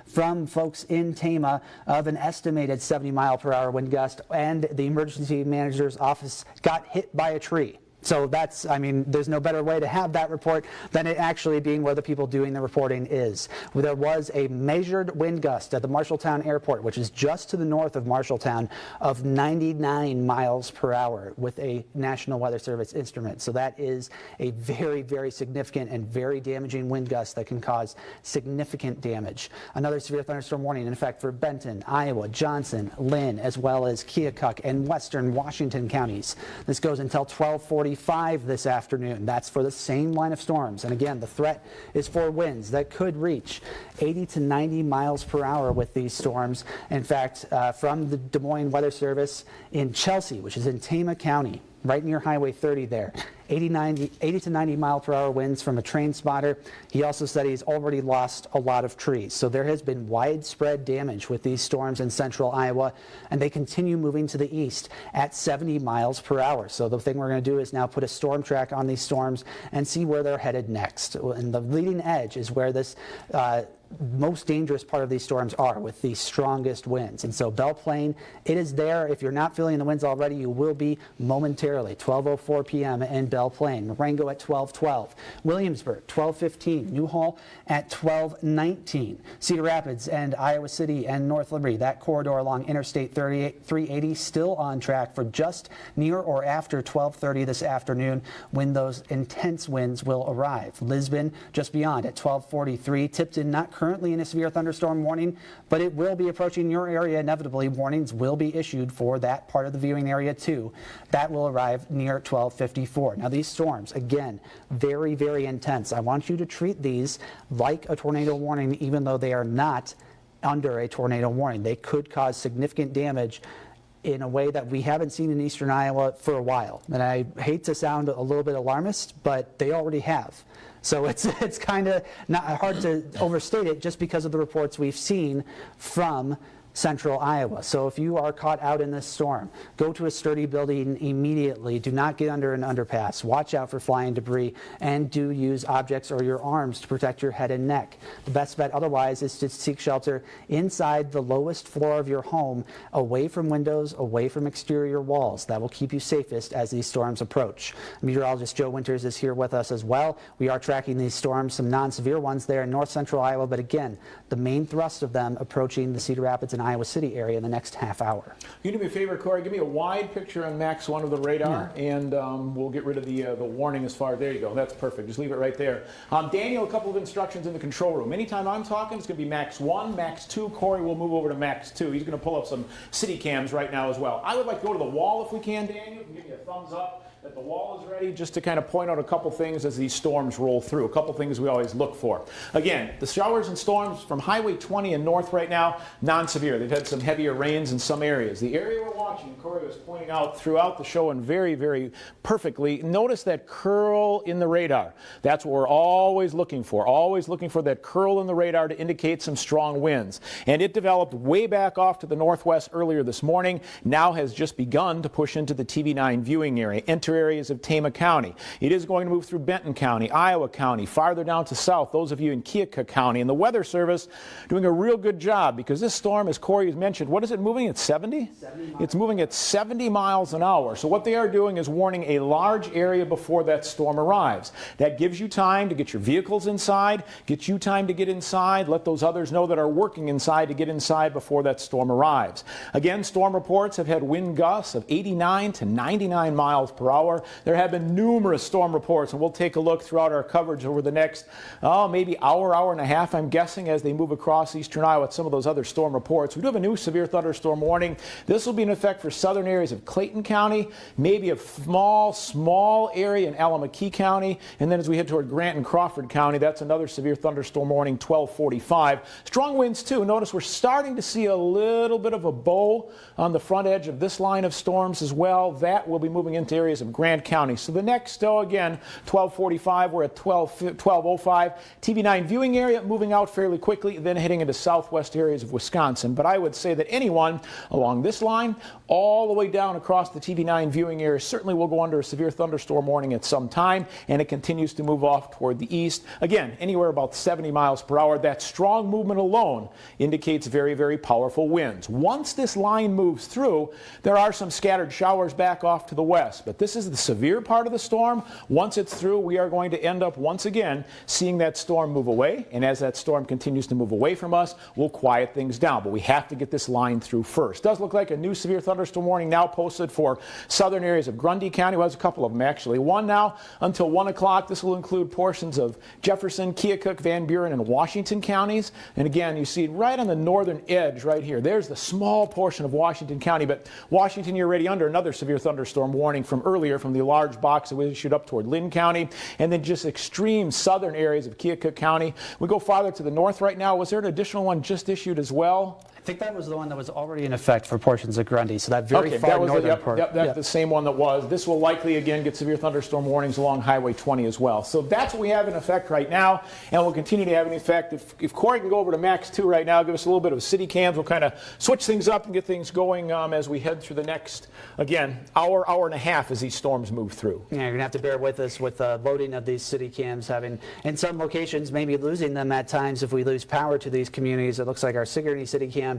from folks in Tama of an estimated 70-mile-per-hour wind gust, and the emergency manager's office got hit by a tree. So that's, I mean, there's no better way to have that report than it actually being where the people doing the reporting is. There was a measured wind gust at the Marshalltown Airport, which is just to the north of Marshalltown, of 99 miles per hour with a National Weather Service instrument. So that is a very, very significant and very damaging wind gust that can cause significant damage. Another severe thunderstorm warning in effect for Benton, Iowa, Johnson, Lynn, as well as Keokuk and western Washington counties. This goes until 12:45 this afternoon. That's for the same line of storms. And again, the threat is for winds that could reach 80 to 90 miles per hour with these storms. In fact, from the Des Moines Weather Service in Chelsea, which is in Tama County, right near Highway 30 there, 80 to 90 mile per hour winds from a train spotter. He also said he's already lost a lot of trees. So there has been widespread damage with these storms in central Iowa, and they continue moving to the east at 70 miles per hour. So the thing we're going to do is now put a storm track on these storms and see where they're headed next. And the leading edge is where this most dangerous part of these storms are, with the strongest winds. And so Belle Plaine, it is there. If you're not feeling the winds already, you will be momentarily. 12:04 p.m. in Belle Plaine. Marengo at 12:12. Williamsburg 12:15. Newhall at 12:19. Cedar Rapids and Iowa City and North Liberty, that corridor along Interstate 380, still on track for just near or after 12:30 this afternoon, when those intense winds will arrive. Lisbon just beyond at 12:43. Tipton not currently in a severe thunderstorm warning, but it will be approaching your area inevitably. Warnings will be issued for that part of the viewing area too. That will arrive near 12:54. Now these storms, again, very, very intense. I want you to treat these like a tornado warning, even though they are not under a tornado warning. They could cause significant damage in a way that we haven't seen in eastern Iowa for a while. And I hate to sound a little bit alarmist, but they already have. So it's kind of not hard to overstate it, just because of the reports we've seen from central Iowa. So if you are caught out in this storm, go to a sturdy building immediately. Do not get under an underpass. Watch out for flying debris, and do use objects or your arms to protect your head and neck. The best bet otherwise is to seek shelter inside the lowest floor of your home, away from windows, away from exterior walls. That will keep you safest as these storms approach. Meteorologist Joe Winters is here with us as well. We are tracking these storms, some non-severe ones there in north central Iowa, but again, the main thrust of them approaching the Cedar Rapids and Iowa City area in the next half hour. You do me a favor, Corey, give me a wide picture on Max 1 of the radar, and we'll get rid of the warning as far. There you go. That's perfect. Just leave it right there. Daniel, a couple of instructions in the control room. Anytime I'm talking, it's going to be Max 1, Max 2. Corey will move over to Max 2. He's going to pull up some city cams right now as well. I would like to go to the wall if we can, Daniel. Give me a thumbs up that the wall is ready, just to kind of point out a couple things as these storms roll through, a couple things we always look for. Again, the showers and storms from Highway 20 and north right now, non-severe. They've had some heavier rains in some areas. The area we're watching, Corey was pointing out throughout the show, and very, very perfectly, notice that curl in the radar. That's what we're always looking for that curl in the radar to indicate some strong winds. And it developed way back off to the northwest earlier this morning, now has just begun to push into the TV9 viewing area, enter areas of Tama County. It is going to move through Benton County, Iowa County, farther down to south, those of you in Keokuk County. And the Weather Service doing a real good job, because this storm, as Corey has mentioned, what is it moving at 70? It's moving at 70 miles an hour. So what they are doing is warning a large area before that storm arrives. That gives you time to get your vehicles inside, gets you time to get inside, let those others know that are working inside to get inside before that storm arrives. Again, storm reports have had wind gusts of 89 to 99 miles per hour. There have been numerous storm reports, and we'll take a look throughout our coverage over the next, maybe hour and a half, I'm guessing, as they move across eastern Iowa at some of those other storm reports. We do have a new severe thunderstorm warning. This will be in effect for southern areas of Clayton County, maybe a small area in Alameda County, and then as we head toward Grant and Crawford County, that's another severe thunderstorm warning, 12:45. Strong winds too. Notice we're starting to see a little bit of a bow on the front edge of this line of storms as well. That will be moving into areas of of Grant County. So the next, again, 1245, we're at 1205. TV9 viewing area moving out fairly quickly, then heading into southwest areas of Wisconsin. But I would say that anyone along this line, all the way down across the TV9 viewing area, certainly will go under a severe thunderstorm warning at some time, and it continues to move off toward the east. Again, anywhere about 70 miles per hour. That strong movement alone indicates very, very powerful winds. Once this line moves through, there are some scattered showers back off to the west, but this is the severe part of the storm. Once it's through, we are going to end up once again seeing that storm move away, and as that storm continues to move away from us, we'll quiet things down, but we have to get this line through first. Does look like a new severe thunderstorm warning now posted for southern areas of Grundy County. Well, there's a couple of them actually. One now until 1 o'clock. This will include portions of Jefferson, Keokuk, Van Buren, and Washington counties. And again, you see right on the northern edge right here, there's the small portion of Washington County, but Washington, you're already under another severe thunderstorm warning from earlier from the large box that was issued up toward Lynn County, and then just extreme southern areas of Keokuk County. We go farther to the north right now. Was there an additional one just issued as well? I think that was the one that was already in effect for portions of Grundy, so that very far northern part. That's the same one that was. This will likely again get severe thunderstorm warnings along Highway 20 as well. So that's what we have in effect right now, and we'll continue to have in effect. If Corey can go over to Max 2 right now, give us a little bit of city cams, we'll kind of switch things up and get things going as we head through the next, again, hour and a half as these storms move through. Yeah, you're going to have to bear with us with the loading of these city cams, having in some locations maybe losing them at times if we lose power to these communities. It looks like our Sigourney city cam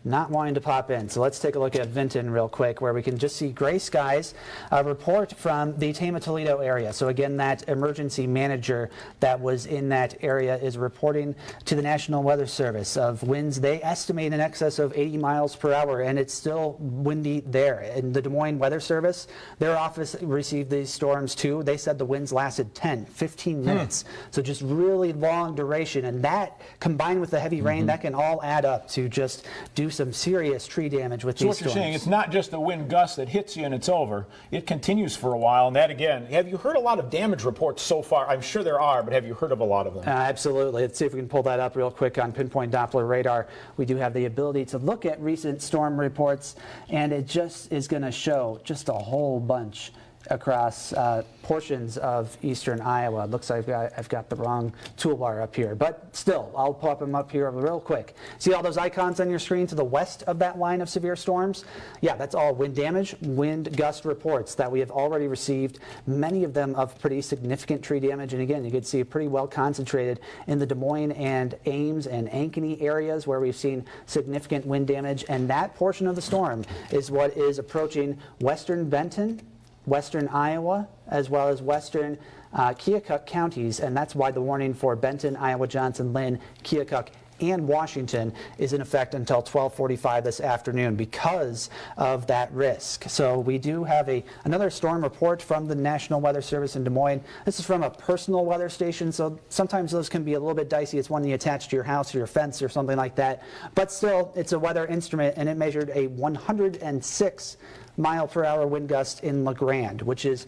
not wanting to pop in. So let's take a look at Vinton real quick, where we can just see gray skies. A report from the Tama-Toledo area. So again, that emergency manager that was in that area is reporting to the National Weather Service of winds they estimate in excess of 80 miles per hour, and it's still windy there. And the Des Moines Weather Service, their office received these storms too. They said the winds lasted 10, 15 minutes. So just really long duration, and that combined with the heavy rain, that can all add up to just do some serious tree damage with these storms. So what you're saying, it's not just the wind gust that hits you and it's over. It continues for a while, and that again, have you heard a lot of damage reports so far? I'm sure there are, but have you heard of a lot of them? Absolutely. Let's see if we can pull that up real quick on Pinpoint Doppler radar. We do have the ability to look at recent storm reports, and it just is going to show just a whole bunch across portions of eastern Iowa. It looks like I've got the wrong toolbar up here, but still, I'll pop them up here real quick. See all those icons on your screen to the west of that line of severe storms? Yeah, that's all wind damage, wind gust reports that we have already received, many of them of pretty significant tree damage. And again, you can see it pretty well concentrated in the Des Moines and Ames and Ankeny areas where we've seen significant wind damage. And that portion of the storm is what is approaching western Benton, western Iowa, as well as western Keokuk counties, and that's why the warning for Benton, Iowa, Johnson, Lynn, Keokuk, and Washington is in effect until 12:45 this afternoon because of that risk. So we do have another storm report from the National Weather Service in Des Moines. This is from a personal weather station, so sometimes those can be a little bit dicey. It's one you attach to your house or your fence or something like that. But still, it's a weather instrument, and it measured a 106 mile per hour wind gust in LeGrand, which is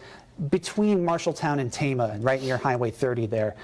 between Marshalltown and Tama, and right near Highway 30 there.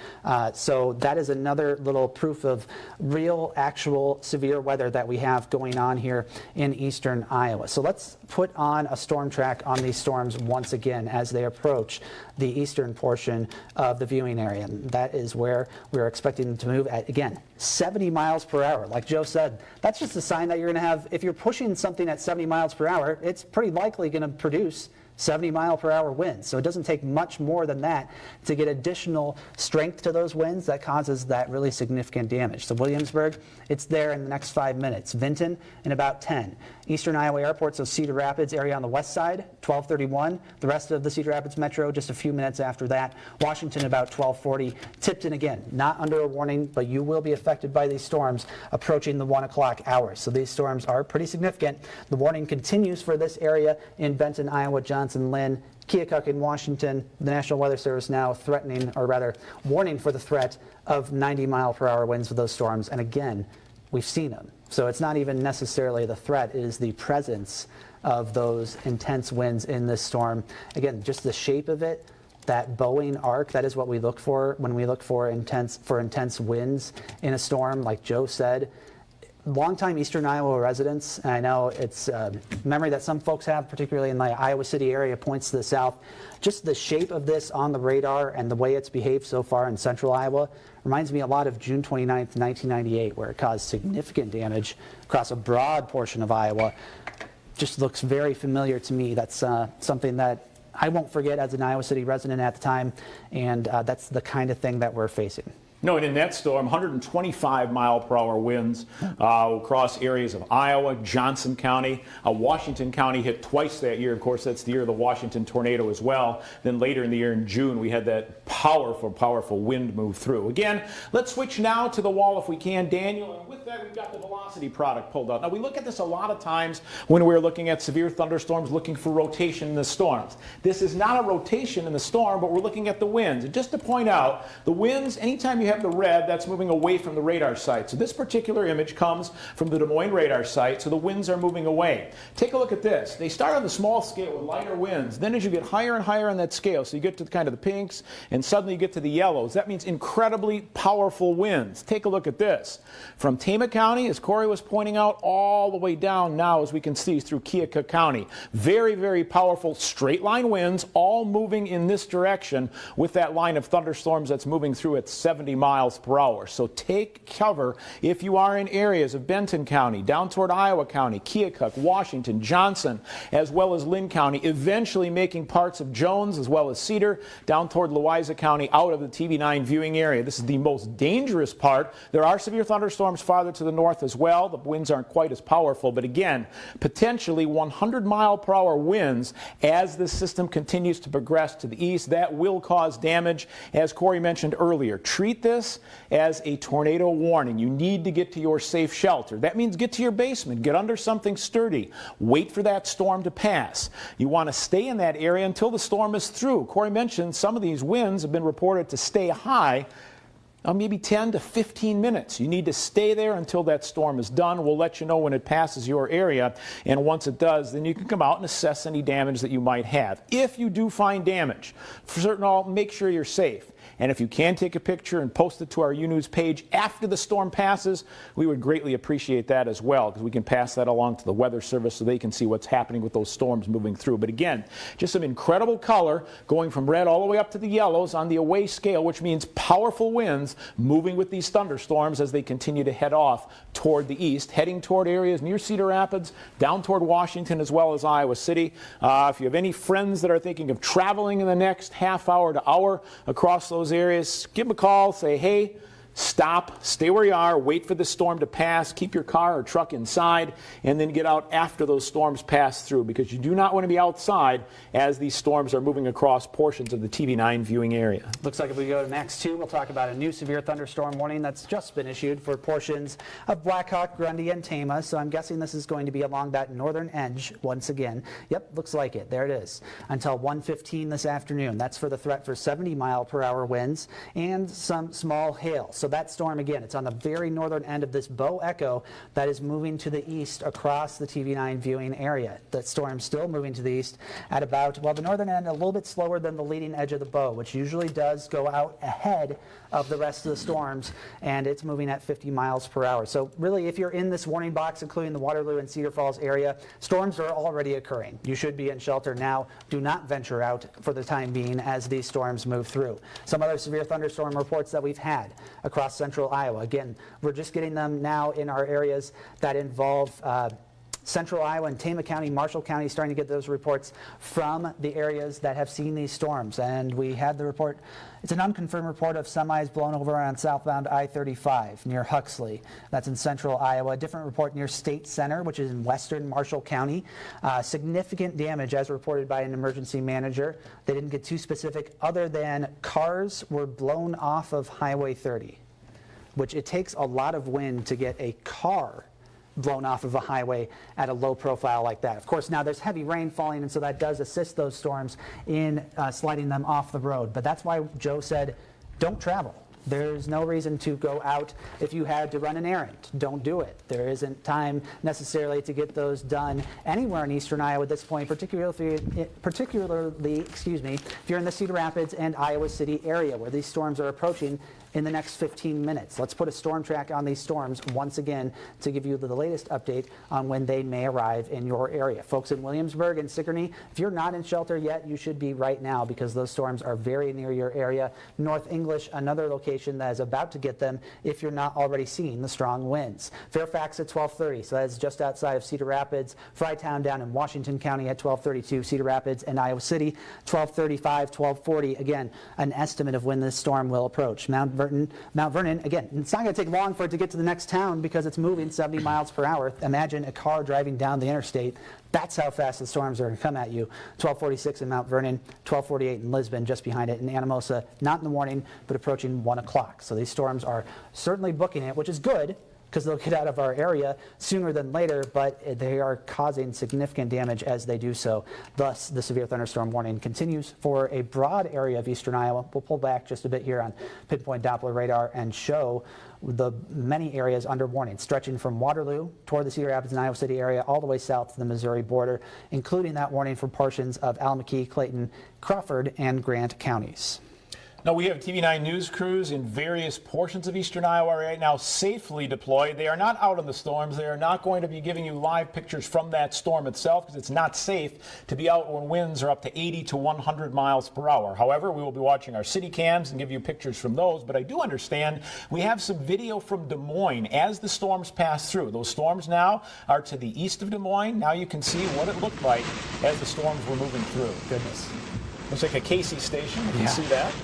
So that is another little proof of real, actual severe weather that we have going on here in eastern Iowa. So let's put on a storm track on these storms once again as they approach the eastern portion of the viewing area. And that is where we're expecting them to move at, again, 70 miles per hour. Like Joe said, that's just a sign that you're going to have, if you're pushing something at 70 miles per hour, it's pretty likely going to produce 70 mile per hour winds. So it doesn't take much more than that to get additional strength to those winds that causes that really significant damage. So Williamsburg, it's there in the next 5 minutes. Vinton in about 10. Eastern Iowa Airport, so Cedar Rapids area on the west side, 12:31. The rest of the Cedar Rapids Metro just a few minutes after that. Washington about 12:40. Tipton again, not under a warning, but you will be affected by these storms approaching the 1 o'clock hour. So these storms are pretty significant. The warning continues for this area in Benton, Iowa, Johnson, Lynn, Keokuk, in Washington. The National Weather Service now threatening, or rather warning for the threat of 90 mile per hour winds with those storms. And again, we've seen them. So it's not even necessarily the threat, it is the presence of those intense winds in this storm. Again, just the shape of it, that bowing arc, that is what we look for when we look for intense winds in a storm. Like Joe said, longtime Eastern Iowa residents, and I know it's a memory that some folks have, particularly in the Iowa City area, points to the south. Just the shape of this on the radar and the way it's behaved so far in central Iowa reminds me a lot of June 29th, 1998, where it caused significant damage across a broad portion of Iowa. Just looks very familiar to me. That's something that I won't forget as an Iowa City resident at the time, and that's the kind of thing that we're facing. No, and in that storm, 125-mile-per-hour winds across areas of Iowa, Johnson County. Washington County hit twice that year. Of course, that's the year of the Washington tornado as well. Then later in the year, in June, we had that powerful, powerful wind move through. Again, let's switch now to the wall if we can, Daniel. And with that, we've got the velocity product pulled out. Now, we look at this a lot of times when we're looking at severe thunderstorms, looking for rotation in the storms. This is not a rotation in the storm, but we're looking at the winds. And just to point out, the winds, anytime you have the red, that's moving away from the radar site. So this particular image comes from the Des Moines radar site, so the winds are moving away. Take a look at this. They start on the small scale with lighter winds. Then as you get higher and higher on that scale, so you get to kind of the pinks, and suddenly you get to the yellows, that means incredibly powerful winds. Take a look at this. From Tama County, as Corey was pointing out, all the way down now, as we can see, through Keokuk County. Very, very powerful straight line winds, all moving in this direction with that line of thunderstorms that's moving through at 70 miles per hour. So take cover if you are in areas of Benton County, down toward Iowa County, Keokuk, Washington, Johnson, as well as Lynn County, eventually making parts of Jones as well as Cedar, down toward Louisa County, out of the TV9 viewing area. This is the most dangerous part. There are severe thunderstorms farther to the north as well. The winds aren't quite as powerful, but again, potentially 100-mile-per-hour winds as this system continues to progress to the east. That will cause damage, as Corey mentioned earlier. Treat this as a tornado warning. You need to get to your safe shelter. That means get to your basement, get under something sturdy, wait for that storm to pass. You want to stay in that area until the storm is through. Corey mentioned some of these winds have been reported to stay high maybe 10 to 15 minutes. You need to stay there until that storm is done. We'll let you know when it passes your area, and once it does, then you can come out and assess any damage that you might have. If you do find damage, for certain, make sure you're safe. And if you can take a picture and post it to our UNews page after the storm passes, we would greatly appreciate that as well, because we can pass that along to the Weather Service so they can see what's happening with those storms moving through. But again, just some incredible color going from red all the way up to the yellows on the away scale, which means powerful winds moving with these thunderstorms as they continue to head off toward the east, heading toward areas near Cedar Rapids, down toward Washington as well as Iowa City. If you have any friends that are thinking of traveling in the next half hour to hour across those areas, give them a call, say, hey, stop, stay where you are, wait for the storm to pass, keep your car or truck inside, and then get out after those storms pass through, because you do not want to be outside as these storms are moving across portions of the TV9 viewing area. Looks like if we go to Max 2, we'll talk about a new severe thunderstorm warning that's just been issued for portions of Blackhawk, Grundy, and Tama. So I'm guessing this is going to be along that northern edge once again. Yep, looks like it. There it is. Until 1:15 this afternoon. That's for the threat for 70-mile-per-hour winds and some small hail. So that storm, again, it's on the very northern end of this bow echo that is moving to the east across the TV9 viewing area. That storm's still moving to the east at about, well, the northern end a little bit slower than the leading edge of the bow, which usually does go out ahead of the rest of the storms, and it's moving at 50 miles per hour. So really, if you're in this warning box, including the Waterloo and Cedar Falls area, storms are already occurring. You should be in shelter now. Do not venture out for the time being as these storms move through. Some other severe thunderstorm reports that we've had across central Iowa. Again, we're just getting them now in our areas that involve Central Iowa and Tama County, Marshall County, starting to get those reports from the areas that have seen these storms. And we had the report, it's an unconfirmed report of semis blown over on southbound I-35 near Huxley. That's in central Iowa. A different report near State Center, which is in western Marshall County. Significant damage as reported by an emergency manager. They didn't get too specific other than cars were blown off of Highway 30, which it takes a lot of wind to get a car blown off of a highway at a low profile like that. Of course, now there's heavy rain falling, and so that does assist those storms in sliding them off the road. But that's why Joe said, don't travel. There's no reason to go out if you had to run an errand. Don't do it. There isn't time necessarily to get those done anywhere in eastern Iowa at this point, particularly, if you're in the Cedar Rapids and Iowa City area where these storms are approaching. in the next 15 minutes. Let's put a storm track on these storms once again to give you the latest update on when they may arrive in your area. Folks in Williamsburg and Sigourney, if you're not in shelter yet, you should be right now because those storms are very near your area. North English, another location that is about to get them if you're not already seeing the strong winds. Fairfax at 12:30, so that's just outside of Cedar Rapids. Frytown down in Washington County at 12:32. Cedar Rapids and Iowa City, 12:35, 12:40. Again, an estimate of when this storm will approach. Mount Vernon, again, it's not going to take long for it to get to the next town because it's moving 70 miles per hour. Imagine a car driving down the interstate. That's how fast the storms are going to come at you. 12:46 in Mount Vernon, 12:48 in Lisbon, just behind it. In Anamosa, not in the morning, but approaching 1 o'clock. So these storms are certainly booking it, which is good because they'll get out of our area sooner than later, but they are causing significant damage as they do so. Thus, the severe thunderstorm warning continues for a broad area of eastern Iowa. We'll pull back just a bit here on pinpoint Doppler radar and show the many areas under warning, stretching from Waterloo toward the Cedar Rapids and Iowa City area all the way south to the Missouri border, including that warning for portions of Alameda, Clayton, Crawford, and Grant counties. Now, we have TV9 news crews in various portions of eastern Iowa right now safely deployed. They are not out in the storms. They are not going to be giving you live pictures from that storm itself because it's not safe to be out when winds are up to 80 to 100 miles per hour. However, we will be watching our city cams and give you pictures from those. But I do understand we have some video from Des Moines as the storms pass through. Those storms now are to the east of Des Moines. Now you can see what it looked like as the storms were moving through. Goodness. Looks like a Casey station. You can see that.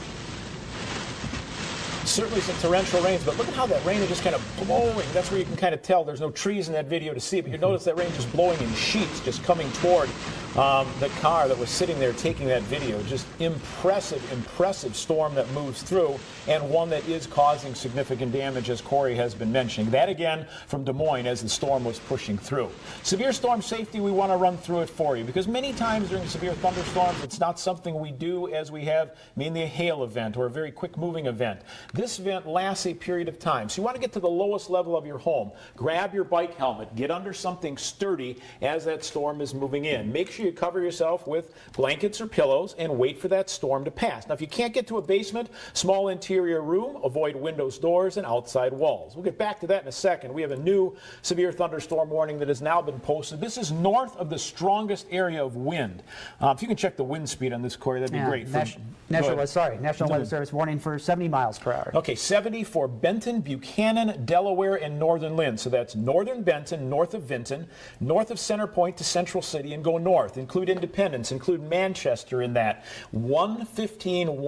Certainly some torrential rains, but look at how that rain is just kind of blowing. That's where you can kind of tell there's no trees in that video to see it, but you notice that rain just blowing in sheets, just coming toward the car that was sitting there taking that video. Just impressive storm that moves through, and one that is causing significant damage, as Corey has been mentioning. That again from Des Moines as the storm was pushing through. Severe storm safety, we want to run through it for you because many times during severe thunderstorms, it's not something we do as we have mainly a hail event or a very quick moving event. This event lasts a period of time. So you want to get to the lowest level of your home. Grab your bike helmet. Get under something sturdy as that storm is moving in. Make sure you cover yourself with blankets or pillows and wait for that storm to pass. Now, if you can't get to a basement, small interior room, avoid windows, doors, and outside walls. We'll get back to that in a second. We have a new severe thunderstorm warning that has now been posted. This is north of the strongest area of wind. If you can check the wind speed on this, Corey, that'd be great. National Weather Service warning for 70 miles per hour. Okay, 70 for Benton, Buchanan, Delaware, and Northern Lynn. So that's northern Benton, north of Vinton, north of Center Point to Central City, and go north. Include Independence, include Manchester in that. 115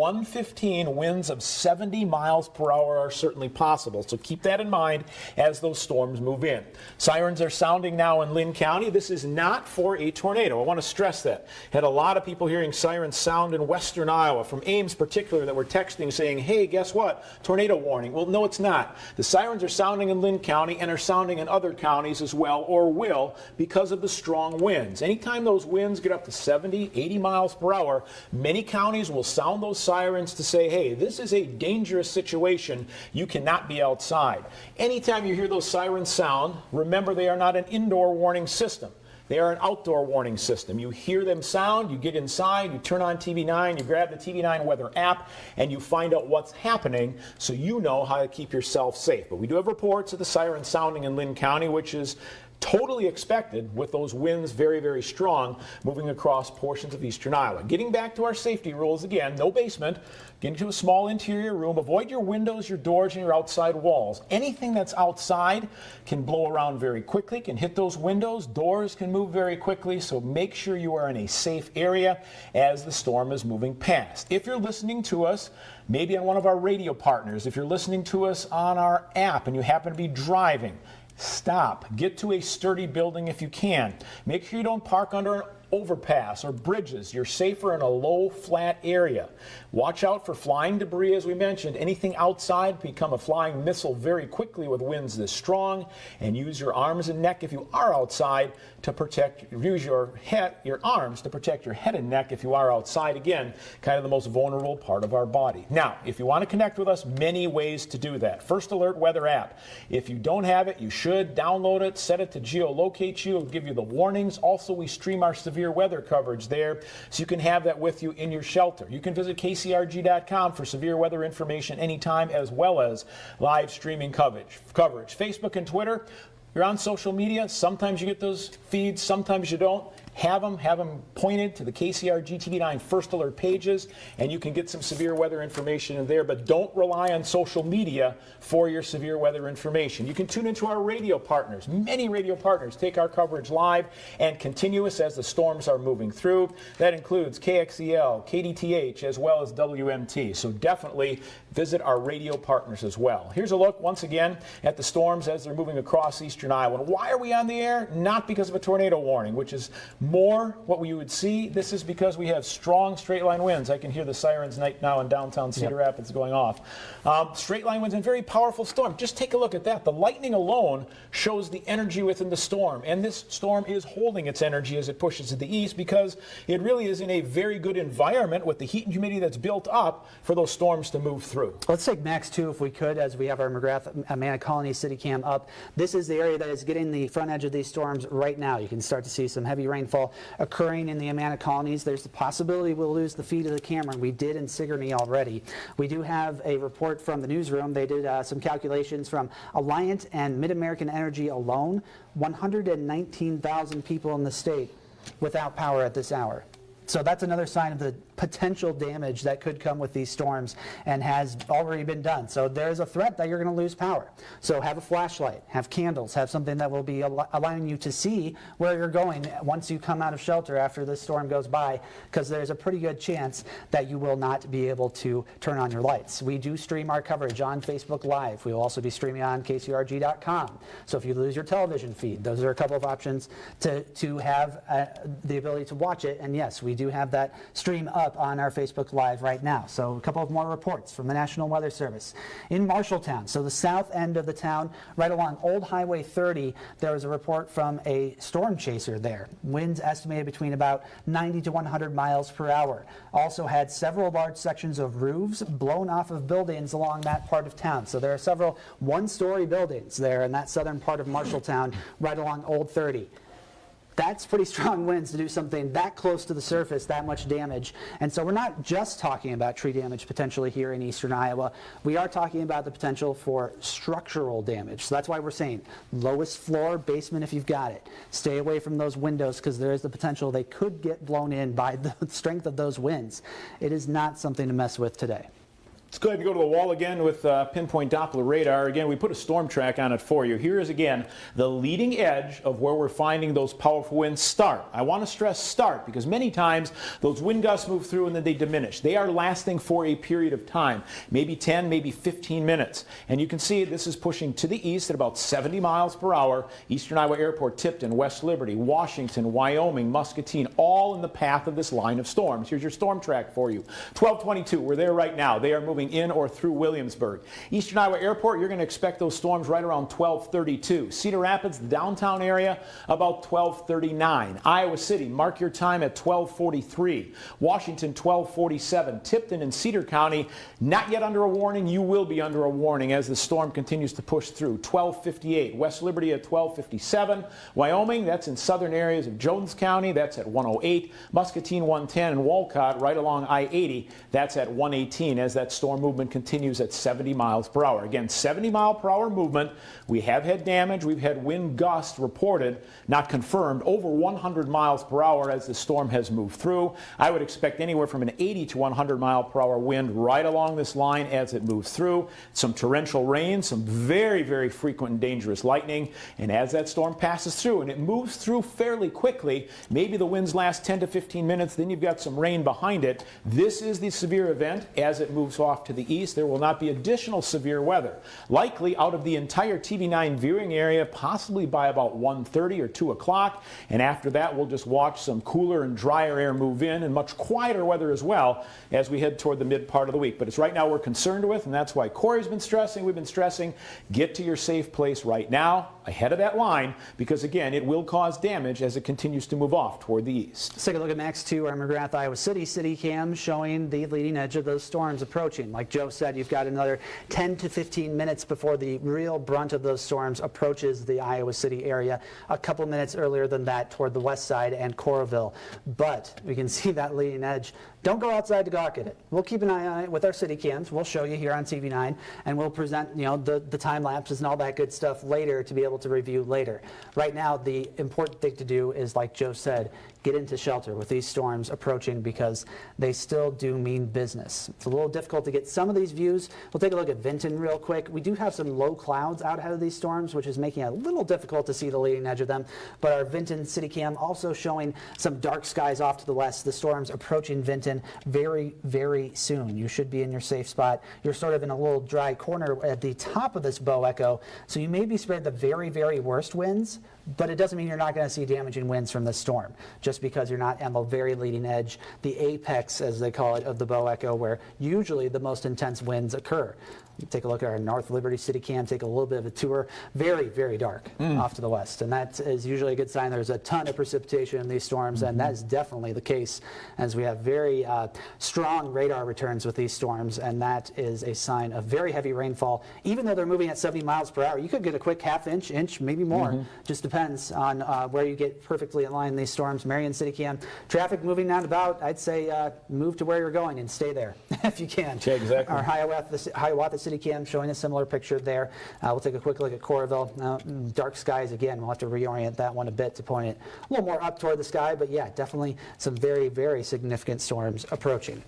winds of 70 miles per hour are certainly possible. So keep that in mind as those storms move in. Sirens are sounding now in Lynn County. This is not for a tornado. I want to stress that. Had a lot of people hearing sirens sound in western Iowa, from Ames particular, that were texting saying, hey, guess what? Tornado warning. Well, no, it's not. The sirens are sounding in Lynn County and are sounding in other counties as well, or will, because of the strong winds. Anytime those winds get up to 70, 80 miles per hour, many counties will sound those sirens to say, hey, this is a dangerous situation. You cannot be outside. Anytime you hear those sirens sound, remember they are not an indoor warning system. They are an outdoor warning system. You hear them sound, you get inside, you turn on TV9, you grab the TV9 weather app, and you find out what's happening so you know how to keep yourself safe. But we do have reports of the siren sounding in Lynn County, which is totally expected with those winds very, very strong moving across portions of eastern Iowa. Getting back to our safety rules again, no basement, get into a small interior room, avoid your windows, your doors, and your outside walls. Anything that's outside can blow around very quickly, can hit those windows, doors can move very quickly, so make sure you are in a safe area as the storm is moving past. If you're listening to us, maybe on one of our radio partners, if you're listening to us on our app and you happen to be driving, stop. Get to a sturdy building if you can. Make sure you don't park under an overpass or bridges. You're safer in a low, flat area. Watch out for flying debris, as we mentioned. Anything outside become a flying missile very quickly with winds this strong. And use your arms and neck if you are outside to protect. Use your arms to protect your head and neck if you are outside. Again, kind of the most vulnerable part of our body. Now, if you want to connect with us, many ways to do that. First Alert Weather app. If you don't have it, you should download it, set it to geolocate you. It'll give you the warnings. Also, we stream our severe severe weather coverage there, so you can have that with you in your shelter. You can visit kcrg.com for severe weather information anytime, as well as live streaming coverage. Facebook and Twitter, you're on social media. Sometimes you get those feeds, sometimes you don't. Have them pointed to the KCRG TV9 First Alert pages, and you can get some severe weather information in there, but don't rely on social media for your severe weather information. You can tune into our radio partners. Many radio partners take our coverage live and continuous as the storms are moving through. That includes KXEL, KDTH, as well as WMT. So definitely visit our radio partners as well. Here's a look once again at the storms as they're moving across eastern Iowa. And why are we on the air? Not because of a tornado warning, which is more what we would see. This is because we have strong straight line winds. I can hear the sirens right now in downtown Cedar Rapids going off. Straight line winds and very powerful storm. Just take a look at that. The lightning alone shows the energy within the storm, and this storm is holding its energy as it pushes to the east because it really is in a very good environment with the heat and humidity that's built up for those storms to move through. Let's take Max 2 if we could, as we have our McGrath Amana Colony City Cam up. This is the area that is getting the front edge of these storms right now. You can start to see some heavy rainfall occurring in the Amana colonies. There's the possibility we'll lose the feed of the camera, and we did in Sigourney already. We do have a report from the newsroom. They did some calculations from Alliant and Mid-American Energy alone. 119,000 people in the state without power at this hour. So that's another sign of the potential damage that could come with these storms and has already been done. So there's a threat that you're going to lose power. So have a flashlight, have candles, have something that will be allowing you to see where you're going once you come out of shelter after this storm goes by, because there's a pretty good chance that you will not be able to turn on your lights. We do stream our coverage on Facebook Live. We will also be streaming on kcrg.com. So if you lose your television feed, those are a couple of options to have the ability to watch it. And yes, we do have that stream up on our Facebook Live right now. So a couple of more reports from the National Weather Service. In Marshalltown, so the south end of the town, right along Old Highway 30, there was a report from a storm chaser there. Winds estimated between about 90 to 100 miles per hour. Also had several large sections of roofs blown off of buildings along that part of town. So there are several one-story buildings there in that southern part of Marshalltown, right along Old 30. That's pretty strong winds to do something that close to the surface, that much damage. And so we're not just talking about tree damage potentially here in eastern Iowa. We are talking about the potential for structural damage. So that's why we're saying lowest floor, basement if you've got it. Stay away from those windows because there is the potential they could get blown in by the strength of those winds. It is not something to mess with today. Let's go ahead and go to the wall again with pinpoint Doppler radar. Again, we put a storm track on it for you. Here is, again, the leading edge of where we're finding those powerful winds start. I want to stress start because many times those wind gusts move through and then they diminish. They are lasting for a period of time, maybe 10, maybe 15 minutes. And you can see this is pushing to the east at about 70 miles per hour. Eastern Iowa Airport, Tipton, West Liberty, Washington, Wyoming, Muscatine, all in the path of this line of storms. Here's your storm track for you. 1222, we're there right now. They are moving in or through Williamsburg. Eastern Iowa Airport, you're going to expect those storms right around 1232. Cedar Rapids, the downtown area, about 1239. Iowa City, mark your time at 1243. Washington, 1247. Tipton and Cedar County, not yet under a warning. You will be under a warning as the storm continues to push through. 1258. West Liberty at 1257. Wyoming, that's in southern areas of Jones County, that's at 108. Muscatine, 110. And Walcott, right along I-80, that's at 118 as that storm movement continues at 70 miles per hour. Again, 70 mile per hour movement. We have had damage. We've had wind gusts reported, not confirmed, over 100 miles per hour as the storm has moved through. I would expect anywhere from an 80 to 100 mile per hour wind right along this line as it moves through. Some torrential rain, some very, very frequent and dangerous lightning. And as that storm passes through, and it moves through fairly quickly, maybe the winds last 10 to 15 minutes, then you've got some rain behind it. This is the severe event as it moves off to the east. There will not be additional severe weather. Likely out of the entire TV9 viewing area, possibly by about 1:30 or 2 o'clock. And after that, we'll just watch some cooler and drier air move in and much quieter weather as well as we head toward the mid part of the week. But it's right now we're concerned with, and that's why Corey's been stressing, we've been stressing, get to your safe place right now. ahead of that line because, again, it will cause damage as it continues to move off toward the east. Let's take a look at Max 2, our McGrath, Iowa City cam showing the leading edge of those storms approaching. Like Joe said, you've got another 10 to 15 minutes before the real brunt of those storms approaches the Iowa City area, a couple minutes earlier than that toward the west side and Coralville. But we can see that leading edge. Don't go outside to gawk at it. We'll keep an eye on it with our city cams. We'll show you here on TV9, and we'll present the time lapses and all that good stuff later to be able to review later. Right now, the important thing to do is, like Joe said, get into shelter with these storms approaching because they still do mean business. It's a little difficult to get some of these views. We'll take a look at Vinton real quick. We do have some low clouds out ahead of these storms, which is making it a little difficult to see the leading edge of them. But our Vinton city cam also showing some dark skies off to the west. The storms approaching Vinton very, very soon. You should be in your safe spot. You're sort of in a little dry corner at the top of this bow echo, so you may be spared the very, very worst winds, but it doesn't mean you're not going to see damaging winds from this storm, just because you're not on the very leading edge, the apex, as they call it, of the bow echo, where usually the most intense winds occur. Take a look at our North Liberty City cam, take a little bit of a tour. Very, very dark off to the west, and that is usually a good sign there's a ton of precipitation in these storms, and that is definitely the case as we have very strong radar returns with these storms, and that is a sign of very heavy rainfall. Even though they're moving at 70 miles per hour, you could get a quick half inch, maybe more. Just depends on where you get perfectly in line in these storms. Marion City cam, traffic moving down about, I'd say move to where you're going and stay there if you can. Yeah, exactly. Our Hiawatha City cam showing a similar picture there. We'll take a quick look at Coralville. Dark skies again. We'll have to reorient that one a bit to point it a little more up toward the sky, but yeah, definitely some very, very significant storms approaching.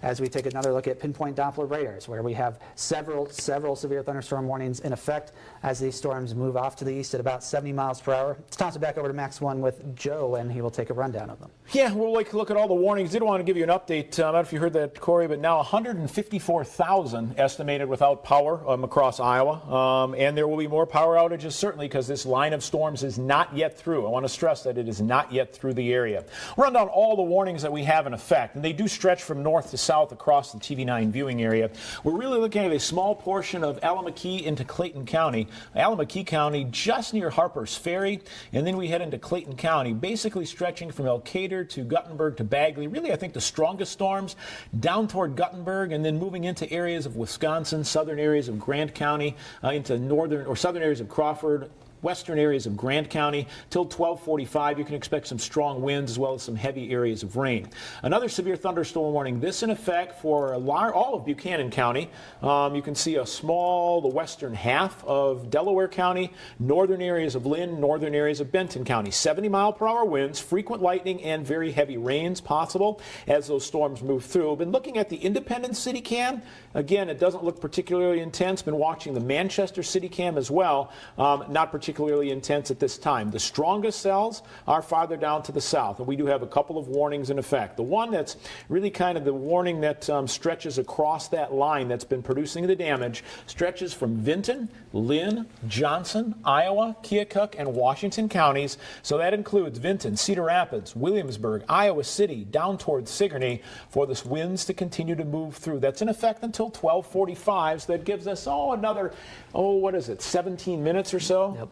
As we take another look at pinpoint Doppler radars, where we have several severe thunderstorm warnings in effect as these storms move off to the east at about 70 miles per hour. Let's toss it back over to Max 1 with Joe, and he will take a rundown of them. Yeah, we'll look at all the warnings. Did want to give you an update. I don't know if you heard that, Corey, but now 154,000 estimated without power across Iowa. And there will be more power outages, certainly, because this line of storms is not yet through. I want to stress that it is not yet through the area. We'll run down all the warnings that we have in effect, and they do stretch from north to south across the TV9 viewing area. We're really looking at a small portion of Allamakee into Clayton County. Allamakee County just near Harper's Ferry, and then we head into Clayton County, basically stretching from Elkader to Guttenberg to Bagley. Really, I think the strongest storms down toward Guttenberg, and then moving into areas of Wisconsin, southern areas of Grant County, into northern or southern areas of Crawford, western areas of Grant County. Till 12:45, you can expect some strong winds as well as some heavy areas of rain. Another severe thunderstorm warning, this in effect for all of Buchanan County. You can see the western half of Delaware County, northern areas of Lynn, northern areas of Benton County. 70-mile-per-hour winds, frequent lightning, and very heavy rains possible as those storms move through. Been looking at the Independence City cam. Again, it doesn't look particularly intense. Been watching the Manchester City cam as well. Not particularly intense at this time. The strongest cells are farther down to the south, and we do have a couple of warnings in effect. The one that's really kind of the warning that stretches across that line that's been producing the damage stretches from Vinton, Lynn, Johnson, Iowa, Keokuk, and Washington counties. So that includes Vinton, Cedar Rapids, Williamsburg, Iowa City, down towards Sigourney for the winds to continue to move through. That's in effect until 12:45, so that gives us another 17 minutes or so? Yep.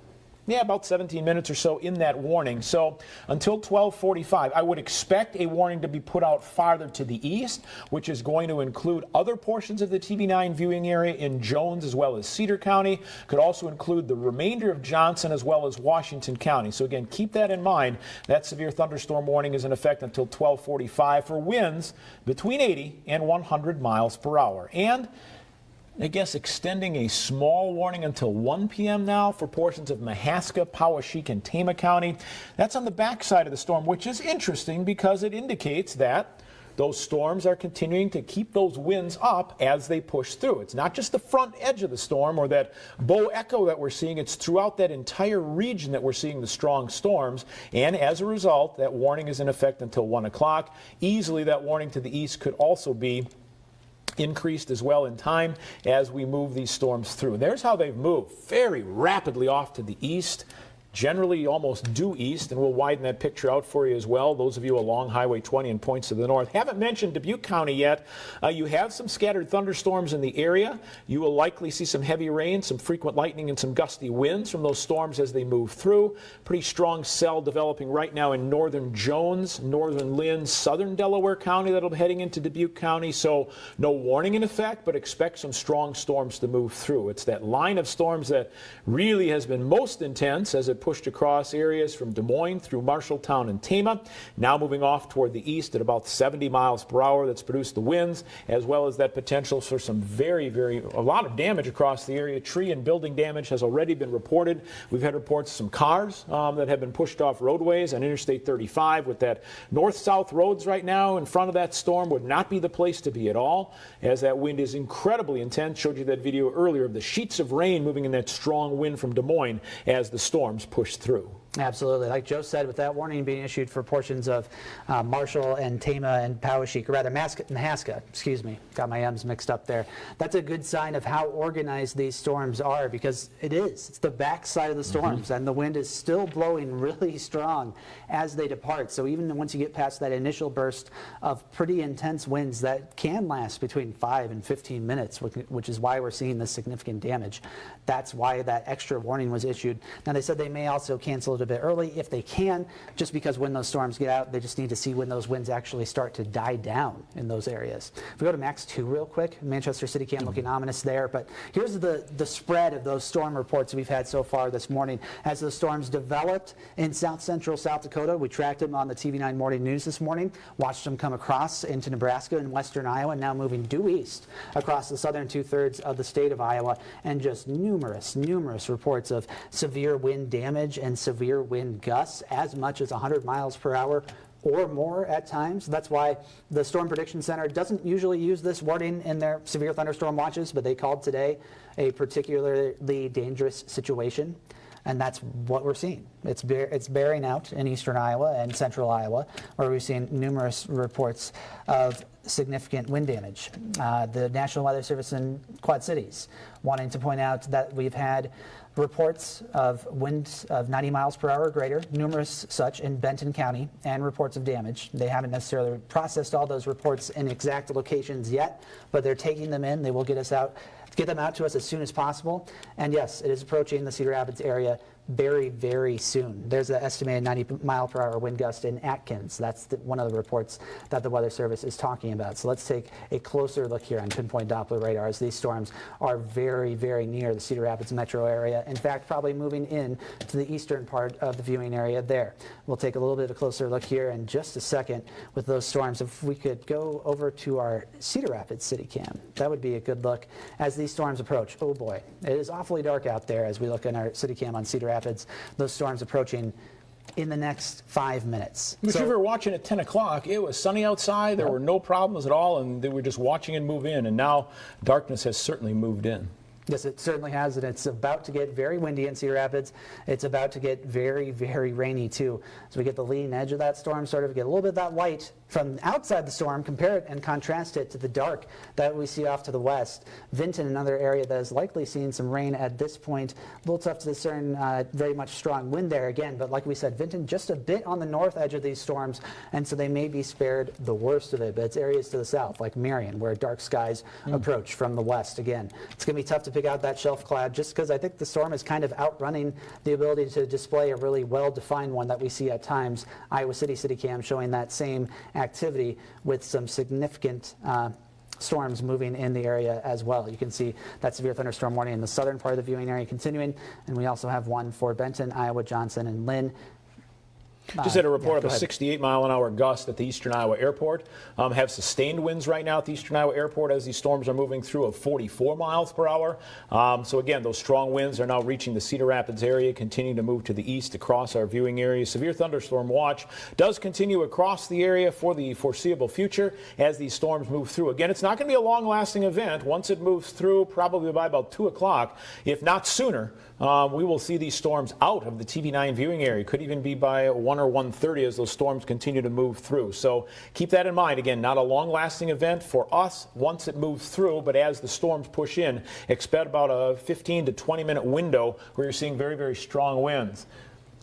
Yeah, about 17 minutes or so in that warning. So until 12:45, I would expect a warning to be put out farther to the east, which is going to include other portions of the TV9 viewing area in Jones as well as Cedar County. Could also include the remainder of Johnson as well as Washington County. So again, keep that in mind. That severe thunderstorm warning is in effect until 12:45 for winds between 80 and 100 miles per hour. And I guess extending a small warning until 1 p.m. now for portions of Mahaska, Poweshiek, and Tama County. That's on the backside of the storm, which is interesting because it indicates that those storms are continuing to keep those winds up as they push through. It's not just the front edge of the storm or that bow echo that we're seeing. It's throughout that entire region that we're seeing the strong storms. And as a result, that warning is in effect until 1 o'clock. Easily that warning to the east could also be increased as well in time as we move these storms through. There's how they've moved very rapidly off to the east. generally almost due east, and we'll widen that picture out for you as well. Those of you along Highway 20 and points to the north. Haven't mentioned Dubuque County yet. You have some scattered thunderstorms in the area. You will likely see some heavy rain, some frequent lightning, and some gusty winds from those storms as they move through. Pretty strong cell developing right now in northern Jones, northern Lynn, southern Delaware County that'll be heading into Dubuque County. So no warning in effect, but expect some strong storms to move through. It's that line of storms that really has been most intense as it pushed across areas from Des Moines through Marshalltown and Tama. Now moving off toward the east at about 70 miles per hour. That's produced the winds, as well as that potential for some a lot of damage across the area. Tree and building damage has already been reported. We've had reports of some cars that have been pushed off roadways on Interstate 35 with that north-south roads right now in front of that storm would not be the place to be at all, as that wind is incredibly intense. Showed you that video earlier of the sheets of rain moving in that strong wind from Des Moines as the storms push through. Absolutely. Like Joe said, with that warning being issued for portions of Marshall and Tama and Poweshiek, or rather Mahaska, excuse me, got my M's mixed up there. That's a good sign of how organized these storms are, because it is. It's the backside of the storms, and the wind is still blowing really strong as they depart. So even once you get past that initial burst of pretty intense winds that can last between 5 and 15 minutes, which is why we're seeing this significant damage. That's why that extra warning was issued. Now, they said they may also cancel it a bit early if they can, just because when those storms get out, they just need to see when those winds actually start to die down in those areas. If we go to Max 2 real quick, Manchester City Cam looking ominous there, but here's the spread of those storm reports we've had so far this morning. As the storms developed in south central South Dakota, we tracked them on the TV9 Morning News this morning, watched them come across into Nebraska and western Iowa, now moving due east across the southern two-thirds of the state of Iowa, and just numerous reports of severe wind damage and severe wind gusts as much as 100 miles per hour or more at times. That's why the Storm Prediction Center doesn't usually use this warning in their severe thunderstorm watches, but they called today a particularly dangerous situation. And that's what we're seeing. It's bearing out in eastern Iowa and central Iowa, where we've seen numerous reports of significant wind damage. The National Weather Service in Quad Cities wanting to point out that we've had reports of winds of 90 miles per hour or greater, numerous such in Benton County, and reports of damage. They haven't necessarily processed all those reports in exact locations yet, but they're taking them in. They will get them out to us as soon as possible. And yes, it is approaching the Cedar Rapids area very soon. There's an estimated 90 mile per hour wind gust in Atkins. That's one of the reports that the Weather Service is talking about. So let's take a closer look here on pinpoint Doppler radar, as these storms are very near the Cedar Rapids metro area. In fact, probably moving in to the eastern part of the viewing area there. We'll take a little bit of a closer look here in just a second with those storms. If we could go over to our Cedar Rapids City Cam, that would be a good look as these storms approach. Oh boy, it is awfully dark out there as we look in our City Cam on Cedar Rapids. Those storms approaching in the next 5 minutes. If you were watching at 10 o'clock, it was sunny outside, there were no problems at all, and they were just watching it move in, and now darkness has certainly moved in. Yes, it certainly has, and it's about to get very windy in Cedar Rapids. It's about to get very rainy too. So we get the leading edge of that storm, sort of get a little bit of that light from outside the storm, compare it and contrast it to the dark that we see off to the west. Vinton, another area that is likely seeing some rain at this point. A little tough to discern very much strong wind there again, but like we said, Vinton just a bit on the north edge of these storms, and so they may be spared the worst of it, but it's areas to the south, like Marion, where dark skies approach from the west. Again, it's going to be tough to pick out that shelf cloud, just because I think the storm is kind of outrunning the ability to display a really well-defined one that we see at times. Iowa City City Cam showing that same activity with some significant storms moving in the area as well. You can see that severe thunderstorm warning in the southern part of the viewing area continuing, and we also have one for Benton, Iowa, Johnson, and Lynn. Just had a report of a 68-mile-an-hour gust at the Eastern Iowa Airport. Have sustained winds right now at the Eastern Iowa Airport as these storms are moving through of 44 miles per hour. So again, those strong winds are now reaching the Cedar Rapids area, continuing to move to the east across our viewing area. Severe thunderstorm watch does continue across the area for the foreseeable future as these storms move through. Again, it's not going to be a long-lasting event. Once it moves through, probably by about 2 o'clock, if not sooner, we will see these storms out of the TV9 viewing area. Could even be by 1 or 1:30 as those storms continue to move through. So keep that in mind. Again, not a long-lasting event for us once it moves through, but as the storms push in, expect about a 15 to 20-minute window where you're seeing very strong winds.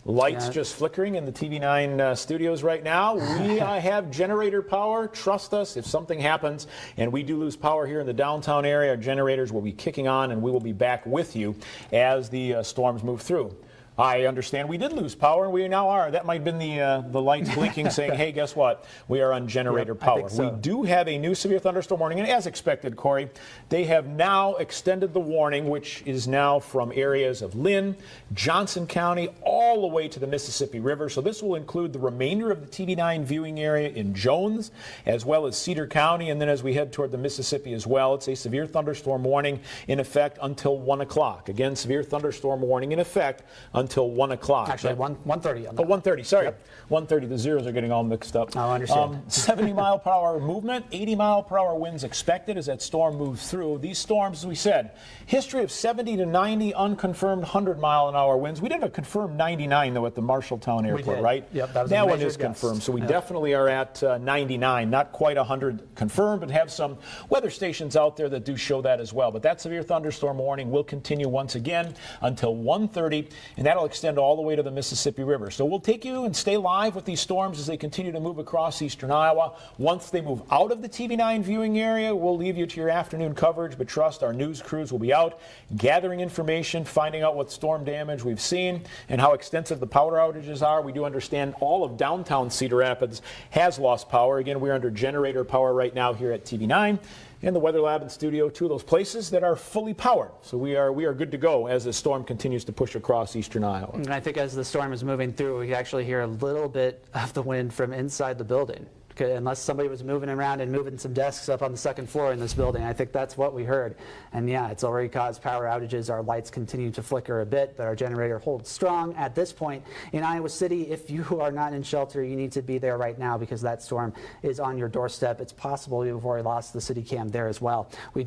Lights just flickering in the TV9 studios right now. We have generator power. Trust us, if something happens and we do lose power here in the downtown area, our generators will be kicking on and we will be back with you as the storms move through. I understand we did lose power, and we now are. That might have been the lights blinking saying, hey, guess what? We are on generator power. I think so. We do have a new severe thunderstorm warning, and as expected, Corey, they have now extended the warning, which is now from areas of Lynn, Johnson County, all the way to the Mississippi River. So this will include the remainder of the TV9 viewing area in Jones, as well as Cedar County, and then as we head toward the Mississippi as well, it's a severe thunderstorm warning in effect until 1 o'clock. Again, severe thunderstorm warning in effect until 1 o'clock. Actually, 1:30 on that. Oh, 1:30, sorry. Yep. 1:30, the zeros are getting all mixed up. I understand. 70 mile per hour movement, 80 mile per hour winds expected as that storm moves through. These storms, as we said, history of 70 to 90 unconfirmed 100 mile an hour winds. We did have a confirmed 99 though at the Marshalltown Airport, right? Yep, that was that a one measured is guess. confirmed, so we Yep. definitely are at 99, not quite 100 confirmed, but have some weather stations out there that do show that as well. But that severe thunderstorm warning will continue once again until 1:30, and that'll extend all the way to the Mississippi River. So we'll take you and stay live with these storms as they continue to move across eastern Iowa. Once they move out of the TV9 viewing area, we'll leave you to your afternoon coverage, but trust our news crews will be out gathering information, finding out what storm damage we've seen and how extensive the power outages are. We do understand all of downtown Cedar Rapids has lost power. Again, we're under generator power right now here at TV9. And the Weather Lab and studio, two of those places that are fully powered. So we are good to go as the storm continues to push across eastern Iowa. And I think as the storm is moving through, we actually hear a little bit of the wind from inside the building. Unless somebody was moving around and moving some desks up on the second floor in this building. I think that's what we heard. And yeah, it's already caused power outages. Our lights continue to flicker a bit, but our generator holds strong at this point. In Iowa City, if you are not in shelter, you need to be there right now because that storm is on your doorstep. It's possible we've already lost the city cam there as well. We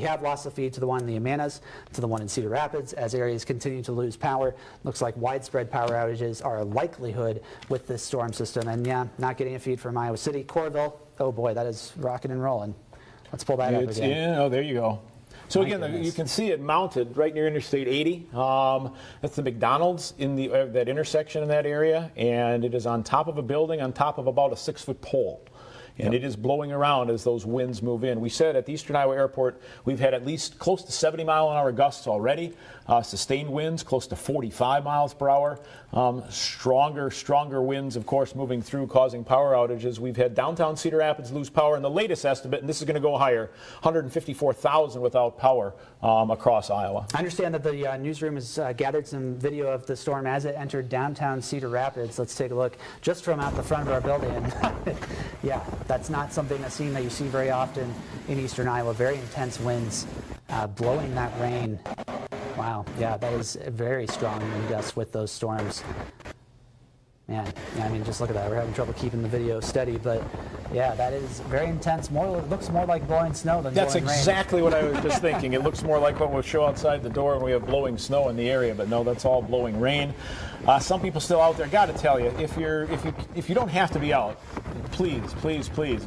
have lost the feed to the one in the Amanas, to the one in Cedar Rapids, as areas continue to lose power. Looks like widespread power outages are a likelihood with this storm system. And yeah, not getting a feed from Iowa City. Corville, oh boy, that is rocking and rolling. Let's pull that up again. Yeah, oh, there you go. So My again, goodness. you can see it mounted right near Interstate 80. That's the McDonald's in that intersection in that area, and it is on top of a building, on top of about a 6-foot pole. And it is blowing around as those winds move in. We said at the Eastern Iowa Airport, we've had at least close to 70 mile an hour gusts already. Sustained winds close to 45 miles per hour. Stronger winds, of course, moving through, causing power outages. We've had downtown Cedar Rapids lose power in the latest estimate, and this is going to go higher, 154,000 without power across Iowa. I understand that the newsroom has gathered some video of the storm as it entered downtown Cedar Rapids. Let's take a look just from out the front of our building. Yeah, that's not a scene that you see very often in eastern Iowa. Very intense winds blowing that rain. Wow, yeah, that is very strong wind gusts with those storms. Man, yeah, I mean, just look at that. We're having trouble keeping the video steady, but yeah, that is very intense. It looks more like blowing snow than That's blowing rain. exactly what I was just thinking. It looks more like what we'll show outside the door when we have blowing snow in the area, but no, that's all blowing rain. Some people still out there. Got to tell you, if you don't have to be out, please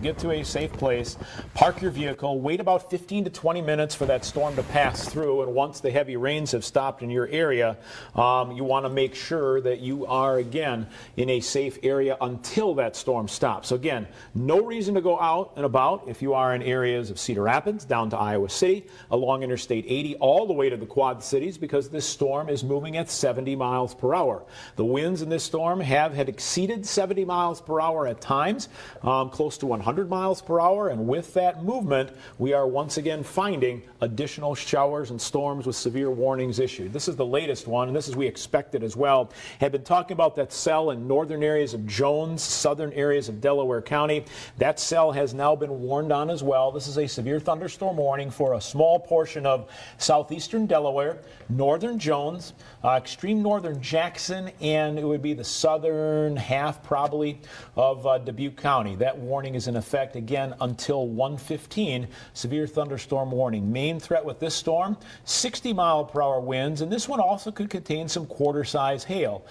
get to a safe place, park your vehicle, wait about 15 to 20 minutes for that storm to pass through, and once the heavy rains have stopped in your area, you want to make sure that you are again in a safe area until that storm stops. So again, no reason to go out and about if you are in areas of Cedar Rapids down to Iowa City, along Interstate 80, all the way to the Quad Cities, because this storm is moving at 70 miles per hour. The winds in this storm had exceeded 70 miles per hour at times, close to 100 miles per hour, and with that movement, we are once again finding additional showers and storms with severe warnings issued. This is the latest one, and this is we expected as well. Had been talking about that cell in northern areas of Jones, southern areas of Delaware County. That cell has now been warned on as well. This is a severe thunderstorm warning for a small portion of southeastern Delaware, northern Jones, extreme northern Jackson, and it would be the southern half probably of Dubuque County. That warning is in effect again until 1:15. Severe thunderstorm warning. Main threat with this storm, 60 mile per hour winds, and this one also could contain some quarter-size hail.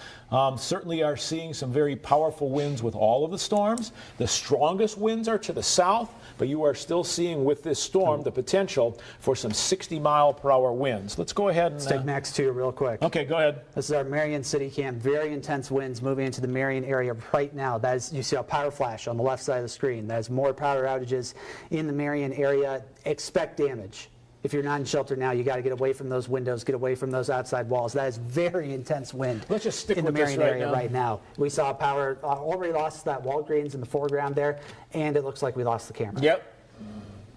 Certainly are seeing some very powerful winds with all of the storms. The strongest winds are to the south, but you are still seeing with this storm the potential for some 60 mile per hour winds. Let's go ahead and Let's take Max 2 real quick. Okay, go ahead. This is our Marion City city cam, very intense winds moving into the Marion area right now. That is, you see a power flash on the left side of the screen. There's more power outages in the Marion area. Expect damage. If you're not in shelter now, you got to get away from those windows, get away from those outside walls. That is very intense wind. Let's just stick in the with this Marion right area now. right now. We saw power already lost that Walgreens in the foreground there, and it looks like we lost the camera.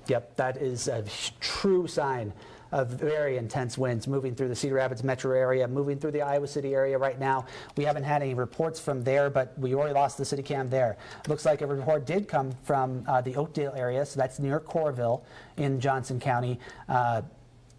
Yep, that is a true sign of very intense winds moving through the Cedar Rapids metro area, moving through the Iowa City area right now. We haven't had any reports from there, but we already lost the city cam there. Looks like a report did come from the Oakdale area, so that's near Coralville in Johnson County.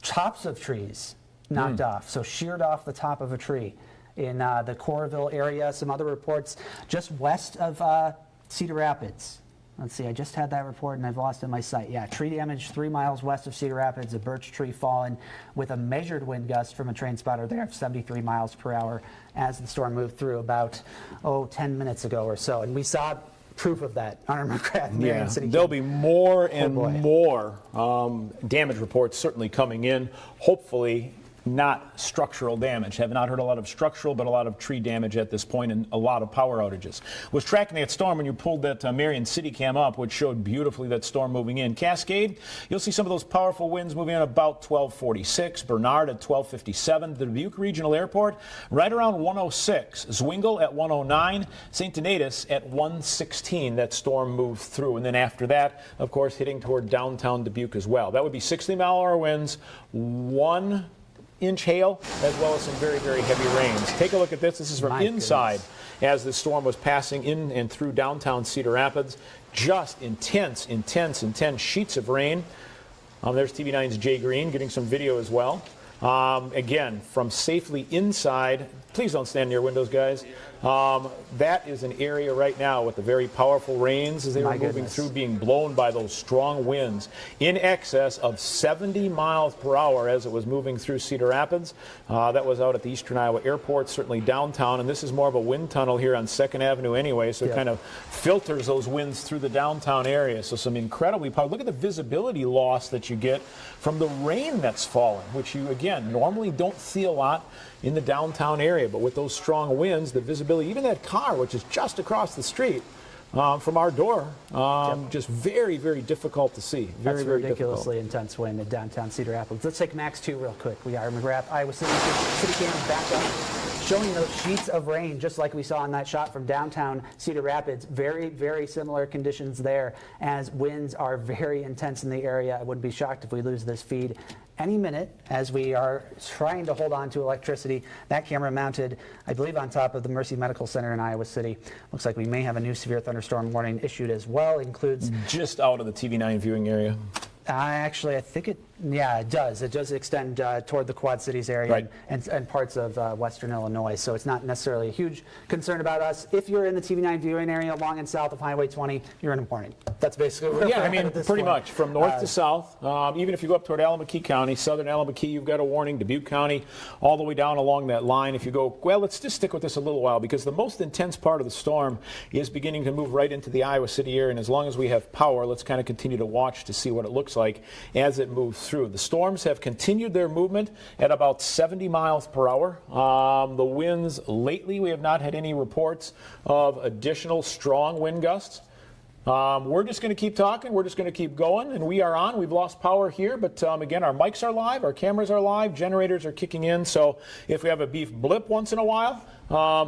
Tops of trees knocked off, so sheared off the top of a tree in the Coralville area. Some other reports just west of Cedar Rapids. Let's see, I just had that report and I've lost it in my sight. Yeah, tree damage 3 miles west of Cedar Rapids, a birch tree fallen with a measured wind gust from a train spotter there of 73 miles per hour as the storm moved through about, 10 minutes ago or so. And we saw proof of that on our McGrath Marion City. There'll be more and boy. more damage reports certainly coming in. Hopefully not structural damage. Have not heard a lot of structural, but a lot of tree damage at this point and a lot of power outages. Was tracking that storm when you pulled that Marion City cam up, which showed beautifully that storm moving in. Cascade, you'll see some of those powerful winds moving in about 1246. Bernard at 1257. The Dubuque Regional Airport right around 106. Zwingle at 109. St. Donatus at 116. That storm moved through. And then after that, of course, hitting toward downtown Dubuque as well. That would be 60-mile-an-hour winds, 1 inch hail, as well as some very, very heavy rains. Take a look at this. This is from inside as the storm was passing in and through downtown Cedar Rapids. Just intense, intense, intense sheets of rain. There's TV9's Jay Green getting some video as well. Again, from safely inside, please don't stand near windows, guys. That is an area right now with the very powerful rains as they were moving through, being blown by those strong winds in excess of 70 miles per hour as it was moving through Cedar Rapids. That was out at the Eastern Iowa Airport, certainly downtown, and this is more of a wind tunnel here on 2nd Avenue anyway, so it kind of filters those winds through the downtown area. So some incredibly powerful. Look at the visibility loss that you get from the rain that's fallen, which you, again, normally don't see a lot in the downtown area, but with those strong winds, the visibility, even that car, which is just across the street from our door, just very, very difficult to see. Very, very ridiculously intense wind in downtown Cedar Rapids. Let's take Max 2 real quick. We are McGrath, Iowa City cam back up, showing those sheets of rain, just like we saw in that shot from downtown Cedar Rapids. Very, very similar conditions there as winds are very intense in the area. I wouldn't be shocked if we lose this feed any minute as we are trying to hold on to electricity. That camera mounted, I believe, on top of the Mercy Medical Center in Iowa City. Looks like we may have a new severe thunderstorm warning issued as well. Includes just out of the TV9 viewing area. Actually, I think it does. It does extend toward the Quad Cities area and parts of western Illinois. So it's not necessarily a huge concern about us. If you're in the TV9 viewing area along and south of Highway 20, you're in a warning. That's basically where we're at at this pretty point. much from north to south. Even if you go up toward Alameda County, southern Alameda, you've got a warning. Dubuque County, all the way down along that line. If you go, well, let's just stick with this a little while because the most intense part of the storm is beginning to move right into the Iowa City area. And as long as we have power, let's kind of continue to watch to see what it looks like as it moves through. The storms have continued their movement at about 70 miles per hour. The winds lately, we have not had any reports of additional strong wind gusts. We're just going to keep talking. We're just going to keep going, and we are on. We've lost power here, but again, our mics are live, our cameras are live, generators are kicking in. So if we have a beef blip once in a while,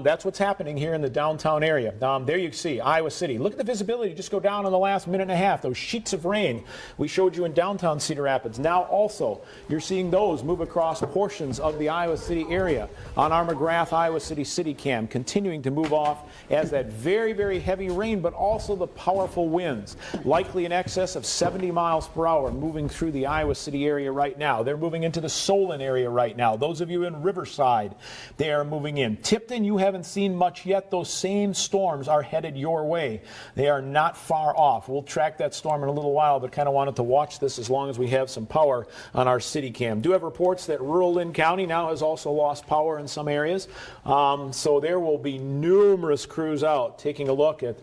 that's what's happening here in the downtown area. There you see Iowa City. Look at the visibility. Just go down in the last minute and a half. Those sheets of rain we showed you in downtown Cedar Rapids. Now also, you're seeing those move across portions of the Iowa City area on our McGrath Iowa City City Cam, continuing to move off as that very, very heavy rain, but also the powerful winds, likely in excess of 70 miles per hour, moving through the Iowa City area right now. They're moving into the Solon area right now. Those of you in Riverside, they are moving in. Tipton, you haven't seen much yet. Those same storms are headed your way. They are not far off. We'll track that storm in a little while, but kind of wanted to watch this as long as we have some power on our city cam. Do have reports that rural Lynn County now has also lost power in some areas. So there will be numerous crews out taking a look at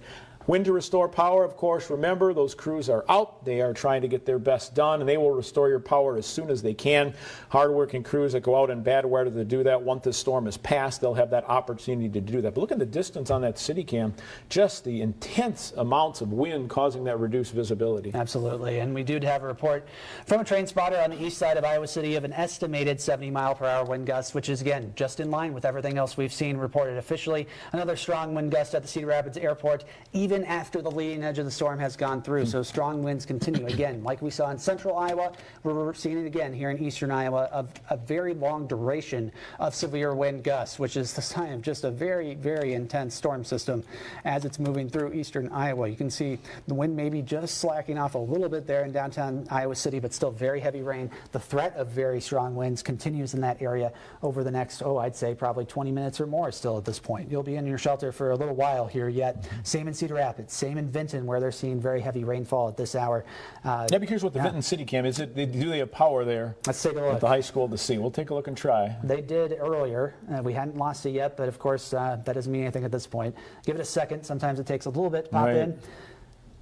When to restore power, of course, remember those crews are out. They are trying to get their best done, and they will restore your power as soon as they can. Hardworking crews that go out in bad weather to do that, once this storm is passed, they'll have that opportunity to do that. But look at the distance on that city cam, just the intense amounts of wind causing that reduced visibility. Absolutely, and we do have a report from a train spotter on the east side of Iowa City of an estimated 70-mile-per-hour wind gust, which is, again, just in line with everything else we've seen reported officially. Another strong wind gust at the Cedar Rapids Airport, even after the leading edge of the storm has gone through. So strong winds continue. Again, like we saw in central Iowa, we're seeing it again here in eastern Iowa, of a very long duration of severe wind gusts, which is the sign of just a very, very intense storm system as it's moving through eastern Iowa. You can see the wind maybe just slacking off a little bit there in downtown Iowa City, but still very heavy rain. The threat of very strong winds continues in that area over the next, I'd say probably 20 minutes or more still at this point. You'll be in your shelter for a little while here yet. Same in Cedar Rapids, same in Vinton, where they're seeing very heavy rainfall at this hour. Yeah, be curious what the Vinton City Cam is. Do they have power there? Let's take a look. At the high school to see. We'll take a look and try. They did earlier. We hadn't lost it yet, but of course that doesn't mean anything at this point. Give it a second. Sometimes it takes a little bit to pop in.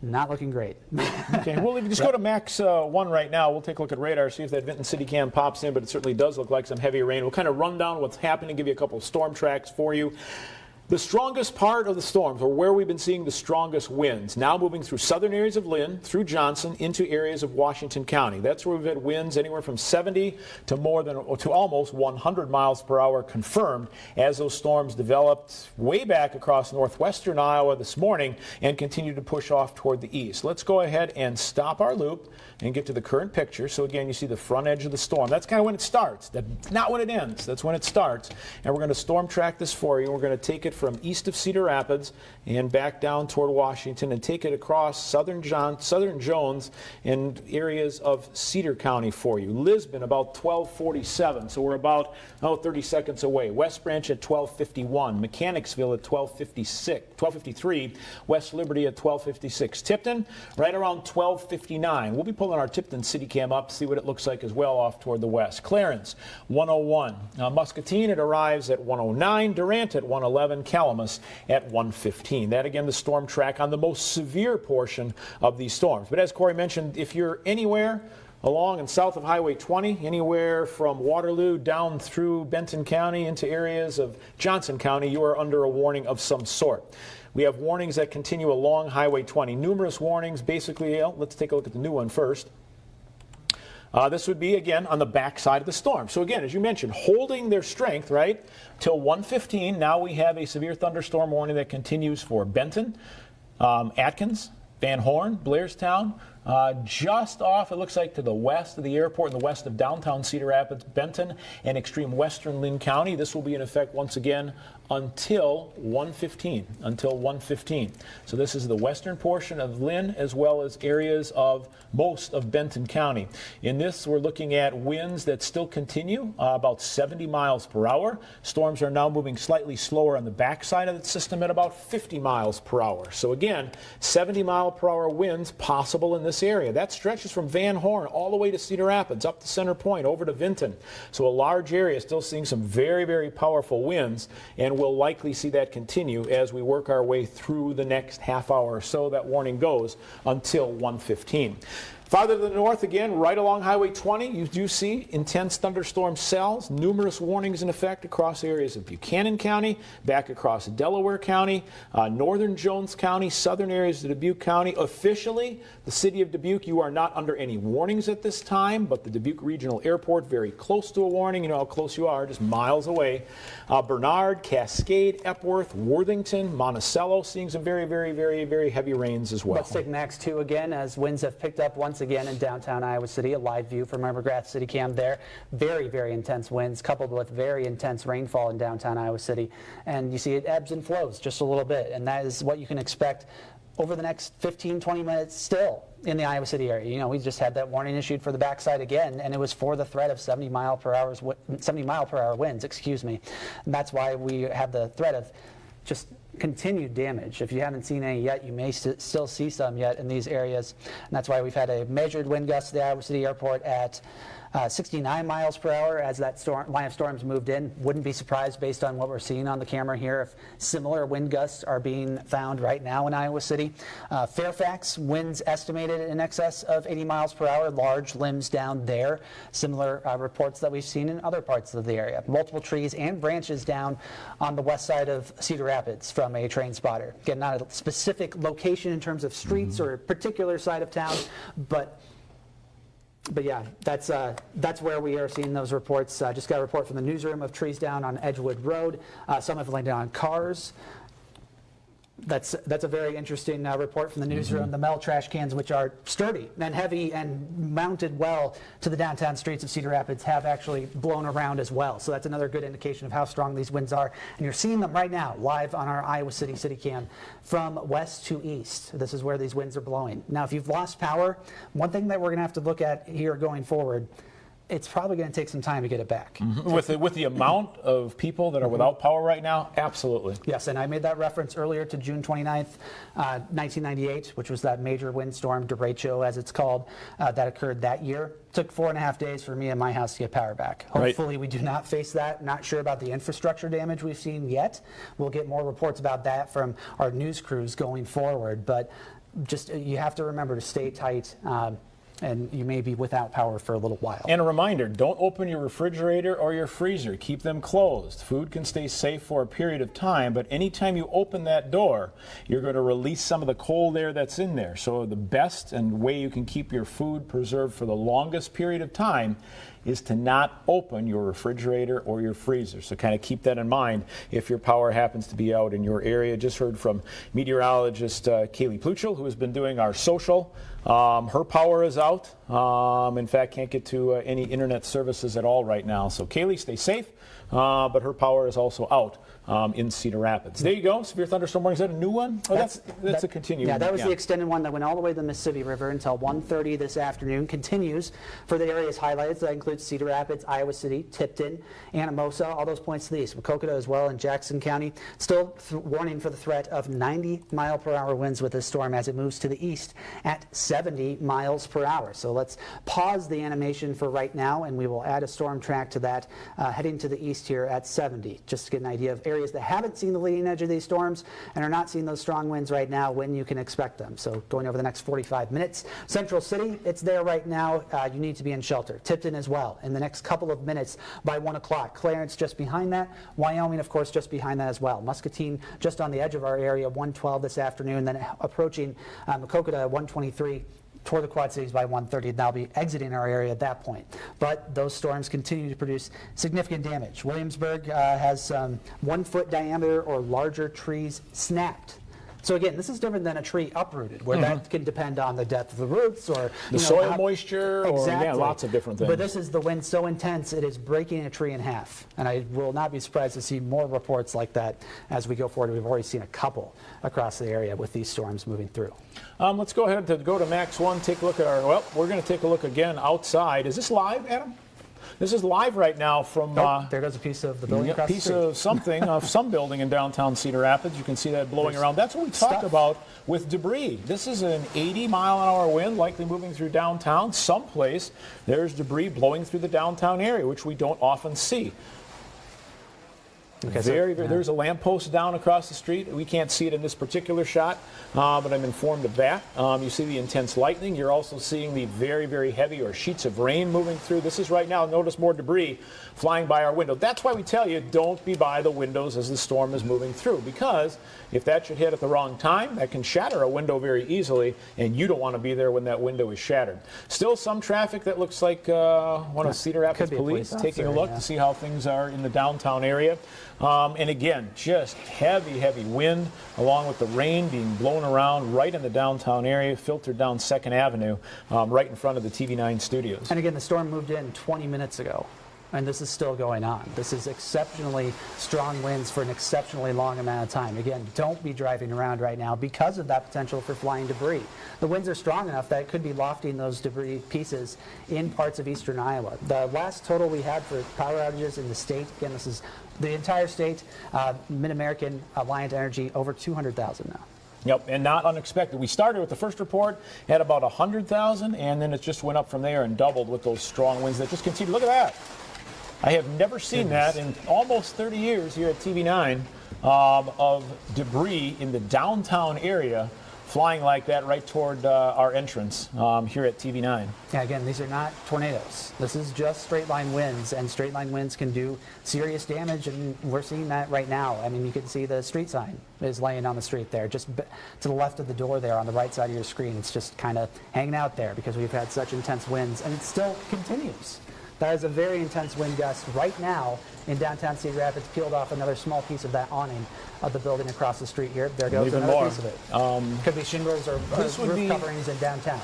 Not looking great. Okay, well, if you just go to Max 1 right now, we'll take a look at radar, see if that Vinton City Cam pops in, but it certainly does look like some heavy rain. We'll kind of run down what's happening, give you a couple of storm tracks for you. The strongest part of the storms, or where we've been seeing the strongest winds, now moving through southern areas of Lynn, through Johnson, into areas of Washington County. That's where we've had winds anywhere from 70 to almost 100 miles per hour confirmed as those storms developed way back across northwestern Iowa this morning and continue to push off toward the east. Let's go ahead and stop our loop and get to the current picture. So again, you see the front edge of the storm. That's kind of when it starts. That's not when it ends. That's when it starts. And we're going to storm track this for you. We're going to take it from east of Cedar Rapids and back down toward Washington and take it across southern Jones and areas of Cedar County for you. Lisbon about 12:47, so we're about 30 seconds away. West Branch at 12:51, Mechanicsville at 12:53, West Liberty at 12:56. Tipton right around 12:59. We'll be pulling our Tipton City Cam up to see what it looks like as well off toward the west. Clarence 101, Muscatine it arrives at 109, Durant at 111, Calamus at 115. That again the storm track on the most severe portion of these storms. But as Corey mentioned, if you're anywhere along and south of Highway 20, anywhere from Waterloo down through Benton County into areas of Johnson County, you are under a warning of some sort. We have warnings that continue along Highway 20. Numerous warnings, basically, let's take a look at the new one first. This would be, again, on the backside of the storm. So again, as you mentioned, holding their strength, right, till 1:15. Now we have a severe thunderstorm warning that continues for Benton, Atkins, Van Horn, Blairstown, just off, it looks like, to the west of the airport, in the west of downtown Cedar Rapids, Benton, and extreme western Lynn County. This will be in effect once again until 1:15. So this is the western portion of Lynn as well as areas of most of Benton County. In this, we're looking at winds that still continue about 70 miles per hour. Storms are now moving slightly slower on the backside of the system at about 50 miles per hour. So again, 70 mile per hour winds possible in this area. That stretches from Van Horn all the way to Cedar Rapids, up to Center Point, over to Vinton. So a large area still seeing some very, very powerful winds, and we'll likely see that continue as we work our way through the next half hour or so. That warning goes until 1:15. Farther to the north, again, right along Highway 20, you do see intense thunderstorm cells, numerous warnings in effect across areas of Buchanan County, back across Delaware County, northern Jones County, southern areas of Dubuque County. Officially, the city of Dubuque, you are not under any warnings at this time, but the Dubuque Regional Airport, very close to a warning. You know how close you are, just miles away. Bernard, Cascade, Epworth, Worthington, Monticello, seeing some very, very, very, very heavy rains as well. Let's take Max 2 again as winds have picked up once again in downtown Iowa City. A live view from our McGrath City Cam there. Very, very intense winds coupled with very intense rainfall in downtown Iowa City. And you see it ebbs and flows just a little bit. And that is what you can expect over the next 15, 20 minutes still in the Iowa City area. You know, we just had that warning issued for the backside again, and it was for the threat of 70 mile per hour winds, excuse me. And that's why we have the threat of just continued damage. If you haven't seen any yet, you may still see some yet in these areas. And that's why we've had a measured wind gust at the Iowa City Airport at 69 miles per hour as that line of storms moved in. Wouldn't be surprised based on what we're seeing on the camera here if similar wind gusts are being found right now in Iowa City. Fairfax, winds estimated in excess of 80 miles per hour, large limbs down there. Similar reports that we've seen in other parts of the area. Multiple trees and branches down on the west side of Cedar Rapids from a train spotter. Again, not a specific location in terms of streets or a particular side of town, but yeah, that's where we are seeing those reports. Just got a report from the newsroom of trees down on Edgewood Road. Some have landed on cars. That's a very interesting report from the newsroom. The metal trash cans, which are sturdy and heavy and mounted well to the downtown streets of Cedar Rapids, have actually blown around as well. So that's another good indication of how strong these winds are. And you're seeing them right now live on our Iowa City cam from west to east. This is where these winds are blowing. Now, if you've lost power, one thing that we're going to have to look at here going forward, it's probably going to take some time to get it back. With the amount of people that are without power right now, absolutely. Yes, and I made that reference earlier to June 29th, 1998, which was that major windstorm, Derecho as it's called, that occurred that year. Took 4.5 days for me and my house to get power back. Hopefully we do not face that. Not sure about the infrastructure damage we've seen yet. We'll get more reports about that from our news crews going forward, but just you have to remember to stay tight. And you may be without power for a little while. And a reminder, don't open your refrigerator or your freezer. Keep them closed. Food can stay safe for a period of time, but anytime you open that door, you're going to release some of the cold air that's in there. So the best and way you can keep your food preserved for the longest period of time is to not open your refrigerator or your freezer. So kind of keep that in mind if your power happens to be out in your area. Just heard from meteorologist Kaylee Pluchel, who has been doing our social. Her power is out. In fact, can't get to any internet services at all right now. So Kaylee, stay safe. But her power is also out in Cedar Rapids. There you go. Severe thunderstorm warning. Is that a new one? Oh, that's a continuing. Yeah, that was the extended one that went all the way to the Mississippi River until 1:30 this afternoon. Continues for the areas highlighted. That includes Cedar Rapids, Iowa City, Tipton, Anamosa, all those points to the east. Maquoketa as well in Jackson County. Still warning for the threat of 90-mile-per-hour winds with this storm as it moves to the east at 70 miles per hour. So let's pause the animation for right now, and we will add a storm track to that heading to the east here at 70, just to get an idea of areas that haven't seen the leading edge of these storms and are not seeing those strong winds right now, when you can expect them. So going over the next 45 minutes. Central City, it's there right now. You need to be in shelter. Tipton as well in the next couple of minutes by 1 o'clock. Clarence just behind that. Wyoming, of course, just behind that as well. Muscatine just on the edge of our area, 112 this afternoon, then approaching Maquoketa at 123. Toward the Quad Cities by 1:30. They'll be exiting our area at that point. But those storms continue to produce significant damage. Williamsburg has 1 foot diameter or larger trees snapped. So again, this is different than a tree uprooted, where that can depend on the depth of the roots or the soil moisture, exactly. or lots of different things. But this is the wind so intense it is breaking a tree in half, and I will not be surprised to see more reports like that as we go forward. We've already seen a couple across the area with these storms moving through. Let's go ahead and go to Max 1. Take a look at our. Well, we're going to take a look again outside. Is this live, Adam? This is live right now from... there goes a piece of the building across the street. Piece of something, of some building in downtown Cedar Rapids. You can see that blowing around. That's what we talked about with debris. This is an 80-mile-an-hour wind, likely moving through downtown. Someplace, there's debris blowing through the downtown area, which we don't often see. Okay, there's a lamppost down across the street. We can't see it in this particular shot, but I'm informed of that. You see the intense lightning. You're also seeing the very, very heavy or sheets of rain moving through. This is right now. Notice more debris flying by our window. That's why we tell you don't be by the windows as the storm is moving through, because if that should hit at the wrong time, that can shatter a window very easily, and you don't want to be there when that window is shattered. Still some traffic that looks like one of Cedar Rapids police taking a look to see how things are in the downtown area. And again, just heavy, heavy wind, along with the rain being blown around right in the downtown area, filtered down 2nd Avenue, right in front of the TV9 studios. And again, the storm moved in 20 minutes ago, and this is still going on. This is exceptionally strong winds for an exceptionally long amount of time. Again, don't be driving around right now because of that potential for flying debris. The winds are strong enough that it could be lofting those debris pieces in parts of eastern Iowa. The last total we had for power outages in the state, again, this is the entire state, Mid-American, Alliant Energy, over 200,000 now. Yep, and not unexpected. We started with the first report at about 100,000, and then it just went up from there and doubled with those strong winds that just continue. Look at that. I have never seen that in almost 30 years here at TV9 of debris in the downtown area flying like that right toward our entrance here at TV9. Yeah, again, these are not tornadoes. This is just straight line winds, and straight line winds can do serious damage, and we're seeing that right now. I mean, you can see the street sign is laying on the street there, just to the left of the door there on the right side of your screen. It's just kind of hanging out there because we've had such intense winds, and it still continues. That is a very intense wind gust right now in downtown Cedar Rapids. Peeled off another small piece of that awning of the building across the street here. There goes Even another more. piece of it. Could be shingles or roof coverings in downtown.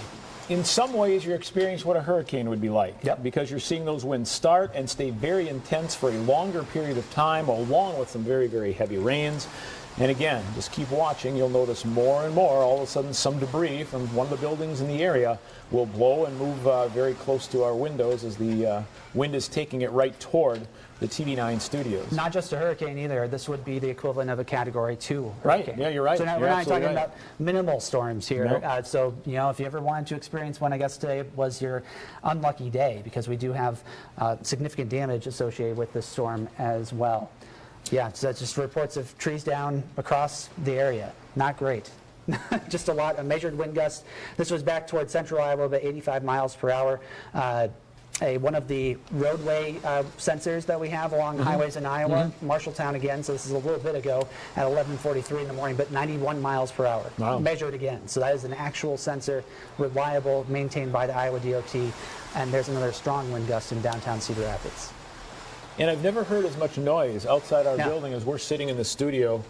In some ways, you're experiencing what a hurricane would be like. Yep. Because you're seeing those winds start and stay very intense for a longer period of time, along with some very, very heavy rains. And again, just keep watching. You'll notice more and more. All of a sudden, some debris from one of the buildings in the area will blow and move very close to our windows as the wind is taking it right toward the TV9 studios. Not just a hurricane either. This would be the equivalent of a Category 2 Right. hurricane. Yeah, you're right. So now You're we're not talking absolutely right. about minimal storms here. Nope. So, you know, if you ever wanted to experience one, I guess today was your unlucky day because we do have significant damage associated with this storm as well. Yeah, so that's just reports of trees down across the area. Not great. Just a lot of measured wind gusts. This was back toward central Iowa, about 85 miles per hour. One of the roadway sensors that we have along highways in Iowa, Marshalltown again, so this is a little bit ago at 11:43 in the morning, but 91 miles per hour. Wow. Measured again. So that is an actual sensor, reliable, maintained by the Iowa DOT. And there's another strong wind gust in downtown Cedar Rapids. And I've never heard as much noise outside our No. building as we're sitting in the studio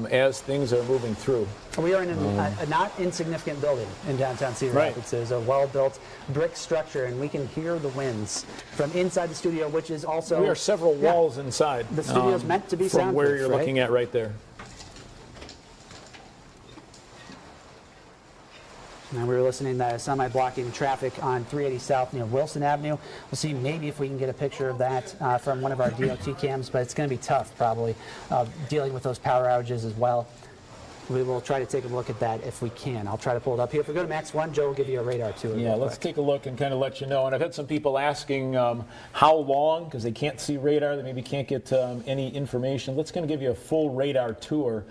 as things are moving through. We are in a not insignificant building in downtown Cedar Right. Rapids. There's a well-built brick structure, and we can hear the winds from inside the studio, which is also... We are several walls inside. The studio's meant to be from where soundproof, you're right? looking at right there. And we were listening to semi-blocking traffic on 380 South near Wilson Avenue. We'll see maybe if we can get a picture of that from one of our DOT cams, but it's going to be tough probably dealing with those power outages as well. We will try to take a look at that if we can. I'll try to pull it up here. If we go to Max 1, Joe will give you a radar tour. Yeah, real let's quick. take a look and kind of let you know. And I've had some people asking how long, because they can't see radar, they maybe can't get any information. Let's kind of give you a full radar tour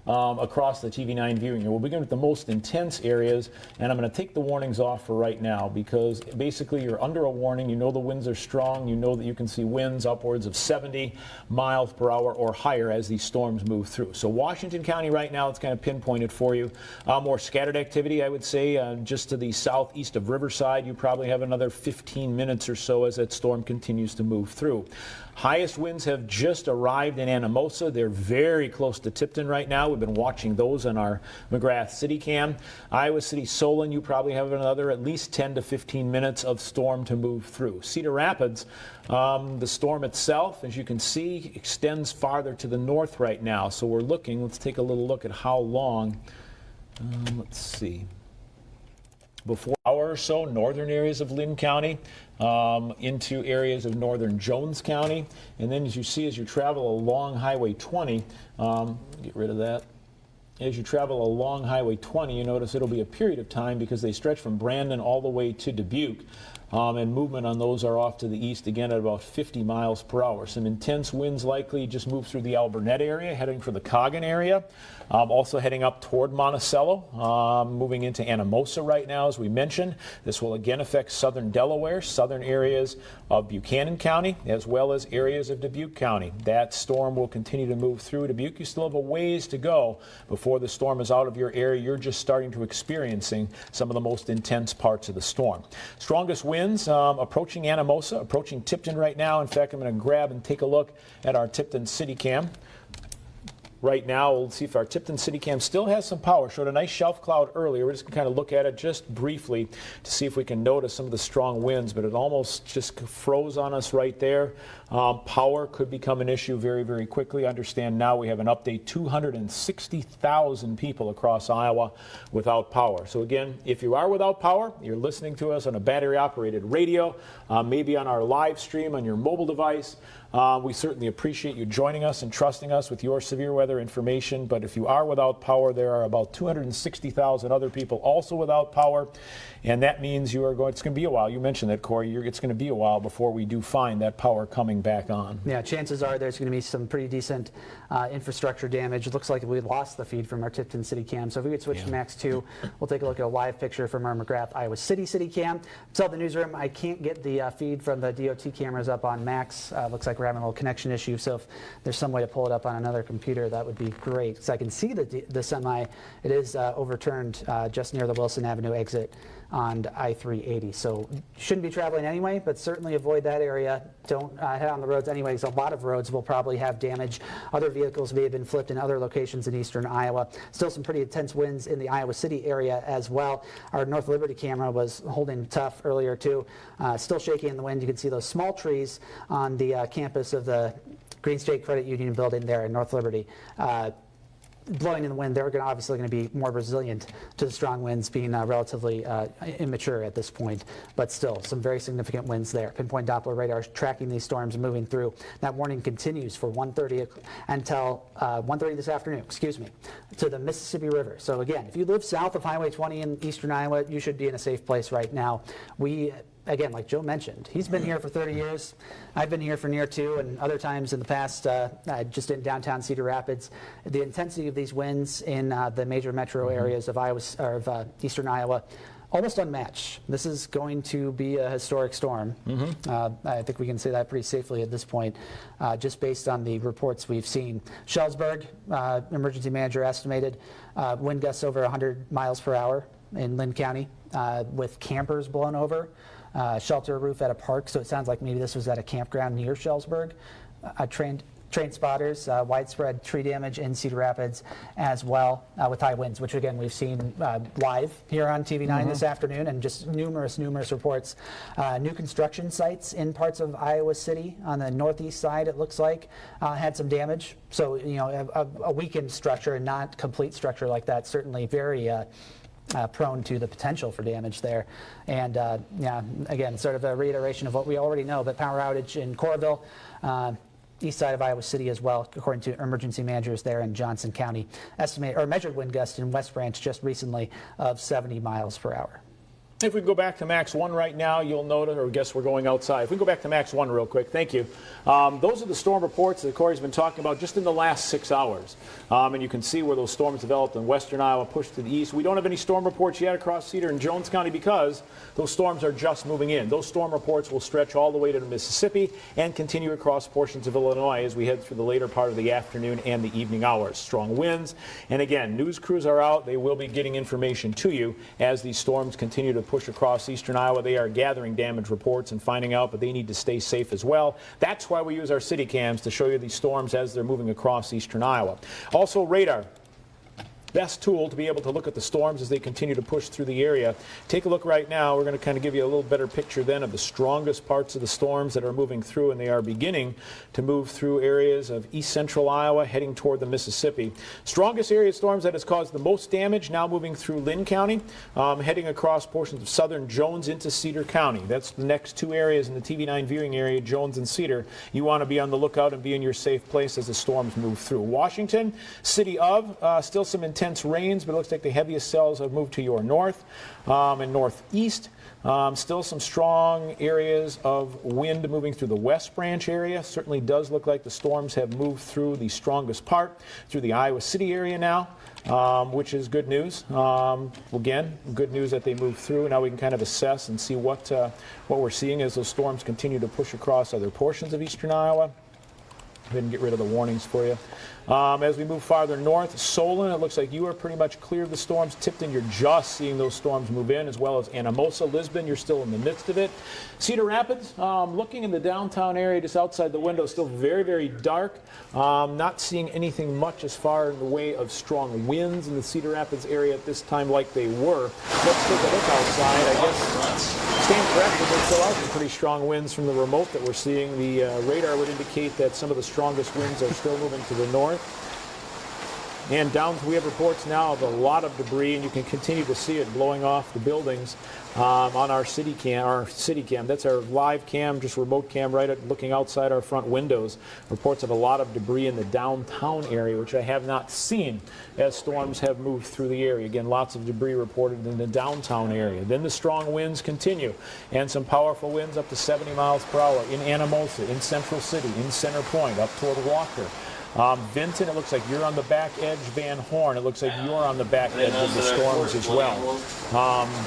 across the TV9 viewing. We'll begin with the most intense areas, and I'm going to take the warnings off for right now because basically you're under a warning. You know the winds are strong. You know that you can see winds upwards of 70 miles per hour or higher as these storms move through. So Washington County right now, it's kind of pinpointed for you. More scattered activity, I would say, just to the southeast of Riverside. You probably have another 15 minutes or so as that storm continues to move through. Highest winds have just arrived in Anamosa. They're very close to Tipton right now. We've been watching those on our McGrath City Cam. Iowa City, Solon, you probably have another at least 10 to 15 minutes of storm to move through. Cedar Rapids, the storm itself, as you can see, extends farther to the north right now. So we're looking, let's take a little look at how long. Let's see. Before an hour or so, northern areas of Lynn County into areas of northern Jones County. And then as you see, as you travel along Highway 20, get rid of that. As you travel along Highway 20, you notice it'll be a period of time because they stretch from Brandon all the way to Dubuque. And movement on those are off to the east again at about 50 miles per hour. Some intense winds likely just move through the Alburnett area, heading for the Coggin area. Also heading up toward Monticello, moving into Anamosa right now, as we mentioned. This will again affect southern Delaware, southern areas of Buchanan County, as well as areas of Dubuque County. That storm will continue to move through Dubuque. You still have a ways to go before the storm is out of your area. You're just starting to experiencing some of the most intense parts of the storm. Strongest winds approaching Anamosa, approaching Tipton right now. In fact, I'm going to grab and take a look at our Tipton City Cam. Right now, we'll see if our Tipton City Cam still has some power. Showed a nice shelf cloud earlier. We're just going to kind of look at it just briefly to see if we can notice some of the strong winds, but it almost just froze on us right there. Power could become an issue very, very quickly. Understand now we have an update, 260,000 people across Iowa without power. So again, if you are without power, you're listening to us on a battery-operated radio, maybe on our live stream on your mobile device. We certainly appreciate you joining us and trusting us with your severe weather weather information. But if you are without power, there are about 260,000 other people also without power. And that means it's going to be a while. You mentioned that, Corey. It's going to be a while before we do find that power coming back on. Yeah, chances are there's going to be some pretty decent infrastructure damage. It looks like we lost the feed from our Tipton City Cam. So if we could switch to Max 2, we'll take a look at a live picture from our McGrath Iowa City Cam. So the newsroom, I can't get the feed from the DOT cameras up on Max. Looks like we're having a little connection issue. So if there's some way to pull it up on another computer, that would be great. Because I can see the semi. It is overturned just near the Wilson Avenue exit on I-380. So shouldn't be traveling anyway, but certainly avoid that area. Don't head on the roads anyways. A lot of roads will probably have damage. Other vehicles may have been flipped in other locations in eastern Iowa. Still some pretty intense winds in the Iowa City area as well. Our North Liberty camera was holding tough earlier too. Still shaky in the wind. You can see those small trees on the campus of the Green State Credit Union building there in North Liberty. Blowing in the wind, they're obviously going to be more resilient to the strong winds, being relatively immature at this point, but still some very significant winds there. Pinpoint Doppler radar tracking these storms moving through. That warning continues for 1:30 until 1:30 this afternoon, to the Mississippi River. So again, if you live south of Highway 20 in eastern Iowa, you should be in a safe place right now. Again, like Joe mentioned, he's been here for 30 years. I've been here for near 2, and other times in the past, just in downtown Cedar Rapids. The intensity of these winds in the major metro areas of eastern Iowa, almost unmatched. This is going to be a historic storm. I think we can say that pretty safely at this point, just based on the reports we've seen. Schellsburg, emergency manager estimated wind gusts over 100 miles per hour in Lynn County, with campers blown over. Shelter roof at a park, so it sounds like maybe this was at a campground near Schellsburg. Train spotters, widespread tree damage in Cedar Rapids as well, with high winds, which again we've seen live here on TV9 this afternoon, and just numerous reports. New construction sites in parts of Iowa City on the northeast side, it looks like, had some damage. So a weakened structure and not complete structure like that, certainly very prone to the potential for damage there. And again, sort of a reiteration of what we already know, but power outage in Coralville, east side of Iowa City as well, according to emergency managers there in Johnson County. Measured wind gusts in West Branch just recently of 70 miles per hour. If we go back to Max 1 right now, you'll notice, or guess we're going outside. If we go back to Max 1 real quick, thank you. Those are the storm reports that Corey's been talking about just in the last 6 hours. And you can see where those storms developed in western Iowa, pushed to the east. We don't have any storm reports yet across Cedar and Jones County because those storms are just moving in. Those storm reports will stretch all the way to the Mississippi and continue across portions of Illinois as we head through the later part of the afternoon and the evening hours. Strong winds. And again, news crews are out. They will be getting information to you as these storms continue to push across eastern Iowa. They are gathering damage reports and finding out, but they need to stay safe as well. That's why we use our city cams to show you these storms as they're moving across eastern Iowa. Also, radar. Best tool to be able to look at the storms as they continue to push through the area. Take a look right now. We're going to kind of give you a little better picture then of the strongest parts of the storms that are moving through, and they are beginning to move through areas of east central Iowa heading toward the Mississippi. Strongest area of storms that has caused the most damage now moving through Lynn County, heading across portions of southern Jones into Cedar County. That's the next 2 areas in the TV9 viewing area, Jones and Cedar. You want to be on the lookout and be in your safe place as the storms move through. Washington, city of, still some intense rains, but it looks like the heaviest cells have moved to your north and northeast. Still some strong areas of wind moving through the West Branch area. Certainly does look like the storms have moved through the strongest part, through the Iowa City area now, which is good news. Again, good news that they move through. Now we can kind of assess and see what we're seeing as those storms continue to push across other portions of eastern Iowa. Go ahead and get rid of the warnings for you. As we move farther north, Solon, it looks like you are pretty much clear of the storms. Tipton, you're just seeing those storms move in, as well as Anamosa. Lisbon, you're still in the midst of it. Cedar Rapids, looking in the downtown area just outside the window, still very, very dark. Not seeing anything much as far in the way of strong winds in the Cedar Rapids area at this time like they were. Let's take a look outside. I guess stand corrected, there's still out some pretty strong winds from the remote that we're seeing. The radar would indicate that some of the strongest winds are still moving to the north. And we have reports now of a lot of debris, and you can continue to see it blowing off the buildings on our city cam. That's our live cam, just remote cam right at looking outside our front windows. Reports of a lot of debris in the downtown area, which I have not seen as storms have moved through the area. Again, lots of debris reported in the downtown area. Then the strong winds continue, and some powerful winds up to 70 miles per hour in Anamosa, in Central City, in Center Point, up toward Walker. Vinton, it looks like you're on the back edge. Van Horn, it looks like you're on the back edge of the storms as well.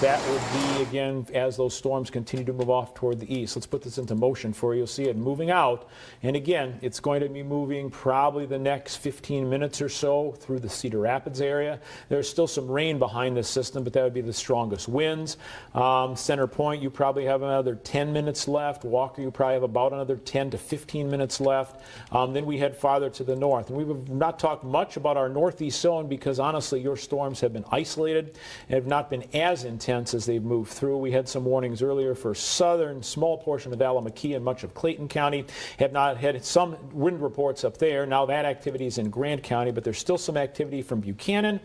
That would be, again, as those storms continue to move off toward the east. Let's put this into motion for you. You'll see it moving out. And again, it's going to be moving probably the next 15 minutes or so through the Cedar Rapids area. There's still some rain behind this system, but that would be the strongest winds. Center Point, you probably have another 10 minutes left. Walker, you probably have about another 10 to 15 minutes left. Then we head farther to the north. And we've not talked much about our northeast zone because honestly your storms have been isolated and have not been as intense as they've moved through. We had some warnings earlier for southern, small portion of Allamakee and much of Clayton County. Have not had some wind reports up there. Now that activity is in Grant County, but there's still some activity from Buchanan,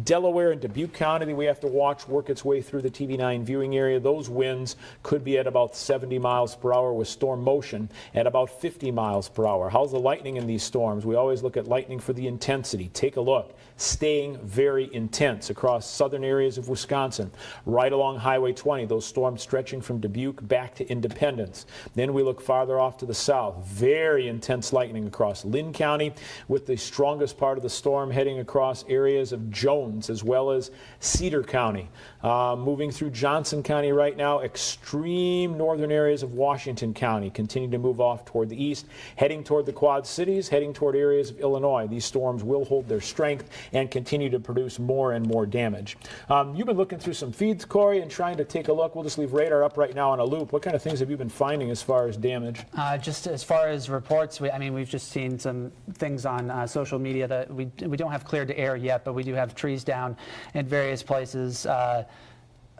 Delaware, and Dubuque County that we have to watch work its way through the TV9 viewing area. Those winds could be at about 70 miles per hour with storm motion at about 50 miles per hour. How's the lightning in these storms? We always look at lightning for the intensity. Take a look. Staying very intense across southern areas of Wisconsin, right along Highway 20, those storms stretching from Dubuque back to Independence. Then we look farther off to the south. Very intense lightning across Lynn County, with the strongest part of the storm heading across areas of Jones as well as Cedar County. Moving through Johnson County right now, extreme northern areas of Washington County continue to move off toward the east, heading toward the Quad Cities, heading toward areas of Illinois. These storms will hold their strength and continue to produce more and more damage. You've been looking through some feeds, Corey, and trying to take a look. We'll just leave radar up right now on a loop. What kind of things have you been finding as far as damage? Just as far as reports, we've just seen some things on social media that we don't have cleared to air yet, but we do have trees down in various places.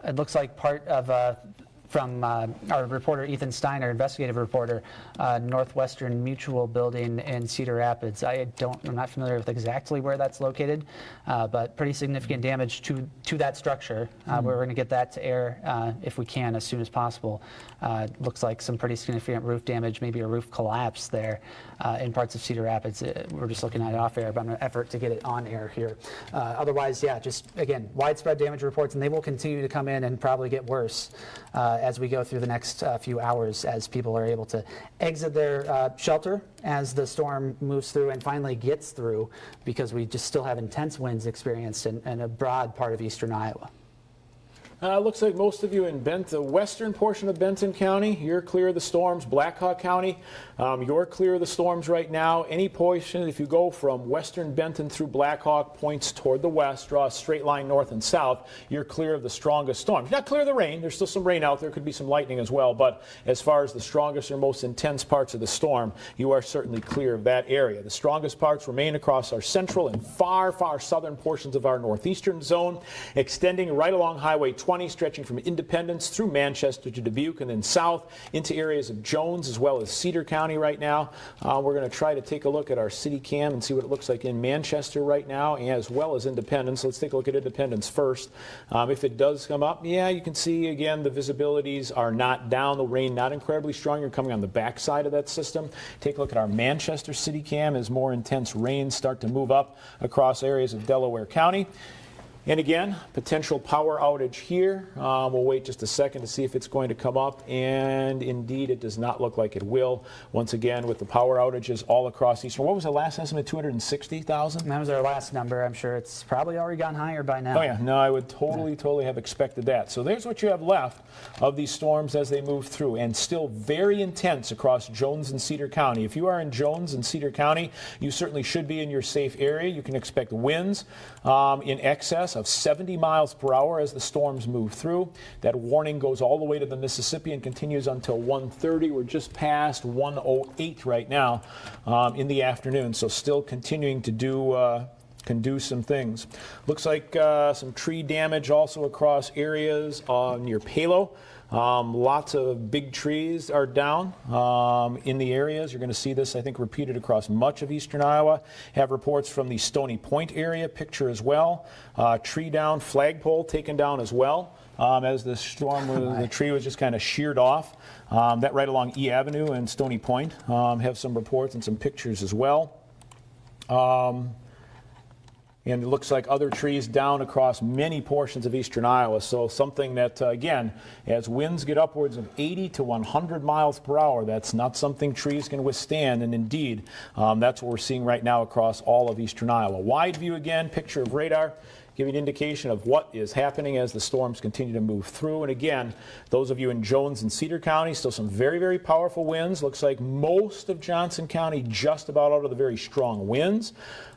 It looks like part of from our reporter Ethan Steiner, investigative reporter, Northwestern Mutual Building in Cedar Rapids. I'm not familiar with exactly where that's located, but pretty significant damage to that structure. We're going to get that to air if we can as soon as possible. Looks like some pretty significant roof damage, maybe a roof collapse there in parts of Cedar Rapids. We're just looking at it off air, but I'm going to effort to get it on air here. Otherwise, yeah, just again, widespread damage reports, and they will continue to come in and probably get worse as we go through the next few hours, as people are able to exit their shelter as the storm moves through and finally gets through, because we just still have intense winds experienced in a broad part of eastern Iowa. Looks like most of you in the western portion of Benton County, you're clear of the storms. Blackhawk County, you're clear of the storms right now. Any portion, if you go from western Benton through Blackhawk, points toward the west, draw a straight line north and south, you're clear of the strongest storms. You're not clear of the rain. There's still some rain out there. Could be some lightning as well. But as far as the strongest or most intense parts of the storm, you are certainly clear of that area. The strongest parts remain across our central and far, far southern portions of our northeastern zone, extending right along Highway 20, stretching from Independence through Manchester to Dubuque, and then south into areas of Jones as well as Cedar County right now. We're going to try to take a look at our city cam and see what it looks like in Manchester right now, as well as Independence. Let's take a look at Independence first. If it does come up, yeah, you can see again the visibilities are not down, the rain not incredibly strong. You're coming on the backside of that system. Take a look at our Manchester city cam as more intense rains start to move up across areas of Delaware County. And again, potential power outage here. We'll wait just a second to see if it's going to come up, and indeed it does not look like it will. Once again, with the power outages all across eastern. What was the last estimate, 260,000? That was our last number. I'm sure it's probably already gone higher by now. Oh yeah, no, I would totally have expected that. So there's what you have left of these storms as they move through, and still very intense across Jones and Cedar County. If you are in Jones and Cedar County, you certainly should be in your safe area. You can expect winds in excess of 70 miles per hour as the storms move through. That warning goes all the way to the Mississippi and continues until 1:30. We're just past 1:08 right now in the afternoon, so still continuing to do can do some things. Looks like some tree damage also across areas near Palo. Lots of big trees are down in the areas. You're going to see this, I think, repeated across much of eastern Iowa. Have reports from the Stony Point area, picture as well. Tree down, flagpole taken down as well. As the storm, the tree was just kind of sheared off. That right along E Avenue and Stony Point have some reports and some pictures as well. And it looks like other trees down across many portions of eastern Iowa. So something that, again, as winds get upwards of 80 to 100 miles per hour, that's not something trees can withstand. And indeed, that's what we're seeing right now across all of eastern Iowa. Wide view again, picture of radar, giving an indication of what is happening as the storms continue to move through. And again, those of you in Jones and Cedar County, still some very, very powerful winds. Looks like most of Johnson County just about out of the very strong winds.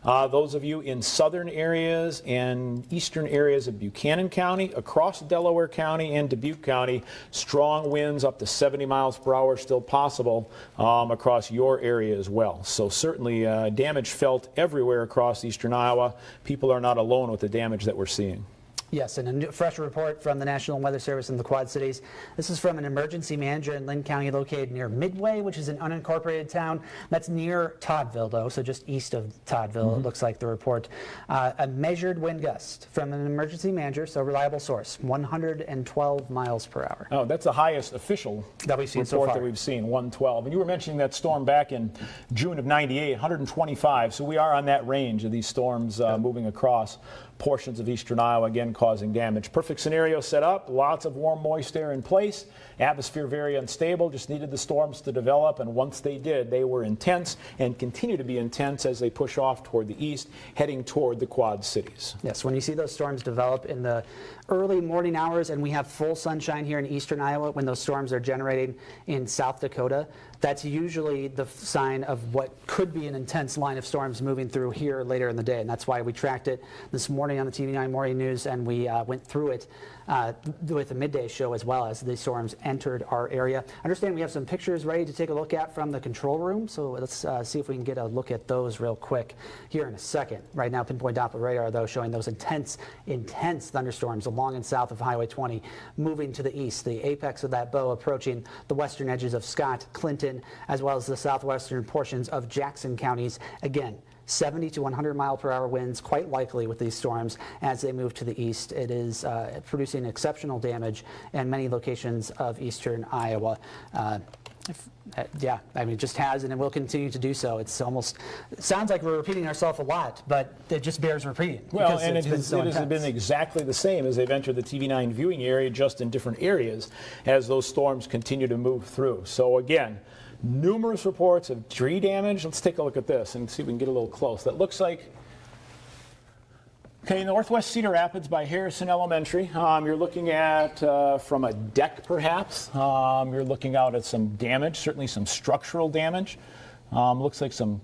Those of you in southern areas and eastern areas of Buchanan County, across Delaware County and Dubuque County, strong winds up to 70 miles per hour still possible across your area as well. So certainly damage felt everywhere across eastern Iowa. People are not alone with the damage that we're seeing. Yes, and a fresh report from the National Weather Service in the Quad Cities. This is from an emergency manager in Lynn County located near Midway, which is an unincorporated town. That's near Toddville, though, so just east of Toddville, it looks like the report. A measured wind gust from an emergency manager, so reliable source, 112 miles per hour. Oh, that's the highest official that we've seen report so far. that we've seen, 112. And you were mentioning that storm back in June of '98, 125. So we are on that range of these storms moving across portions of eastern Iowa, again causing damage. Perfect scenario set up, lots of warm, moist air in place, atmosphere very unstable, just needed the storms to develop, and once they did, they were intense and continue to be intense as they push off toward the east, heading toward the Quad Cities. Yes, when you see those storms develop in the early morning hours and we have full sunshine here in eastern Iowa, when those storms are generating in South Dakota, that's usually the sign of what could be an intense line of storms moving through here later in the day. And that's why we tracked it this morning on the TV9 Morning News, and we went through it with the midday show as well as the storms entered our area. I understand we have some pictures ready to take a look at from the control room, so let's see if we can get a look at those real quick here in a second. Right now, pinpoint Doppler radar, though, showing those intense thunderstorms along and south of Highway 20, moving to the east. The apex of that bow approaching the western edges of Scott, Clinton, as well as the southwestern portions of Jackson counties. Again, 70 to 100 mile per hour winds, quite likely with these storms as they move to the east. It is producing exceptional damage in many locations of eastern Iowa. Yeah, I mean, it just has and it will continue to do so. It sounds like we're repeating ourselves a lot, but it just bears repeating. Well, and it has been exactly the same as they've entered the TV9 viewing area, just in different areas as those storms continue to move through. So again, numerous reports of tree damage. Let's take a look at this and see if we can get a little close. That looks like, okay, northwest Cedar Rapids by Harrison Elementary. You're looking at from a deck, perhaps. You're looking out at some damage, certainly some structural damage. Looks like some,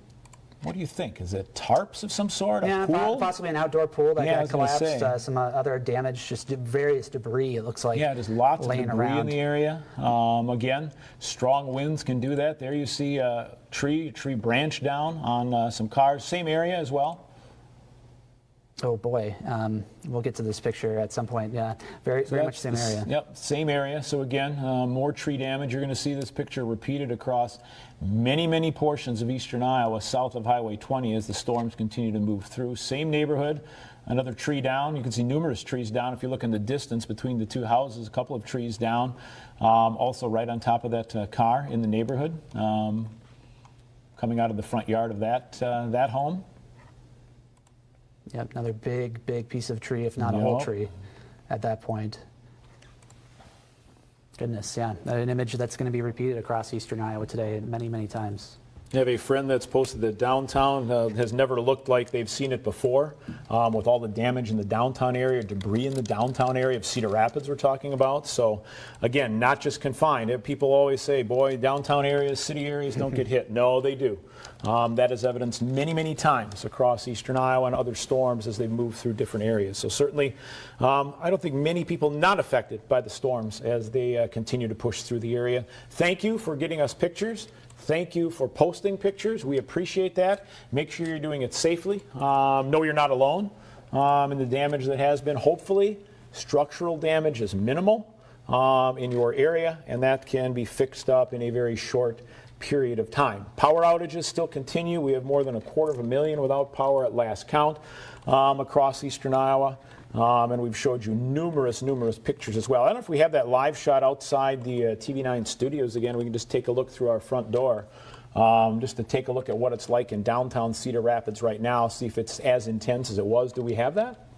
what do you think? Is it tarps of some sort? Yeah, a pool? Possibly an outdoor pool that got collapsed. Say. Some other damage, just various debris, it looks like. Yeah, there's lots of debris around in the area. Again, strong winds can do that. There you see a tree branch down on some cars. Same area as well. Oh boy, we'll get to this picture at some point. Yeah, very much same area. Yep, same area. So again, more tree damage. You're going to see this picture repeated across many portions of eastern Iowa, south of Highway 20, as the storms continue to move through. Same neighborhood, another tree down. You can see numerous trees down. If you look in the distance between the two houses, a couple of trees down. Also right on top of that car in the neighborhood, coming out of the front yard of that home. Yep, another big piece of tree, if not a whole tree at that point. Goodness, yeah, an image that's going to be repeated across eastern Iowa today many times. I have a friend that's posted that downtown has never looked like they've seen it before, with all the damage in the downtown area, debris in the downtown area of Cedar Rapids we're talking about. So again, not just confined. People always say, boy, downtown areas, city areas don't get hit. No, they do. That is evidenced many times across eastern Iowa and other storms as they move through different areas. So certainly, I don't think many people not affected by the storms as they continue to push through the area. Thank you for getting us pictures. Thank you for posting pictures. We appreciate that. Make sure you're doing it safely. Know you're not alone in the damage that has been. Hopefully, structural damage is minimal in your area, and that can be fixed up in a very short period of time. Power outages still continue. We have more than 250,000 without power at last count across eastern Iowa. And we've showed you numerous pictures as well. I don't know if we have that live shot outside the TV9 studios again. We can just take a look through our front door just to take a look at what it's like in downtown Cedar Rapids right now, see if it's as intense as it was. Do we have that?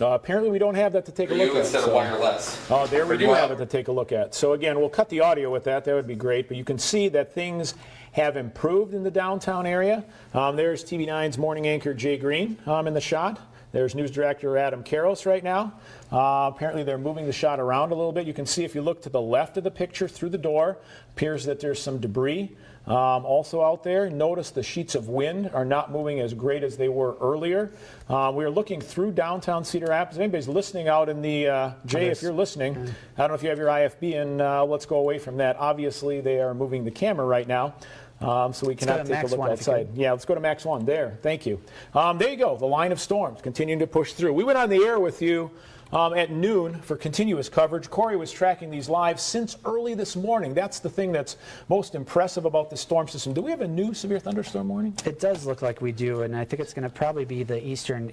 Apparently we don't have that to take a look at. Instead of wireless. Oh, there we do have it to take a look at. So again, we'll cut the audio with that. That would be great. But you can see that things have improved in the downtown area. There's TV9's morning anchor Jay Green in the shot. There's news director Adam Karros right now. Apparently they're moving the shot around a little bit. You can see if you look to the left of the picture through the door, appears that there's some debris also out there. Notice the sheets of wind are not moving as great as they were earlier. We are looking through downtown Cedar Rapids. If anybody's listening out in the, Jay, if you're listening, I don't know if you have your IFB in, let's go away from that. Obviously they are moving the camera right now. So we cannot take a look outside. Yeah, let's go to Max 1. There, thank you. There you go, the line of storms continuing to push through. We went on the air with you at noon for continuous coverage. Corey was tracking these live since early this morning. That's the thing that's most impressive about the storm system. Do we have a new severe thunderstorm warning? It does look like we do, and I think it's going to probably be the eastern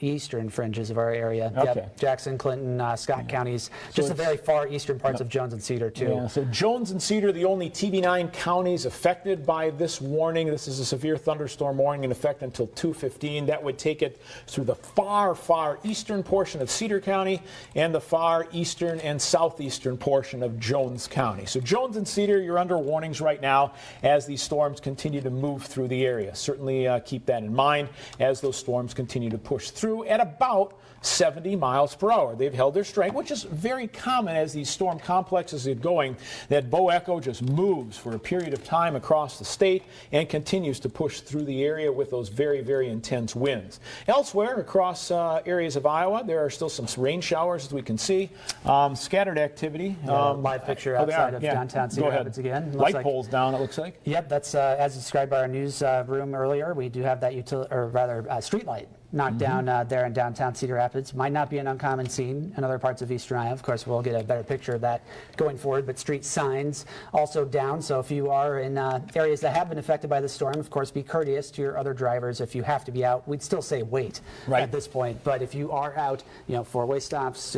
fringes of our area. Okay. Yep. Jackson, Clinton, Scott counties, just the very far eastern parts of Jones and Cedar too. Yeah, so Jones and Cedar, the only TV9 counties affected by this warning. This is a severe thunderstorm warning in effect until 2:15. That would take it through the far eastern portion of Cedar County and the far eastern and southeastern portion of Jones County. So Jones and Cedar, you're under warnings right now as these storms continue to move through the area. Certainly keep that in mind as those storms continue to push through at about 70 miles per hour. They've held their strength, which is very common as these storm complexes get going, that Bo Echo just moves for a period of time across the state and continues to push through the area with those very intense winds. Elsewhere across areas of Iowa, there are still some rain showers, as we can see. Scattered activity. Live picture outside of downtown Cedar Rapids again. Light poles down, it looks like. Yep, that's as described by our news room earlier. We do have that street light knocked down there in downtown Cedar Rapids. Might not be an uncommon scene in other parts of eastern Iowa. Of course, we'll get a better picture of that going forward, but street signs also down. So if you are in areas that have been affected by the storm, of course, be courteous to your other drivers. If you have to be out, we'd still say wait at this point. But if you are out, four-way stops,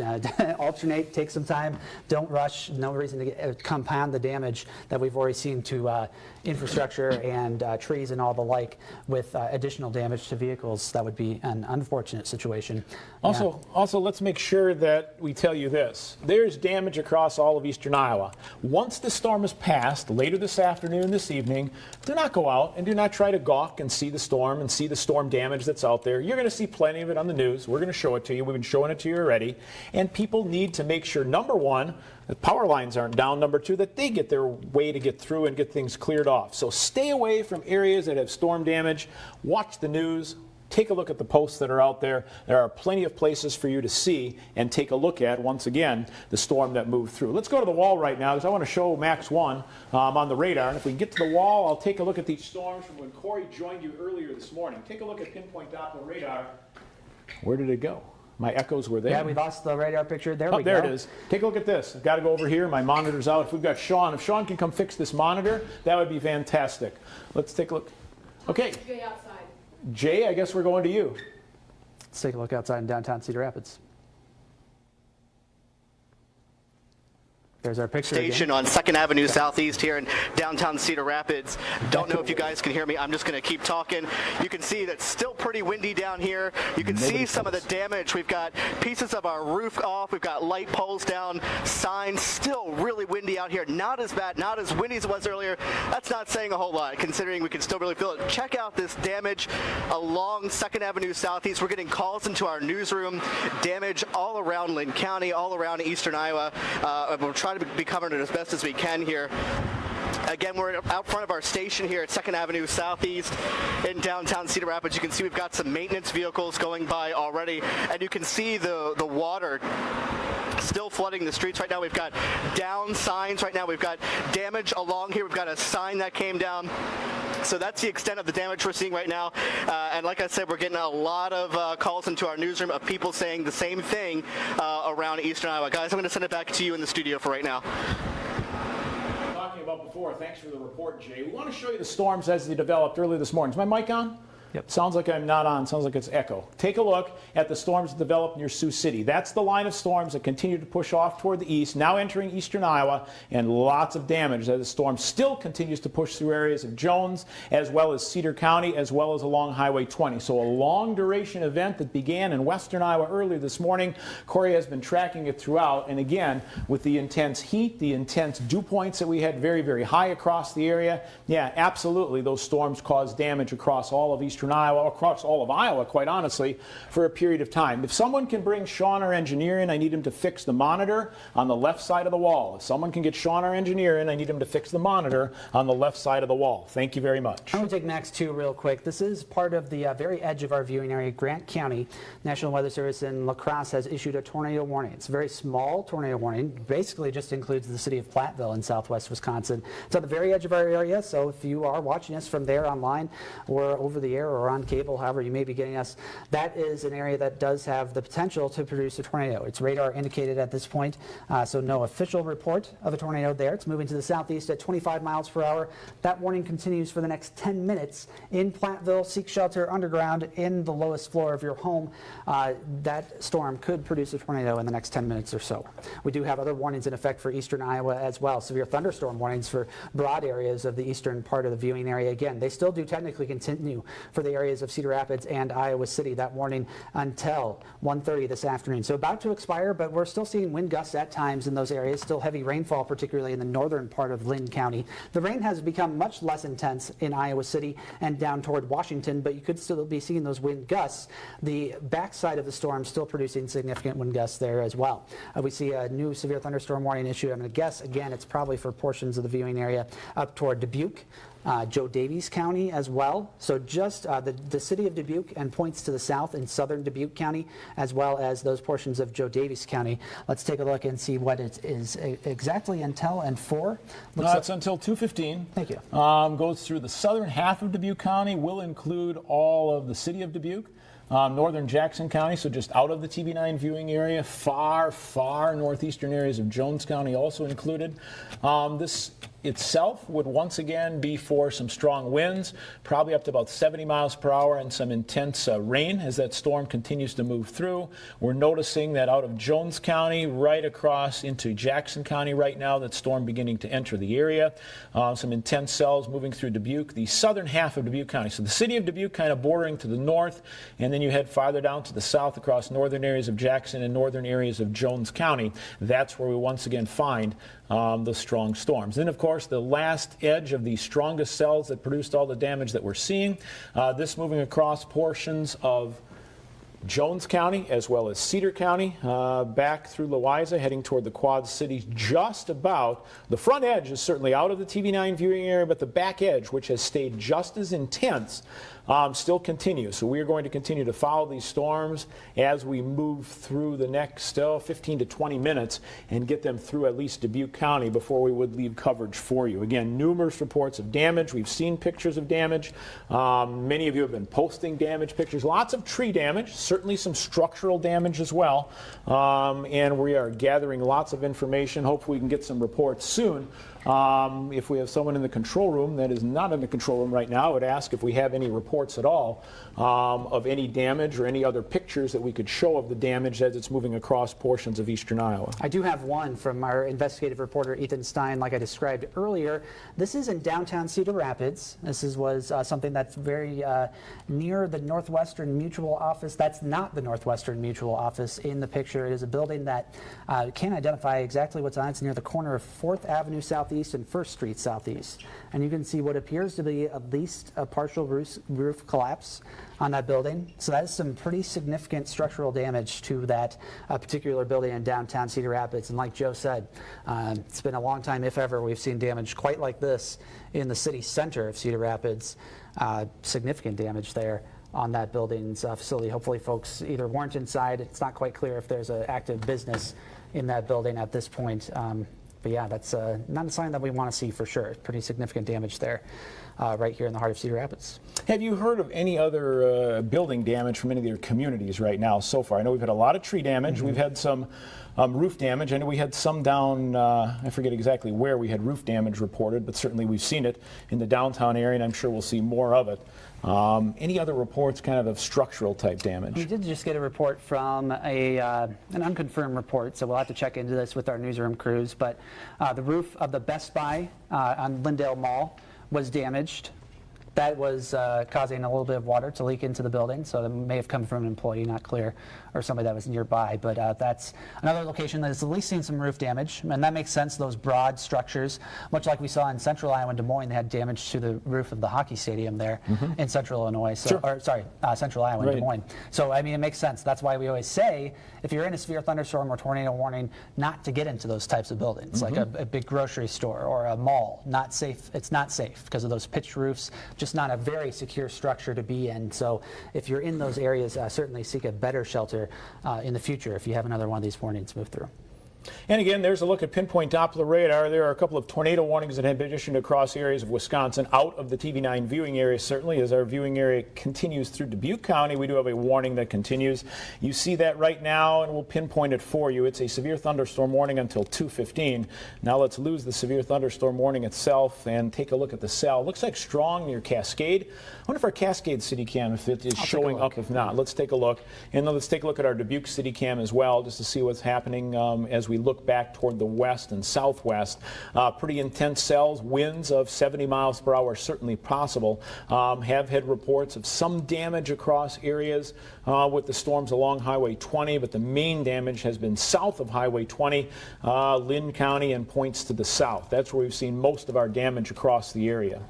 alternate, take some time, don't rush. No reason to compound the damage that we've already seen to infrastructure and trees and all the like with additional damage to vehicles. That would be an unfortunate situation. Also, let's make sure that we tell you this. There's damage across all of eastern Iowa. Once the storm has passed, later this afternoon, this evening, do not go out and do not try to gawk and see the storm and see the storm damage that's out there. You're going to see plenty of it on the news. We're going to show it to you. We've been showing it to you already. And people need to make sure, number one, the power lines aren't down. Number two, that they get their way to get through and get things cleared off. So stay away from areas that have storm damage. Watch the news. Take a look at the posts that are out there. There are plenty of places for you to see and take a look at, once again, the storm that moved through. Let's go to the wall right now because I want to show Max 1 on the radar. And if we can get to the wall, I'll take a look at these storms from when Corey joined you earlier this morning. Take a look at pinpoint Doppler radar. Where did it go? My echoes were there. Yeah, we lost the radar picture. There we go. There it is. Take a look at this. I've got to go over here. My monitor's out. If we've got Sean, if Sean can come fix this monitor, that would be fantastic. Let's take a look. Okay. Jay outside. Jay, I guess we're going to you. Let's take a look outside in downtown Cedar Rapids. There's our picture station again. On 2nd Avenue Southeast here in downtown Cedar Rapids. Don't know if you guys can hear me. I'm just going to keep talking. You can see that's still pretty windy down here. You can see some of the damage. We've got pieces of our roof off. We've got light poles down, signs. Still really windy out here. Not as bad, not as windy as it was earlier. That's not saying a whole lot, considering we can still really feel it. Check out this damage along 2nd Avenue Southeast. We're getting calls into our newsroom. Damage all around Lynn County, all around eastern Iowa. We're trying to be covering it as best as we can here. Again, we're out front of our station here at 2nd Avenue Southeast in downtown Cedar Rapids. You can see we've got some maintenance vehicles going by already, and you can see the water still flooding the streets right now. We've got down signs right now. We've got damage along here. We've got a sign that came down. So that's the extent of the damage we're seeing right now. And like I said, we're getting a lot of calls into our newsroom of people saying the same thing around Eastern Iowa. Guys, I'm going to send it back to you in the studio for right now. Talking about before, thanks for the report, Jay. We want to show you the storms as they developed early this morning. Is my mic on? Yep. Sounds like I'm not on. Sounds like it's echo. Take a look at the storms that developed near Sioux City. That's the line of storms that continue to push off toward the east, now entering eastern Iowa, and lots of damage as the storm still continues to push through areas of Jones, as well as Cedar County, as well as along Highway 20. So a long duration event that began in western Iowa early this morning. Corey has been tracking it throughout, and again, with the intense heat, the intense dew points that we had very, very high across the area, yeah, absolutely, those storms caused damage across all of eastern Iowa, across all of Iowa, quite honestly, for a period of time. If someone can bring Sean, our engineer, in, I need him to fix the monitor on the left side of the wall. If someone can get Sean, our engineer, in, I need him to fix the monitor on the left side of the wall. Thank you very much. I'm going to take Max 2 real quick. This is part of the very edge of our viewing area, Grant County. National Weather Service in La Crosse has issued a tornado warning. It's a very small tornado warning. Basically just includes the city of Platteville in southwest Wisconsin. It's on the very edge of our area, so if you are watching us from there online or over the air or on cable, however you may be getting us, that is an area that does have the potential to produce a tornado. It's radar indicated at this point, so no official report of a tornado there. It's moving to the southeast at 25 miles per hour. That warning continues for the next 10 minutes in Platteville. Seek shelter underground in the lowest floor of your home. That storm could produce a tornado in the next 10 minutes or so. We do have other warnings in effect for eastern Iowa as well. Severe thunderstorm warnings for broad areas of the eastern part of the viewing area. Again, they still do technically continue for the areas of Cedar Rapids and Iowa City. That warning until 1:30 this afternoon. So about to expire, but we're still seeing wind gusts at times in those areas. Still heavy rainfall, particularly in the northern part of Lynn County. The rain has become much less intense in Iowa City and down toward Washington, but you could still be seeing those wind gusts. The backside of the storm still producing significant wind gusts there as well. We see a new severe thunderstorm warning issued. I'm going to guess, again, it's probably for portions of the viewing area up toward Dubuque. Joe Davies County as well. So just the city of Dubuque and points to the south in southern Dubuque County, as well as those portions of Joe Davies County. Let's take a look and see what it is exactly until and for. It's until 2:15. Thank you. Goes through the southern half of Dubuque County, will include all of the city of Dubuque. Northern Jackson County, so just out of the TV9 viewing area, far northeastern areas of Jones County also included. This itself would once again be for some strong winds, probably up to about 70 miles per hour, and some intense rain as that storm continues to move through. We're noticing that out of Jones County right across into Jackson County right now, that storm beginning to enter the area. Some intense cells moving through Dubuque, the southern half of Dubuque County. So the city of Dubuque kind of bordering to the north, and then you head farther down to the south across northern areas of Jackson and northern areas of Jones County. That's where we once again find the strong storms. Then, of course, the last edge of the strongest cells that produced all the damage that we're seeing, this moving across portions of Jones County as well as Cedar County, back through Louisa, heading toward the Quad Cities. Just about the front edge is certainly out of the TV9 viewing area, but the back edge, which has stayed just as intense, still continues. So we are going to continue to follow these storms as we move through the next 15 to 20 minutes and get them through at least Dubuque County before we would leave coverage for you. Again, numerous reports of damage. We've seen pictures of damage. Many of you have been posting damage pictures. Lots of tree damage, certainly some structural damage as well. And we are gathering lots of information. Hopefully we can get some reports soon. If we have someone in the control room that is not in the control room right now, I would ask if we have any reports at all of any damage or any other pictures that we could show of the damage as it's moving across portions of eastern Iowa. I do have one from our investigative reporter, Ethan Stein, like I described earlier. This is in downtown Cedar Rapids. This was something that's very near the Northwestern Mutual office. That's not the Northwestern Mutual office in the picture. It is a building that can't identify exactly what's on it. It's near the corner of 4th Avenue Southeast Southeast and 1st Street Southeast. And you can see what appears to be at least a partial roof collapse on that building. So that is some pretty significant structural damage to that particular building in downtown Cedar Rapids. And like Joe said, it's been a long time, if ever, we've seen damage quite like this in the city center of Cedar Rapids. Significant damage there on that building's facility. Hopefully folks either weren't inside. It's not quite clear if there's an active business in that building at this point. But yeah, that's not a sign that we want to see for sure. Pretty significant damage there right here in the heart of Cedar Rapids. Have you heard of any other building damage from any of your communities right now so far? I know we've had a lot of tree damage. We've had some roof damage. I know we had some down, I forget exactly where we had roof damage reported, but certainly we've seen it in the downtown area, and I'm sure we'll see more of it. Any other reports kind of structural type damage? We did just get a report from an unconfirmed report, so we'll have to check into this with our newsroom crews, but the roof of the Best Buy on Lindale Mall was damaged. That was causing a little bit of water to leak into the building, so that may have come from an employee, not clear, or somebody that was nearby. But that's another location that has at least seen some roof damage, and that makes sense. Those broad structures, much like we saw in Central Iowa and Des Moines, they had damage to the roof of the hockey stadium there in Central Illinois. So, Central Iowa and Des Moines. So I mean, it makes sense. That's why we always say, if you're in a severe thunderstorm or tornado warning, not to get into those types of buildings, like a big grocery store or a mall. Not safe. It's not safe because of those pitched roofs. Just not a very secure structure to be in. So if you're in those areas, certainly seek a better shelter in the future if you have another one of these warnings move through. And again, there's a look at pinpoint Doppler radar. There are a couple of tornado warnings that have been issued across areas of Wisconsin out of the TV9 viewing area. Certainly, as our viewing area continues through Dubuque County, we do have a warning that continues. You see that right now, and we'll pinpoint it for you. It's a severe thunderstorm warning until 2:15. Now let's lose the severe thunderstorm warning itself and take a look at the cell. Looks like strong near Cascade. I wonder if our Cascade city cam, if it is showing up. If not, let's take a look. And then let's take a look at our Dubuque city cam as well, just to see what's happening as we look back toward the west and southwest. Pretty intense cells, winds of 70 miles per hour, certainly possible. Have had reports of some damage across areas with the storms along Highway 20, but the main damage has been south of Highway 20, Lynn County, and points to the south. That's where we've seen most of our damage across the area.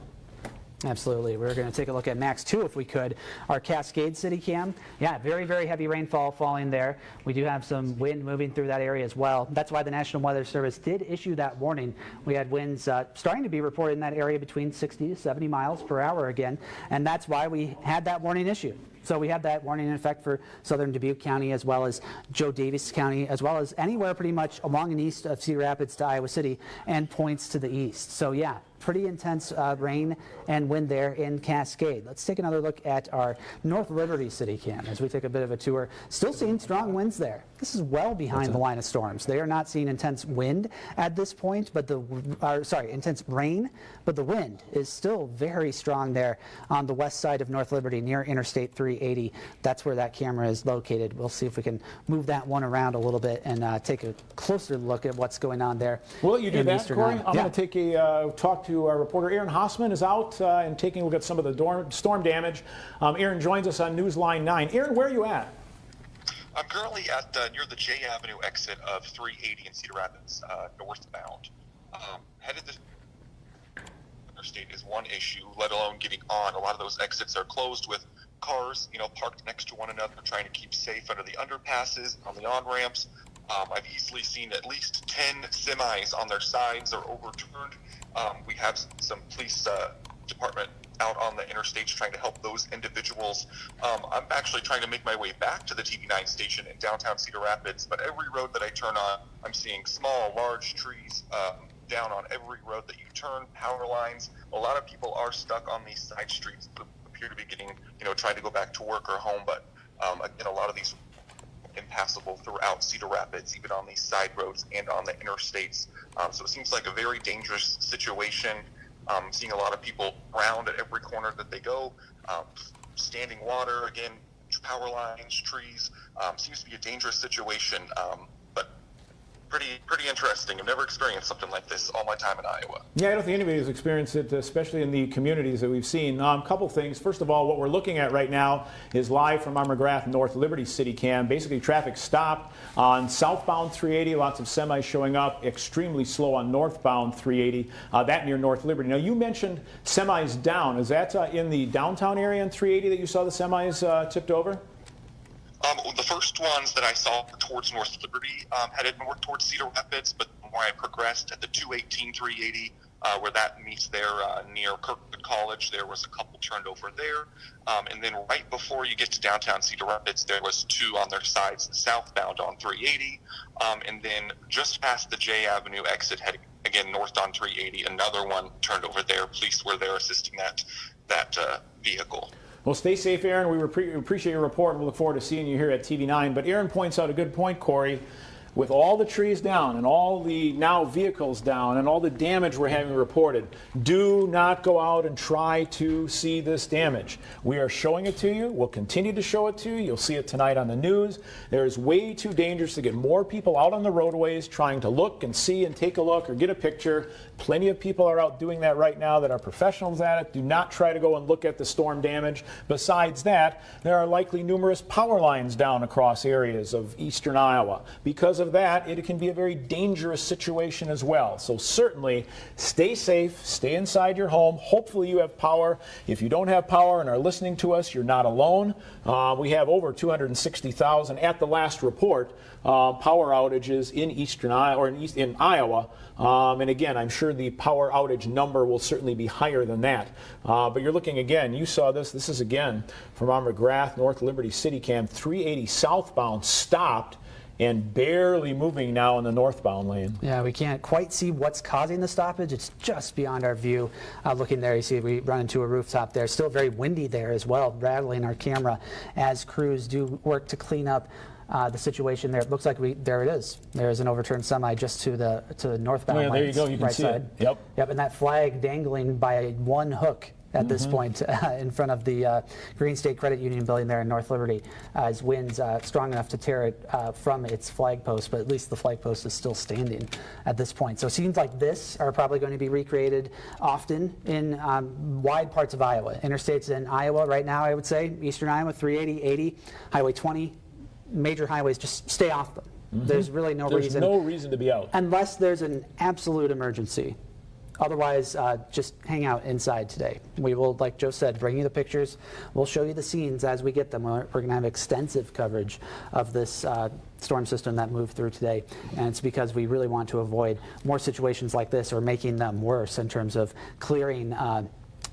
Absolutely. We're going to take a look at Max 2 if we could. Our Cascade City Cam. Yeah, very, very heavy rainfall falling there. We do have some wind moving through that area as well. That's why the National Weather Service did issue that warning. We had winds starting to be reported in that area between 60 to 70 miles per hour again, and that's why we had that warning issued. So we have that warning in effect for southern Dubuque County as well as Joe Davis County, as well as anywhere pretty much along and east of Cedar Rapids to Iowa City and points to the east. So yeah, pretty intense rain and wind there in Cascade. Let's take another look at our North Liberty City Cam as we take a bit of a tour. Still seeing strong winds there. This is well behind the line of storms. They are not seeing intense wind at this point, but intense rain, but the wind is still very strong there on the west side of North Liberty near Interstate 380. That's where that camera is located. We'll see if we can move that one around a little bit and take a closer look at what's going on there. Will you do that, Corey? I'm going to take a talk to our reporter. Aaron Hossman is out and taking a look at some of the storm damage. Aaron joins us on Newsline 9. Aaron, where are you at? I'm currently at near the J Avenue exit of 380 in Cedar Rapids, northbound. Headed to interstate is one issue, let alone getting on. A lot of those exits are closed with cars, parked next to one another, trying to keep safe under the underpasses, on the on-ramps. I've easily seen at least 10 semis on their sides or overturned. We have some police department out on the interstates trying to help those individuals. I'm actually trying to make my way back to the TV9 station in downtown Cedar Rapids, but every road that I turn on, I'm seeing small, large trees down on every road that you turn, power lines. A lot of people are stuck on these side streets that appear to be getting, trying to go back to work or home, but again, a lot of these impassable throughout Cedar Rapids, even on these side roads and on the interstates. So it seems like a very dangerous situation. Seeing a lot of people drowned at every corner that they go. Standing water, again, power lines, trees. Seems to be a dangerous situation, but pretty interesting. I've never experienced something like this all my time in Iowa. Yeah, I don't think anybody has experienced it, especially in the communities that we've seen. A couple things. First of all, what we're looking at right now is live from our McGrath North Liberty City Cam. Basically, traffic stopped on southbound 380. Lots of semis showing up. Extremely slow on northbound 380. That near North Liberty. Now, you mentioned semis down. Is that in the downtown area on 380 that you saw the semis tipped over? The first ones that I saw were towards North Liberty, headed more towards Cedar Rapids, but the more I progressed at the 218, 380, where that meets there near Kirkwood College, there was a couple turned over there. And then right before you get to downtown Cedar Rapids, there was two on their sides southbound on 380. And then just past the J Avenue exit, heading again north on 380, another one turned over there. Police were there assisting that vehicle. Well, stay safe, Aaron. We appreciate your report. We look forward to seeing you here at TV9. But Aaron points out a good point, Corey. With all the trees down and all the now vehicles down and all the damage we're having reported, do not go out and try to see this damage. We are showing it to you. We'll continue to show it to you. You'll see it tonight on the news. There is way too dangerous to get more people out on the roadways trying to look and see and take a look or get a picture. Plenty of people are out doing that right now that are professionals at it. Do not try to go and look at the storm damage. Besides that, there are likely numerous power lines down across areas of eastern Iowa. Because of that, it can be a very dangerous situation as well. So certainly stay safe, stay inside your home. Hopefully you have power. If you don't have power and are listening to us, you're not alone. We have over 260,000 at the last report power outages in eastern Iowa or in Iowa. And again, I'm sure the power outage number will certainly be higher than that. But you're looking again, you saw this. This is again from our McGrath North Liberty City Cam, 380 southbound stopped and barely moving now in the northbound lane. Yeah, we can't quite see what's causing the stoppage. It's just beyond our view. Looking there, you see we run into a rooftop there. Still very windy there as well, rattling our camera as crews do work to clean up the situation there. It looks like there it is. There's an overturned semi just to the northbound Yeah, there you lanes, go. You can right see side. it. Yep, and that flag dangling by one hook at this point in front of the Green State Credit Union building there in North Liberty, as winds strong enough to tear it from its flag post, but at least the flag post is still standing at this point. So scenes like this are probably going to be recreated often in wide parts of Iowa. Interstates in Iowa right now, I would say, eastern Iowa, 380, 80, Highway 20, major highways, just stay off them. There's really no reason. There's no reason to be out. Unless there's an absolute emergency. Otherwise, just hang out inside today. We will, like Joe said, bring you the pictures. We'll show you the scenes as we get them. We're going to have extensive coverage of this storm system that moved through today. And it's because we really want to avoid more situations like this or making them worse in terms of clearing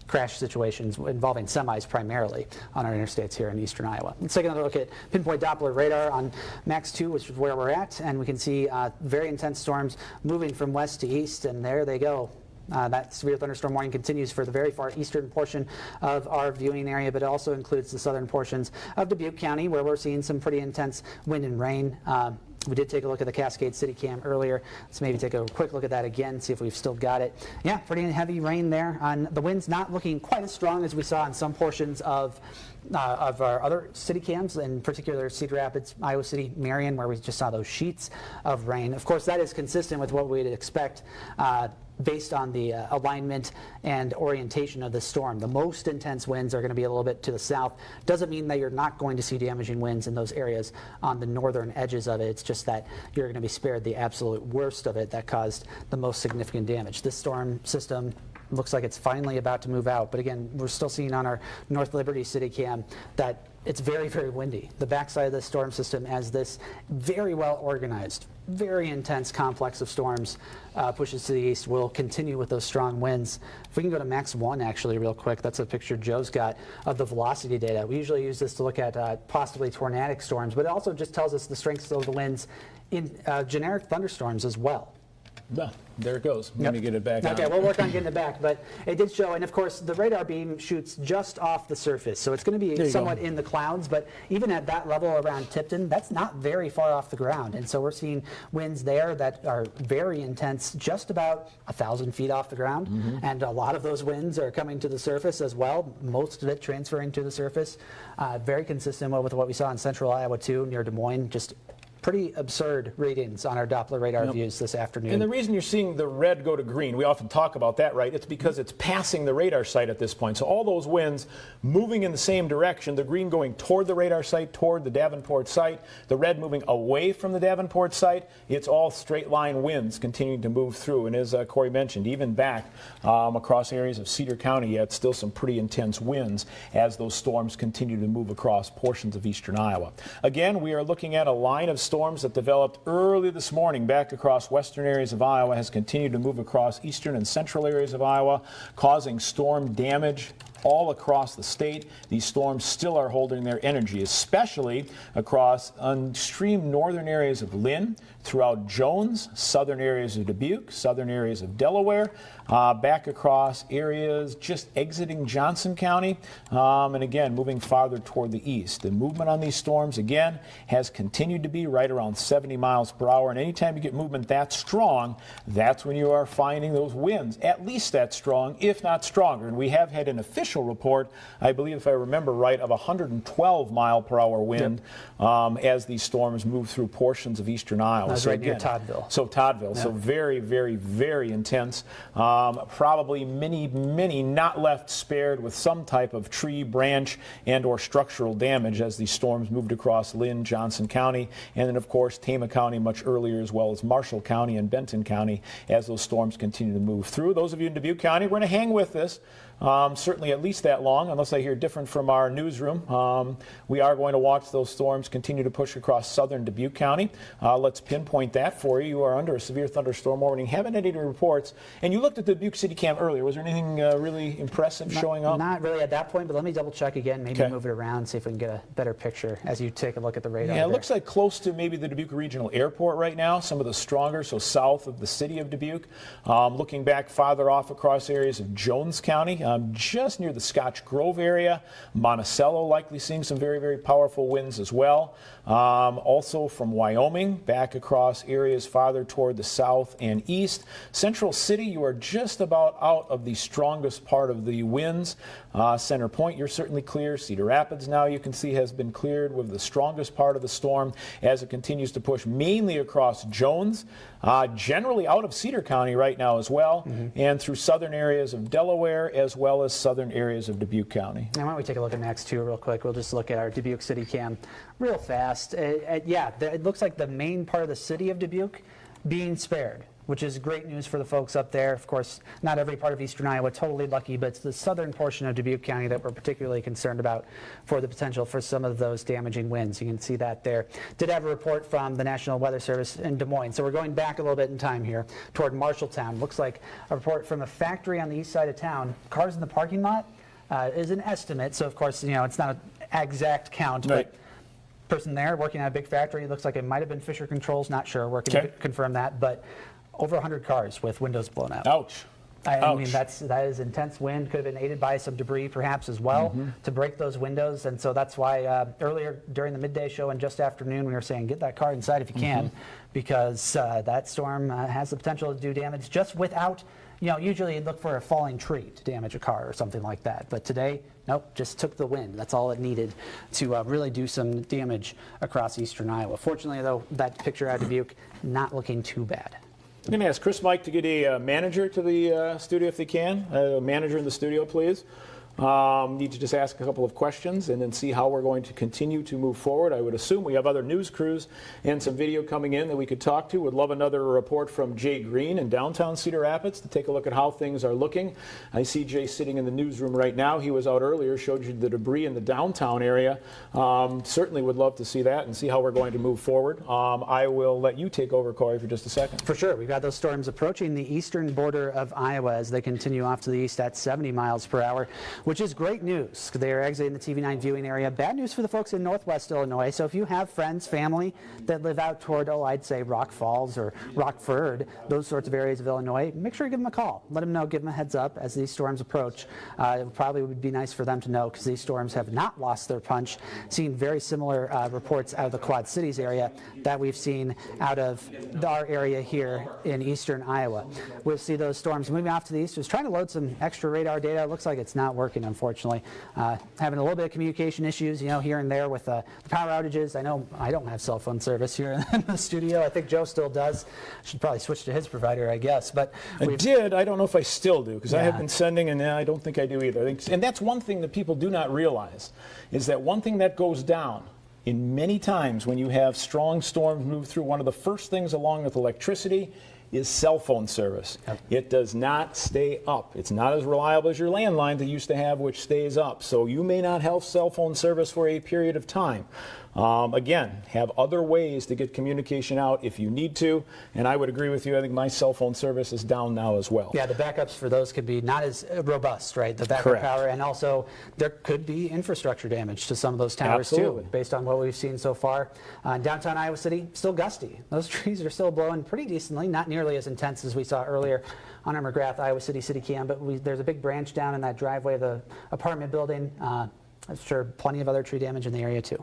crash situations involving semis primarily on our interstates here in eastern Iowa. Let's take another look at pinpoint Doppler radar on Max 2, which is where we're at, and we can see very intense storms moving from west to east, and there they go. That severe thunderstorm warning continues for the very far eastern portion of our viewing area, but it also includes the southern portions of Dubuque County, where we're seeing some pretty intense wind and rain. We did take a look at the Cascade City Cam earlier. Let's maybe take a quick look at that again, see if we've still got it. Yeah, pretty heavy rain there. The wind's not looking quite as strong as we saw in some portions of our other city cams, in particular Cedar Rapids, Iowa City, Marion, where we just saw those sheets of rain. Of course, that is consistent with what we'd expect based on the alignment and orientation of the storm. The most intense winds are going to be a little bit to the south. Doesn't mean that you're not going to see damaging winds in those areas on the northern edges of it. It's just that you're going to be spared the absolute worst of it that caused the most significant damage. This storm system looks like it's finally about to move out. But again, we're still seeing on our North Liberty City Cam that it's very, very windy. The backside of the storm system as this very well organized, very intense complex of storms pushes to the east will continue with those strong winds. If we can go to Max 1 actually real quick, that's a picture Joe's got of the velocity data. We usually use this to look at possibly tornadic storms, but it also just tells us the strengths of the winds in generic thunderstorms as well. Well, there it goes. Let me get it back Okay, on. we'll work on getting it back, but it did show, and of course the radar beam shoots just off the surface, so it's going to be somewhat in the clouds, but even at that level around Tipton, that's not very far off the ground, and so we're seeing winds there that are very intense, just about 1,000 feet off the ground, and a lot of those winds are coming to the surface as well, most of it transferring to the surface. Very consistent with what we saw in central Iowa too, near Des Moines, just pretty absurd readings on our Doppler radar views this afternoon. And the reason you're seeing the red go to green, we often talk about that, right? It's because it's passing the radar site at this point. So all those winds moving in the same direction, the green going toward the radar site, toward the Davenport site, the red moving away from the Davenport site. It's all straight line winds continuing to move through. And as Corey mentioned, even back across areas of Cedar County, yet still some pretty intense winds as those storms continue to move across portions of eastern Iowa. Again, we are looking at a line of storms that developed early this morning back across western areas of Iowa, has continued to move across eastern and central areas of Iowa, causing storm damage all across the state. These storms still are holding their energy, especially across extreme northern areas of Lynn, throughout Jones, southern areas of Dubuque, southern areas of Delaware, back across areas just exiting Johnson County, and again moving farther toward the east. The movement on these storms again has continued to be right around 70 miles per hour, and anytime you get movement that strong, that's when you are finding those winds at least that strong, if not stronger. And we have had an official report, I believe if I remember right, of 112 mile per hour wind as these storms move through portions of eastern Iowa. That's right near Toddville. So Toddville, so very, very, very intense. Probably many not left spared with some type of tree, branch, and or structural damage as these storms moved across Lynn, Johnson County, and then of course Tama County much earlier, as well as Marshall County and Benton County as those storms continue to move through. Those of you in Dubuque County, we're going to hang with this. Certainly at least that long, unless I hear different from our newsroom. We are going to watch those storms continue to push across southern Dubuque County. Let's pinpoint that for you. You are under a severe thunderstorm warning. Haven't had any reports. And you looked at the Dubuque City Cam earlier. Was there anything really impressive showing up? Not really at that point, but let me double check again, maybe move it around, see if we can get a better picture as you take a look at the radar. Yeah, it looks like close to maybe the Dubuque Regional Airport right now, some of the stronger, so south of the city of Dubuque. Looking back farther off across areas of Jones County, just near the Scotch Grove area. Monticello likely seeing some very, very powerful winds as well. Also from Wyoming, back across areas farther toward the south and east. Central City, you are just about out of the strongest part of the winds. Center Point, you're certainly clear. Cedar Rapids now you can see has been cleared with the strongest part of the storm as it continues to push mainly across Jones, generally out of Cedar County right now as well, and through southern areas of Delaware as well as southern areas of Dubuque County. Now, why don't we take a look at Max 2 real quick? We'll just look at our Dubuque City Cam real fast. It looks like the main part of the city of Dubuque being spared, which is great news for the folks up there. Of course, not every part of eastern Iowa totally lucky, but it's the southern portion of Dubuque County that we're particularly concerned about for the potential for some of those damaging winds. You can see that there. Did have a report from the National Weather Service in Des Moines. So we're going back a little bit in time here toward Marshalltown. Looks like a report from a factory on the east side of town. Cars in the parking lot is an estimate. So of course, it's not an exact count, but person there working at a big factory. It looks like it might have been Fisher Controls. Not sure. We're going to confirm that, but over 100 cars with windows blown out. Ouch. I mean, that is intense wind. Could have been aided by some debris perhaps as well to break those windows. And so that's why earlier during the midday show and just afternoon we were saying get that car inside if you can, because that storm has the potential to do damage just without, usually you'd look for a falling tree to damage a car or something like that. But today, nope, just took the wind. That's all it needed to really do some damage across eastern Iowa. Fortunately, though, that picture out of Dubuque, not looking too bad. I'm going to ask Chris Mike to get a manager to the studio if they can. A manager in the studio, please. Need to just ask a couple of questions and then see how we're going to continue to move forward. I would assume we have other news crews and some video coming in that we could talk to. Would love another report from Jay Green in downtown Cedar Rapids to take a look at how things are looking. I see Jay sitting in the newsroom right now. He was out earlier, showed you the debris in the downtown area. Certainly would love to see that and see how we're going to move forward. I will let you take over, Corey, for just a second. For sure. We've got those storms approaching the eastern border of Iowa as they continue off to the east at 70 miles per hour. Which is great news. They are exiting the TV9 viewing area. Bad news for the folks in northwest Illinois. So if you have friends, family that live out toward, I'd say Rock Falls or Rockford, those sorts of areas of Illinois, make sure you give them a call. Let them know, give them a heads up as these storms approach. It probably would be nice for them to know because these storms have not lost their punch. Seen very similar reports out of the Quad Cities area that we've seen out of our area here in eastern Iowa. We'll see those storms moving off to the east. Just trying to load some extra radar data. It looks like it's not working. working, unfortunately. Having a little bit of communication issues, here and there with the power outages. I know I don't have cell phone service here in the studio. I think Joe still does. Should probably switch to his provider, I guess. But I did. I don't know if I still do, because I have Yeah. been sending, and I don't think I do either. And that's one thing that people do not realize, is that one thing that goes down in many times when you have strong storms move through, one of the first things along with electricity is cell phone service. Yep. It does not stay up. It's not as reliable as your landline that you used to have, which stays up. So you may not have cell phone service for a period of time. Again, have other ways to get communication out if you need to. And I would agree with you. I think my cell phone service is down now as well. Yeah, the backups for those could be not as robust, right? The backup Correct. power, and also there could be infrastructure damage to some of those towers Absolutely. too, based on what we've seen so far. In downtown Iowa City, still gusty. Those trees are still blowing pretty decently, not nearly as intense as we saw earlier on our McGrath Iowa City City Cam, but there's a big branch down in that driveway of the apartment building. I'm sure plenty of other tree damage in the area too.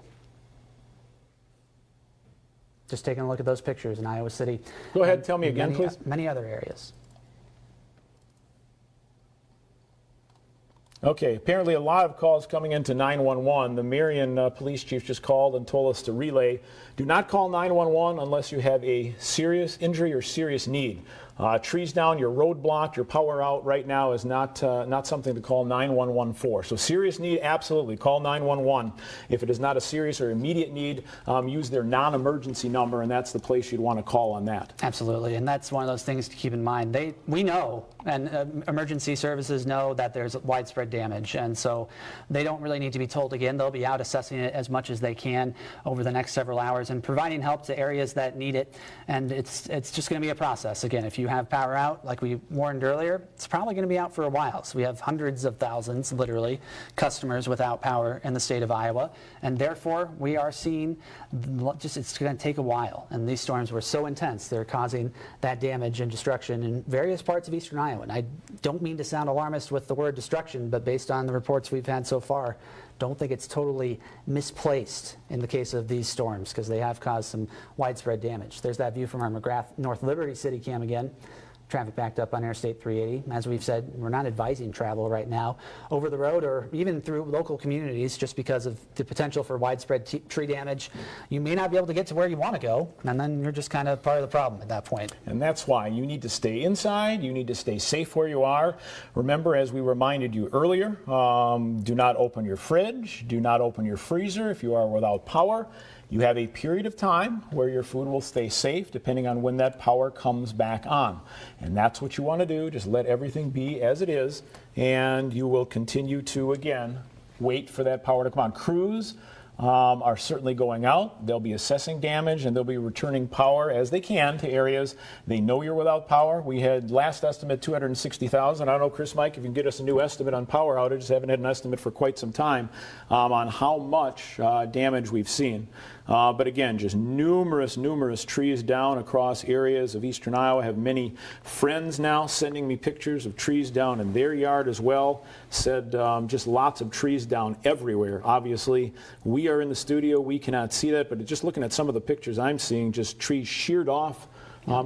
Just taking a look at those pictures in Iowa City. Go ahead, tell me again, many, please. Many other areas. Okay, apparently a lot of calls coming into 911. The Marion police chief just called and told us to relay, do not call 911 unless you have a serious injury or serious need. Trees down, your road blocked, your power out right now is not something to call 911 for. So serious need, absolutely, call 911. If it is not a serious or immediate need, use their non-emergency number, and that's the place you'd want to call on that. Absolutely, and that's one of those things to keep in mind. We know, and emergency services know that there's widespread damage, and so they don't really need to be told again. They'll be out assessing it as much as they can over the next several hours and providing help to areas that need it. And it's just going to be a process. Again, if you have power out, like we warned earlier, it's probably going to be out for a while. So we have hundreds of thousands, literally, customers without power in the state of Iowa, and therefore we are seeing it's going to take a while. And these storms were so intense, they're causing that damage and destruction in various parts of eastern Iowa. And I don't mean to sound alarmist with the word destruction, but based on the reports we've had so far, don't think it's totally misplaced in the case of these storms, because they have caused some widespread damage. There's that view from our McGrath North Liberty City Cam again. Traffic backed up on Interstate 380. As we've said, we're not advising travel right now over the road or even through local communities, just because of the potential for widespread tree damage. You may not be able to get to where you want to go, and then you're just kind of part of the problem at that point. And that's why you need to stay inside. You need to stay safe where you are. Remember, as we reminded you earlier, do not open your fridge. Do not open your freezer if you are without power. You have a period of time where your food will stay safe depending on when that power comes back on. And that's what you want to do. Just let everything be as it is, and you will continue to, again, wait for that power to come on. Crews are certainly going out. They'll be assessing damage, and they'll be returning power as they can to areas they know you're without power. We had last estimate 260,000. I don't know, Chris, Mike, if you can get us a new estimate on power outages. Haven't had an estimate for quite some time on how much damage we've seen. But again, just numerous trees down across areas of eastern Iowa. I have many friends now sending me pictures of trees down in their yard as well. Said just lots of trees down everywhere. Obviously, we are in the studio. We cannot see that, but just looking at some of the pictures I'm seeing, just trees sheared off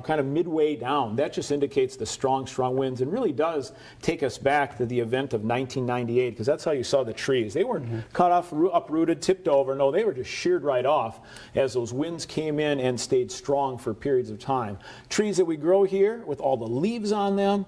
kind of midway down. That just indicates the strong winds, and really does take us back to the event of 1998, because that's how you saw the trees. They weren't cut off, uprooted, tipped over. No, they were just sheared right off as those winds came in and stayed strong for periods of time. Trees that we grow here with all the leaves on them,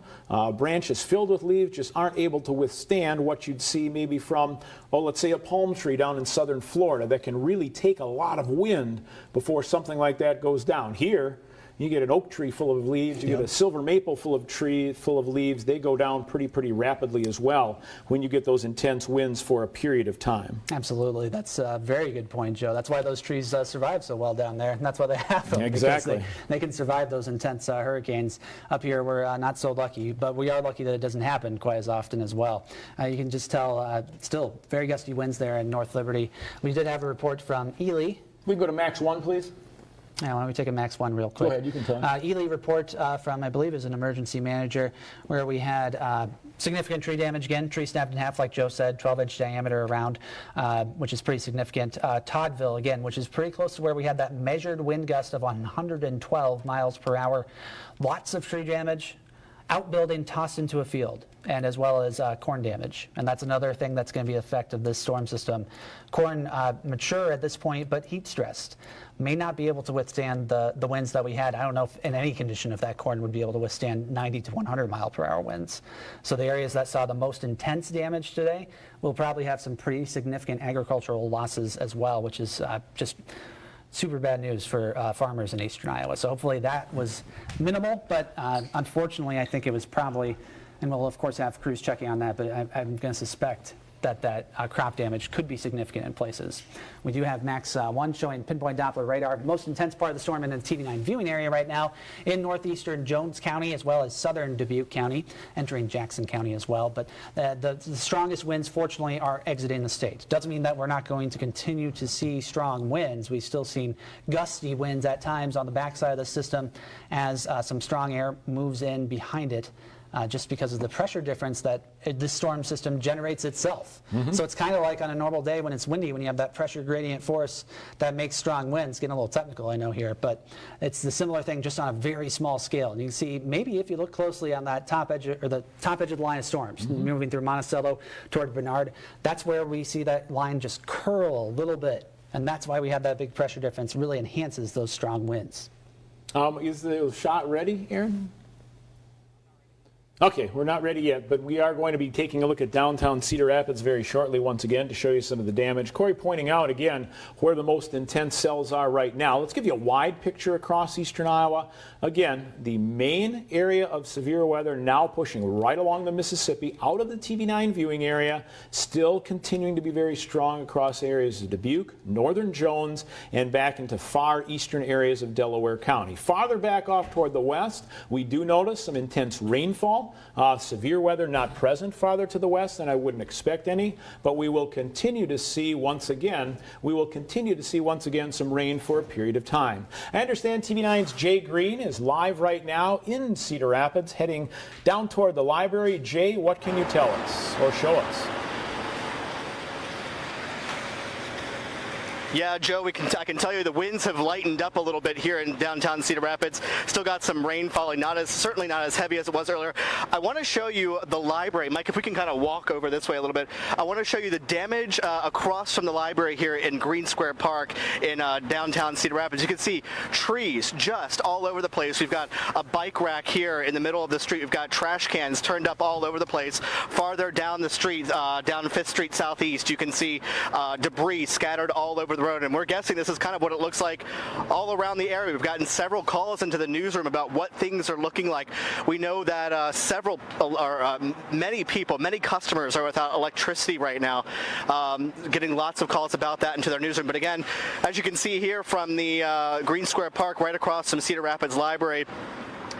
branches filled with leaves, just aren't able to withstand what you'd see maybe from, let's say a palm tree down in southern Florida that can really take a lot of wind before something like that goes down. Here, you get an oak tree full of leaves, you get a silver maple full of leaves. They go down pretty rapidly as well when you get those intense winds for a period of time. Absolutely. That's a very good point, Joe. That's why those trees survive so well down there, and that's why they have them. Exactly. Because they can survive those intense hurricanes. Up here, we're not so lucky, but we are lucky that it doesn't happen quite as often as well. You can just tell, still very gusty winds there in North Liberty. We did have a report from Ely. We can go to Max 1, please. Yeah, why don't we take a Max 1 real quick. Go ahead, you can tell me. Ely report from, I believe, is an emergency manager, where we had significant tree damage again. Tree snapped in half, like Joe said, 12-inch diameter around, which is pretty significant. Toddville, again, which is pretty close to where we had that measured wind gust of 112 miles per hour. Lots of tree damage. outbuilding tossed into a field, and as well as corn damage. And that's another thing that's going to be an effect of this storm system. Corn mature at this point, but heat stressed. May not be able to withstand the winds that we had. I don't know if in any condition if that corn would be able to withstand 90 to 100 mile per hour winds. So the areas that saw the most intense damage today will probably have some pretty significant agricultural losses as well, which is just super bad news for farmers in eastern Iowa. So hopefully that was minimal, but unfortunately I think it was probably, and we'll of course have crews checking on that, but I'm going to suspect that crop damage could be significant in places. We do have Max 1 showing pinpoint Doppler radar. Most intense part of the storm in the TV9 viewing area right now in northeastern Jones County as well as southern Dubuque County, entering Jackson County as well. But the strongest winds, fortunately, are exiting the state. Doesn't mean that we're not going to continue to see strong winds. We've still seen gusty winds at times on the backside of the system as some strong air moves in behind it. Just because of the pressure difference that this storm system generates itself. So it's kind of like on a normal day when it's windy, when you have that pressure gradient force that makes strong winds. Getting a little technical, I know here, but it's the similar thing just on a very small scale. And you can see maybe if you look closely on that top edge, or the top edge of the line of storms, moving through Monticello toward Bernard, that's where we see that line just curl a little bit. And that's why we have that big pressure difference. It really enhances those strong winds. Is the shot ready, Aaron? Okay, we're not ready yet, but we are going to be taking a look at downtown Cedar Rapids very shortly once again to show you some of the damage. Corey pointing out again where the most intense cells are right now. Let's give you a wide picture across eastern Iowa. Again, the main area of severe weather now pushing right along the Mississippi out of the TV9 viewing area, still continuing to be very strong across areas of Dubuque, northern Jones, and back into far eastern areas of Delaware County. Farther back off toward the west, we do notice some intense rainfall. Severe weather not present farther to the west, and I wouldn't expect any, but we will continue to see once again, some rain for a period of time. I understand TV9's Jay Green is live right now in Cedar Rapids, heading down toward the library. Jay, what can you tell us or show us? Yeah, Joe, I can tell you the winds have lightened up a little bit here in downtown Cedar Rapids. Still got some rain falling, certainly not as heavy as it was earlier. I want to show you the library. Mike, if we can kind of walk over this way a little bit. I want to show you the damage across from the library here in Green Square Park in downtown Cedar Rapids. You can see trees just all over the place. We've got a bike rack here in the middle of the street. We've got trash cans turned up all over the place. Farther down the street, down 5th Street Southeast, you can see debris scattered all over the road, and we're guessing this is kind of what it looks like all around the area. We've gotten several calls into the newsroom about what things are looking like. We know that many customers are without electricity right now, getting lots of calls about that into their newsroom. But again, as you can see here from the Green Square Park right across from Cedar Rapids Library,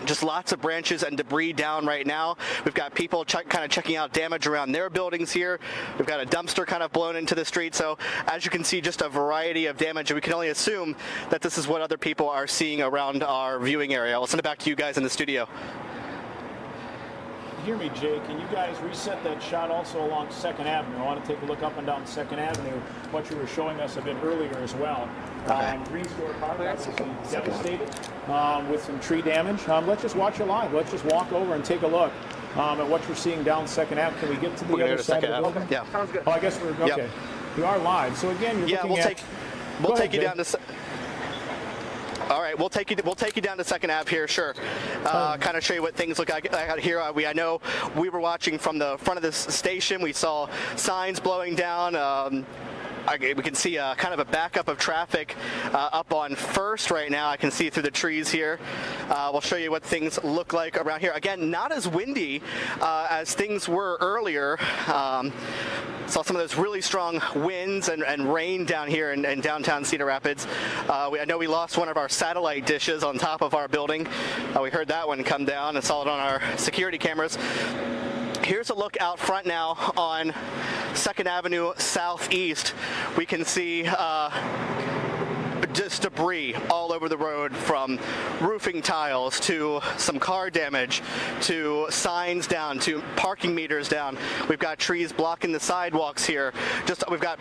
just lots of branches and debris down right now. We've got people kind of checking out damage around their buildings here. We've got a dumpster kind of blown into the street. So as you can see, just a variety of damage. We can only assume that this is what other people are seeing around our viewing area. I'll send it back to you guys in the studio. Hear me, Jay. Can you guys reset that shot also along 2nd Avenue? I want to take a look up and down 2nd Avenue, what you were showing us a bit earlier as well. Green Square Park, obviously devastated with some tree damage. Let's just watch it live. Let's just walk over and take a look at what you're seeing down 2nd Avenue. Can we get to the other side of the building? Yeah. Sounds good. Oh, I guess we're okay. Yep. We are live. So again, you're looking at... We'll take you down to... All right, we'll take you down to 2nd Ave here, sure. Kind of show you what things look like out here. I know we were watching from the front of this station. We saw signs blowing down. We can see kind of a backup of traffic up on 1st right now. I can see through the trees here. We'll show you what things look like around here. Again, not as windy as things were earlier. Saw some of those really strong winds and rain down here in downtown Cedar Rapids. I know we lost one of our satellite dishes on top of our building. We heard that one come down and saw it on our security cameras. Here's a look out front now on 2nd Avenue Southeast. We can see just debris all over the road, from roofing tiles to some car damage to signs down to parking meters down. We've got trees blocking the sidewalks here. We've got,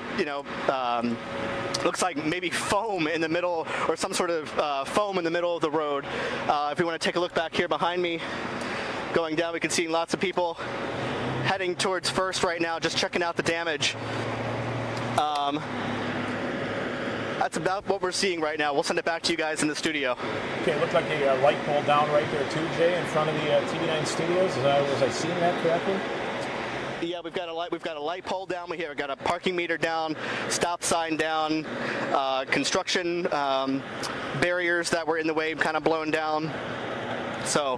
looks like maybe foam in the middle, or some sort of foam in the middle of the road. If we want to take a look back here behind me, going down. We can see lots of people heading towards First right now, just checking out the damage. That's about what we're seeing right now. We'll send it back to you guys in the studio. Okay, it looked like a light pole down right there too, Jay, in front of the TV9 studios. Was I seeing that correctly? Yeah, we've got a light pole down. We've got a parking meter down, stop sign down, construction barriers that were in the way kind of blown down. So.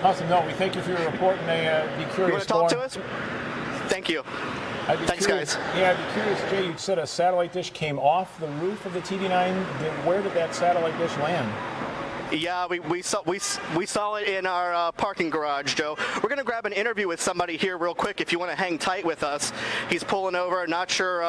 Awesome. No, we thank you for your report, and be curious. You want to talk to us? Thank you. Thanks, curious, guys. Yeah, I'd be curious, Jay, you said a satellite dish came off the roof of the TV9. Where did that satellite dish land? Yeah, we saw it in our parking garage, Joe. We're going to grab an interview with somebody here real quick if you want to hang tight with us. He's pulling over, not sure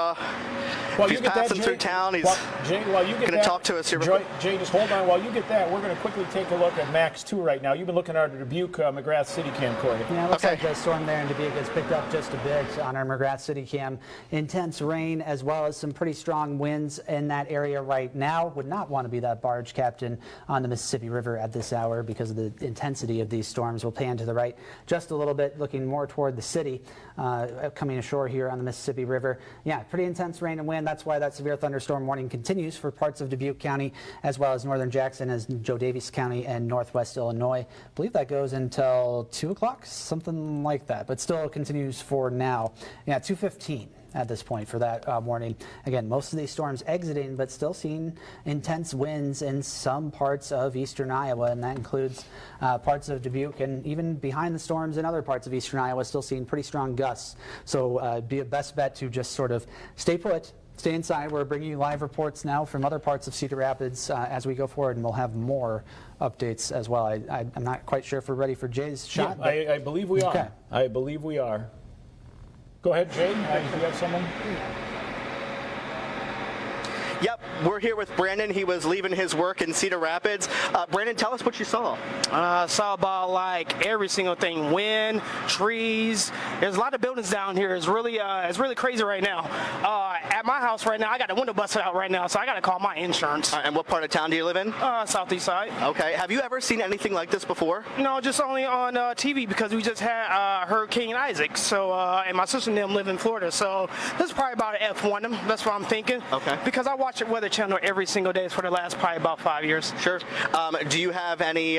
if he's passing through town. He's going to talk to us here real quick. Jay, just hold on. While you get that, we're going to quickly take a look at Max 2 right now. You've been looking at our Dubuque McGrath City Cam, Corey. Yeah, it looks like the storm there in Dubuque has picked up just a bit on our McGrath City Cam. Intense rain as well as some pretty strong winds in that area right now. Would not want to be that barge captain on the Mississippi River at this hour because of the intensity of these storms. We'll pan to the right just a little bit, looking more toward the city, coming ashore here on the Mississippi River. Yeah, pretty intense rain and wind. That's why that severe thunderstorm warning continues for parts of Dubuque County as well as northern Jackson, as Joe Daviess County and northwest Illinois. I believe that goes until 2 o'clock, something like that, but still continues for now. Yeah, 2:15. At this point for that warning. Again, most of these storms exiting, but still seeing intense winds in some parts of eastern Iowa, and that includes parts of Dubuque, and even behind the storms in other parts of eastern Iowa, still seeing pretty strong gusts. So be a best bet to just sort of stay put, stay inside. We're bringing you live reports now from other parts of Cedar Rapids as we go forward, and we'll have more updates as well. I'm not quite sure if we're ready for Jay's shot. Yeah, I believe we are. I believe we are. Go ahead, Jay. Do you have someone? Yep, we're here with Brandon. He was leaving his work in Cedar Rapids. Brandon, tell us what you saw. I saw about like every single thing: wind, trees. There's a lot of buildings down here. It's really crazy right now. At my house right now, I got the window busted out right now, so I got to call my insurance. And what part of town do you live in? Southeast side. Okay. Have you ever seen anything like this before? No, just only on TV because we just had Hurricane Isaac. So, and my sister and them live in Florida, so this is probably about an F1. That's what I'm thinking. Okay. Because I watch the Weather Channel every single day for the last probably about 5 years. Sure. Do you have any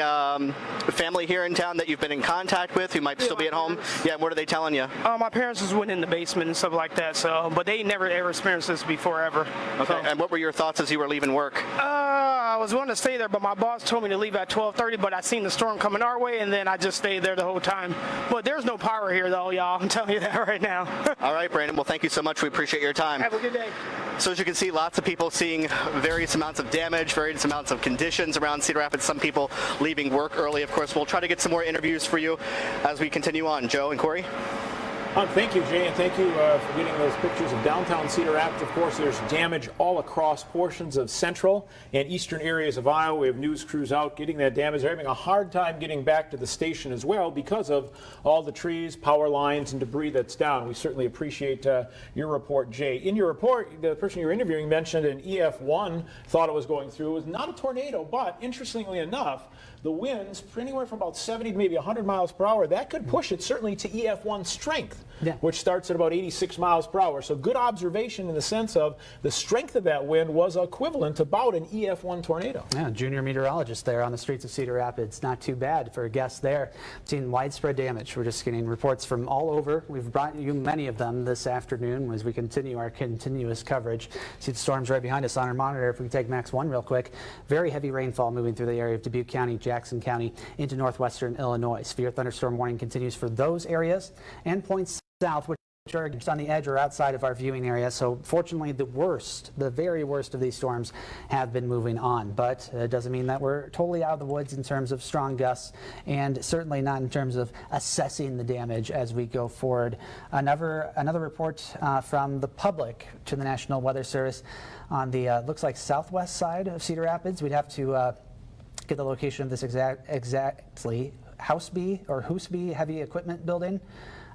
family here in town that you've been in contact with who might still be at home? Yeah. What are they telling you? My parents just went in the basement and stuff like that. So, but they never ever experienced this before ever. Okay. So, and what were your thoughts as you were leaving work? I was going to stay there, but my boss told me to leave at 12:30. But I seen the storm coming our way, and then I just stayed there the whole time. But there's no power here, though, y'all. I'm telling you that right now. All right, Brandon. Well, thank you so much. We appreciate your time. Have a good day. So as you can see, lots of people seeing various amounts of damage, various amounts of conditions around Cedar Rapids. Some people leaving work early. Of course, we'll try to get some more interviews for you as we continue on. Joe and Corey. Thank you, Jay, and thank you for getting those pictures of downtown Cedar Rapids. Of course, there's damage all across portions of central and eastern areas of Iowa. We have news crews out getting that damage. They're having a hard time getting back to the station as well because of all the trees, power lines, and debris that's down. We certainly appreciate your report, Jay. In your report, the person you're interviewing mentioned an EF1 thought it was going through. It was not a tornado, but interestingly enough, the winds anywhere from about 70 to maybe 100 miles per hour, that could push it certainly to EF1 strength, which starts at about 86 miles per hour. So good observation in the sense of the strength of that wind was equivalent to about an EF1 tornado. Yeah, junior meteorologist there on the streets of Cedar Rapids. Not too bad for a guest there. Seeing widespread damage. We're just getting reports from all over. We've brought you many of them this afternoon as we continue our continuous coverage. See the storms right behind us on our monitor. If we take Max 1 real quick. Very heavy rainfall moving through the area of Dubuque County, Jackson County into northwestern Illinois. Severe thunderstorm warning continues for those areas and points south, which are just on the edge or outside of our viewing area. So fortunately, the very worst of these storms have been moving on. But it doesn't mean that we're totally out of the woods in terms of strong gusts, and certainly not in terms of assessing the damage as we go forward. Another report from the public to the National Weather Service on the looks like southwest side of Cedar Rapids. We'd have to get the location of this exactly. Hoosby heavy equipment building.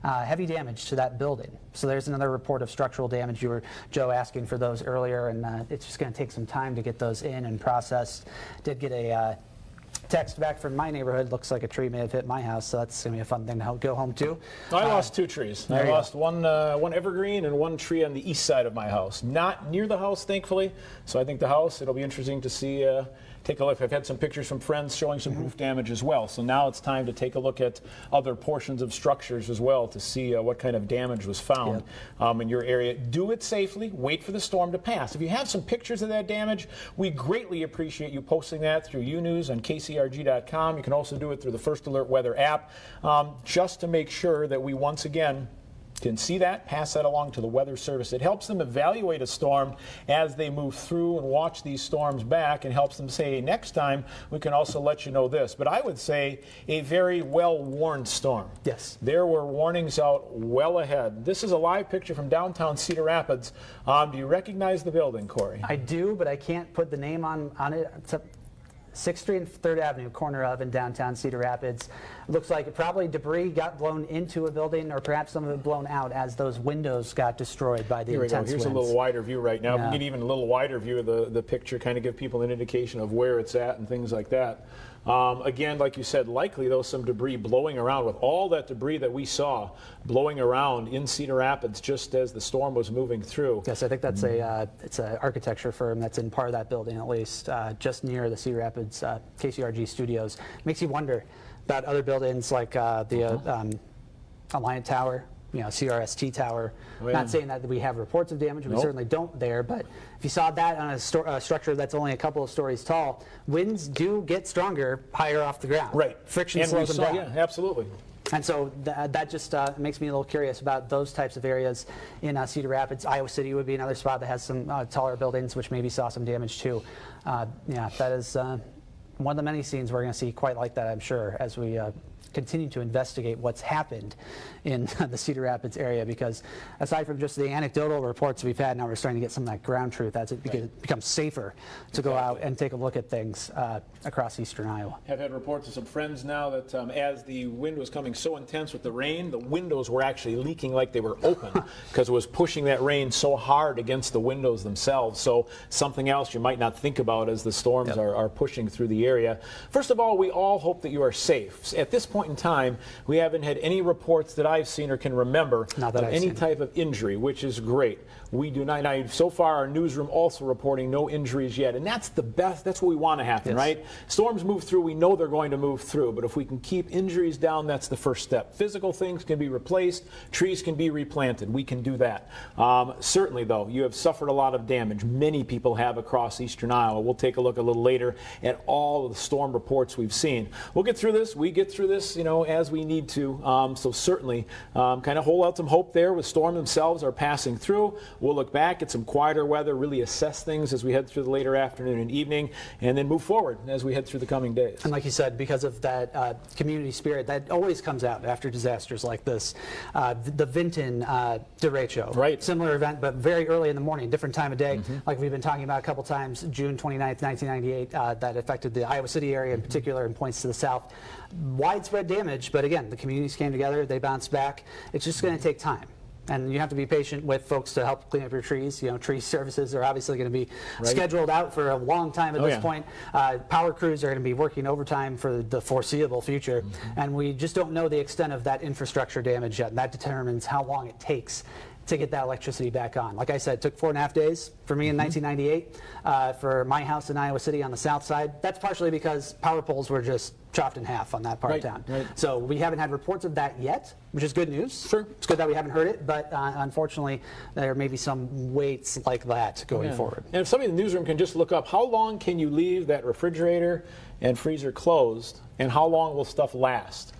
Heavy damage to that building. So there's another report of structural damage. You were, Joe, asking for those earlier, and it's just going to take some time to get those in and processed. Did get a text back from my neighborhood. Looks like a tree may have hit my house, so that's going to be a fun thing to go home to. I lost 2 trees. I you lost one evergreen and 1 tree on the east side of my house. Not near the house, thankfully. So I think the house, it'll be interesting to see, take a look. I've had some pictures from friends showing some roof damage as well. So now it's time to take a look at other portions of structures as well to see what kind of damage was found in your area. Do it safely. Wait for the storm to pass. If you have some pictures of that damage, we greatly appreciate you posting that through unews on kcrg.com. You can also do it through the First Alert Weather app, just to make sure that we once again can see that, pass that along to the Weather Service. It helps them evaluate a storm as they move through and watch these storms back, and helps them say, next time we can also let you know this. But I would say a very well-warned storm. Yes. There were warnings out well ahead. This is a live picture from downtown Cedar Rapids. Do you recognize the building, Corey? I do, but I can't put the name on it. It's 6th Street and 3rd Avenue, corner of in downtown Cedar Rapids. It looks like probably debris got blown into a building, or perhaps some of it blown out as those windows got destroyed by the Here we go. intense Here's winds. a little wider view right now. Yeah. We can get even a little wider view of the picture, kind of give people an indication of where it's at and things like that. Again, like you said, likely though some debris blowing around. With all that debris that we saw blowing around in Cedar Rapids just as the storm was moving through. Yes, I think that's it's an architecture firm that's in part of that building, at least, just near the Cedar Rapids KCRG studios. Makes you wonder about other buildings like the Alliant Tower, CRST Tower. Oh, yeah. Not saying that we have reports of damage, we Nope. certainly don't there, but if you saw that on a structure that's only a couple of stories tall, winds do get stronger higher off the ground. Right. Friction And slows we them saw, down. yeah, absolutely. And so that just makes me a little curious about those types of areas in Cedar Rapids. Iowa City would be another spot that has some taller buildings, which maybe saw some damage too. Yeah, that is one of the many scenes we're going to see quite like that, I'm sure, as we continue to investigate what's happened in the Cedar Rapids area, because aside from just the anecdotal reports we've had, now we're starting to get some of that ground truth as it becomes safer to go out and take a look at things across eastern Iowa. Have had reports of some friends now that as the wind was coming so intense with the rain, the windows were actually leaking like they were open because it was pushing that rain so hard against the windows themselves. So something else you might not think about as the storms are pushing through the area. First of all, we all hope that you are safe. At this point in time, we haven't had any reports that I've seen or can remember of any type of injury, which is great. We do not. Now, so far, our newsroom also reporting no injuries yet, and that's the best. That's what we want to happen, right? Storms move through. We know they're going to move through, but if we can keep injuries down, that's the first step. Physical things can be replaced. Trees can be replanted. We can do that. Certainly, though, you have suffered a lot of damage. Many people have across eastern Iowa. We'll take a look a little later at all of the storm reports we've seen. We'll get through this. We get through this, as we need to. So certainly, kind of hold out some hope there with storm themselves are passing through. We'll look back at some quieter weather, really assess things as we head through the later afternoon and evening, and then move forward as we head through the coming days. And like you said, because of that community spirit that always comes out after disasters like this, the Vinton Derecho, right? Similar event, but very early in the morning, different time of day, like we've been talking about a couple times, June 29th, 1998, that affected the Iowa City area in particular and points to the south. Widespread damage, but again, the communities came together, they bounced back. It's just going to take time. And you have to be patient with folks to help clean up your trees. Tree services are obviously going to be scheduled out for a long time at this point. Power crews are going to be working overtime for the foreseeable future. And we just don't know the extent of that infrastructure damage yet. And that determines how long it takes to get that electricity back on. Like I said, it took 4.5 days for me in 1998 for my house in Iowa City on the south side. That's partially because power poles were just chopped in half on that part of town. So we haven't had reports of that yet, which is good news. Sure. It's good that we haven't heard it, but unfortunately, there may be some waits like that going forward. And if somebody in the newsroom can just look up, how long can you leave that refrigerator and freezer closed, and how long will stuff last?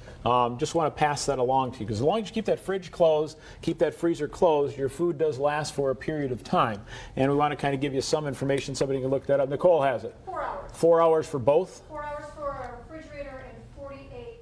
Just want to pass that along to you, because as long as you keep that fridge closed, keep that freezer closed, your food does last for a period of time. And we want to kind of give you some information. Somebody can look that up. Nicole has it. 4 hours. 4 hours for both? 4 hours for a refrigerator and 48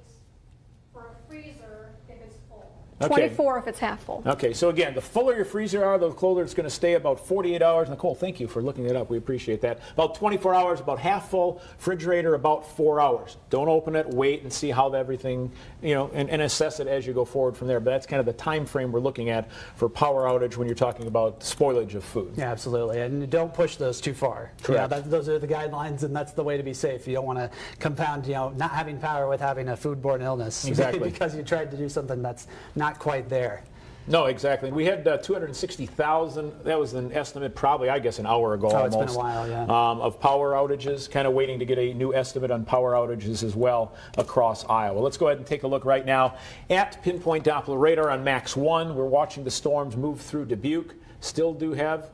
for a freezer if it's full. Okay. 24 if it's half full. Okay, so again, the fuller your freezer are, the colder it's going to stay. About 48 hours. Nicole, thank you for looking it up. We appreciate that. About 24 hours, about half full. Refrigerator, about 4 hours. Don't open it. Wait and see how everything, and assess it as you go forward from there. But that's kind of the time frame we're looking at for power outage when you're talking about spoilage of food. Yeah, absolutely. And don't push those too far. Correct. Those are the guidelines, and that's the way to be safe. You don't want to compound, not having power with having a foodborne illness. Exactly. Because you tried to do something that's not quite there. No, exactly. We had 260,000. That was an estimate, probably, I guess, an hour ago Oh, almost. it's been a while, yeah. Of power outages. Kind of waiting to get a new estimate on power outages as well across Iowa. Let's go ahead and take a look right now at Pinpoint Doppler radar on Max 1. We're watching the storms move through Dubuque. Still do have.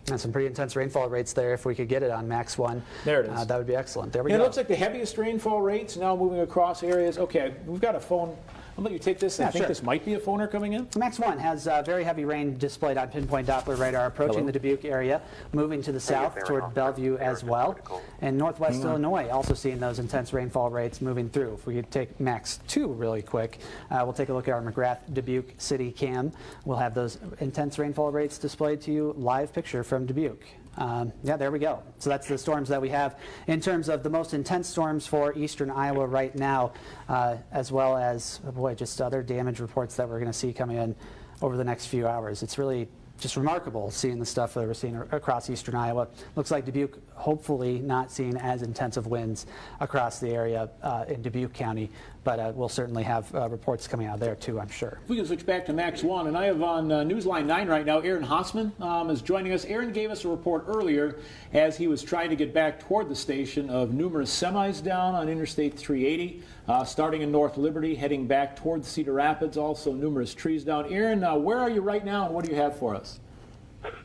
And some pretty intense rainfall rates there. If we could get it on Max 1, There it is. that would be excellent. There we And go. it looks like the heaviest rainfall rates now moving across areas. Okay, we've got a phone. I'll let you take this. I Yeah, think sure. this might be a phoner coming in. Max 1 has very heavy rain displayed on Pinpoint Doppler radar approaching Hello. the Dubuque area, moving to the south toward Bellevue as well. And northwest Illinois also seeing those intense rainfall rates moving through. If we could take Max 2 really quick, we'll take a look at our McGrath Dubuque City cam. We'll have those intense rainfall rates displayed to you, live picture from Dubuque. Yeah, there we go. So that's the storms that we have in terms of the most intense storms for eastern Iowa right now, as well as, just other damage reports that we're going to see coming in over the next few hours. It's really just remarkable seeing the stuff that we're seeing across eastern Iowa. Looks like Dubuque hopefully not seeing as intensive winds across the area in Dubuque County, but we'll certainly have reports coming out there too, I'm sure. If we can switch back to Max 1, and I have on Newsline 9 right now, Aaron Hossman is joining us. Aaron gave us a report earlier as he was trying to get back toward the station of numerous semis down on Interstate 380, starting in North Liberty, heading back toward Cedar Rapids, also numerous trees down. Aaron, where are you right now, and what do you have for us?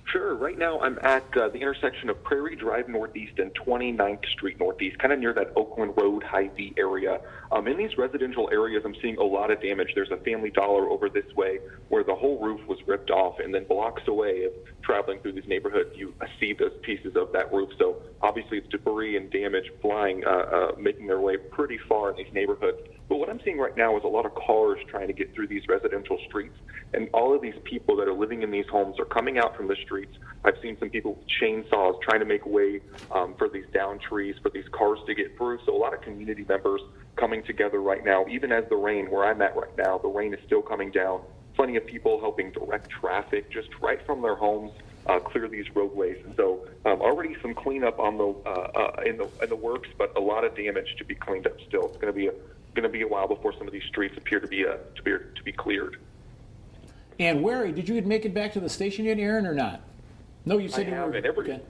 Sure. Right now I'm at the intersection of Prairie Drive Northeast and 29th Street Northeast, kind of near that Oakland Road Hy-Vee area. In these residential areas, I'm seeing a lot of damage. There's a Family Dollar over this way where the whole roof was ripped off, and then blocks away, if traveling through these neighborhoods, you see those pieces of that roof. So obviously it's debris and damage flying, making their way pretty far in these neighborhoods. But what I'm seeing right now is a lot of cars trying to get through these residential streets, and all of these people that are living in these homes are coming out from the streets. I've seen some people with chainsaws trying to make way for these down trees, for these cars to get through. So a lot of community members coming together right now, even as the rain, where I'm at right now, the rain is still coming down. Plenty of people helping direct traffic just right from their homes, clear these roadways. And so already some cleanup on in the works, but a lot of damage to be cleaned up still. It's going to be a while before some of these streets appear to be cleared. And where did you make it back to the station yet, Aaron, or not? No, you said I you have, were. and Okay.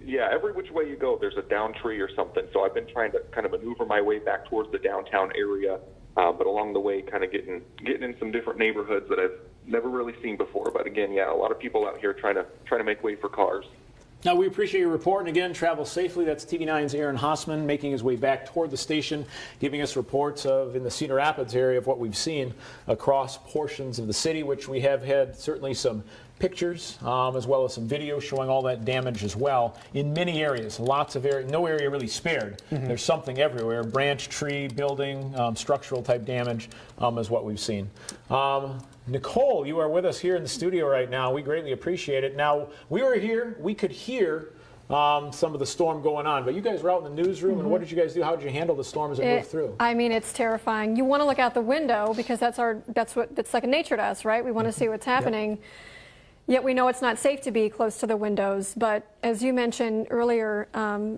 Yeah, every which way you go, there's a down tree or something. So I've been trying to kind of maneuver my way back towards the downtown area, but along the way, kind of getting in some different neighborhoods that I've never really seen before. But again, yeah, a lot of people out here trying to make way for cars. Now, we appreciate your report, and again, travel safely. That's TV9's Aaron Hossman making his way back toward the station, giving us reports of, in the Cedar Rapids area, of what we've seen across portions of the city, which we have had certainly some pictures as well as some video showing all that damage as well in many areas. Lots of area, no area really spared. There's something everywhere. Branch, tree, building, structural type damage is what we've seen. Nicole, you are with us here in the studio right now. We greatly appreciate it. Now, we were here, we could hear some of the storm going on, but you guys were out in the newsroom, and what did you guys do? How did you handle the storm as it moved through? I mean, it's terrifying. You want to look out the window because that's second nature to us, right? We want to see what's happening. Yet we know it's not safe to be close to the windows. But as you mentioned earlier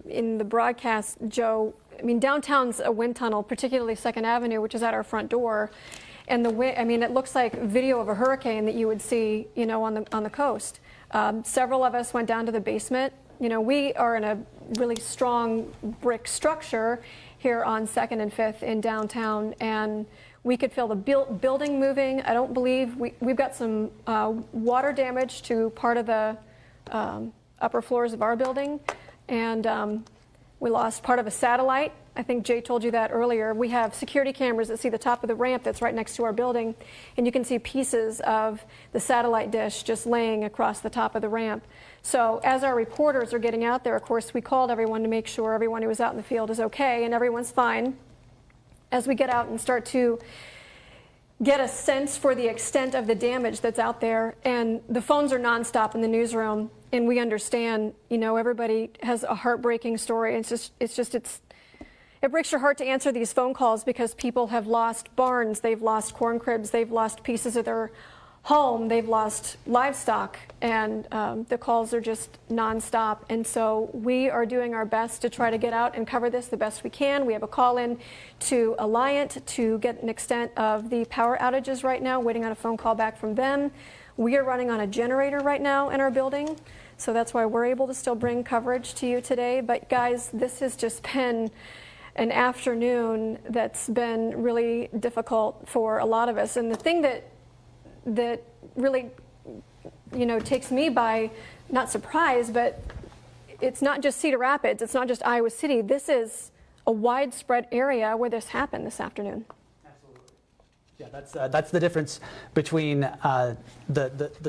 in the broadcast, Joe, I mean, downtown's a wind tunnel, particularly 2nd Avenue, which is at our front door. And the wind, I mean, it looks like video of a hurricane that you would see, on the coast. Several of us went down to the basement. We are in a really strong brick structure here on 2nd and 5th in downtown, and we could feel the building moving. I don't believe we've got some water damage to part of the upper floors of our building, and we lost part of a satellite. I think Jay told you that earlier. We have security cameras that see the top of the ramp that's right next to our building, and you can see pieces of the satellite dish just laying across the top of the ramp. So as our reporters are getting out there, of course, we called everyone to make sure everyone who was out in the field is okay, and everyone's fine. As we get out and start to get a sense for the extent of the damage that's out there. And the phones are nonstop in the newsroom, and we understand, you know, everybody has a heartbreaking story. It breaks your heart to answer these phone calls because people have lost barns, they've lost corn cribs, they've lost pieces of their home, they've lost livestock, and the calls are just nonstop. And so we are doing our best to try to get out and cover this the best we can. We have a call in to Alliant to get an extent of the power outages right now, waiting on a phone call back from them. We are running on a generator right now in our building, so that's why we're able to still bring coverage to you today. But guys, this has just been an afternoon that's been really difficult for a lot of us. And the thing that really, you know, takes me by not surprise, but it's not just Cedar Rapids, it's not just Iowa City. This is a widespread area where this happened this afternoon. Yeah, that's the difference between the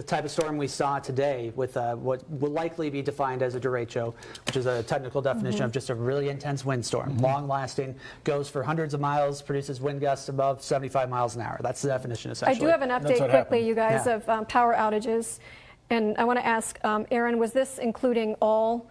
type of storm we saw today with what will likely be defined as a derecho, which is a technical definition of just a really intense windstorm, long-lasting, goes for hundreds of miles, produces wind gusts above 75 miles an hour. That's the definition, essentially. I do have an update quickly, happened. you guys, Yeah. of power outages. And I want to ask, Aaron, was this including all?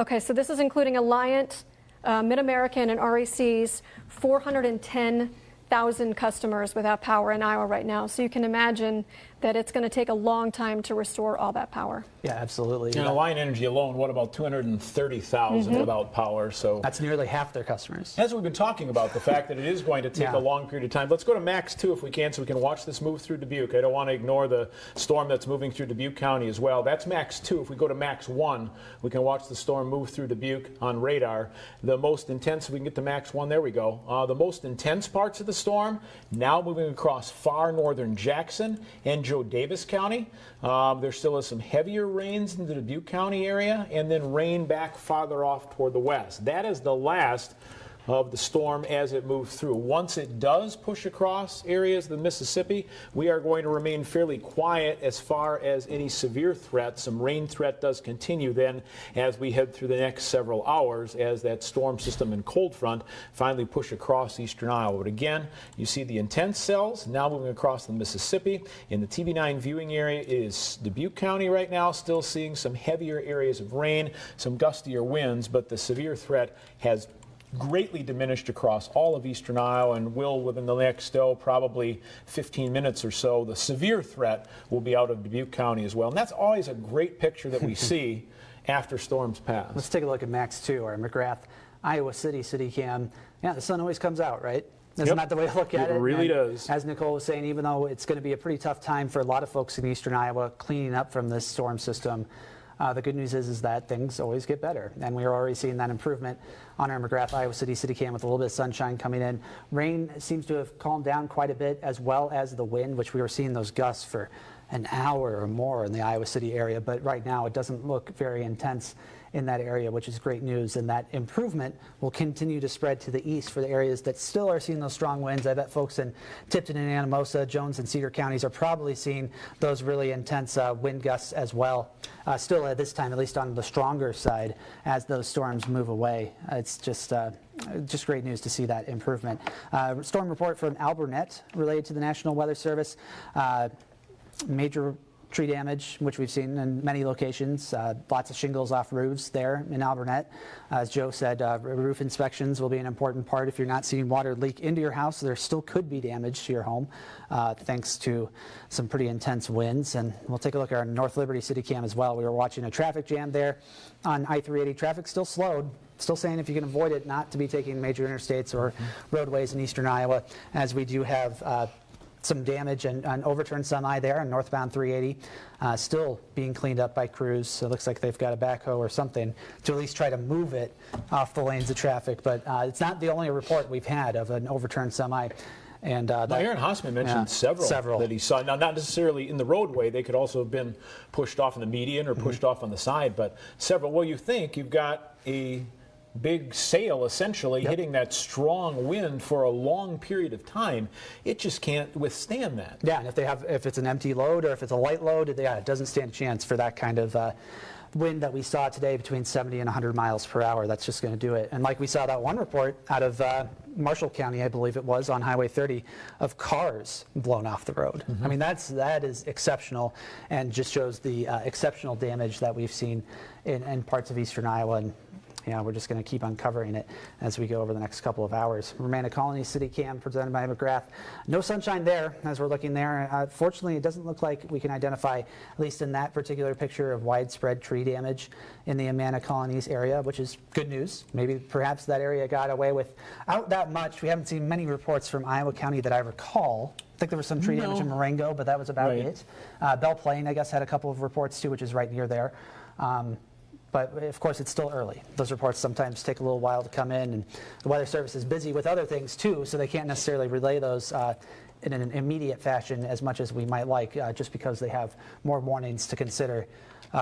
Okay, so this is including Alliant, Mid-American, and REC's 410,000 customers without power in Iowa right now. So you can imagine that it's going to take a long time to restore all that power. Yeah, absolutely. And Alliant Energy alone, what about 230,000 without power? So That's nearly half their customers. as we've been talking about, the fact that it is going to take Yeah. a long period of time. Let's go to Max 2 if we can, so we can watch this move through Dubuque. I don't want to ignore the storm that's moving through Dubuque County as well. That's Max 2. If we go to Max 1, we can watch the storm move through Dubuque on radar. The most intense, if we can get to Max 1, there we go. The most intense parts of the storm now moving across far northern Jackson and Joe Davis County. There still is some heavier rains in the Dubuque County area, and then rain back farther off toward the west. That is the last of the storm as it moves through. Once it does push across areas of the Mississippi, we are going to remain fairly quiet as far as any severe threat. Some rain threat does continue then as we head through the next several hours as that storm system and cold front finally push across eastern Iowa. But again, you see the intense cells now moving across the Mississippi. In the TV9 viewing area is Dubuque County right now, still seeing some heavier areas of rain, some gustier winds, but the severe threat has greatly diminished across all of eastern Iowa and will within the next probably 15 minutes or so. The severe threat will be out of Dubuque County as well. And that's always a great picture that we see after storms pass. Let's take a look at Max 2, our McGrath, Iowa City cam. Yeah, the sun always comes out, right? Isn't Yep. that the way to look at it? It really And does. As Nicole was saying, even though it's going to be a pretty tough time for a lot of folks in eastern Iowa cleaning up from this storm system, the good news is that things always get better, and we are already seeing that improvement on our McGrath Iowa City cam with a little bit of sunshine coming in. Rain seems to have calmed down quite a bit, as well as the wind, which we were seeing those gusts for an hour or more in the Iowa City area, but right now it doesn't look very intense in that area, which is great news, and that improvement will continue to spread to the east for the areas that still are seeing those strong winds. I bet folks in Tipton and Anamosa, Jones and Cedar counties are probably seeing those really intense wind gusts as well. Still at this time, at least on the stronger side, as those storms move away. It's just great news to see that improvement. Storm report from Alburnett related to the National Weather Service. Major tree damage, which we've seen in many locations. Lots of shingles off roofs there in Alburnett. As Joe said, roof inspections will be an important part. If you're not seeing water leak into your house, there still could be damage to your home thanks to some pretty intense winds. And we'll take a look at our North Liberty City cam as well. We were watching a traffic jam there on I-380. Traffic still slowed. Still saying if you can avoid it, not to be taking major interstates or roadways in eastern Iowa, as we do have some damage and an overturned semi there on northbound 380, still being cleaned up by crews. So it looks like they've got a backhoe or something to at least try to move it off the lanes of traffic. But it's not the only report we've had of an overturned semi. And Now, Aaron Hossman mentioned several that he saw. Now, not necessarily in the roadway. They could also have been pushed off in the median or pushed off on the side, but several. Well, you think you've got a big sail essentially hitting that strong wind for a long period of time. It just can't withstand that. Yeah, and if it's an empty load or if it's a light load, it doesn't stand a chance for that kind of wind that we saw today between 70 and 100 miles per hour. That's just going to do it. And like we saw that one report out of Marshall County, I believe it was, on Highway 30, of cars blown off the road. I mean, that is exceptional, and just shows the exceptional damage that we've seen in parts of eastern Iowa. And we're just going to keep uncovering it as we go over the next couple of hours. Romana Colony City Cam presented by McGrath. No sunshine there as we're looking there. Fortunately, it doesn't look like we can identify, at least in that particular picture, of widespread tree damage in the Amana Colonies area, which is good news. Maybe perhaps that area got away without that much. We haven't seen many reports from Iowa County that I recall. I think there was some tree damage in Marengo, but that was about it. Belle Plaine, I guess, had a couple of reports too, which is right near there. But of course, it's still early. Those reports sometimes take a little while to come in, and the Weather Service is busy with other things too, so they can't necessarily relay those in an immediate fashion as much as we might like, just because they have more warnings to consider.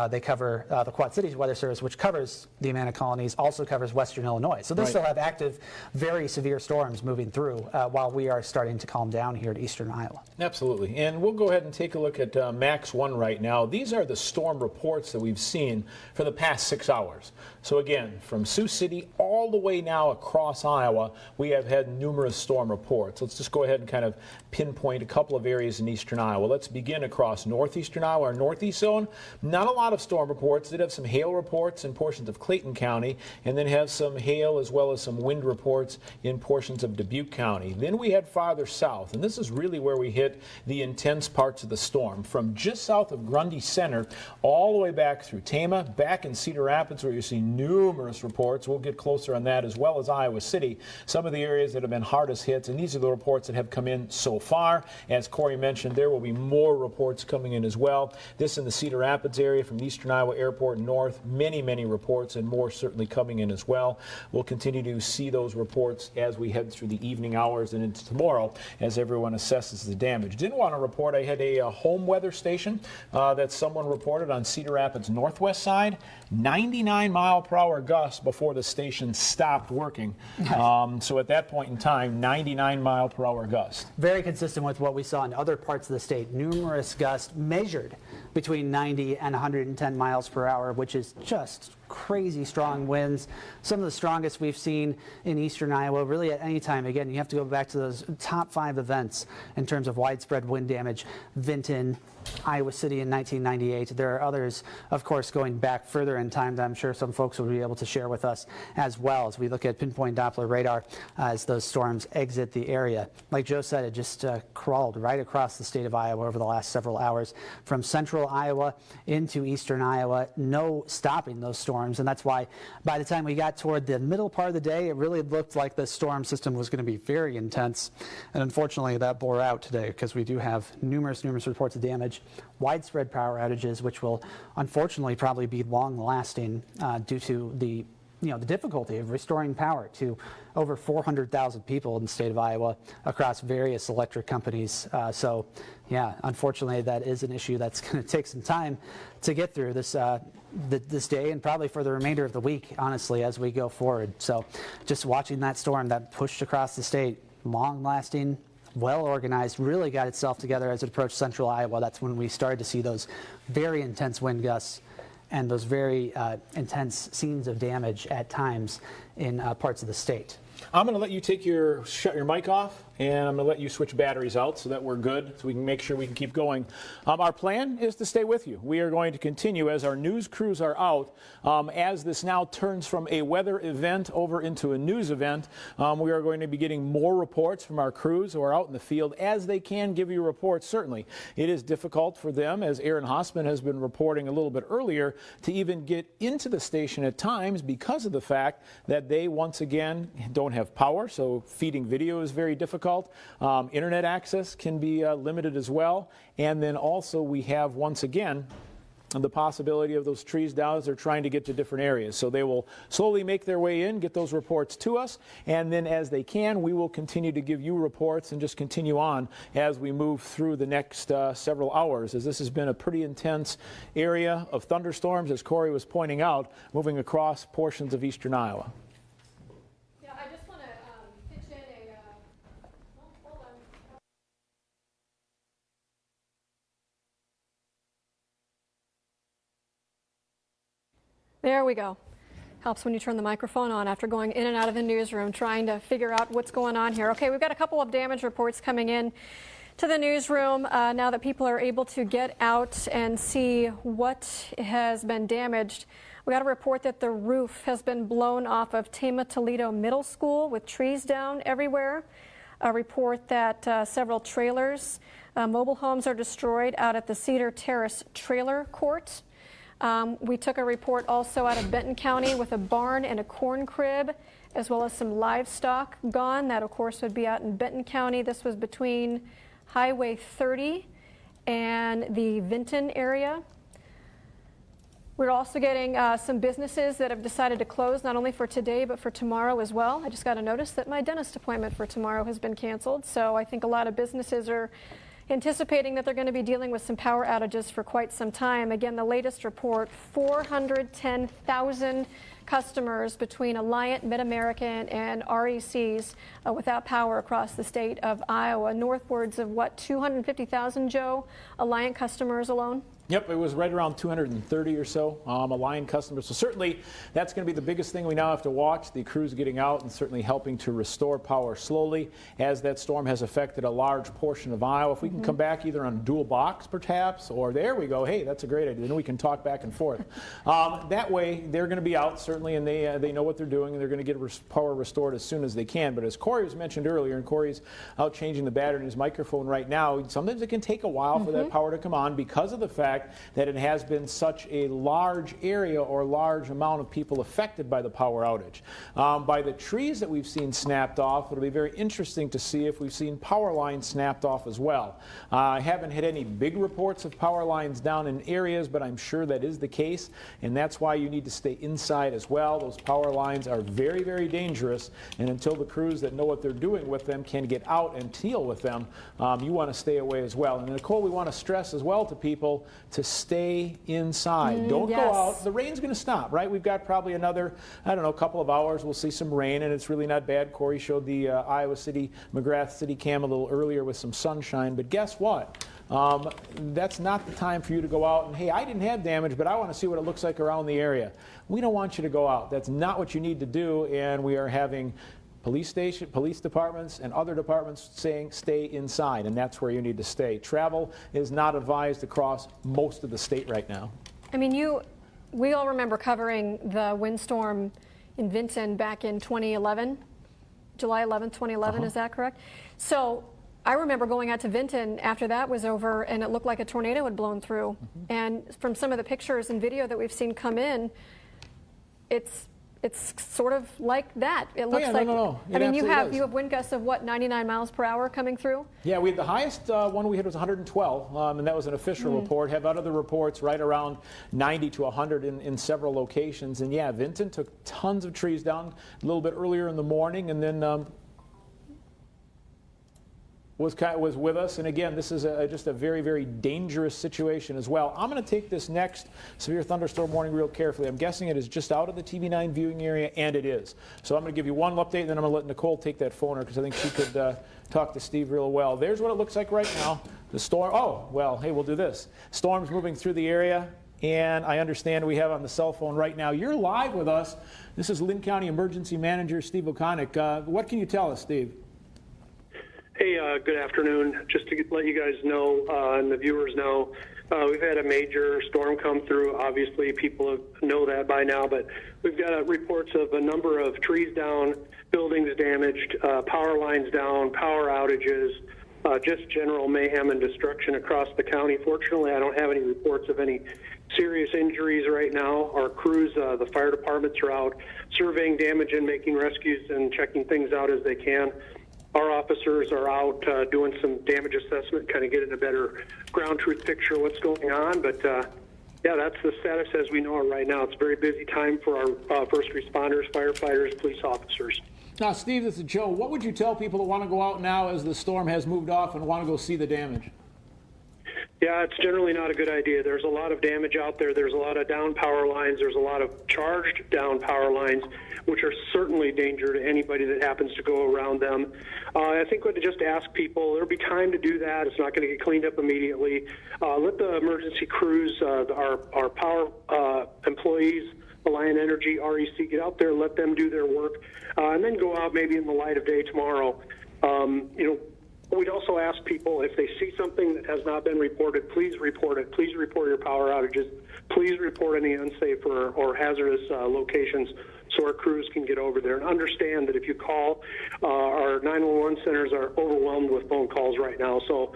They cover the Quad Cities Weather Service, which covers the Amana Colonies, also covers Western Illinois. So they still have active, very severe storms moving through while we are starting to calm down here at eastern Iowa. Absolutely. And we'll go ahead and take a look at Max 1 right now. These are the storm reports that we've seen for the past 6 hours. So again, from Sioux City all the way now across Iowa, we have had numerous storm reports. Let's just go ahead and kind of pinpoint a couple of areas in eastern Iowa. Let's begin across northeastern Iowa, our northeast zone. Not a lot of storm reports. Did have some hail reports in portions of Clayton County, and then have some hail as well as some wind reports in portions of Dubuque County. Then we had farther south, and this is really where we hit the intense parts of the storm, from just south of Grundy Center all the way back through Tama, back in Cedar Rapids, where you see numerous reports. We'll get closer on that, as well as Iowa City, some of the areas that have been hardest hits, and these are the reports that have come in so far. As Corey mentioned, there will be more reports coming in as well. This in the Cedar Rapids area from eastern Iowa Airport north, many reports, and more certainly coming in as well. We'll continue to see those reports as we head through the evening hours and into tomorrow as everyone assesses the damage. Didn't want to report, I had a home weather station that someone reported on Cedar Rapids northwest side, 99-mile-per-hour gusts before the station stopped working. So at that point in time, 99-mile-per-hour gusts. Very consistent with what we saw in other parts of the state. Numerous gusts measured between 90 and 110 miles per hour, which is just crazy strong winds. Some of the strongest we've seen in eastern Iowa, really at any time. Again, you have to go back to those top 5 events in terms of widespread wind damage. Vinton, Iowa City in 1998. There are others, of course, going back further in time that I'm sure some folks will be able to share with us as well as we look at pinpoint Doppler radar as those storms exit the area. Like Joe said, it just crawled right across the state of Iowa over the last several hours from central Iowa into eastern Iowa. No stopping those storms, and that's why by the time we got toward the middle part of the day, it really looked like the storm system was going to be very intense. And unfortunately, that bore out today because we do have numerous reports of damage, widespread power outages, which will unfortunately probably be long-lasting due to the difficulty of restoring power to over 400,000 people in the state of Iowa across various electric companies. So, yeah, unfortunately, that is an issue that's going to take some time to get through this day and probably for the remainder of the week, honestly, as we go forward. So, just watching that storm that pushed across the state, long-lasting, well organized, really got itself together as it approached central Iowa. That's when we started to see those very intense wind gusts and those very intense scenes of damage at times in parts of the state. I'm going to let you shut your mic off, and I'm going to let you switch batteries out so that we're good, so we can make sure we can keep going. Our plan is to stay with you. We are going to continue as our news crews are out. As this now turns from a weather event over into a news event, we are going to be getting more reports from our crews who are out in the field as they can give you reports. Certainly, it is difficult for them, as Aaron Hossman has been reporting a little bit earlier, to even get into the station at times because of the fact that they once again don't have power, so feeding video is very difficult. Internet access can be limited as well. And then also we have, once again, the possibility of those trees down as they're trying to get to different areas. So they will slowly make their way in, get those reports to us, and then as they can, we will continue to give you reports and just continue on as we move through the next several hours, as this has been a pretty intense area of thunderstorms, as Corey was pointing out, moving across portions of eastern Iowa. There we go. Helps when you turn the microphone on after going in and out of the newsroom, trying to figure out what's going on here. Okay, we've got a couple of damage reports coming in to the newsroom now that people are able to get out and see what has been damaged. We got a report that the roof has been blown off of Tama Toledo Middle School with trees down everywhere. A report that several trailers, mobile homes are destroyed out at the Cedar Terrace Trailer Court. We took a report also out of Benton County with a barn and a corn crib, as well as some livestock gone. That, of course, would be out in Benton County. This was between Highway 30 and the Vinton area. We're also getting some businesses that have decided to close, not only for today, but for tomorrow as well. I just got a notice that my dentist appointment for tomorrow has been canceled. So I think a lot of businesses are anticipating that they're going to be dealing with some power outages for quite some time. Again, the latest report, 410,000 customers between Alliant, Mid-American, and RECs without power across the state of Iowa. Northwards of what, 250,000, Joe, Alliant customers alone? Yep, it was right around 230 or so Alliant customers. So certainly that's going to be the biggest thing we now have to watch, the crews getting out and certainly helping to restore power slowly as that storm has affected a large portion of Iowa. If we can come back either on dual box perhaps, or there we go, hey, that's a great idea. Then we can talk back and forth. That way they're going to be out certainly, and they know what they're doing, and they're going to get power restored as soon as they can. But as Corey was mentioned earlier, and Corey's out changing the battery in his microphone right now, sometimes it can take a while for that power to come on because of the fact that it has been such a large area or large amount of people affected by the power outage. By the trees that we've seen snapped off, it'll be very interesting to see if we've seen power lines snapped off as well. I haven't had any big reports of power lines down in areas, but I'm sure that is the case, and that's why you need to stay inside as well. Those power lines are very, very dangerous, and until the crews that know what they're doing with them can get out and deal with them, you want to stay away as well. And Nicole, we want to stress as well to people to stay inside. Don't go out. The rain's going to stop, right? We've got probably another, I don't know, couple of hours. We'll see some rain, and it's really not bad. Corey showed the Iowa City, McGrath City cam a little earlier with some sunshine, but guess what? That's not the time for you to go out and, hey, I didn't have damage, but I want to see what it looks like around the area. We don't want you to go out. That's not what you need to do, and we are having police departments, and other departments saying stay inside, and that's where you need to stay. Travel is not advised across most of the state right now. I mean, we all remember covering the windstorm in Vinton back in 2011, July 11th, 2011, is that correct? So I remember going out to Vinton after that was over, and it looked like a tornado had blown through. And from some of the pictures and video that we've seen come in, it's sort of like that. It looks like. No. I mean, you have wind gusts of what, 99 miles per hour coming through? Yeah, we had the highest one we had was 112, and that was an official report. Have other reports right around 90 to 100 in several locations. And yeah, Vinton took tons of trees down a little bit earlier in the morning, and then was with us. And again, this is just a very, very dangerous situation as well. I'm going to take this next severe thunderstorm warning real carefully. I'm guessing it is just out of the TV9 viewing area, and it is. So I'm going to give you one update, and then I'm going to let Nicole take that phoner because I think she could talk to Steve real well. There's what it looks like right now. The storm, oh, well, hey, we'll do this. Storm's moving through the area, and I understand we have on the cell phone right now. You're live with us. This is Lynn County Emergency Manager Steve O'Connick. What can you tell us, Steve? Hey, good afternoon. Just to let you guys know and the viewers know, we've had a major storm come through. Obviously, people know that by now, but we've got reports of a number of trees down, buildings damaged, power lines down, power outages, just general mayhem and destruction across the county. Fortunately, I don't have any reports of any serious injuries right now. Our crews, the fire departments are out surveying damage and making rescues and checking things out as they can. Our officers are out doing some damage assessment, kind of getting a better ground truth picture of what's going on. But yeah, that's the status as we know it right now. It's a very busy time for our first responders, firefighters, police officers. Now, Steve, this is Joe. What would you tell people that want to go out now as the storm has moved off and want to go see the damage? Yeah, it's generally not a good idea. There's a lot of damage out there. There's a lot of down power lines. There's a lot of charged down power lines, which are certainly a danger to anybody that happens to go around them. I think we'd just ask people, there'll be time to do that. It's not going to get cleaned up immediately. Let the emergency crews, our power employees, Alliant Energy, REC, get out there, let them do their work, and then go out maybe in the light of day tomorrow. We'd also ask people if they see something that has not been reported, please report it. Please report your power outages. Please report any unsafe or hazardous locations so our crews can get over there. And understand that if you call, our 911 centers are overwhelmed with phone calls right now. So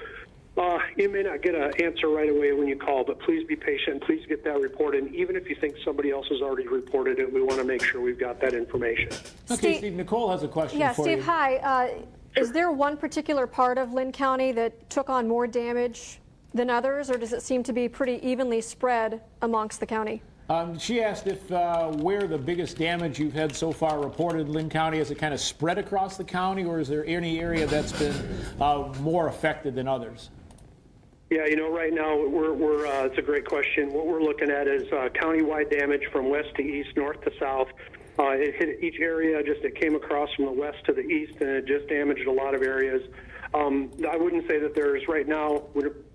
you may not get an answer right away when you call, but please be patient. Please get that reported. And even if you think somebody else has already reported it, we want to make sure we've got that information. Okay, Steve, Nicole has a question for Steve, you. hi. Is there one particular part of Lynn County that took on more damage than others, or does it seem to be pretty evenly spread amongst the county? She asked if where the biggest damage you've had so far reported in Lynn County, is it kind of spread across the county, or is there any area that's been more affected than others? Yeah, right now it's a great question. What we're looking at is countywide damage from west to east, north to south. It hit each area, it came across from the west to the east, and it just damaged a lot of areas. I wouldn't say that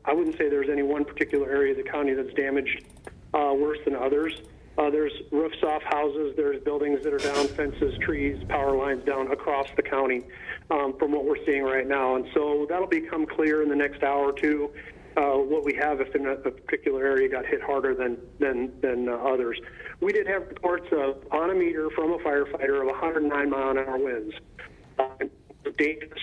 I wouldn't say there's any one particular area of the county that's damaged worse than others. There's roofs off houses, there's buildings that are down, fences, trees, power lines down across the county from what we're seeing right now. And so that'll become clear in the next hour or two. What we have if a particular area got hit harder than others. We did have reports on a meter from a firefighter of 109 mile-an-hour winds. Dangerous.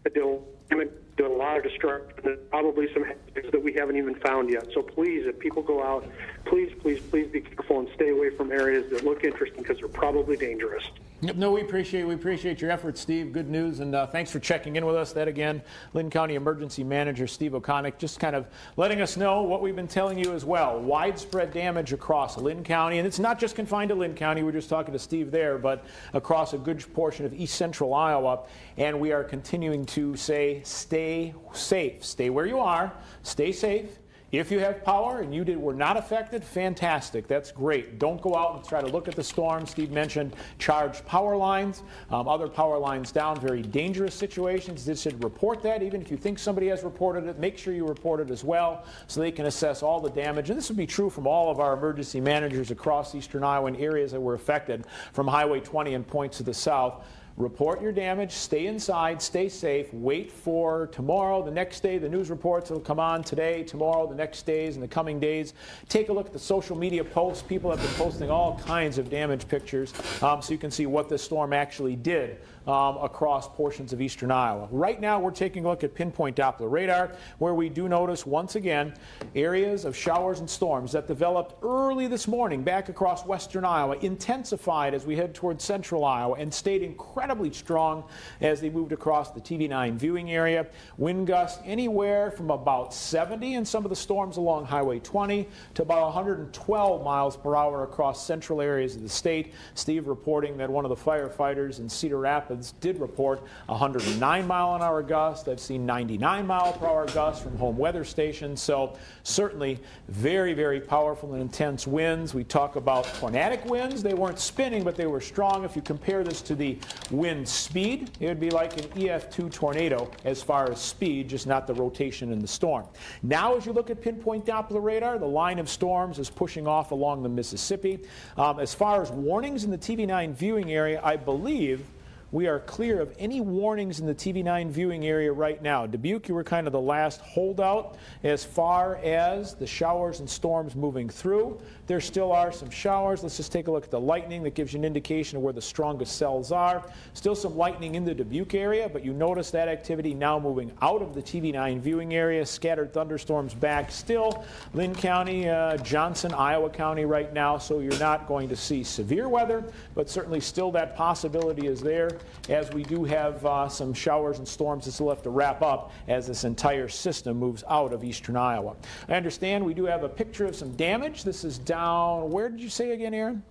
Did a lot of destruction, probably some hazards that we haven't even found yet. So please, if people go out, please be careful and stay away from areas that look interesting because they're probably dangerous. No, we appreciate your efforts, Steve. Good news, and thanks for checking in with us. That again, Lynn County Emergency Manager Steve O'Connick, just kind of letting us know what we've been telling you as well. Widespread damage across Lynn County, and it's not just confined to Lynn County. We're just talking to Steve there, but across a good portion of east central Iowa. And we are continuing to say, stay safe, stay where you are, stay safe. If you have power and you were not affected, fantastic. That's great. Don't go out and try to look at the storm. Steve mentioned charged power lines, other power lines down, very dangerous situations. This should report that. Even if you think somebody has reported it, make sure you report it as well so they can assess all the damage. And this would be true from all of our emergency managers across eastern Iowa and areas that were affected from Highway 20 and points to the south. Report your damage, stay inside, stay safe, wait for tomorrow, the next day. The news reports will come on today, tomorrow, the next days, and the coming days. Take a look at the social media posts. People have been posting all kinds of damage pictures so you can see what this storm actually did across portions of eastern Iowa. Right now, we're taking a look at pinpoint Doppler radar, where we do notice, once again, areas of showers and storms that developed early this morning back across western Iowa, intensified as we head towards central Iowa, and stayed incredibly strong as they moved across the TV9 viewing area. Wind gusts anywhere from about 70 in some of the storms along Highway 20 to about 112 miles per hour across central areas of the state. Steve reporting that one of the firefighters in Cedar Rapids did report 109 mile-an-hour gust. I've seen 99 mile-per-hour gusts from home weather stations. So certainly very, very powerful and intense winds. We talk about tornadic winds. They weren't spinning, but they were strong. If you compare this to the wind speed, it would be like an EF2 tornado as far as speed, just not the rotation in the storm. Now, as you look at pinpoint Doppler radar, the line of storms is pushing off along the Mississippi. As far as warnings in the TV9 viewing area, I believe we are clear of any warnings in the TV9 viewing area right now. Dubuque, you were kind of the last holdout as far as the showers and storms moving through. There still are some showers. Let's just take a look at the lightning. That gives you an indication of where the strongest cells are. Still some lightning in the Dubuque area, but you notice that activity now moving out of the TV9 viewing area. Scattered thunderstorms back still. Lynn County, Johnson, Iowa County right now, so you're not going to see severe weather, but certainly still that possibility is there, as we do have some showers and storms that still have to wrap up as this entire system moves out of eastern Iowa. I understand we do have a picture of some damage. This is down, where did you say again, Aaron?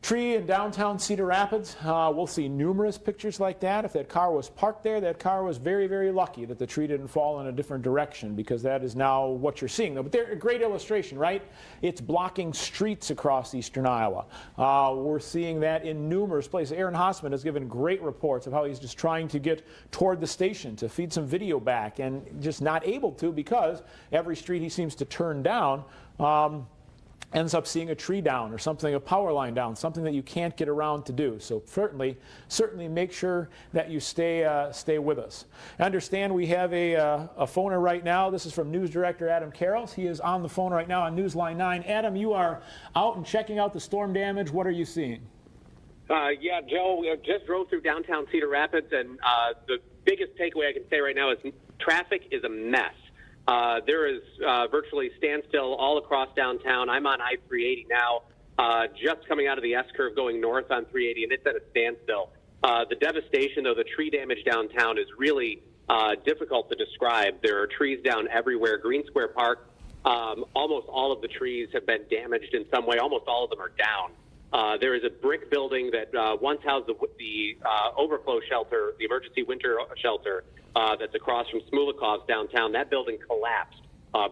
Tree in downtown Cedar Rapids. We'll see numerous pictures like that. If that car was parked there, that car was very, very lucky that the tree didn't fall in a different direction, because that is now what you're seeing. But they're a great illustration, right? It's blocking streets across eastern Iowa. We're seeing that in numerous places. Aaron Hossman has given great reports of how he's just trying to get toward the station to feed some video back, and just not able to because every street he seems to turn down ends up seeing a tree down or something, a power line down, something that you can't get around to do. So certainly make sure that you stay with us. I understand we have a phoner right now. This is from News Director Adam Carrolls. He is on the phone right now on Newsline 9. Adam, you are out and checking out the storm damage. What are you seeing? Yeah, Joe, we just drove through downtown Cedar Rapids, and the biggest takeaway I can say right now is traffic is a mess. There is virtually standstill all across downtown. I'm on I-380 now, just coming out of the S-curve going north on 380, and it's at a standstill. The devastation, though, the tree damage downtown is really difficult to describe. There are trees down everywhere. Green Square Park, almost all of the trees have been damaged in some way. Almost all of them are down. There is a brick building that once housed the overflow shelter, the emergency winter shelter that's across from Smulikov's downtown. That building collapsed.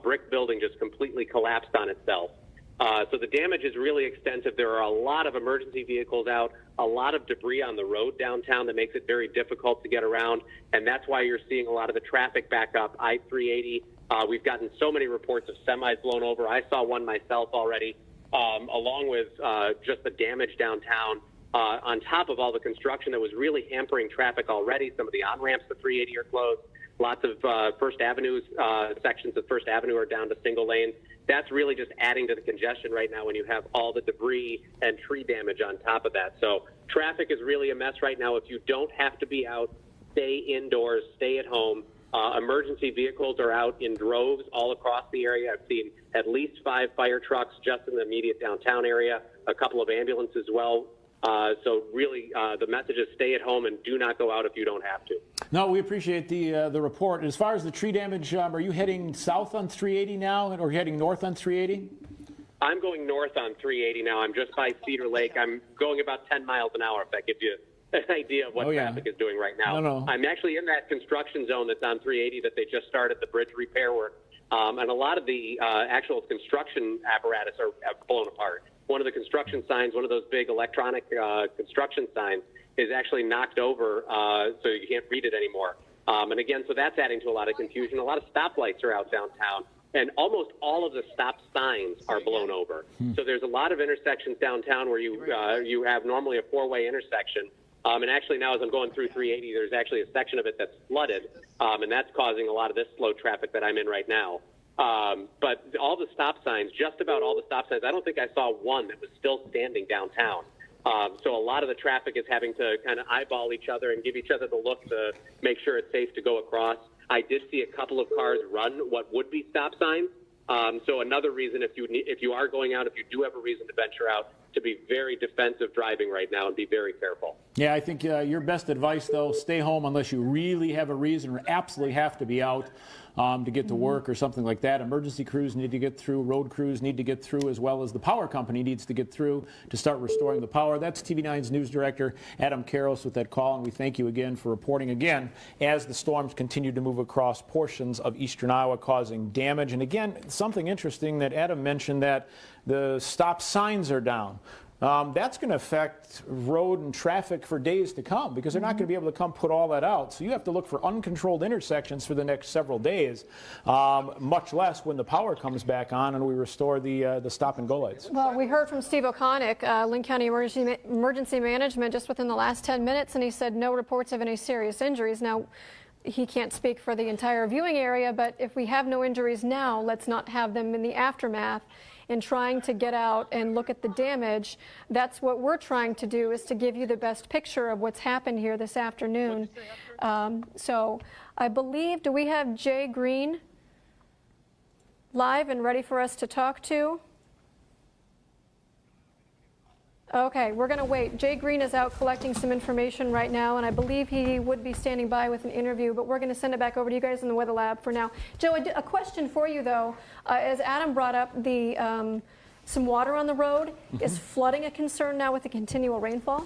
Brick building just completely collapsed on itself. So the damage is really extensive. There are a lot of emergency vehicles out, a lot of debris on the road downtown that makes it very difficult to get around, and that's why you're seeing a lot of the traffic back up I-380. We've gotten so many reports of semis blown over. I saw one myself already. Along with just the damage downtown, on top of all the construction that was really hampering traffic already. Some of the on-ramps to 380 are closed. Lots of First Avenue sections of First Avenue are down to single lanes. That's really just adding to the congestion right now when you have all the debris and tree damage on top of that. So traffic is really a mess right now. If you don't have to be out, stay indoors, stay at home. Emergency vehicles are out in droves all across the area. I've seen at least 5 fire trucks just in the immediate downtown area, a couple of ambulances as well. So really, the message is stay at home and do not go out if you don't have to. No, we appreciate the report. As far as the tree damage, are you heading south on 380 now or heading north on 380? I'm going north on 380 now. I'm just by Cedar Lake. I'm going about 10 miles an hour, if that gives you an idea of what traffic is doing right now. No. I'm actually in that construction zone that's on 380 that they just started the bridge repair work. And a lot of the actual construction apparatus have blown apart. One of the construction signs, one of those big electronic construction signs, is actually knocked over, so you can't read it anymore. And again, so that's adding to a lot of confusion. A lot of stoplights are out downtown, and almost all of the stop signs are blown over. So there's a lot of intersections downtown where you have normally a 4-way intersection. And actually now as I'm going through 380, there's actually a section of it that's flooded, and that's causing a lot of this slow traffic that I'm in right now. But all the stop signs, just about all the stop signs, I don't think I saw one that was still standing downtown. So a lot of the traffic is having to kind of eyeball each other and give each other the look to make sure it's safe to go across. I did see a couple of cars run what would be stop signs. So another reason, if you are going out, if you do have a reason to venture out, to be very defensive driving right now and be very careful. Yeah, I think your best advice, though, stay home unless you really have a reason or absolutely have to be out to get to work or something like that. Emergency crews need to get through. Road crews need to get through, as well as the power company needs to get through to start restoring the power. That's TV9's News Director Adam Carrolls with that call, and we thank you again for reporting again as the storms continue to move across portions of eastern Iowa, causing damage. And again, something interesting that Adam mentioned, that the stop signs are down. That's going to affect road and traffic for days to come, because they're not going to be able to come put all that out. So you have to look for uncontrolled intersections for the next several days, much less when the power comes back on and we restore the stop and go lights. Well, we heard from Steve O'Connick, Linn County Emergency Management, just within the last 10 minutes, and he said no reports of any serious injuries. Now, he can't speak for the entire viewing area, but if we have no injuries now, let's not have them in the aftermath. In trying to get out and look at the damage, that's what we're trying to do, is to give you the best picture of what's happened here this afternoon. So I believe, do we have Jay Green live and ready for us to talk to? Okay, we're going to wait. Jay Green is out collecting some information right now, and I believe he would be standing by with an interview, but we're going to send it back over to you guys in the Weather Lab for now. Joe, a question for you, though. As Adam brought up, some water on the road, is flooding a concern now with the continual rainfall?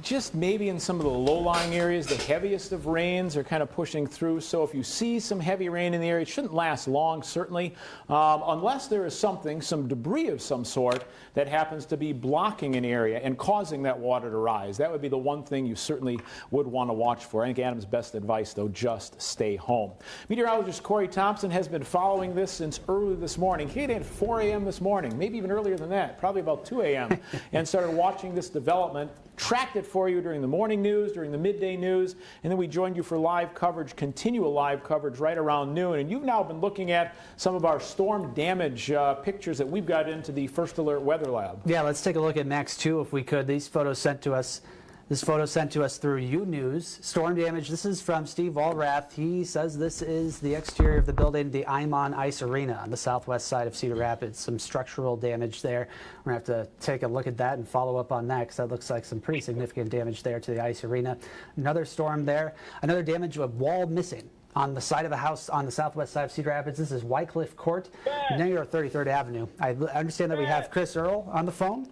Just maybe in some of the low-lying areas, the heaviest of rains are kind of pushing through. So if you see some heavy rain in the area, it shouldn't last long, certainly, unless there is some debris of some sort that happens to be blocking an area and causing that water to rise. That would be the one thing you certainly would want to watch for. I think Adam's best advice, though, just stay home. Meteorologist Corey Thompson has been following this since early this morning. He came in at 4 a.m. this morning, maybe even earlier than that, probably about 2 a.m., and started watching this development. Tracked it for you during the morning news, during the midday news, and then we joined you for live coverage, continual live coverage right around noon. And you've now been looking at some of our storm damage pictures that we've got into the First Alert Weather Lab. Yeah, let's take a look at Max 2 if we could. These photos sent to us. This photo sent to us through U News. Storm damage. This is from Steve Allrath. He says this is the exterior of the building, the Imon Ice Arena on the southwest side of Cedar Rapids. Some structural damage there. We're going to have to take a look at that and follow up on that because that looks like some pretty significant damage there to the ice arena. Another storm there. Another damage of wall missing on the side of the house on the southwest side of Cedar Rapids. This is Wycliffe Court near 33rd Avenue. I understand that we have Chris Earl on the phone.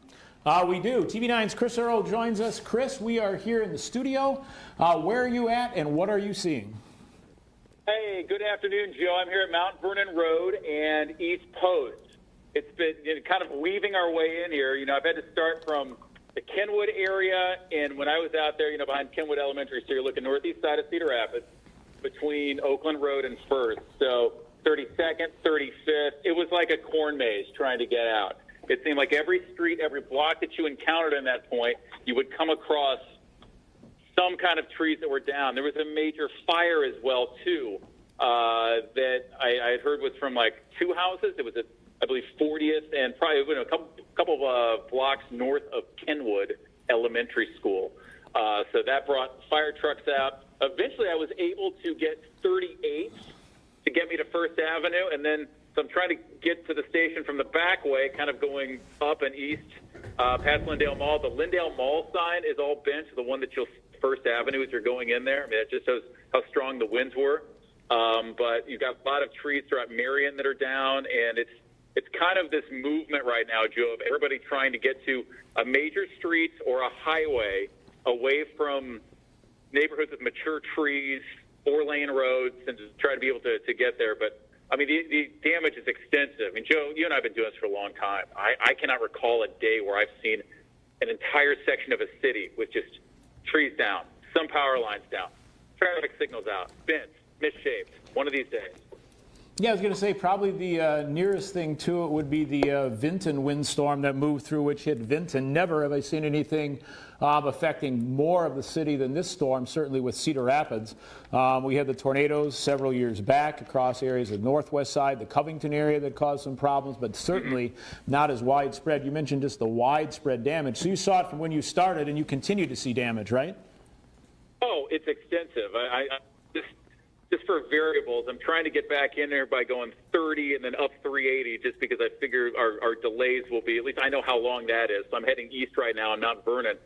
We do. TV9's Chris Earl joins us. Chris, we are here in the studio. Where are you at and what are you seeing? Hey, good afternoon, Joe. I'm here at Mount Vernon Road and East Post. It's been kind of weaving our way in here. I've had to start from the Kenwood area, and when I was out there, behind Kenwood Elementary, so you're looking northeast side of Cedar Rapids, between Oakland Road and First. So 32nd, 35th, it was like a corn maze trying to get out. It seemed like every street, every block that you encountered in that point, you would come across some kind of trees that were down. There was a major fire as well, too, that I had heard was from like 2 houses. It was at, I believe, 40th and probably a couple of blocks north of Kenwood Elementary School. So that brought fire trucks out. Eventually, I was able to get 38 to get me to First Avenue, and then so I'm trying to get to the station from the back way, kind of going up and east past Lindale Mall. The Lindale Mall sign is all bent to the one that you'll First Avenue as you're going in there. I mean, it just shows how strong the winds were. But you've got a lot of trees throughout Marion that are down, and it's kind of this movement right now, Joe, of everybody trying to get to a major street or a highway away from neighborhoods with mature trees, 4-lane roads, and just try to be able to get there. But I mean, the damage is extensive. I mean, Joe, you and I have been doing this for a long time. I cannot recall a day where I've seen an entire section of a city with just trees down, some power lines down, traffic signals out, bent, misshaped, one of these days. Yeah, I was going to say probably the nearest thing to it would be the Vinton windstorm that moved through, which hit Vinton. Never have I seen anything affecting more of the city than this storm, certainly with Cedar Rapids. We had the tornadoes several years back across areas of the northwest side, the Covington area that caused some problems, but certainly not as widespread. You mentioned just the widespread damage. So you saw it from when you started, and you continue to see damage, right? Oh, it's extensive. Just for variables, I'm trying to get back in there by going 30 and then up 380 just because I figure our delays will be, at least I know how long that is. So I'm heading east right now on Mount Vernon.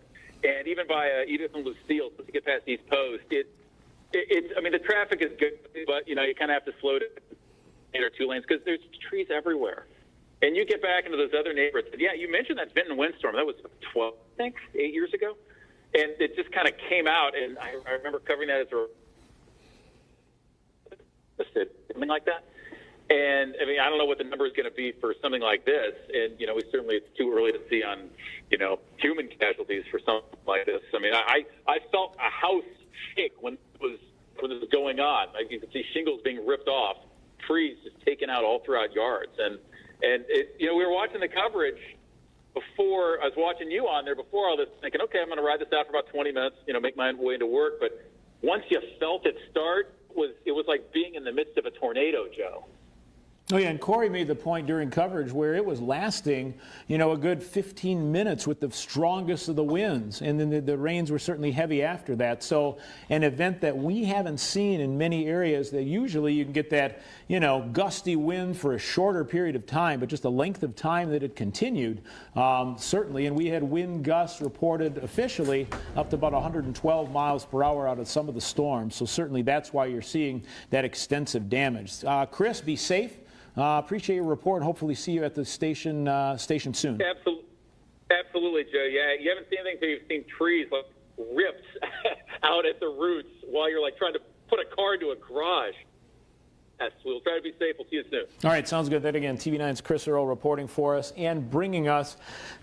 And even by Edith and Lucille, to get past East Post, I mean, the traffic is good, but, you kind of have to slow down 1 or 2 lanes because there's trees everywhere. And you get back into those other neighborhoods. Yeah, you mentioned that Vinton windstorm. That was 12, I think, 8 years ago. And it just kind of came out, and I remember covering that as a something like that. And I mean, I don't know what the number is going to be for something like this. And, we certainly, it's too early to see on, human casualties for something like this. I mean, I felt a house shake when this was going on. Like you could see shingles being ripped off, trees just taken out all throughout yards. And we were watching the coverage before, I was watching you on there before all this, thinking, okay, I'm going to ride this out for about 20 minutes, make my way into work. But once you felt it start, it was like being in the midst of a tornado, Joe. Oh, yeah, and Corey made the point during coverage where it was lasting, a good 15 minutes with the strongest of the winds, and then the rains were certainly heavy after that. So an event that we haven't seen in many areas that usually you can get that, gusty wind for a shorter period of time, but just the length of time that it continued, certainly. And we had wind gusts reported officially up to about 112 miles per hour out of some of the storms. So certainly that's why you're seeing that extensive damage. Chris, be safe. Appreciate your report. Hopefully see you at the station soon. Absolutely, Joe. Yeah, you haven't seen anything until you've seen trees like ripped out at the roots while you're like trying to put a car into a garage. Yes, we'll try to be safe. We'll see you soon. All right, sounds good. Then again, TV9's Chris Earl reporting for us and bringing us,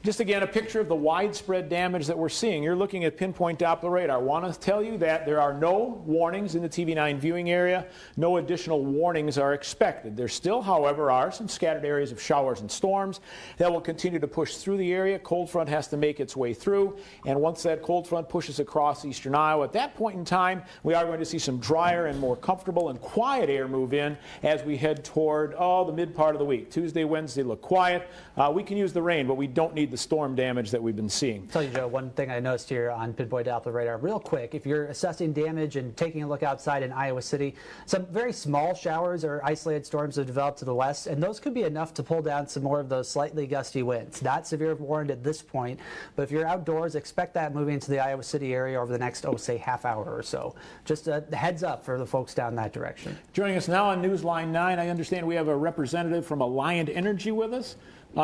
just again, a picture of the widespread damage that we're seeing. You're looking at pinpoint Doppler radar. I want to tell you that there are no warnings in the TV9 viewing area. No additional warnings are expected. There still, however, are some scattered areas of showers and storms that will continue to push through the area. Cold front has to make its way through, and once that cold front pushes across eastern Iowa, at that point in time, we are going to see some drier and more comfortable and quiet air move in as we head toward the mid part of the week. Tuesday, Wednesday look quiet. We can use the rain, but we don't need the storm damage that we've been seeing. I'll tell you, Joe, one thing I noticed here on Pinpoint Doppler radar, real quick, if you're assessing damage and taking a look outside in Iowa City, some very small showers or isolated storms have developed to the west, and those could be enough to pull down some more of those slightly gusty winds. Not severe warned at this point, but if you're outdoors, expect that moving into the Iowa City area over the next, say, half hour or so. Just a heads up for the folks down that direction. Joining us now on Newsline 9, I understand we have a representative from Alliant Energy with us.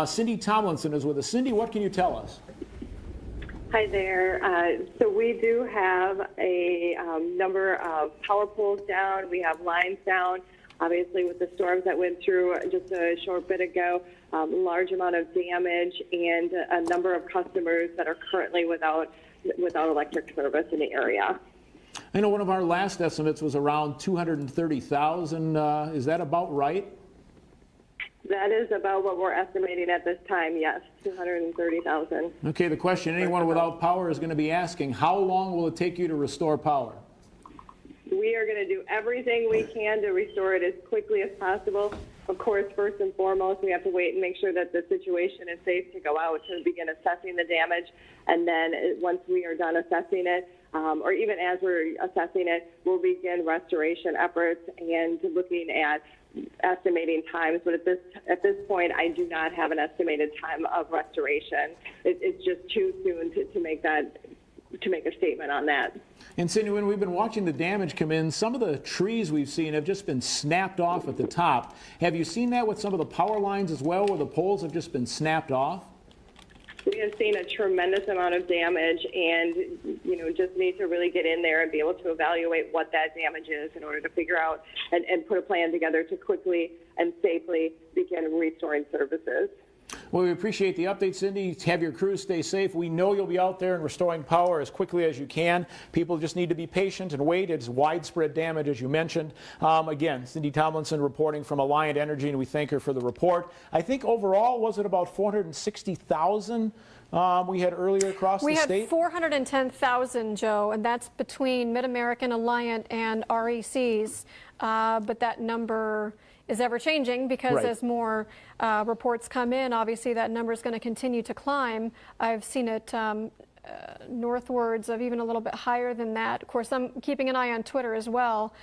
Cindy Tomlinson is with us. Cindy, what can you tell us? Hi there. So we do have a number of power poles down. We have lines down. Obviously, with the storms that went through just a short bit ago, large amount of damage and a number of customers that are currently without electric service in the area. I know one of our last estimates was around 230,000. Is that about right? That is about what we're estimating at this time, yes, 230,000. Okay, the question anyone without power is going to be asking, how long will it take you to restore power? We are going to do everything we can to restore it as quickly as possible. Of course, first and foremost, we have to wait and make sure that the situation is safe to go out to begin assessing the damage. And then once we are done assessing it, or even as we're assessing it, we'll begin restoration efforts and looking at estimating times. But at this point, I do not have an estimated time of restoration. It's just too soon to make a statement on that. And Cindy, when we've been watching the damage come in, some of the trees we've seen have just been snapped off at the top. Have you seen that with some of the power lines as well, where the poles have just been snapped off? We have seen a tremendous amount of damage, and just need to really get in there and be able to evaluate what that damage is in order to figure out and put a plan together to quickly and safely begin restoring services. Well, we appreciate the update, Cindy. Have your crews stay safe. We know you'll be out there and restoring power as quickly as you can. People just need to be patient and wait. It's widespread damage, as you mentioned. Again, Cindy Tomlinson reporting from Alliant Energy, and we thank her for the report. I think overall, was it about 460,000 we had earlier across the state? We had 410,000, Joe, and that's between Mid-American, Alliant, and RECs. But that number is ever changing because right. As more reports come in, obviously that number is going to continue to climb. I've seen it northwards of even a little bit higher than that. Of course, I'm keeping an eye on Twitter as well.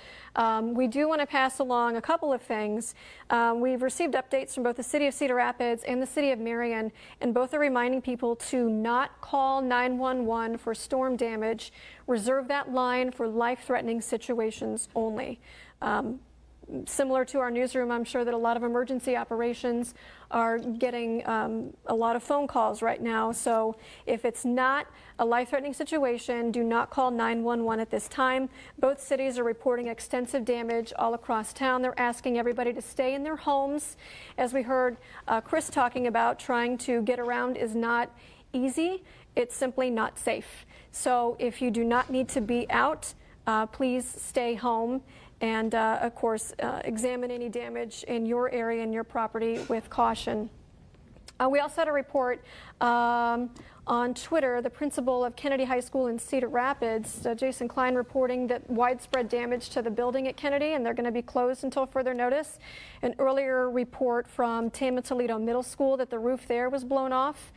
We do want to pass along a couple of things. We've received updates from both the city of Cedar Rapids and the city of Marion, and both are reminding people to not call 911 for storm damage. Reserve that line for life-threatening situations only. Similar to our newsroom, I'm sure that a lot of emergency operations are getting a lot of phone calls right now. So if it's not a life-threatening situation, do not call 911 at this time. Both cities are reporting extensive damage all across town. They're asking everybody to stay in their homes. As we heard Chris talking about, trying to get around is not easy. It's simply not safe. So if you do not need to be out, please stay home. And, of course, examine any damage in your area and your property with caution. We also had a report on Twitter, the principal of Kennedy High School in Cedar Rapids, Jason Klein, reporting that widespread damage to the building at Kennedy, and they're going to be closed until further notice. An earlier report from Tama Toledo Middle School that the roof there was blown off.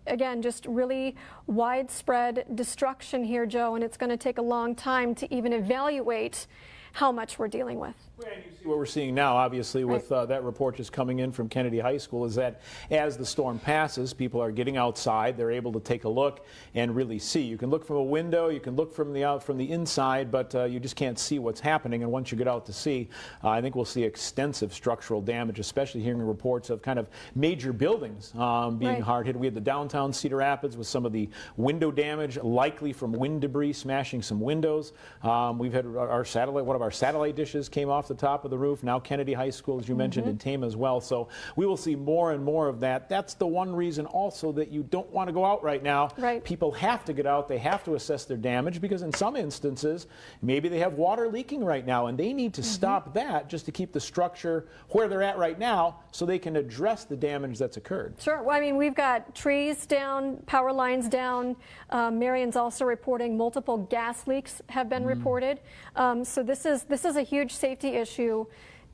Again, just really widespread destruction here, Joe, and it's going to take a long time to even evaluate how much we're dealing with. And you see what we're seeing now, obviously, with that report just coming in from Kennedy High School, is that as the storm passes, people are getting outside. They're able to take a look and really see. You can look from a window, you can look from the inside, but you just can't see what's happening. And once you get out to sea, I think we'll see extensive structural damage, especially hearing reports of kind of major buildings being hard hit. We had the downtown Cedar Rapids with some of the window damage, likely from wind debris smashing some windows. We've had one of our satellite dishes came off the top of the roof. Now Kennedy High School, as you mentioned, in Tama as well. So we will see more and more of that. That's the one reason also that you don't want to go out right now. People have to get out. They have to assess their damage, because in some instances, maybe they have water leaking right now, and they need to stop that just to keep the structure where they're at right now so they can address the damage that's occurred. Sure. Well, I mean, we've got trees down, power lines down. Marion's also reporting multiple gas leaks have been reported. So this is a huge safety issue,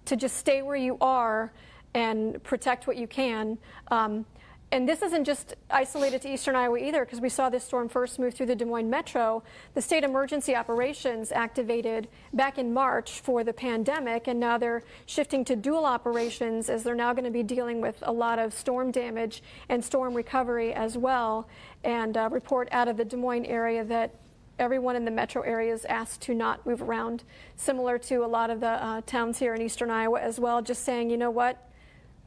to just stay where you are and protect what you can. And this isn't just isolated to eastern Iowa either, because we saw this storm first move through the Des Moines metro. The state emergency operations activated back in March for the pandemic, and now they're shifting to dual operations, as they're now going to be dealing with a lot of storm damage and storm recovery as well. And report out of the Des Moines area that everyone in the metro area is asked to not move around, similar to a lot of the towns here in eastern Iowa as well, just saying, you know what,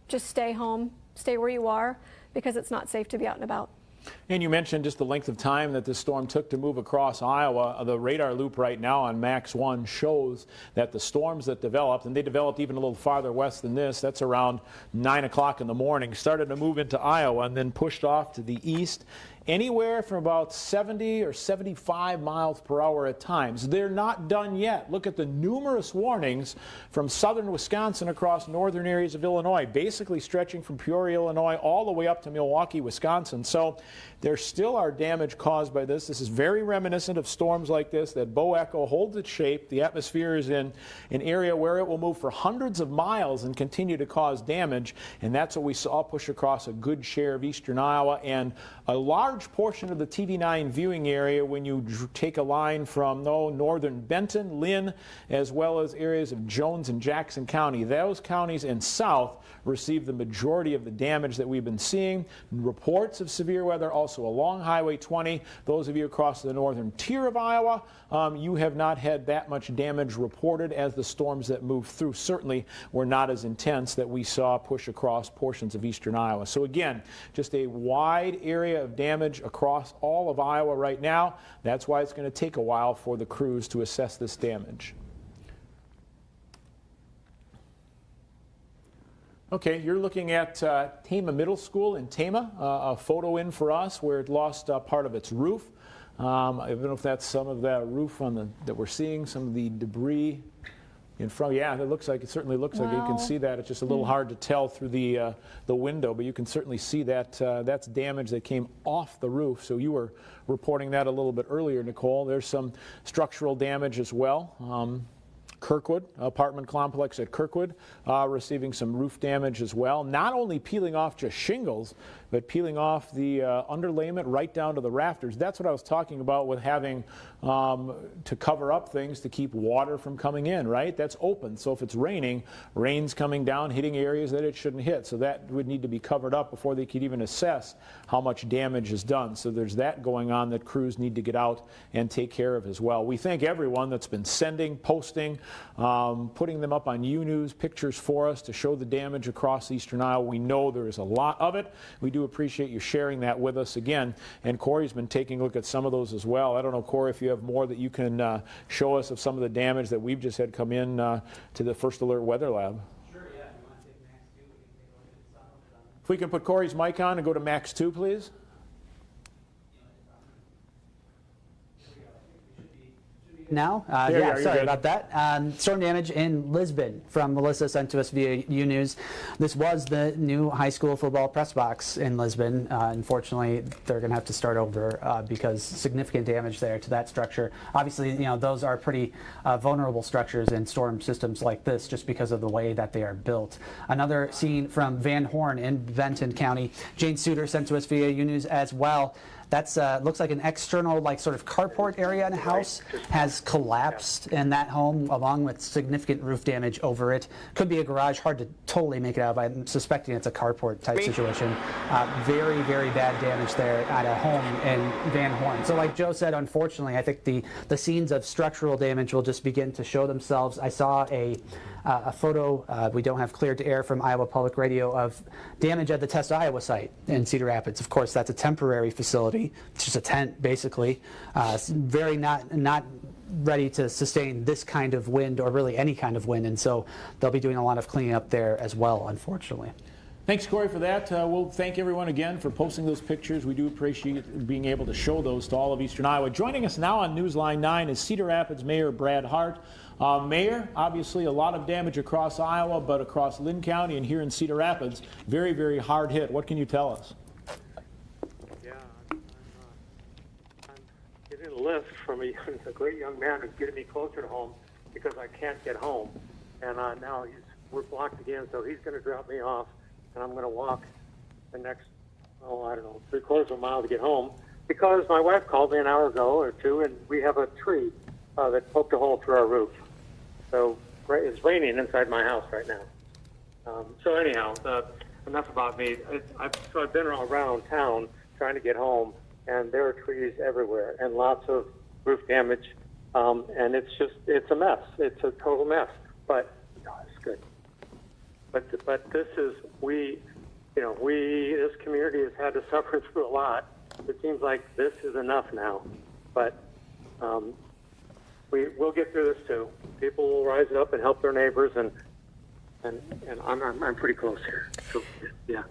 just stay home, stay where you are, because it's not safe to be out and about. And you mentioned just the length of time that this storm took to move across Iowa. The radar loop right now on Max 1 shows that the storms that developed, and they developed even a little farther west than this, that's around 9 o'clock in the morning, started to move into Iowa and then pushed off to the east, anywhere from about 70 or 75 miles per hour at times. They're not done yet. Look at the numerous warnings from southern Wisconsin across northern areas of Illinois, basically stretching from Peoria, Illinois, all the way up to Milwaukee, Wisconsin. So there still are damage caused by this. This is very reminiscent of storms like this. That bow echo holds its shape. The atmosphere is in an area where it will move for hundreds of miles and continue to cause damage. And that's what we saw push across a good share of eastern Iowa and a large portion of the TV9 viewing area when you take a line from northern Benton, Lynn, as well as areas of Jones and Jackson County. Those counties and south receive the majority of the damage that we've been seeing. Reports of severe weather also along Highway 20. Those of you across the northern tier of Iowa, you have not had that much damage reported, as the storms that moved through certainly were not as intense that we saw push across portions of eastern Iowa. So again, just a wide area of damage across all of Iowa right now. That's why it's going to take a while for the crews to assess this damage. Okay, you're looking at Tama Middle School in Tama, a photo in for us where it lost part of its roof. I don't know if that's some of that roof on that we're seeing, some of the debris in front. Yeah, it looks like, it certainly looks like you can see that. It's just a little hard to tell through the window, but you can certainly see that that's damage that came off the roof. So you were reporting that a little bit earlier, Nicole. There's some structural damage as well. Kirkwood, apartment complex at Kirkwood, receiving some roof damage as well. Not only peeling off just shingles, but peeling off the underlayment right down to the rafters. That's what I was talking about with having to cover up things to keep water from coming in, right? That's open. So if it's raining, rain's coming down, hitting areas that it shouldn't hit. So that would need to be covered up before they could even assess how much damage is done. So there's that going on that crews need to get out and take care of as well. We thank everyone that's been sending, posting, putting them up on U-News, pictures for us to show the damage across eastern Iowa. We know there is a lot of it. We do appreciate you sharing that with us again. And Corey's been taking a look at some of those as well. I don't know, Corey, if you have more that you can show us of some of the damage that we've just had come in to the First Alert Weather Lab. Sure, yeah. If you want to take Max 2, we can take a look at some of them. If we can put Corey's mic on and go to Max 2, please. Now? Sorry about that. Storm damage in Lisbon from Melissa sent to us via U-News. This was the new high school football press box in Lisbon. Unfortunately, they're going to have to start over because significant damage there to that structure. Obviously, those are pretty vulnerable structures in storm systems like this just because of the way that they are built. Another scene from Van Horn in Benton County. Jane Suter sent to us via U-News as well. That's looks like an external, like sort of carport area in a house has collapsed in that home, along with significant roof damage over it. Could be a garage, hard to totally make it out, but I'm suspecting it's a carport type situation. Very, very bad damage there at a home in Van Horn. So like Joe said, unfortunately, I think the scenes of structural damage will just begin to show themselves. I saw a photo we don't have cleared to air from Iowa Public Radio of damage at the Test Iowa site in Cedar Rapids. Of course, that's a temporary facility. It's just a tent, basically. Very not ready to sustain this kind of wind, or really any kind of wind, and so they'll be doing a lot of cleaning up there as well, unfortunately. Thanks, Corey, for that. We'll thank everyone again for posting those pictures. We do appreciate being able to show those to all of Eastern Iowa. Joining us now on Newsline 9 is Cedar Rapids Mayor Brad Hart. Mayor, obviously a lot of damage across Iowa, but across Lynn County and here in Cedar Rapids, very, very hard hit. What can you tell us? Yeah, I'm getting a lift from a great young man who's getting me closer to home because I can't get home. And now we're blocked again, so he's going to drop me off, and I'm going to walk the next, I don't know, 3/4 of a mile to get home, because my wife called me an hour ago or two, and we have a tree that poked a hole through our roof. So it's raining inside my house right now. So anyhow, enough about me. I've been around town trying to get home, and there are trees everywhere and lots of roof damage, and it's a mess. It's a total mess. But it's good. But this is this community has had to suffer through a lot. It seems like this is enough now, but we'll get through this too. People will rise up and help their neighbors, and I'm pretty close here. So yeah,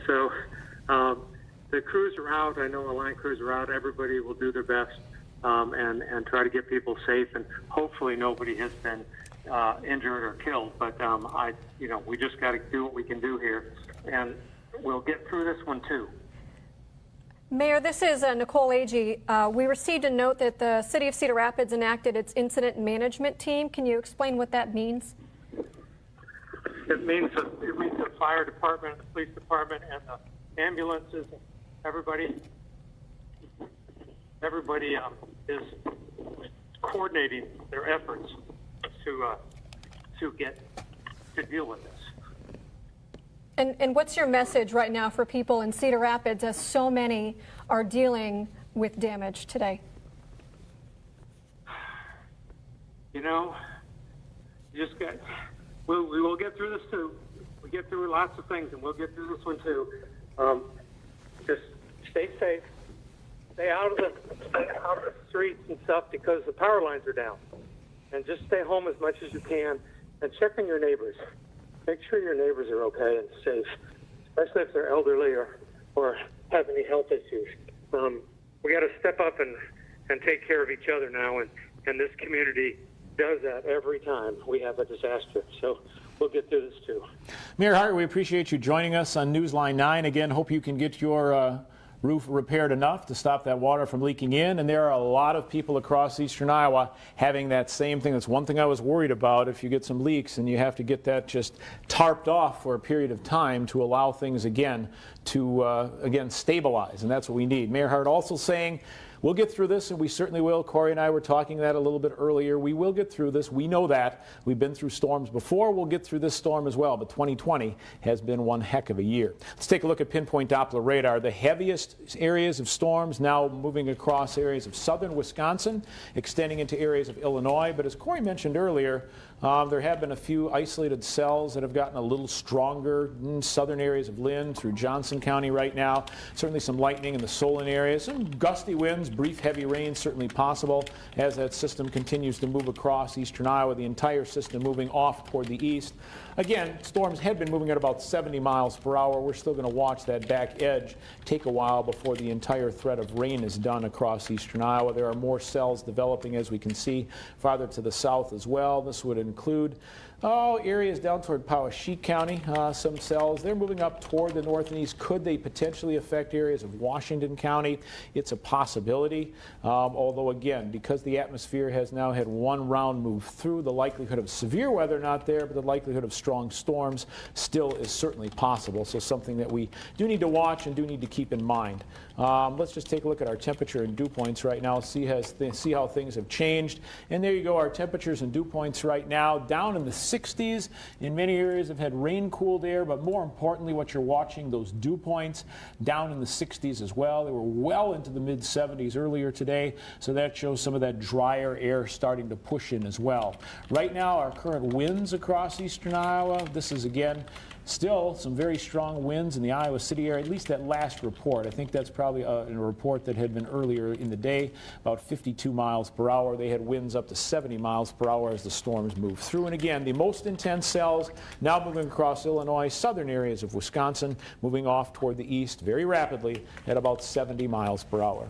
So the crews are out. I know the line crews are out. Everybody will do their best and try to get people safe, and hopefully nobody has been injured or killed. But we just got to do what we can do here, and we'll get through this one too. Mayor, this is Nicole Agee. We received a note that the City of Cedar Rapids enacted its incident management team. Can you explain what that means? It means the fire department, the police department, and the ambulances. Everybody is coordinating their efforts to deal with this. And what's your message right now for people in Cedar Rapids, as so many are dealing with damage today? We will get through this too. We get through lots of things, and we'll get through this one too. Just stay safe. Stay out of the streets and stuff, because the power lines are down. And just stay home as much as you can, and check on your neighbors. Make sure your neighbors are okay and safe, especially if they're elderly or have any health issues. We got to step up and take care of each other now, and this community does that every time we have a disaster. So we'll get through this too. Mayor Hart, we appreciate you joining us on Newsline 9. Again, hope you can get your roof repaired enough to stop that water from leaking in. And there are a lot of people across Eastern Iowa having that same thing. That's one thing I was worried about. If you get some leaks and you have to get that just tarped off for a period of time to allow things again to stabilize, and that's what we need. Mayor Hart also saying, we'll get through this, and we certainly will. Corey and I were talking that a little bit earlier. We will get through this. We know that. We've been through storms before. We'll get through this storm as well. But 2020 has been one heck of a year. Let's take a look at pinpoint Doppler radar. The heaviest areas of storms now moving across areas of southern Wisconsin, extending into areas of Illinois. But as Corey mentioned earlier, there have been a few isolated cells that have gotten a little stronger in southern areas of Lynn through Johnson County right now. Certainly some lightning in the Solon area. Some gusty winds, brief heavy rain certainly possible as that system continues to move across eastern Iowa, the entire system moving off toward the east. Again, storms had been moving at about 70 miles per hour. We're still going to watch that back edge take a while before the entire threat of rain is done across eastern Iowa. There are more cells developing, as we can see, farther to the south as well. This would include areas down toward Poweshiek County, some cells. They're moving up toward the north and east. Could they potentially affect areas of Washington County? It's a possibility. possibility. Although, again, because the atmosphere has now had one round move through, the likelihood of severe weather not there, but the likelihood of strong storms still is certainly possible. So something that we do need to watch and do need to keep in mind. Let's just take a look at our temperature and dew points right now, see how things have changed. And there you go, our temperatures and dew points right now down in the 60s. In many areas have had rain-cooled air, but more importantly, what you're watching, those dew points down in the 60s as well. They were well into the mid-70s earlier today, so that shows some of that drier air starting to push in as well. Right now, our current winds across eastern Iowa, this is again still some very strong winds in the Iowa City area, at least that last report. I think that's probably a report that had been earlier in the day, about 52 miles per hour. They had winds up to 70 miles per hour as the storms moved through. And again, the most intense cells now moving across Illinois, southern areas of Wisconsin, moving off toward the east very rapidly at about 70 miles per hour.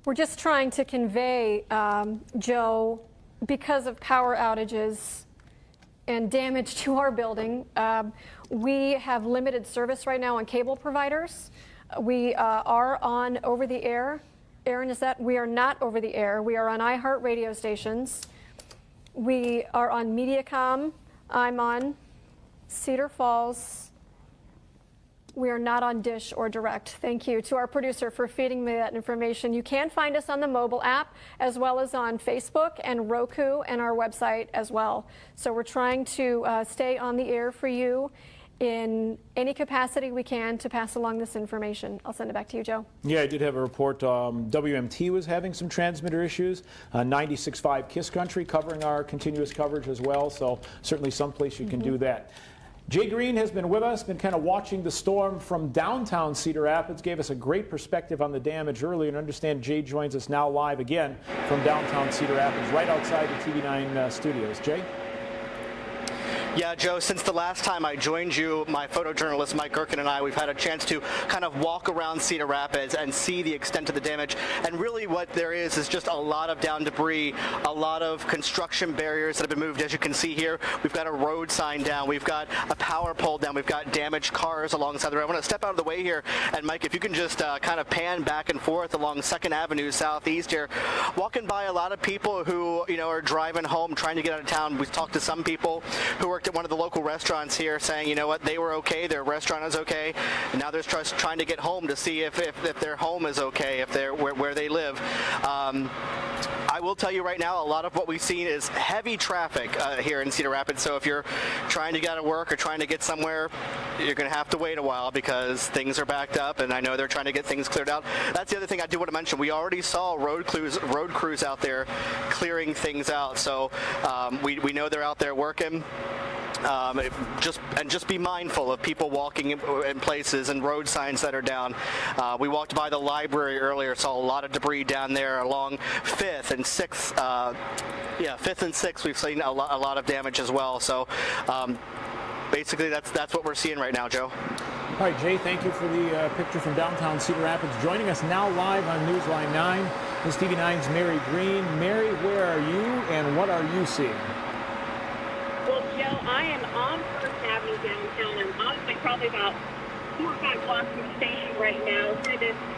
We're just trying to convey, Joe, because of power outages and damage to our building, we have limited service right now on cable providers. We are on over the air. Aaron, is that? We are not over the air. We are on iHeart radio stations. We are on Mediacom. I'm on Cedar Falls. We are not on Dish or Direct. Thank you to our producer for feeding me that information. You can find us on the mobile app as well as on Facebook and Roku and our website as well. So we're trying to stay on the air for you in any capacity we can to pass along this information. I'll send it back to you, Joe. Yeah, I did have a report. WMT was having some transmitter issues. 96.5 Kiss Country covering our continuous coverage as well. So certainly someplace you can do that. Jay Green has been with us, been kind of watching the storm from downtown Cedar Rapids, gave us a great perspective on the damage earlier, and understand Jay joins us now live again from downtown Cedar Rapids, right outside the TV9 studios. Jay? Yeah, Joe, since the last time I joined you, my photojournalist Mike Gerken and I, we've had a chance to kind of walk around Cedar Rapids and see the extent of the damage. And really what there is just a lot of down debris, a lot of construction barriers that have been moved. As you can see here, we've got a road sign down, we've got a power pole down, we've got damaged cars alongside the road. I want to step out of the way here, and Mike, if you can just kind of pan back and forth along 2nd Avenue Southeast here, walking by a lot of people who, are driving home, trying to get out of town. We've talked to some people who worked at one of the local restaurants here saying, you know what, they were okay, their restaurant is okay, and now they're just trying to get home to see if their home is okay, if they're where they live. I will tell you right now, a lot of what we've seen is heavy traffic here in Cedar Rapids. So if you're trying to get out of work or trying to get somewhere, you're going to have to wait a while because things are backed up, and I know they're trying to get things cleared out. That's the other thing I do want to mention. We already saw road crews out there clearing things out. So we know they're out there working. Just be mindful of people walking in places and road signs that are down. We walked by the library earlier, saw a lot of debris down there along 5th and 6th. 5th and 6th, we've seen a lot of damage as well. So basically, that's what we're seeing right now, Joe. All right, Jay, thank you for the picture from downtown Cedar Rapids. Joining us now live on Newsline 9 is TV9's Mary Green. Mary, where are you and what are you seeing? Well, Joe, I am on 1st Avenue downtown. I'm honestly probably about 4 or 5 blocks from the station right now.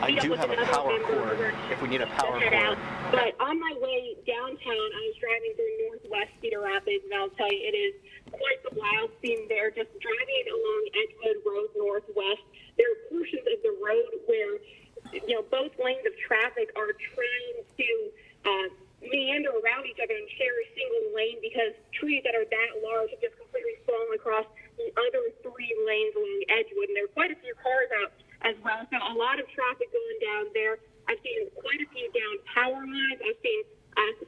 I do have a power cord if we need a power cord. But on my way downtown, I was driving through northwest Cedar Rapids, and I'll tell you, it is quite the wild scene there. Just driving along Edgewood Road northwest, there are portions of the road where, both lanes of traffic are trying to meander around each other and share a single lane because trees that are that large have just completely fallen across the other 3 lanes along Edgewood, and there are quite a few cars out as well. So a lot of traffic going down there. I've seen quite a few down power lines. I've seen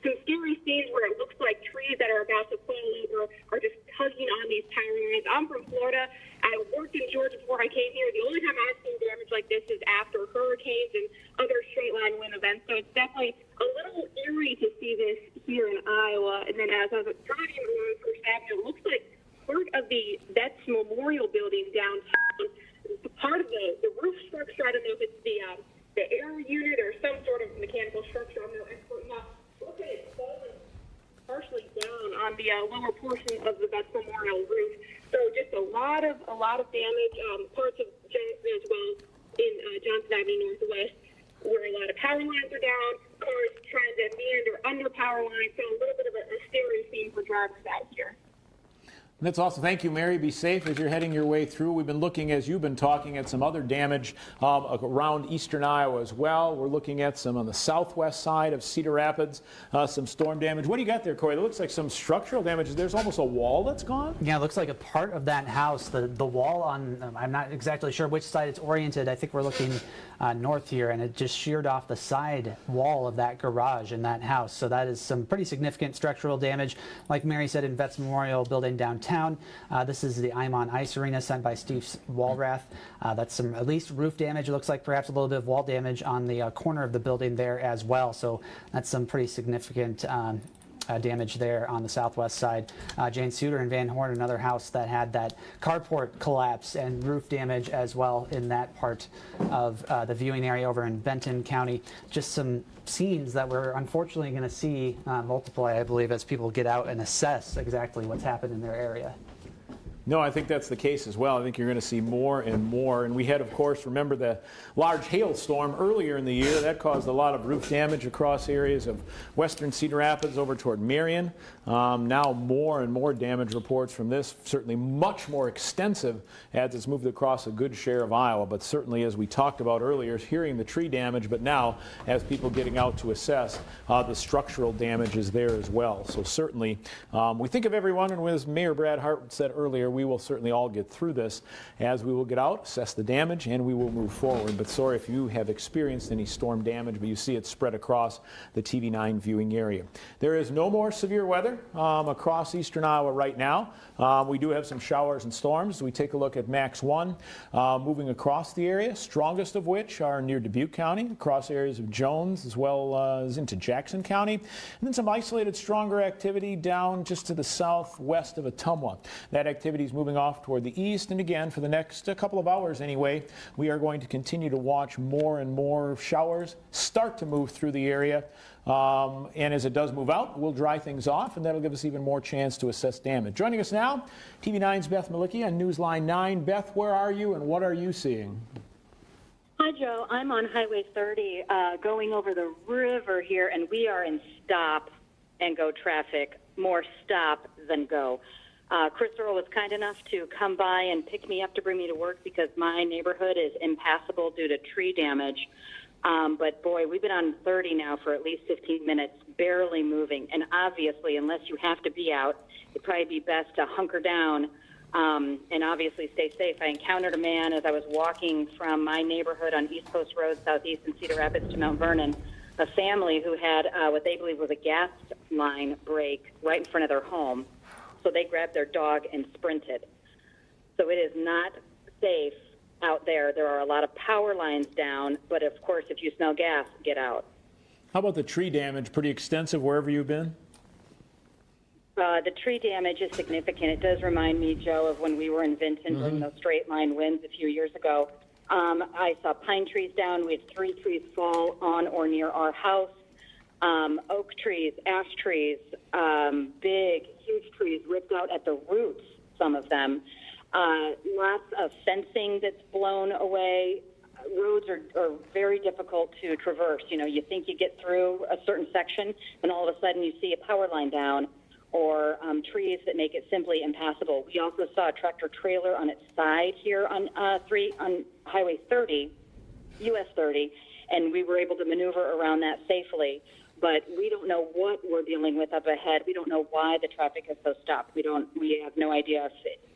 some scary scenes where it looks like trees that are about to fall over are just tugging on these power lines. I'm from Florida. I worked in Georgia before I came here. The only time I've seen damage like this is after hurricanes and other straight line wind events. So it's definitely a little eerie to see this here in Iowa. And then as I was driving along 1st Avenue, it looks like part of the Vets Memorial Building downtown, part of the roof structure, I don't know if it's the air unit or some sort of mechanical structure. I'm no expert enough. Look at it falling partially down on the lower portion of the Vets Memorial roof. So just a lot of damage. Parts of Jackson as well. in Johnson Avenue Northwest, where a lot of power lines are down, cars trying to meander under power lines, so a little bit of a scary scene for drivers out here. That's awesome. Thank you, Mary. Be safe as you're heading your way through. We've been looking, as you've been talking, at some other damage around eastern Iowa as well. We're looking at some on the southwest side of Cedar Rapids, some storm damage. What do you got there, Corey? It looks like some structural damage. There's almost a wall that's gone? Yeah, it looks like a part of that house, the wall on, I'm not exactly sure which side it's oriented. I think we're looking north here, and it just sheared off the side wall of that garage in that house. So that is some pretty significant structural damage. Like Mary said, in Vets Memorial Building downtown. This is the I'm on Ice Arena sent by Steve Walrath. That's some at least roof damage. It looks like perhaps a little bit of wall damage on the corner of the building there as well. So that's some pretty significant damage there on the southwest side. Jane Suter in Van Horn, another house that had that carport collapse and roof damage as well in that part of the viewing area over in Benton County. Just some scenes that we're unfortunately going to see multiply, I believe, as people get out and assess exactly what's happened in their area. No, I think that's the case as well. I think you're going to see more and more. And we had, of course, remember the large hailstorm earlier in the year. That caused a lot of roof damage across areas of western Cedar Rapids over toward Marion. Now more and more damage reports from this, certainly much more extensive as it's moved across a good share of Iowa. But certainly, as we talked about earlier, hearing the tree damage, but now as people getting out to assess, the structural damage is there as well. So certainly, we think of everyone, and as Mayor Brad Hart said earlier, we will certainly all get through this as we will get out, assess the damage, and we will move forward. But sorry if you have experienced any storm damage, but you see it spread across the TV9 viewing area. There is no more severe weather across eastern Iowa right now. We do have some showers and storms. We take a look at Max 1 moving across the area, strongest of which are near Dubuque County, across areas of Jones, as well as into Jackson County, and then some isolated stronger activity down just to the southwest of Ottumwa. That activity is moving off toward the east, and again, for the next couple of hours anyway, we are going to continue to watch more and more showers start to move through the area. And as it does move out, we'll dry things off, and that'll give us even more chance to assess damage. Joining us now, TV9's Beth Malicki on Newsline 9. Beth, where are you, and what are you seeing? Hi, Joe. I'm on Highway 30 going over the river here, and we are in stop and go traffic, more stop than go. Chris Earl was kind enough to come by and pick me up to bring me to work because my neighborhood is impassable due to tree damage. But boy, we've been on 30 now for at least 15 minutes, barely moving. And obviously, unless you have to be out, it'd probably be best to hunker down and obviously stay safe. I encountered a man as I was walking from my neighborhood on East Post Road, southeast in Cedar Rapids to Mount Vernon, a family who had what they believe was a gas line break right in front of their home. So they grabbed their dog and sprinted. So it is not safe out there. There are a lot of power lines down, but of course, if you smell gas, get out. How about the tree damage? Pretty extensive wherever you've been? The tree damage is significant. It does remind me, Joe, of when we were in Vinton during those straight line winds a few years ago. I saw pine trees down. We had 3 trees fall on or near our house. Oak trees, ash trees, big, huge trees ripped out at the roots, some of them. Lots of fencing that's blown away. Roads are very difficult to traverse. You know, you think you get through a certain section, and all of a sudden you see a power line down or trees that make it simply impassable. We also saw a tractor trailer on its side here on Highway 30, US 30, and we were able to maneuver around that safely. But we don't know what we're dealing with up ahead. We don't know why the traffic is so stopped. We have no idea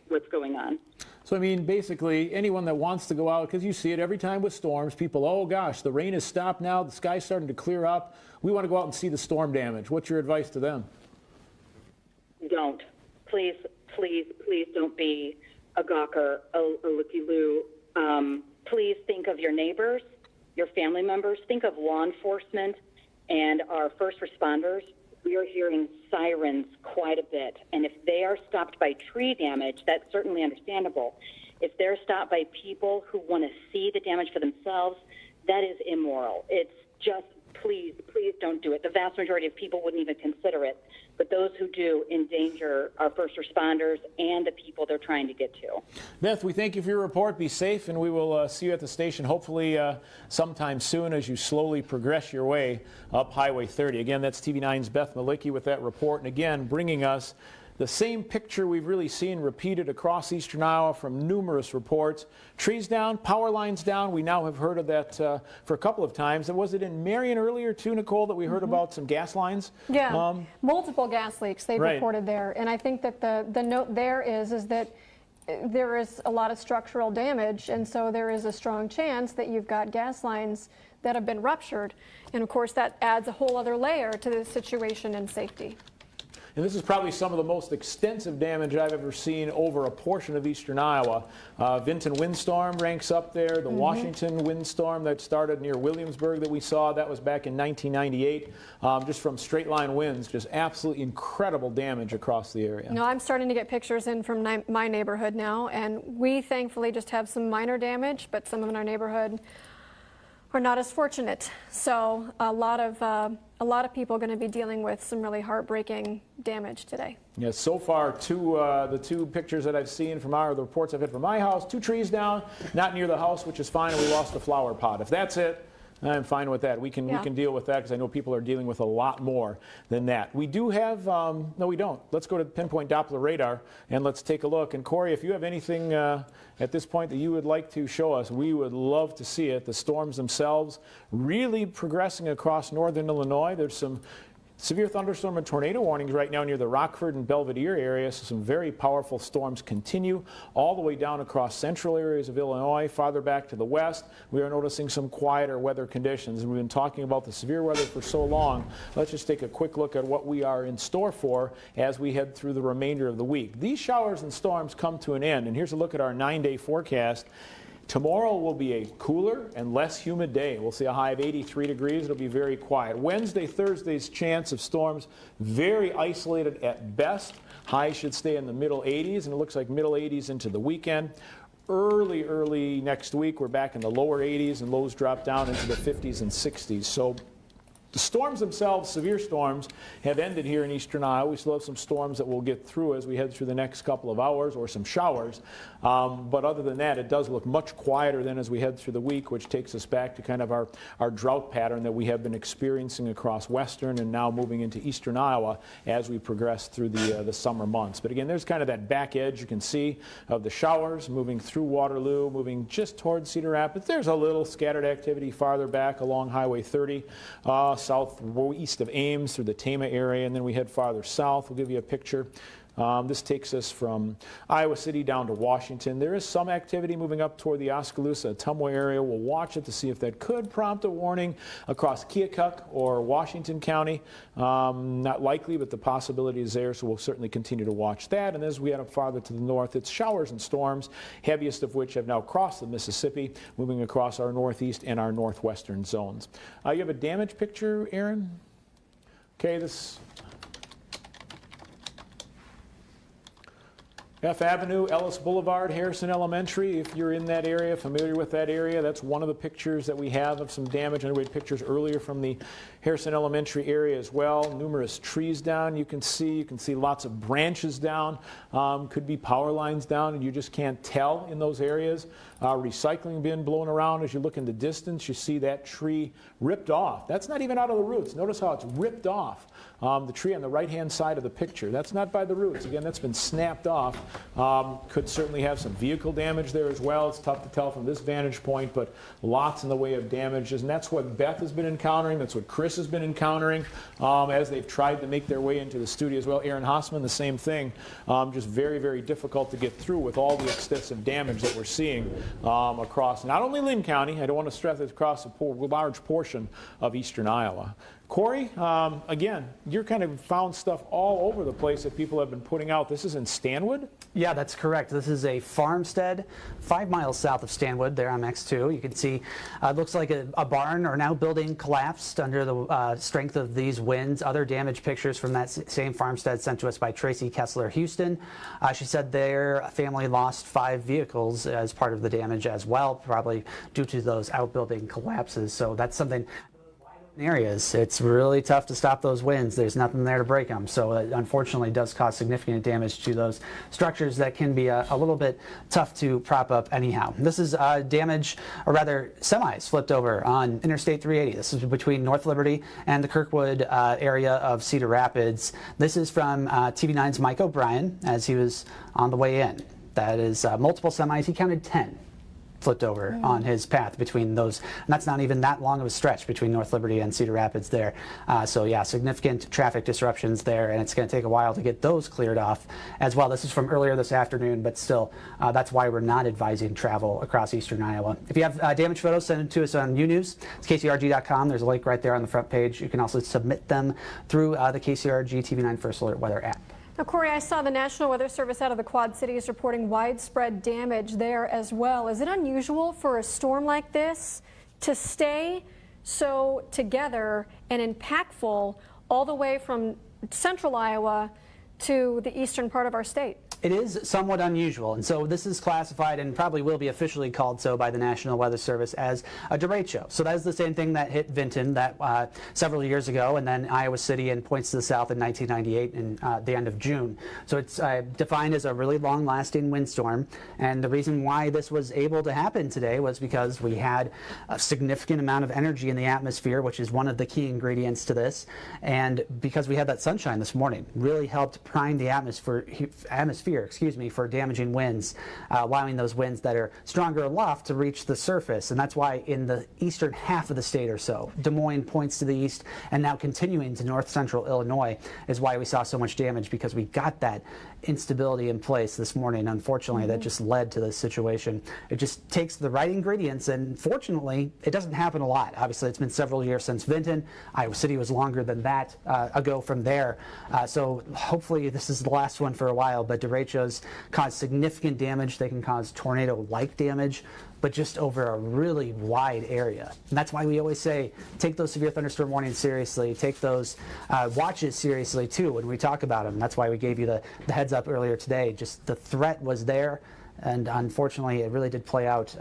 what's going on. So, I mean, basically, anyone that wants to go out, because you see it every time with storms, people, oh gosh, the rain has stopped now, the sky's starting to clear up. We want to go out and see the storm damage. What's your advice to them? Don't. Please, please, please don't be a gawker, a looky-loo. Please think of your neighbors, your family members. Think of law enforcement and our first responders. We are hearing sirens quite a bit. And if they are stopped by tree damage, that's certainly understandable. If they're stopped by people who want to see the damage for themselves, that is immoral. It's just, please, please don't do it. The vast majority of people wouldn't even consider it. But those who do endanger our first responders and the people they're trying to get to. Beth, we thank you for your report. Be safe, and we will see you at the station hopefully sometime soon as you slowly progress your way up Highway 30. Again, that's TV9's Beth Malicki with that report, and again, bringing us the same picture we've really seen repeated across eastern Iowa from numerous reports. Trees down, power lines down. We now have heard of that for a couple of times. And was it in Marion earlier too, Nicole, that we heard about some gas lines? Yeah, multiple gas leaks they Right. reported there. And I think that the note there is that there is a lot of structural damage, and so there is a strong chance that you've got gas lines that have been ruptured. And of course, that adds a whole other layer to the situation and safety. And this is probably some of the most extensive damage I've ever seen over a portion of eastern Iowa. Vinton windstorm ranks up there. The Washington windstorm that started near Williamsburg that we saw, that was back in 1998. Just from straight line winds, just absolutely incredible damage across the area. No, I'm starting to get pictures in from my neighborhood now, and we thankfully just have some minor damage, but some in our neighborhood are not as fortunate. So a lot of people are going to be dealing with some really heartbreaking damage today. Yes, so far, the two pictures that I've seen from the reports I've had from my house, 2 trees down, not near the house, which is fine, and we lost a flower pot. If that's it, I'm fine with that. We can deal with that because I know people are dealing with a lot more than that. We do have, no we don't. Let's go to the pinpoint Doppler radar and let's take a look. And Corey, if you have anything at this point that you would like to show us, we would love to see it. The storms themselves really progressing across northern Illinois. There's some severe thunderstorm and tornado warnings right now near the Rockford and Belvedere area, so some very powerful storms continue all the way down across central areas of Illinois. Farther back to the west, we are noticing some quieter weather conditions. And we've been talking about the severe weather for so long. Let's just take a quick look at what we are in store for as we head through the remainder of the week. These showers and storms come to an end, and here's a look at our 9-day forecast. Tomorrow will be a cooler and less humid day. We'll see a high of 83 degrees. It'll be very quiet. Wednesday, Thursday's chance of storms very isolated at best. Highs should stay in the middle 80s, and it looks like middle 80s into the weekend. Early next week, we're back in the lower 80s, and lows drop down into the 50s and 60s. So the storms themselves, severe storms, have ended here in eastern Iowa. We still have some storms that we'll get through as we head through the next couple of hours, or some showers. But other than that, it does look much quieter than as we head through the week, which takes us back to kind of our drought pattern that we have been experiencing across western and now moving into eastern Iowa as we progress through the summer months. But again, there's kind of that back edge you can see of the showers moving through Waterloo, moving just towards Cedar Rapids. There's a little scattered activity farther back along Highway 30. Southeast of Ames through the Tama area, and then we head farther south. We'll give you a picture. This takes us from Iowa City down to Washington. There is some activity moving up toward the Oskaloosa, Ottumwa area. We'll watch it to see if that could prompt a warning across Keokuk or Washington County. Not likely, but the possibility is there, so we'll certainly continue to watch that. And as we head up farther to the north, it's showers and storms, heaviest of which have now crossed the Mississippi, moving across our northeast and our northwestern zones. You have a damage picture, Aaron? Okay, this F Avenue, Ellis Boulevard, Harrison Elementary. If you're in that area, familiar with that area, that's one of the pictures that we have of some damage. And we had pictures earlier from the Harrison Elementary area as well. Numerous trees down you can see lots of branches down. Could be power lines down, and you just can't tell in those areas. Recycling bin blown around. As you look in the distance, you see that tree ripped off. That's not even out of the roots. Notice how it's ripped off. The tree on the right-hand side of the picture. That's not by the roots. Again, that's been snapped off. Could certainly have some vehicle damage there as well. It's tough to tell from this vantage point, but lots in the way of damages. And that's what Beth has been encountering. That's what Chris has been encountering as they've tried to make their way into the studio as well. Aaron Hossman, the same thing. Just very, very difficult to get through with all the extensive damage that we're seeing across not only Lynn County, I don't want to stress it, across a large portion of eastern Iowa. Corey, again, you're kind of found stuff all over the place that people have been putting out. This is in Stanwood? Yeah, that's correct. This is a farmstead 5 miles south of Stanwood there on X2. You can see it looks like a barn or an outbuilding collapsed under the strength of these winds. Other damage pictures from that same farmstead sent to us by Tracy Kessler Houston. She said their family lost 5 vehicles as part of the damage as well, probably due to those outbuilding collapses. So that's something. areas. It's really tough to stop those winds. There's nothing there to break them. So it unfortunately does cause significant damage to those structures that can be a little bit tough to prop up anyhow. This is damage, or rather semis flipped over on Interstate 380. This is between North Liberty and the Kirkwood area of Cedar Rapids. This is from TV9's Mike O'Brien as he was on the way in. That is multiple semis. He counted 10. Flipped over on his path between those, and that's not even that long of a stretch between North Liberty and Cedar Rapids there. So yeah, significant traffic disruptions there, and it's going to take a while to get those cleared off as well. This is from earlier this afternoon, but still, that's why we're not advising travel across eastern Iowa. If you have damage photos, send them to us on UNews. It's KCRG.com. There's a link right there on the front page. You can also submit them through the KCRG TV9 First Alert Weather app. Now, Corey, I saw the National Weather Service out of the Quad Cities reporting widespread damage there as well. Is it unusual for a storm like this to stay so together and impactful all the way from central Iowa to the eastern part of our state? It is somewhat unusual, and so this is classified and probably will be officially called so by the National Weather Service as a derecho. So that is the same thing that hit Vinton that several years ago, and then Iowa City and points to the south in 1998 in the end of June. So it's defined as a really long-lasting windstorm, and the reason why this was able to happen today was because we had a significant amount of energy in the atmosphere, which is one of the key ingredients to this, and because we had that sunshine this morning, really helped prime the atmosphere for damaging winds, allowing those winds that are stronger aloft to reach the surface. And that's why in the eastern half of the state or so, Des Moines points to the east and now continuing to north central Illinois is why we saw so much damage, because we got that instability in place this morning. Unfortunately, that just led to this situation. It just takes the right ingredients, and fortunately, it doesn't happen a lot. Obviously, it's been several years since Vinton. Iowa City was longer than that ago from there. So hopefully this is the last one for a while, but derechos cause significant damage. They can cause tornado-like damage, but just over a really wide area. And that's why we always say, take those severe thunderstorm warnings seriously, take those watches seriously too when we talk about them. That's why we gave you the heads up earlier today. Just the threat was there, and unfortunately it really did play out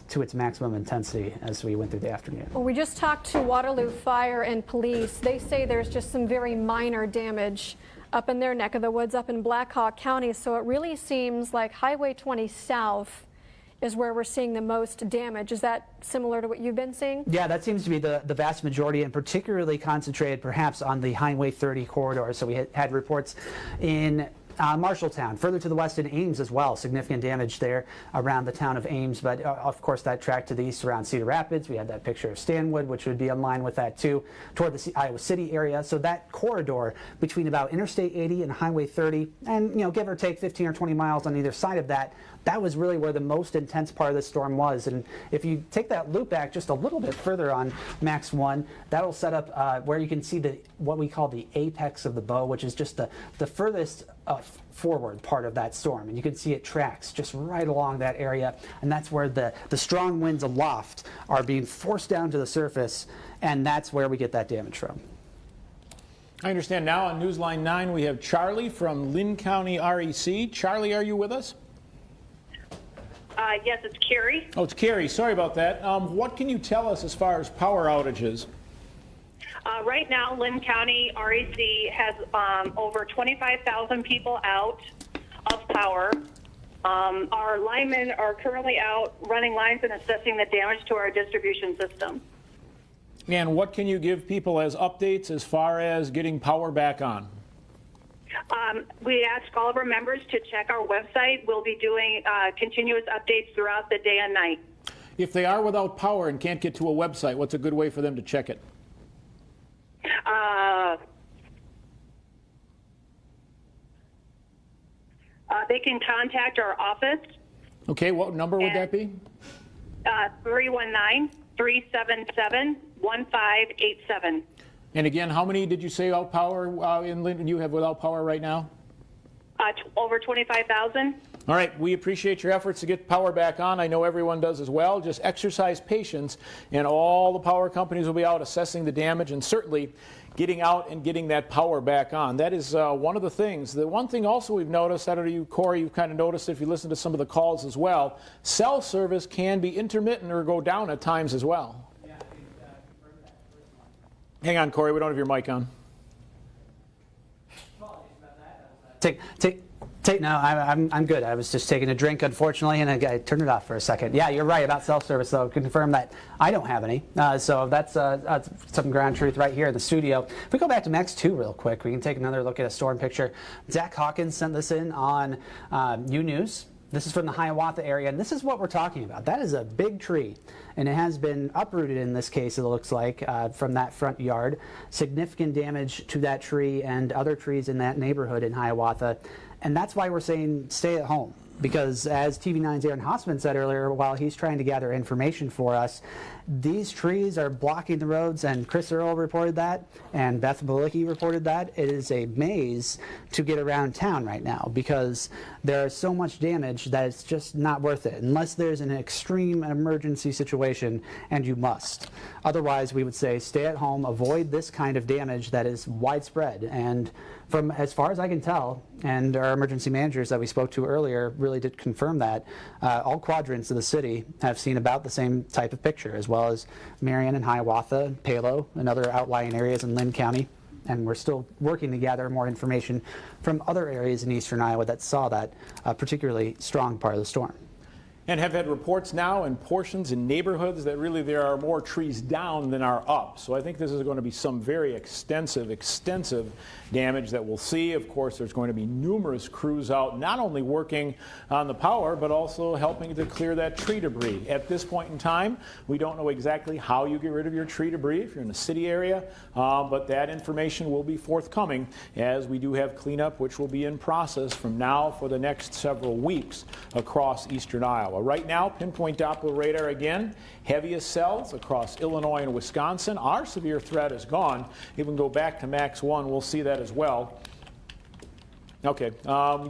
to its maximum intensity as we went through the afternoon. Well, we just talked to Waterloo Fire and Police. They say there's just some very minor damage up in their neck of the woods up in Black Hawk County, so it really seems like Highway 20 South is where we're seeing the most damage. Is that similar to what you've been seeing? Yeah, that seems to be the vast majority, and particularly concentrated perhaps on the Highway 30 corridor. So we had reports in Marshalltown, further to the west in Ames as well, significant damage there around the town of Ames, but of course that tracked to the east around Cedar Rapids. We had that picture of Stanwood, which would be in line with that too, toward the Iowa City area. So that corridor between about Interstate 80 and Highway 30, and give or take 15 or 20 miles on either side of that, that was really where the most intense part of the storm was. And if you take that loop back just a little bit further on Max 1, that'll set up where you can see what we call the apex of the bow, which is just the furthest forward part of that storm. And you can see it tracks just right along that area. And that's where the strong winds aloft are being forced down to the surface. And that's where we get that damage from. I understand now on Newsline 9 we have Charlie from Lynn County REC. Charlie, are you with us? Yes, it's Carrie. Oh, it's Carrie. Sorry about that. What can you tell us as far as power outages? Right now, Lynn County REC has over 25,000 people out of power. Our linemen are currently out running lines and assessing the damage to our distribution system. And what can you give people as updates as far as getting power back on? We ask all of our members to check our website. We'll be doing continuous updates throughout the day and night. If they are without power and can't get to a website, what's a good way for them to check it? They can contact our office. Okay, what number would that be? 319-377-1587. And again, how many did you say without power in Lynn you have without power right now? Over 25,000. All right, we appreciate your efforts to get power back on. I know everyone does as well. Just exercise patience, and all the power companies will be out assessing the damage and certainly getting out and getting that power back on. That is one of the things. The one thing also we've noticed, I don't know you, Corey, you've kind of noticed if you listen to some of the calls as well, cell service can be intermittent or go down at times as well. Hang on, Corey, we don't have your mic on. No, I'm good. I was just taking a drink, unfortunately, and I turned it off for a second. Yeah, you're right about self-service, though. Confirm that I don't have any. So that's some ground truth right here in the studio. If we go back to Max 2 real quick, we can take another look at a storm picture. Zach Hawkins sent this in on U News. This is from the Hiawatha area, and this is what we're talking about. That is a big tree, and it has been uprooted in this case, it looks like, from that front yard. Significant damage to that tree and other trees in that neighborhood in Hiawatha, and that's why we're saying stay at home. Because as TV9's Aaron Hossman said earlier, while he's trying to gather information for us, these trees are blocking the roads, and Chris Earl reported that, and Beth Malicki reported that. It is a maze to get around town right now because there is so much damage that it's just not worth it, unless there's an extreme emergency situation, and you must. Otherwise, we would say stay at home, avoid this kind of damage that is widespread. And from as far as I can tell, and our emergency managers that we spoke to earlier really did confirm that, all quadrants of the city have seen about the same type of picture, as well as Marion and Hiawatha, Palo, and other outlying areas in Lynn County. And we're still working to gather more information from other areas in eastern Iowa that saw that particularly strong part of the storm. And have had reports now in portions in neighborhoods that really there are more trees down than are up. So I think this is going to be some very extensive damage that we'll see. Of course, there's going to be numerous crews out, not only working on the power, but also helping to clear that tree debris. At this point in time, we don't know exactly how you get rid of your tree debris if you're in the city area, but that information will be forthcoming as we do have cleanup, which will be in process from now for the next several weeks across eastern Iowa. Right now, pinpoint Doppler radar again, heaviest cells across Illinois and Wisconsin. Our severe threat is gone. If we go back to Max 1, we'll see that as well. Okay,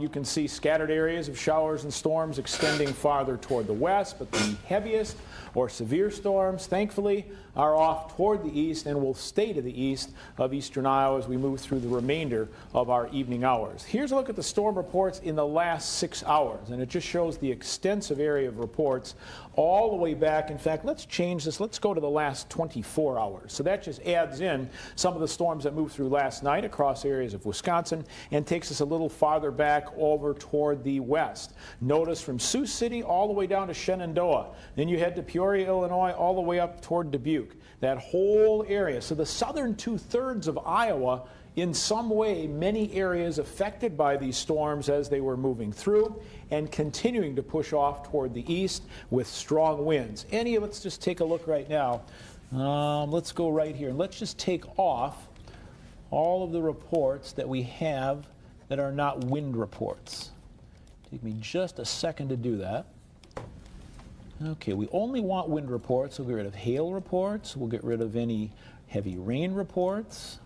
you can see scattered areas of showers and storms extending farther toward the west, but the heaviest or severe storms, thankfully, are off toward the east and will stay to the east of eastern Iowa as we move through the remainder of our evening hours. Here's a look at the storm reports in the last 6 hours, and it just shows the extensive area of reports all the way back. In fact, let's change this. Let's go to the last 24 hours. So that just adds in some of the storms that moved through last night across areas of Wisconsin and takes us a little farther back over toward the west. Notice from Sioux City all the way down to Shenandoah. Then you head to Peoria, Illinois, all the way up toward Dubuque. That whole area. So the southern 2/3 of Iowa, in some way, many areas affected by these storms as they were moving through and continuing to push off toward the east with strong winds. Let's just take a look right now. Let's go right here. Let's just take off all of the reports that we have that are not wind reports. Take me just a second to do that. Okay, we only want wind reports. We'll get rid of hail reports. We'll get rid of any heavy rain reports.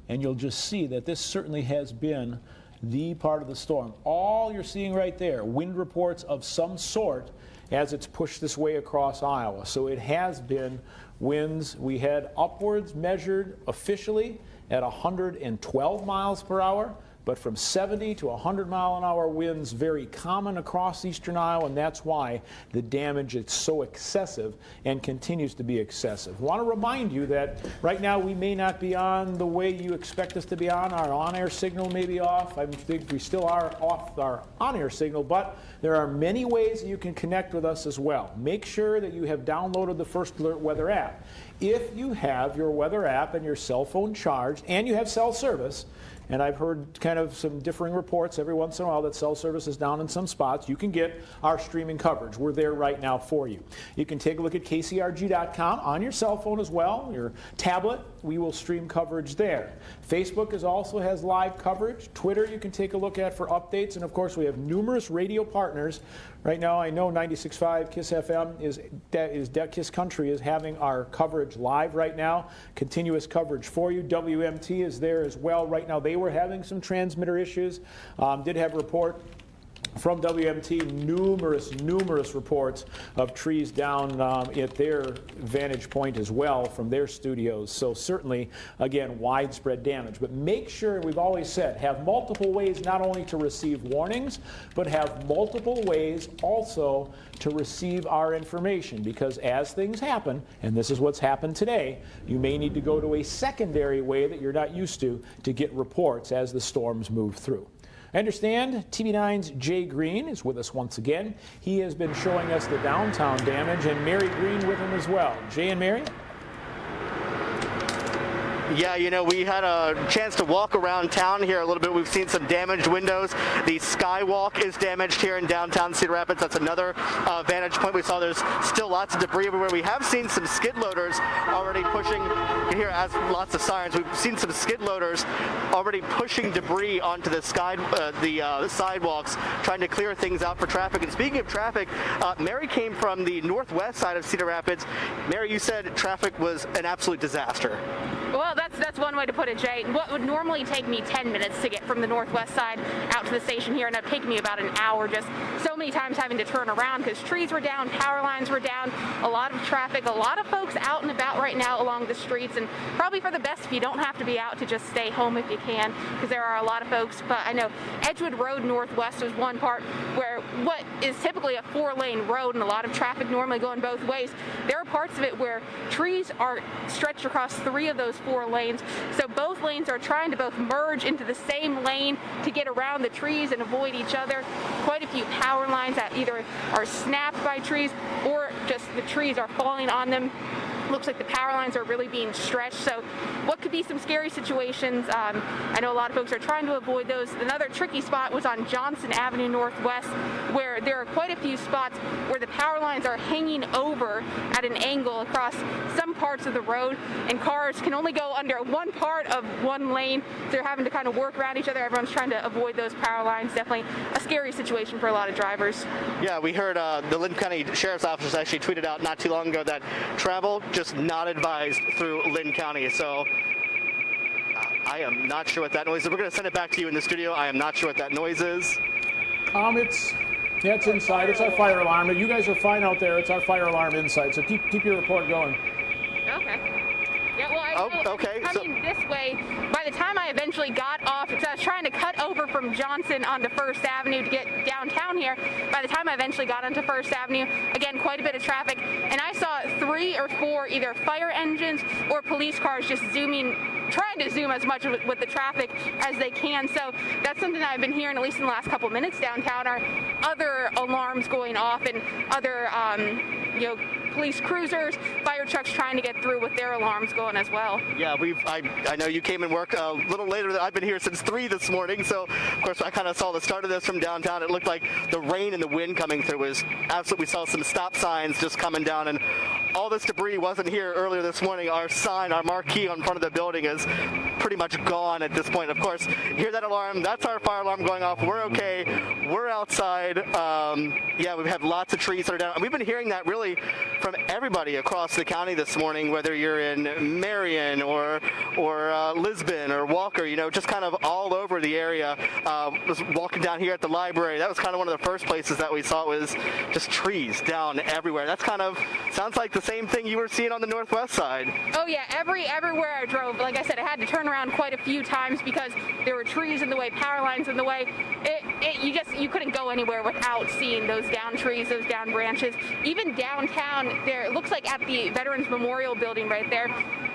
And you'll just see that this certainly has been the part of the storm. All you're seeing right there, wind reports of some sort as it's pushed this way across Iowa. So it has been winds. We had upwards measured officially at 112 miles per hour. But from 70 to 100 mile an hour winds very common across eastern Iowa, and that's why the damage is so excessive and continues to be excessive. I want to remind you that right now we may not be on the way you expect us to be on. Our on-air signal may be off. I think we still are off our on-air signal, but there are many ways that you can connect with us as well. Make sure that you have downloaded the First Alert Weather app. If you have your weather app and your cell phone charged and you have cell service, and I've heard kind of some differing reports every once in a while that cell service is down in some spots, you can get our streaming coverage. We're there right now for you. You can take a look at kcrg.com on your cell phone as well, your tablet. We will stream coverage there. Facebook also has live coverage. Twitter you can take a look at for updates. And of course, we have numerous radio partners. Right now, I know 96.5 KISS FM KISS Country is having our coverage live right now. Continuous coverage for you. WMT is there as well. Right now, they were having some transmitter issues. Did have a report from WMT, numerous reports of trees down at their vantage point as well from their studios. So certainly, again, widespread damage. But make sure, we've always said, have multiple ways not only to receive warnings, but have multiple ways also to receive our information. Because as things happen, and this is what's happened today, you may need to go to a secondary way that you're not used to get reports as the storms move through. I understand TV9's Jay Green is with us once again. He has been showing us the downtown damage, and Mary Green with him as well. Jay and Mary? Yeah, you know, we had a chance to walk around town here a little bit. We've seen some damaged windows. The skywalk is damaged here in downtown Cedar Rapids. That's another vantage point. We saw there's still lots of debris everywhere. We have seen some skid loaders already pushing. You can hear as lots of sirens. We've seen some skid loaders already pushing debris onto the sidewalks, trying to clear things out for traffic. And speaking of traffic, Mary came from the northwest side of Cedar Rapids. Mary, you said traffic was an absolute disaster. Well, that's one way to put it, Jay. What would normally take me 10 minutes to get from the northwest side out to the station here ended up taking me about an hour, just so many times having to turn around because trees were down, power lines were down, a lot of traffic, a lot of folks out and about right now along the streets, and probably for the best if you don't have to be out to just stay home if you can, because there are a lot of folks. But I know Edgewood Road Northwest is one part where what is typically a 4-lane road and a lot of traffic normally going both ways, there are parts of it where trees are stretched across 3 of those 4 lanes. So both lanes are trying to both merge into the same lane to get around the trees and avoid each other. Quite a few power lines that either are snapped by trees or just the trees are falling on them. Looks like the power lines are really being stretched. So what could be some scary situations? I know a lot of folks are trying to avoid those. Another tricky spot was on Johnson Avenue Northwest, where there are quite a few spots where the power lines are hanging over at an angle across some parts of the road, and cars can only go under one part of one lane. So they're having to kind of work around each other. Everyone's trying to avoid those power lines. Definitely a scary situation for a lot of drivers. Yeah, we heard the Linn County Sheriff's Office actually tweeted out not too long ago that travel just not advised through Linn County. So I am not sure what that noise is. We're going to send it back to you in the studio. I am not sure what that noise is. It's inside. It's our fire alarm. You guys are fine out there. It's our fire alarm inside. So keep your report going. Okay. Yeah, well, coming this way, by the time I eventually got off, because I was trying to cut over from Johnson onto First Avenue to get downtown here, by the time I eventually got onto First Avenue, again, quite a bit of traffic, and I saw 3 or 4 either fire engines or police cars just trying to zoom as much with the traffic as they can. So that's something that I've been hearing, at least in the last couple minutes downtown, are other alarms going off and other, police cruisers, fire trucks trying to get through with their alarms going as well. Yeah, I know you came and worked a little later than I've been here since 3 this morning, so of course I kind of saw the start of this from downtown. It looked like the rain and the wind coming through was absolutely, we saw some stop signs just coming down, and all this debris wasn't here earlier this morning. Our sign, our marquee on front of the building is pretty much gone at this point. Of course, hear that alarm, that's our fire alarm going off. We're okay, we're outside. Yeah, we've had lots of trees that are down, and we've been hearing that really from everybody across the county this morning, whether you're in Marion or Lisbon or Walker, just kind of all over the area. Was walking down here at the library. That was kind of one of the first places that we saw. It was just trees down everywhere. That's kind of, sounds like the same thing you were seeing on the northwest side. Oh yeah, everywhere I drove, like I said, I had to turn around quite a few times because there were trees in the way, power lines in the way. You couldn't go anywhere without seeing those down trees, those down branches. Even downtown, there, it looks like at the Veterans Memorial Building right there,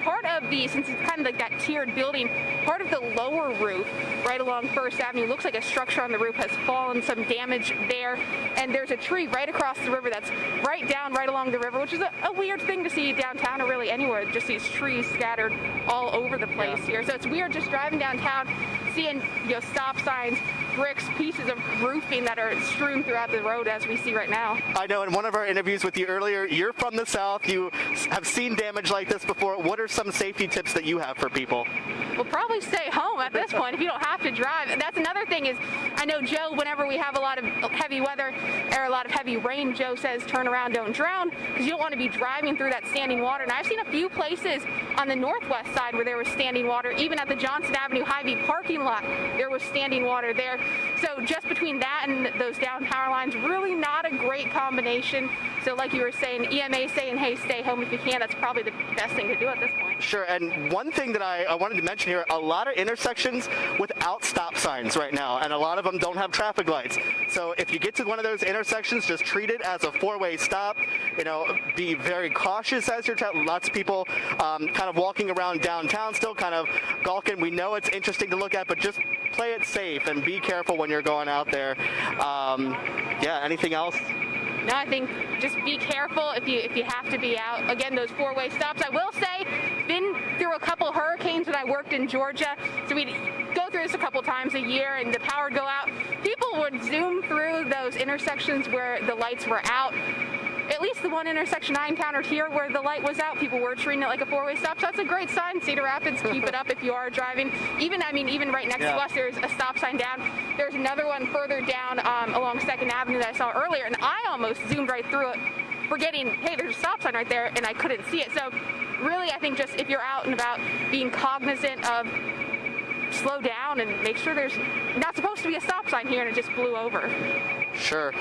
part of since it's kind of like that tiered building, part of the lower roof right along First Avenue looks like a structure on the roof has fallen, some damage there, and there's a tree right across the river that's right along the river, which is a weird thing to see downtown or really anywhere, just these trees scattered all over the place here. So it's weird just driving downtown, seeing stop signs, bricks, pieces of roofing that are strewn throughout the road as we see right now. I know in one of our interviews with you earlier, you're from the South, you have seen damage like this before. What are some safety tips that you have for people? well, probably stay home at this point if you don't have to drive. That's another thing is, I know Joe, whenever we have a lot of heavy weather or a lot of heavy rain, Joe says turn around, don't drown, because you don't want to be driving through that standing water. And I've seen a few places on the northwest side where there was standing water. Even at the Johnson Avenue Hy-Vee parking lot, there was standing water there. So just between that and those down power lines, really not a great combination. So like you were saying, EMA saying, hey, stay home if you can, that's probably the best thing to do at this point. Sure, and one thing that I wanted to mention here, a lot of intersections without stop signs right now, and a lot of them don't have traffic lights. So if you get to one of those intersections, just treat it as a four-way stop. You know, be very cautious as you're lots of people kind of walking around downtown still, kind of gawking. We know it's interesting to look at, but just play it safe and be careful when you're going out there. Yeah, anything else? No, I think just be careful if you have to be out. Again, those four-way stops. I will say, been through a couple hurricanes when I worked in Georgia, so we'd go through this a couple times a year, and the power would go out. People would zoom through those intersections where the lights were out. At least the one intersection I encountered here where the light was out, people were treating it like a four-way stop. So that's a great sign. Cedar Rapids, keep it up if you are driving. Even right next to us, there's a stop sign down. There's another one further down along 2nd Avenue that I saw earlier, and I almost zoomed right through it, forgetting, hey, there's a stop sign right there, and I couldn't see it. So really, I think just if you're out and about, being cognizant of slow down and make sure there's not supposed to be a stop sign here and it just blew over. Sure.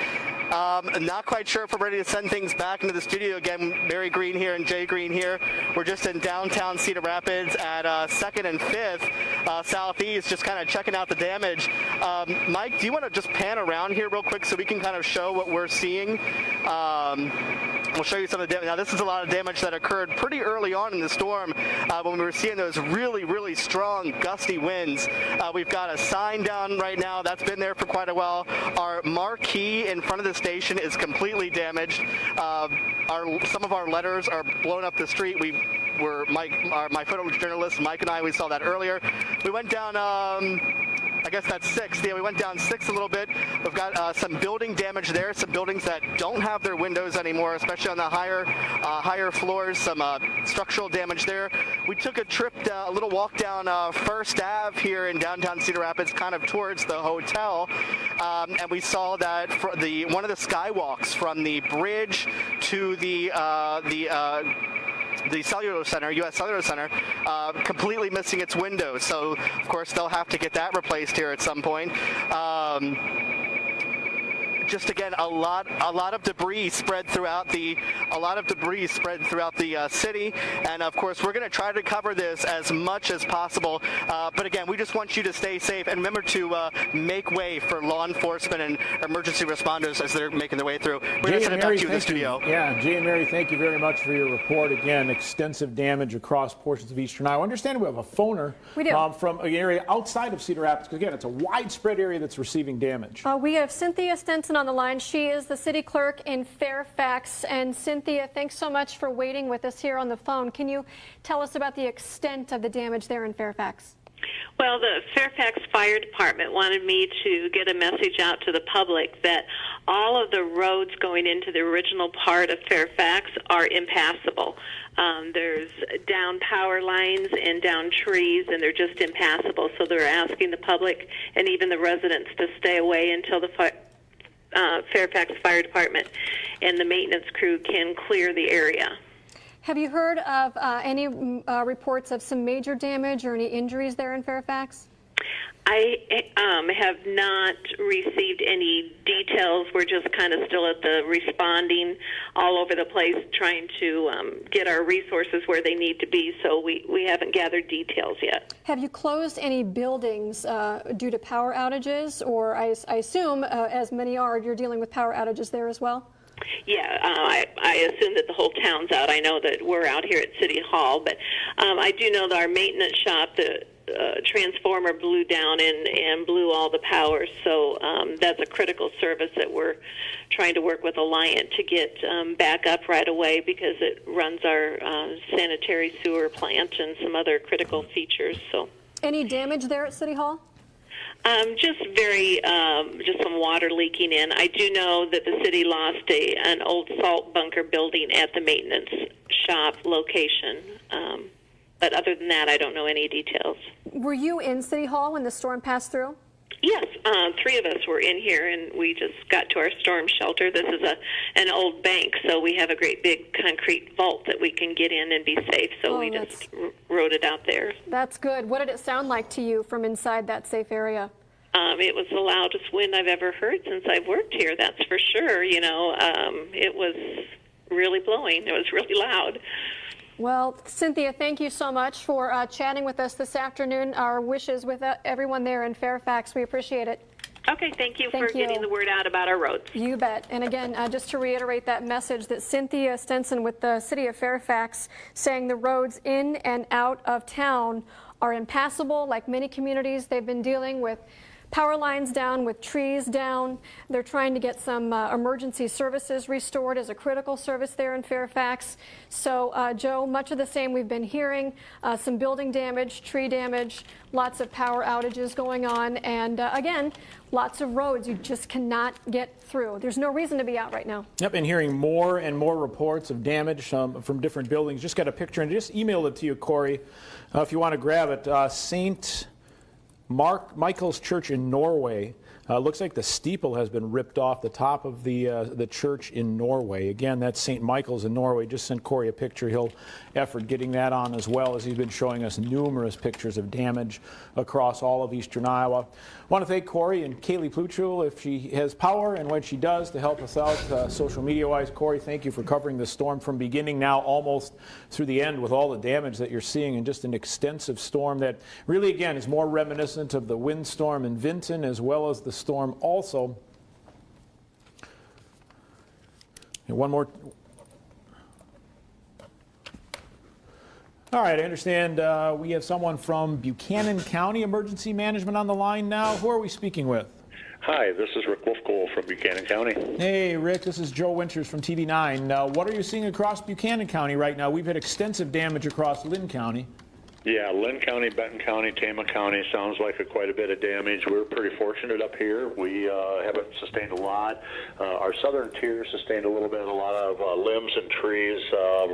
Not quite sure if we're ready to send things back into the studio again. Mary Green here and Jay Green here. We're just in downtown Cedar Rapids at 2nd and 5th Southeast, just kind of checking out the damage. Mike, do you want to just pan around here real quick so we can kind of show what we're seeing? We'll show you some of the damage. Now, this is a lot of damage that occurred pretty early on in the storm when we were seeing those really, really strong gusty winds. We've got a sign down right now. That's been there for quite a while. Our marquee in front of the station is completely damaged. Some of our letters are blown up the street. My photojournalist, Mike and we saw that earlier. We went down, I guess that's 6th. Yeah, we went down 6th a little bit. We've got some building damage there, some buildings that don't have their windows anymore, especially on the higher floors, some structural damage there. We took a little walk down 1st Ave here in downtown Cedar Rapids, kind of towards the hotel, and we saw that for one of the skywalks from the bridge to the Cellular Center, U.S. Cellular Center, completely missing its windows. So, of course, they'll have to get that replaced here at some point. Just again, a lot of debris spread throughout the city, and of course we're going to try to cover this as much as possible. But again, we just want you to stay safe and remember to make way for law enforcement and emergency responders as they're making their way through. We're going to send it back to you in the studio. Yeah, Jay and Mary, thank you very much for your report. Again, extensive damage across portions of eastern Iowa. I understand we have a phoner from an area outside of Cedar Rapids, because again, it's a widespread area that's receiving damage. We have Cynthia Stenson on the line. She is the city clerk in Fairfax. And Cynthia, thanks so much for waiting with us here on the phone. Can you tell us about the extent of the damage there in Fairfax? Well, the Fairfax Fire Department wanted me to get a message out to the public that all of the roads going into the original part of Fairfax are impassable. There's down power lines and down trees, and they're just impassable. So they're asking the public and even the residents to stay away until the Fairfax Fire Department and the maintenance crew can clear the area. Have you heard of any reports of some major damage or any injuries there in Fairfax? I have not received any details. We're just kind of still at the responding all over the place, trying to get our resources where they need to be, so we haven't gathered details yet. Have you closed any buildings due to power outages, or I assume, as many are, you're dealing with power outages there as well? Yeah, I assume that the whole town's out. I know that we're out here at City Hall, but I do know that our maintenance shop, the transformer blew down and blew all the power, so that's a critical service that we're trying to work with Alliant to get back up right away, because it runs our sanitary sewer plant and some other critical features. So, any damage there at City Hall? Just some water leaking in. I do know that the city lost an old salt bunker building at the maintenance shop location. But other than that, I don't know any details. Were you in City Hall when the storm passed through? Yes, 3 of us were in here, and we just got to our storm shelter. This is an old bank, so we have a great big concrete vault that we can get in and be safe, so we just rode it out there. That's good. What did it sound like to you from inside that safe area? It was the loudest wind I've ever heard since I've worked here, that's for sure. You know, it was really blowing. It was really loud. Well, Cynthia, thank you so much for chatting with us this afternoon. Our wishes with everyone there in Fairfax. We appreciate it. Okay, thank you for getting the word out about our roads. You bet. And again, just to reiterate that message that Cynthia Stenson with the City of Fairfax saying the roads in and out of town are impassable. Like many communities, they've been dealing with power lines down, with trees down. They're trying to get some emergency services restored as a critical service there in Fairfax. So, Joe, much of the same we've been hearing. Some building damage, tree damage, lots of power outages going on. And again, lots of roads you just cannot get through. There's no reason to be out right now. Yep, and hearing more and more reports of damage from different buildings. Just got a picture and just emailed it to you, Corey, if you want to grab it. St. Michael's Church in Norway. Looks like the steeple has been ripped off the top of the church in Norway. Again, that's St. Michael's in Norway. Just sent Corey a picture. He'll effort getting that on as well, as he's been showing us numerous pictures of damage across all of eastern Iowa. I want to thank Corey and Kaylee Pluchul if she has power and when she does to help us out social media-wise. Corey, thank you for covering the storm from beginning now almost through the end with all the damage that you're seeing, and just an extensive storm that really, again, is more reminiscent of the windstorm in Vinton as well as the storm also. And one more. All right, I understand we have someone from Buchanan County Emergency Management on the line now. Who are we speaking with? Hi, this is Rick Wolfcole from Buchanan County. Hey, Rick, this is Joe Winters from TV9. What are you seeing across Buchanan County right now? We've had extensive damage across Lynn County. Yeah, Lynn County, Benton County, Tama County sounds like quite a bit of damage. We're pretty fortunate up here. We haven't sustained a lot. Our southern tier sustained a little bit, a lot of limbs and trees.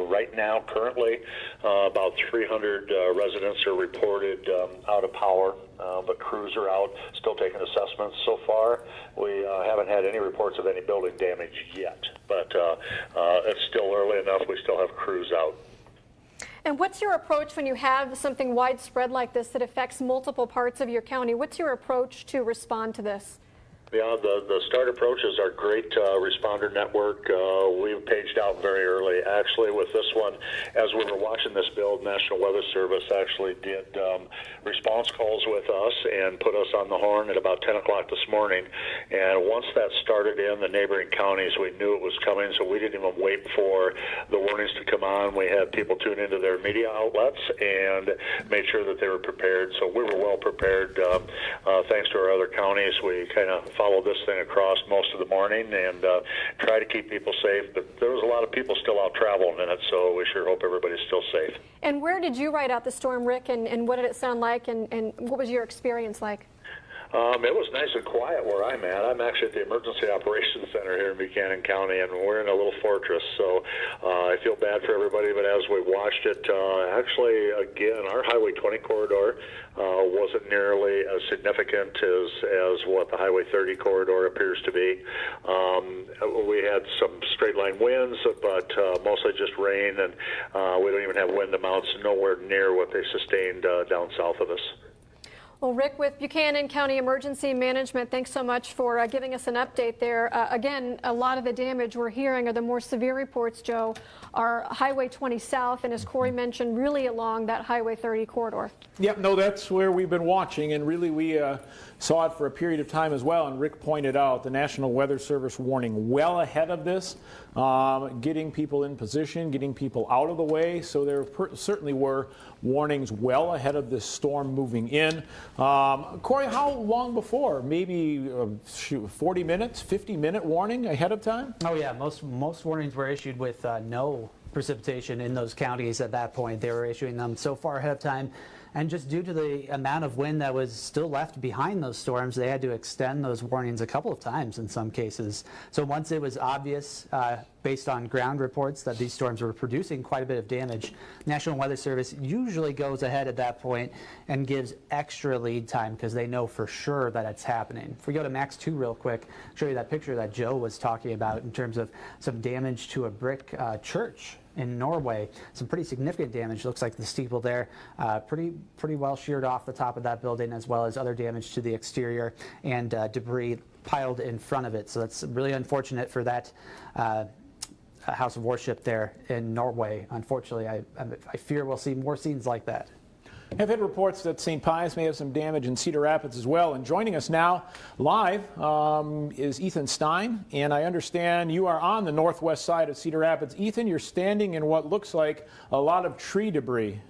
Right now, currently, about 300 residents are reported out of power, but crews are out still taking assessments so far. We haven't had any reports of any building damage yet, but it's still early enough. We still have crews out. And what's your approach when you have something widespread like this that affects multiple parts of your county? What's your approach to respond to this? Yeah, the START approach is our great responder network. We've paged out very early. Actually, with this one, as we were watching this build, National Weather Service actually did response calls with us and put us on the horn at about 10 o'clock this morning. And once that started in the neighboring counties, we knew it was coming, so we didn't even wait for the warnings to come on. We had people tune into their media outlets and made sure that they were prepared. So we were well prepared. Thanks to our other counties, we kind of followed this thing across most of the morning and try to keep people safe. But there was a lot of people still out traveling in it, so we sure hope everybody's still safe. And where did you ride out the storm, Rick, and what did it sound like, and what was your experience like? It was nice and quiet where I'm at. I'm actually at the Emergency Operations Center here in Buchanan County, and we're in a little fortress, so I feel bad for everybody, but as we watched it, actually, again, our Highway 20 corridor wasn't nearly as significant as what the Highway 30 corridor appears to be. We had some straight line winds, but mostly just rain, and we don't even have wind amounts nowhere near what they sustained down south of us. Well, Rick, with Buchanan County Emergency Management, thanks so much for giving us an update there. Again, a lot of the damage we're hearing are the more severe reports, Joe, are Highway 20 South, and as Corey mentioned, really along that Highway 30 corridor. Yep, no, that's where we've been watching, and really we saw it for a period of time as well, and Rick pointed out the National Weather Service warning well ahead of this, getting people in position, getting people out of the way, so there certainly were warnings well ahead of this storm moving in. Corey, how long before? Maybe 40 minutes, 50-minute warning ahead of time? Oh yeah, most warnings were issued with no precipitation in those counties at that point. They were issuing them so far ahead of time. And just due to the amount of wind that was still left behind those storms, they had to extend those warnings a couple of times in some cases. So once it was obvious based on ground reports that these storms were producing quite a bit of damage. National Weather Service usually goes ahead at that point and gives extra lead time because they know for sure that it's happening. If we go to Max 2 real quick, show you that picture that Joe was talking about in terms of some damage to a brick church in Norway. Some pretty significant damage. Looks like the steeple there pretty well sheared off the top of that building, as well as other damage to the exterior and debris piled in front of it. So that's really unfortunate for that house of worship there in Norway. Unfortunately, I fear we'll see more scenes like that. I've had reports that St. Pius may have some damage in Cedar Rapids as well. And joining us now live is Ethan Stein. And I understand you are on the northwest side of Cedar Rapids. Ethan, you're standing in what looks like a lot of tree debris.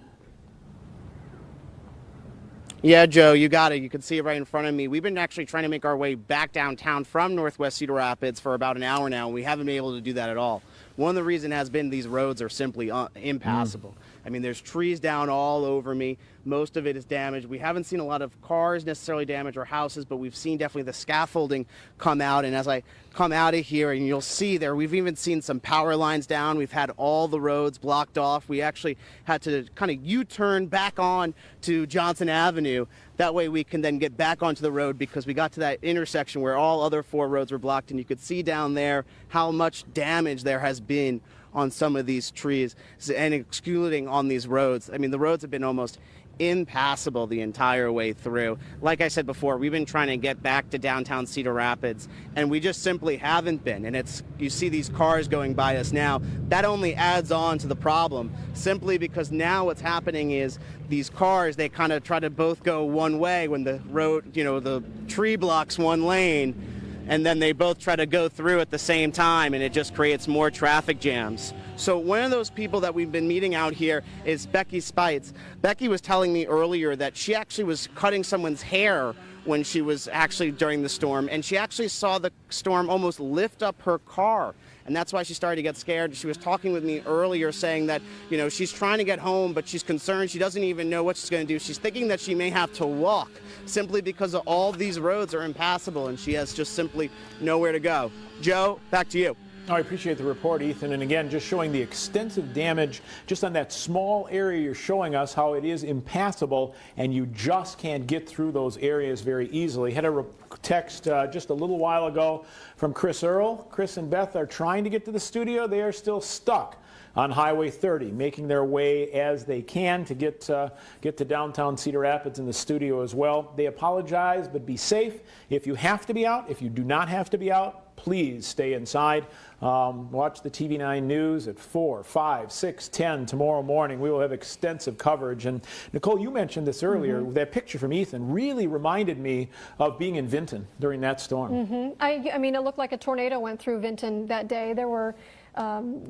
Yeah, Joe, you got it. You can see it right in front of me. We've been actually trying to make our way back downtown from northwest Cedar Rapids for about an hour now, and we haven't been able to do that at all. One of the reasons has been these roads are simply impassable. I mean, there's trees down all over me. Most of it is damaged. We haven't seen a lot of cars necessarily damaged or houses, but we've seen definitely the scaffolding come out. And as I come out of here, and you'll see there, we've even seen some power lines down. We've had all the roads blocked off. We actually had to kind of U-turn back on to Johnson Avenue. That way we can then get back onto the road because we got to that intersection where all other 4 roads were blocked, and you could see down there how much damage there has been on some of these trees and excluding on these roads. I mean, the roads have been almost impassable the entire way through. Like I said before, we've been trying to get back to downtown Cedar Rapids, and we just simply haven't been. And you see these cars going by us now. That only adds on to the problem, simply because now what's happening is these cars, they kind of try to both go one way when the road, the tree blocks one lane, and then they both try to go through at the same time, and it just creates more traffic jams. So one of those people that we've been meeting out here is Becky Spites. Becky was telling me earlier that she actually was cutting someone's hair when she was actually during the storm, and she actually saw the storm almost lift up her car. And that's why she started to get scared. She was talking with me earlier saying that, she's trying to get home, but she's concerned. She doesn't even know what she's going to do. She's thinking that she may have to walk simply because of all these roads are impassable, and she has just simply nowhere to go. Joe, back to you. Oh, I appreciate the report, Ethan. And again, just showing the extensive damage just on that small area. You're showing us how it is impassable, and you just can't get through those areas very easily. Had a text just a little while ago from Chris Earl. Chris and Beth are trying to get to the studio. They are still stuck on Highway 30, making their way as they can to get to downtown Cedar Rapids in the studio as well. They apologize, but be safe. If you have to be out, if you do not have to be out, please stay inside. Watch the TV9 News at 4, 5, 6, 10 tomorrow morning. We will have extensive coverage. And Nicole, you mentioned this earlier. That picture from Ethan really reminded me of being in Vinton during that storm. I mean, it looked like a tornado went through Vinton that day. There were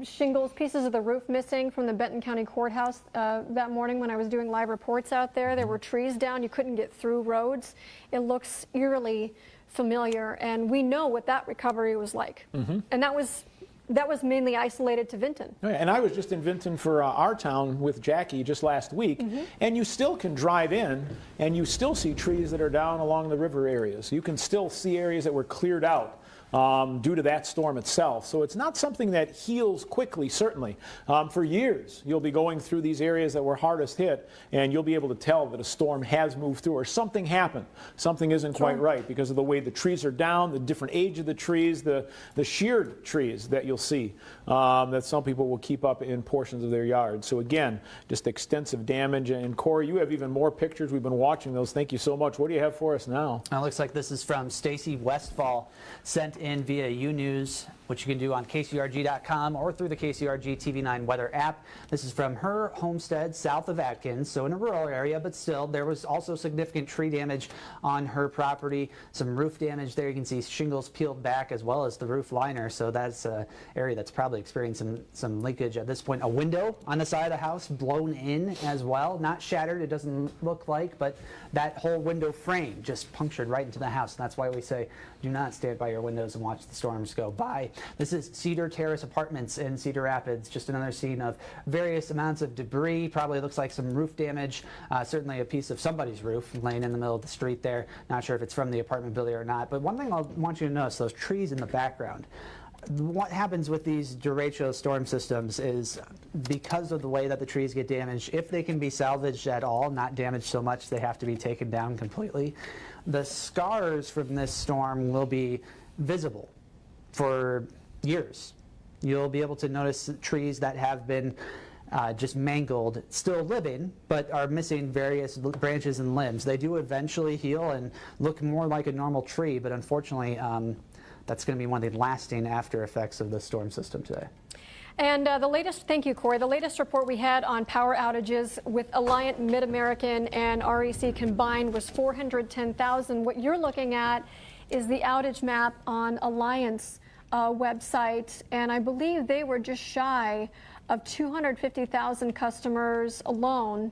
shingles, pieces of the roof missing from the Benton County Courthouse that morning when I was doing live reports out there. There were trees down. You couldn't get through roads. It looks eerily familiar, and we know what that recovery was like. And that was mainly isolated to Vinton. And I was just in Vinton for our town with Jackie just last week, and you still can drive in and you still see trees that are down along the river areas. You can still see areas that were cleared out due to that storm itself. So it's not something that heals quickly, certainly. For years, you'll be going through these areas that were hardest hit, and you'll be able to tell that a storm has moved through or something happened. Something isn't quite right because of the way the trees are down, the different age of the trees, the sheared trees that you'll see that some people will keep up in portions of their yard. So again, just extensive damage. And Corey, you have even more pictures. We've been watching those. Thank you so much. What do you have for us now? It looks like this is from Stacy Westfall, sent in via UNews, which you can do on KCRG.com or through the KCRG TV9 weather app. This is from her homestead south of Atkins, so in a rural area, but still there was also significant tree damage on her property. Some roof damage there. You can see shingles peeled back as well as the roof liner, so that's an area that's probably experiencing some leakage at this point. A window on the side of the house blown in as well, not shattered, it doesn't look like, but that whole window frame just punctured right into the house. And that's why we say do not stand by your windows and watch the storms go by. This is Cedar Terrace Apartments in Cedar Rapids, just another scene of various amounts of debris. Probably looks like some roof damage, certainly a piece of somebody's roof laying in the middle of the street there. Not sure if it's from the apartment building or not, but one thing I want you to notice, those trees in the background. what happens with these derecho storm systems is because of the way that the trees get damaged, if they can be salvaged at all, not damaged so much they have to be taken down completely, the scars from this storm will be visible for years. You'll be able to notice trees that have been just mangled, still living, but are missing various branches and limbs. They do eventually heal and look more like a normal tree, but unfortunately, that's going to be one of the lasting after effects of the storm system today. And the latest, thank you, Corey, the latest report we had on power outages with Alliant, Mid-American, and REC combined was 410,000. What you're looking at is the outage map on Alliant's website, and I believe they were just shy of 250,000 customers alone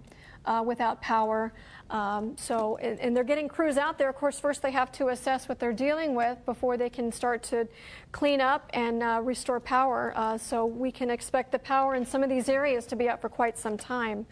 without power. And they're getting crews out there. Of course, first they have to assess what they're dealing with before they can start to clean up and restore power. So we can expect the power in some of these areas to be out for quite some time.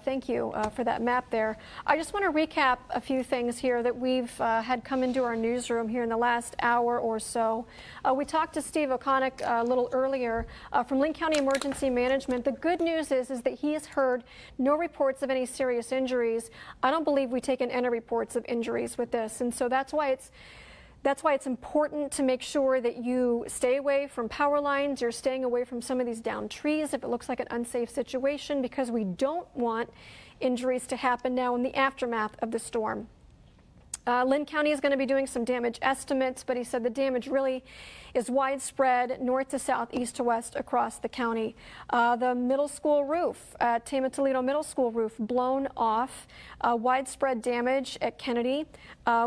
Thank you for that map there. I just want to recap a few things here that we've had come into our newsroom here in the last hour or so. We talked to Steve O'Connick a little earlier from Linn County Emergency Management. The good news is that he has heard no reports of any serious injuries. I don't believe we've taken any reports of injuries with this, and so that's why it's important to make sure that you stay away from power lines. You're staying away from some of these downed trees if it looks like an unsafe situation, because we don't want injuries to happen now in the aftermath of the storm. Linn County is going to be doing some damage estimates, but he said the damage really is widespread north to south, east to west across the county. The middle school roof at Tama Toledo Middle School roof blown off, widespread damage at Kennedy.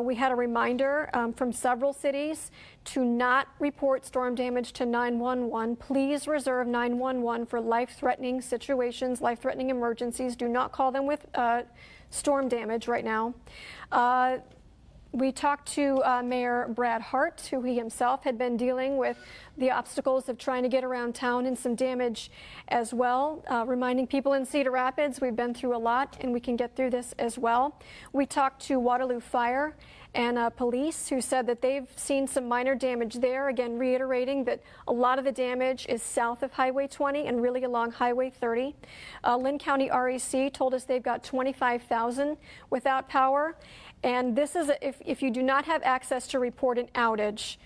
We had a reminder from several cities to not report storm damage to 911. Please reserve 911 for life-threatening situations, life-threatening emergencies. Do not call them with storm damage right now. We talked to Mayor Brad Hart, who he himself had been dealing with the obstacles of trying to get around town and some damage as well. Reminding people in Cedar Rapids, we've been through a lot and we can get through this as well. We talked to Waterloo Fire and police, who said that they've seen some minor damage there, again reiterating that a lot of the damage is south of Highway 20 and really along Highway 30. Linn County REC told us they've got 25,000 without power. And this is, if you do not have access to report an outage,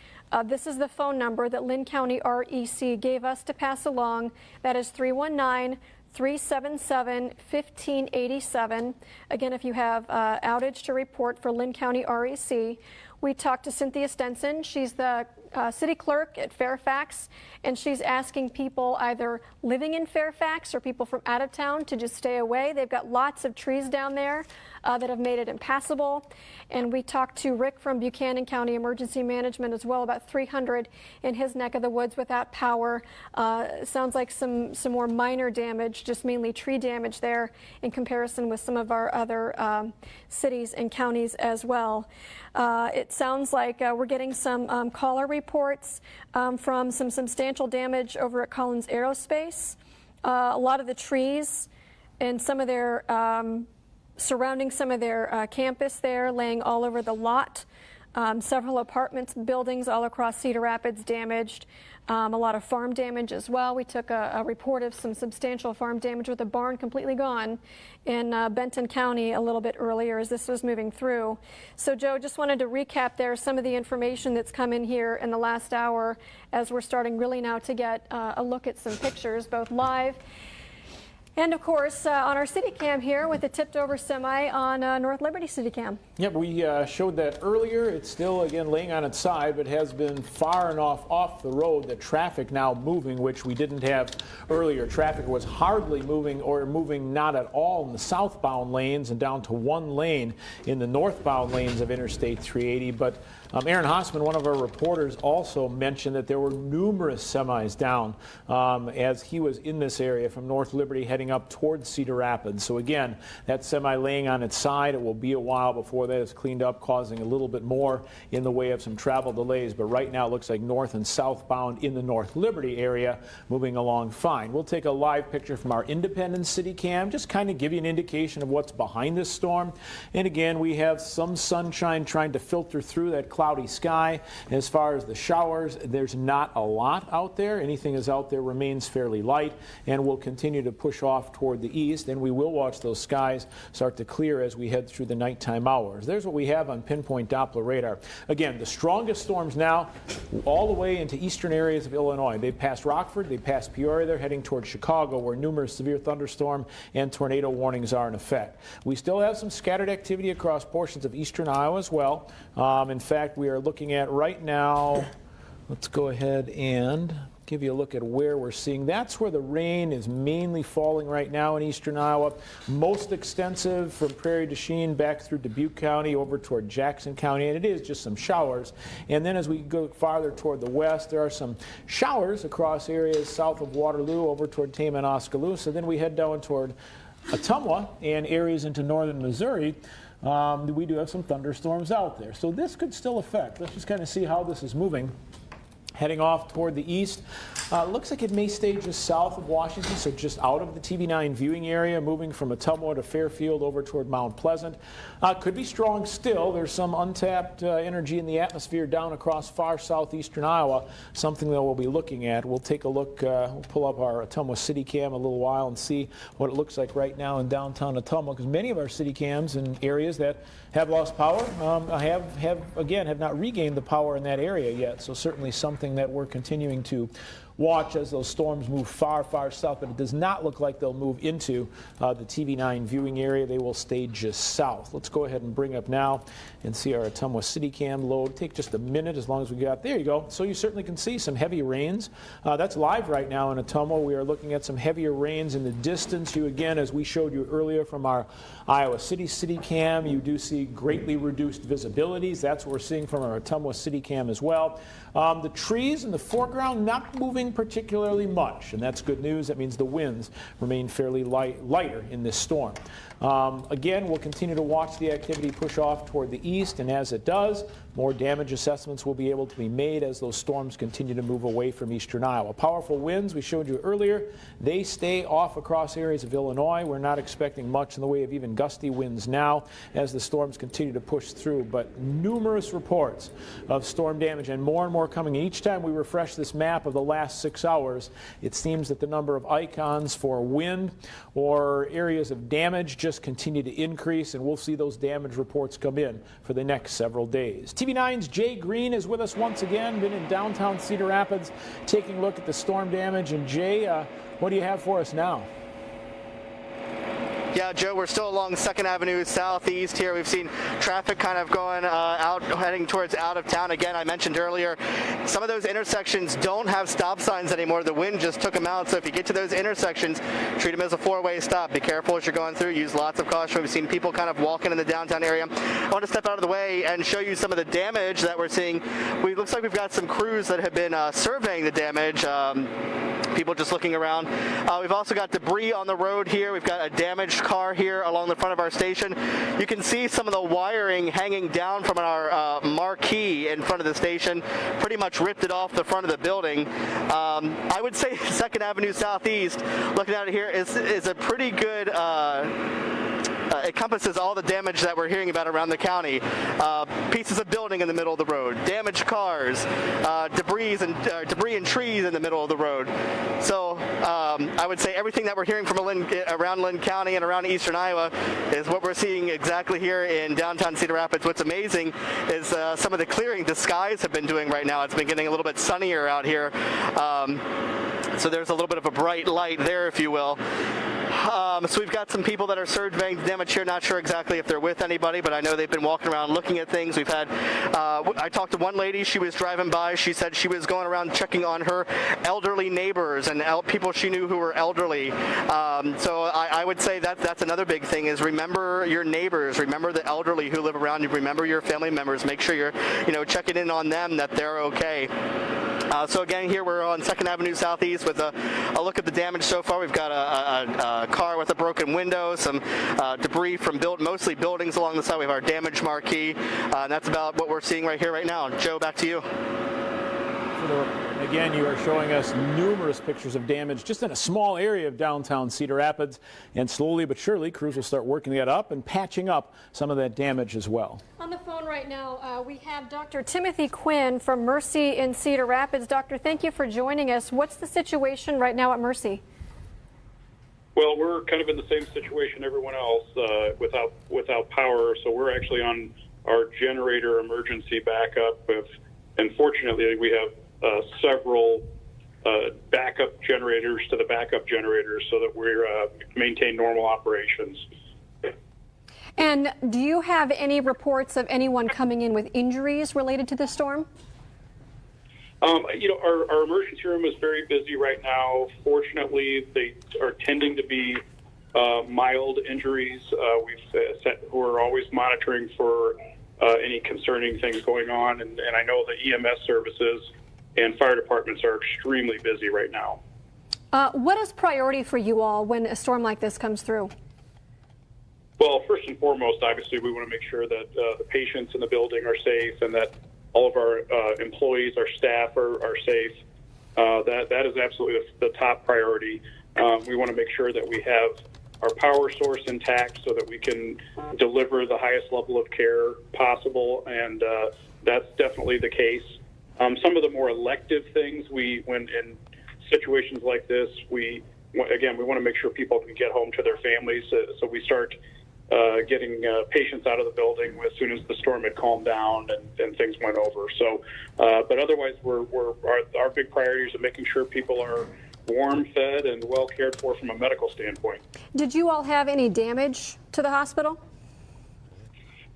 this is the phone number that Linn County REC gave us to pass along. That is 319-377-1587. Again, if you have outage to report for Linn County REC. We talked to Cynthia Stenson. She's the city clerk at Fairfax, and she's asking people either living in Fairfax or people from out of town to just stay away. They've got lots of trees down there that have made it impassable. And we talked to Rick from Buchanan County Emergency Management as well, about 300 in his neck of the woods without power. Sounds like some more minor damage, just mainly tree damage there in comparison with some of our other cities and counties as well. It sounds like we're getting some caller reports from some substantial damage over at Collins Aerospace. A lot of the trees and some of their surrounding some of their campus there, laying all over the lot. Several apartments, buildings all across Cedar Rapids damaged. A lot of farm damage as well. We took a report of some substantial farm damage with a barn completely gone in Benton County a little bit earlier as this was moving through. So, Joe, just wanted to recap there some of the information that's come in here in the last hour as we're starting really now to get a look at some pictures, both live and, of course, on our city cam here with a tipped over semi on North Liberty City Cam. Yep, we showed that earlier. It's still, again, laying on its side, but has been far enough off the road that traffic now moving, which we didn't have earlier. Traffic was hardly moving or moving not at all in the southbound lanes and down to one lane in the northbound lanes of Interstate 380. But Aaron Hossman, one of our reporters, also mentioned that there were numerous semis down as he was in this area from North Liberty heading heading up towards Cedar Rapids. So again, that semi laying on its side. It will be a while before that is cleaned up, causing a little bit more in the way of some travel delays. But right now it looks like north and southbound in the North Liberty area moving along fine. We'll take a live picture from our Independence City Cam, just kind of give you an indication of what's behind this storm. And again, we have some sunshine trying to filter through that cloudy sky. As far as the showers, there's not a lot out there. Anything is out there remains fairly light, and will continue to push off toward the east, and we will watch those skies start to clear as we head through the nighttime hours. There's what we have on pinpoint Doppler radar. Again, the strongest storms now all the way into eastern areas of Illinois. They've passed Rockford, they've passed Peoria, they're heading toward Chicago, where numerous severe thunderstorm and tornado warnings are in effect. We still have some scattered activity across portions of eastern Iowa as well. In fact, we are looking at right now, let's go ahead and give you a look at where we're seeing. That's where the rain is mainly falling right now in eastern Iowa. Most extensive from Prairie du Chien back through Dubuque County over toward Jackson County, and it is just some showers. And then as we go farther toward the west, there are some showers across areas south of Waterloo over toward Tama and Oskaloosa. Then we head down toward Ottumwa and areas into northern Missouri. We do have some thunderstorms out there. So this could still affect. Let's just kind of see how this is moving. Heading off toward the east. Looks like it may stay just south of Washington, so just out of the TV9 viewing area, moving from Ottumwa to Fairfield over toward Mount Pleasant. Could be strong still. There's some untapped energy in the atmosphere down across far southeastern Iowa, something that we'll be looking at. We'll take a look, we'll pull up our Ottumwa City Cam a little while and see what it looks like right now in downtown Ottumwa, because many of our city cams in areas that have lost power have not regained the power in that area yet. So certainly something that we're continuing to watch as those storms move far, far south, but it does not look like they'll move into the TV9 viewing area. They will stay just south. Let's go ahead and bring up now and see our Ottumwa City Cam load. Take just a minute as long as we got. There you go. So you certainly can see some heavy rains. That's live right now in Ottumwa. We are looking at some heavier rains in the distance. You again, as we showed you earlier from our Iowa City Cam, you do see greatly reduced visibilities. That's what we're seeing from our Ottumwa City Cam as well. The trees in the foreground not moving particularly much, and that's good news. That means the winds remain fairly lighter in this storm. Again, we'll continue to watch the activity push off toward the east, and as it does, more damage assessments will be able to be made as those storms continue to move away from eastern Iowa. Powerful winds we showed you earlier, they stay off across areas of Illinois. We're not expecting much in the way of even gusty winds now as the storms continue to push through, but numerous reports of storm damage and more coming. And each time we refresh this map of the last 6 hours, it seems that the number of icons for wind or areas of damage just continue to increase, and we'll see those damage reports come in for the next several days. TV9's Jay Green is with us once again, been in downtown Cedar Rapids taking a look at the storm damage. And Jay, what do you have for us now? Yeah, Joe, we're still along 2nd Avenue southeast here. We've seen traffic kind of going out, heading towards out of town. Again, I mentioned earlier, some of those intersections don't have stop signs anymore. The wind just took them out. So if you get to those intersections, treat them as a 4-way stop. Be careful as you're going through. Use lots of caution. We've seen people kind of walking in the downtown area. I want to step out of the way and show you some of the damage that we're seeing. It looks like we've got some crews that have been surveying the damage. People just looking around. We've also got debris on the road here. We've got a damaged car here along the front of our station. You can see some of the wiring hanging down from our marquee in front of the station. Pretty much ripped it off the front of the building. I would say 2nd Avenue Southeast, looking at it here, is a pretty good encompasses all the damage that we're hearing about around the county. Pieces of building in the middle of the road, damaged cars, debris and trees in the middle of the road. So I would say everything that we're hearing from around Lynn County and around eastern Iowa is what we're seeing exactly here in downtown Cedar Rapids. What's amazing is some of the clearing the skies have been doing right now. It's been getting a little bit sunnier out here. So there's a little bit of a bright light there, if you will. So we've got some people that are surveying damage here. Not sure exactly if they're with anybody, but I know they've been walking around looking at things. We've had, I talked to one lady. She was driving by. She said she was going around checking on her elderly neighbors and people she knew who were elderly. So I would say that's another big thing is remember your neighbors, remember the elderly who live around you, remember your family members. Make sure you're, checking in on them that they're okay. So again, here we're on 2nd Avenue Southeast with a look at the damage so far. We've got a car with a broken window, some debris from mostly buildings along the side. We have our damage marquee, and that's about what we're seeing right here, right now. Joe, back to you. Again, you are showing us numerous pictures of damage just in a small area of downtown Cedar Rapids, and slowly but surely crews will start working that up and patching up some of that damage as well. On the phone right now, we have Dr. Timothy Quinn from Mercy in Cedar Rapids. Doctor, thank you for joining us. What's the situation right now at Mercy? Well, we're kind of in the same situation everyone else without power, so we're actually on our generator emergency backup. Unfortunately, we have several backup generators to the backup generators so that we maintain normal operations. And do you have any reports of anyone coming in with injuries related to the storm? Our emergency room is very busy right now. Fortunately, they are tending to be mild injuries. We're always monitoring for any concerning things going on, and I know the EMS services and fire departments are extremely busy right now. What is priority for you all when a storm like this comes through? Well, first and foremost, obviously, we want to make sure that the patients in the building are safe and that all of our employees, our staff are safe. That is absolutely the top priority. We want to make sure that we have our power source intact so that we can deliver the highest level of care possible, and that's definitely the case. Some of the more elective things, when in situations like this, we want to make sure people can get home to their families. So we start getting patients out of the building as soon as the storm had calmed down and things went over. So, but otherwise, our big priority is making sure people are warm, fed, and well cared for from a medical standpoint. Did you all have any damage to the hospital?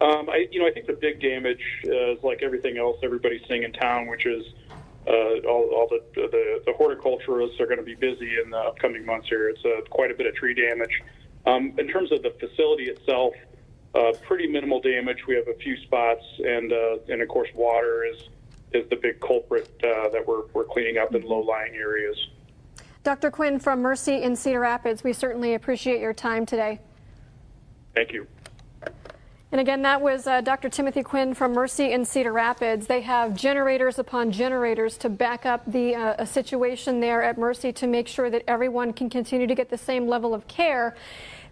I think the big damage is like everything else everybody's seeing in town, which is all the horticulturists are going to be busy in the upcoming months here. It's quite a bit of tree damage. In terms of the facility itself, pretty minimal damage. We have a few spots, and of course water is the big culprit that we're cleaning up in low-lying areas. Dr. Quinn from Mercy in Cedar Rapids, we certainly appreciate your time today. Thank you. And again, that was Dr. Timothy Quinn from Mercy in Cedar Rapids. They have generators upon generators to back up the situation there at Mercy to make sure that everyone can continue to get the same level of care.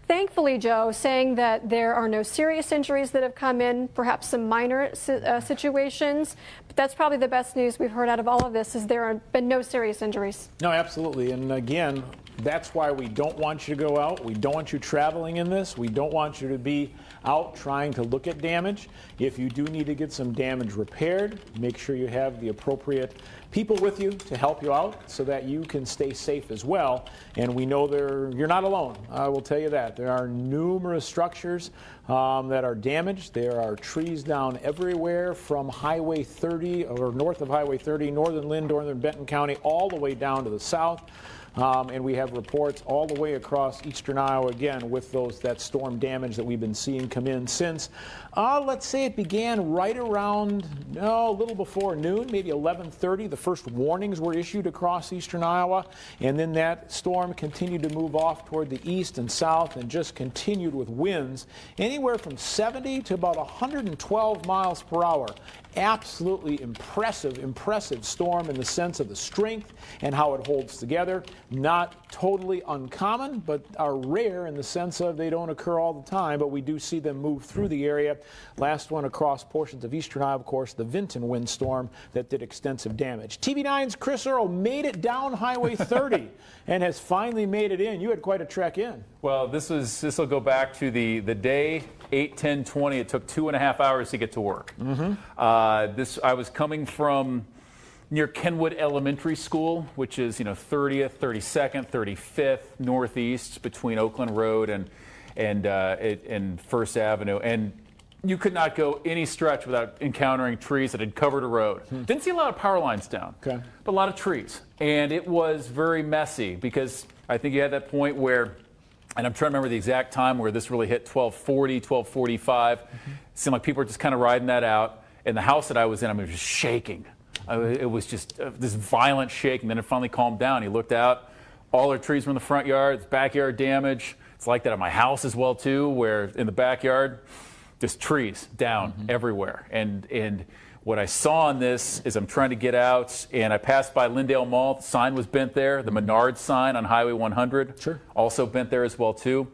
Thankfully, Joe, saying that there are no serious injuries that have come in, perhaps some minor situations, but that's probably the best news we've heard out of all of this, is there have been no serious injuries. No, absolutely. And again, that's why we don't want you to go out. We don't want you traveling in this. We don't want you to be out trying to look at damage. If you do need to get some damage repaired, make sure you have the appropriate people with you to help you out so that you can stay safe as well. And we know you're not alone. I will tell you that. There are numerous structures that are damaged. There are trees down everywhere from Highway 30 or north of Highway 30, northern Lynn, northern Benton County, all the way down to the south. And we have reports all the way across eastern Iowa, again, with that storm damage that we've been seeing come in since, let's say it began right around, a little before noon, maybe 11:30. The first warnings were issued across eastern Iowa, and then that storm continued to move off toward the east and south and just continued with winds anywhere from 70 to about 112 miles per hour. Absolutely impressive storm in the sense of the strength and how it holds together. Not totally uncommon, but are rare in the sense of they don't occur all the time, but we do see them move through the area. Last one across portions of eastern Iowa, of course, the Vinton windstorm that did extensive damage. TV9's Chris Earl made it down Highway 30 and has finally made it in. You had quite a trek in. Well, this will go back to the day 8/10/20. It took 2.5 hours to get to work. I was coming from near Kenwood Elementary School, which is 30th, 32nd, 35th northeast between Oakland Road and First Avenue, and you could not go any stretch without encountering trees that had covered a road. Didn't see a lot of power lines down, but a lot of trees, and it was very messy because I think you had that point where, and I'm trying to remember the exact time where this really hit 12:40, 12:45. It seemed like people were just kind of riding that out. And the house that I was in, I mean, it was just shaking. It was just this violent shake, and then it finally calmed down. He looked out. All our trees were in the front yard. It's backyard damage. It's like that at my house as well, too, where in the backyard, just trees down everywhere. And what I saw on this is I'm trying to get out, and I passed by Lyndale Mall. The sign was bent there. The Menards sign on Highway 100 also bent there as well, too.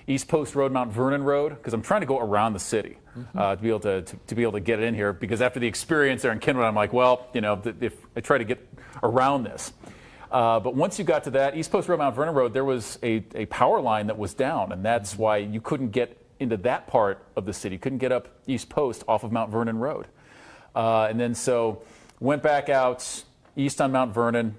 East Post Road, Mount Vernon Road, because I'm trying to go around the city to be able to get it in here. Because after the experience there in Kenwood, I'm like, well, you know, if I try to get around this. But once you got to that, East Post Road, Mount Vernon Road, there was a power line that was down, and that's why you couldn't get into that part of the city. You couldn't get up East Post off of Mount Vernon Road. And then so went back out east on Mount Vernon,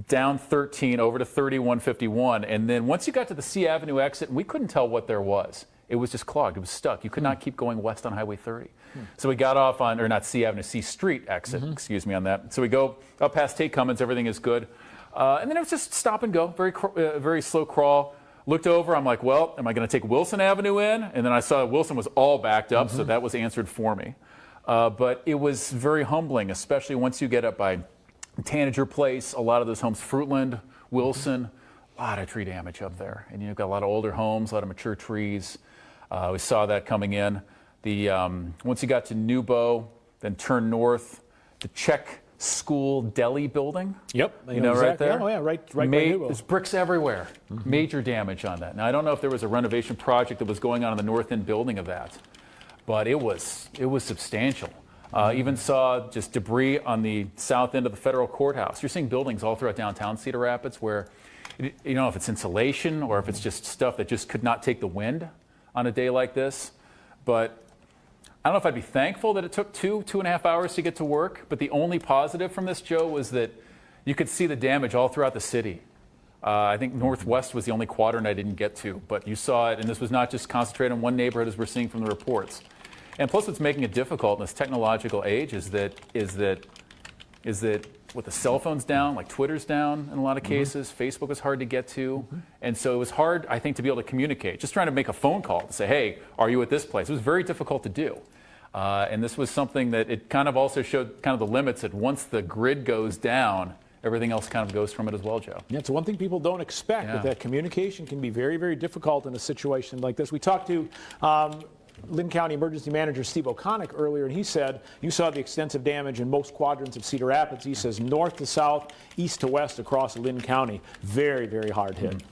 down 13 over to 3151. And then once you got to the C Avenue exit, we couldn't tell what there was. It was just clogged. It was stuck. You could not keep going west on Highway 30. So we got off on, or not C Avenue, C Street exit, excuse me on that. So we go up past Tate Cummins. Everything is good. And then it was just stop and go, very slow crawl. Looked over. I'm like, well, am I going to take Wilson Avenue in? And then I saw Wilson was all backed up, so that was answered for me. But it was very humbling, especially once you get up by Tanager Place, a lot of those homes, Fruitland, Wilson, a lot of tree damage up there. And you've got a lot of older homes, a lot of mature trees. We saw that coming in. Once you got to Newbo, then turn north, the Czech School Deli building. Yep. You know, right there? Oh, yeah, right by Newbo. There's bricks everywhere. Major damage on that. Now, I don't know if there was a renovation project that was going on in the north end building of that, but it was substantial. Even saw just debris on the south end of the federal courthouse. You're seeing buildings all throughout downtown Cedar Rapids where, you know, if it's insulation or if it's just stuff that just could not take the wind on a day like this. But I don't know if I'd be thankful that it took 2.5 hours to get to work. But the only positive from this, Joe, was that you could see the damage all throughout the city. I think Northwest was the only quadrant I didn't get to, but you saw it, and this was not just concentrated in one neighborhood as we're seeing from the reports. And plus what's making it difficult in this technological age is that with the cell phones down, like Twitter's down in a lot of cases, Facebook was hard to get to, and so it was hard, I think, to be able to communicate. Just trying to make a phone call to say, hey, are you at this place? It was very difficult to do. And this was something that it kind of also showed kind of the limits that once the grid goes down, everything else kind of goes from it as well, Joe. Yeah, it's one thing people don't expect, that communication can be very, very difficult in a situation like this. We talked to Lynn County Emergency Manager Steve O'Connick earlier, and he said you saw the extensive damage in most quadrants of Cedar Rapids. He says north to south, east to west across Lynn County. Very, very hard hit.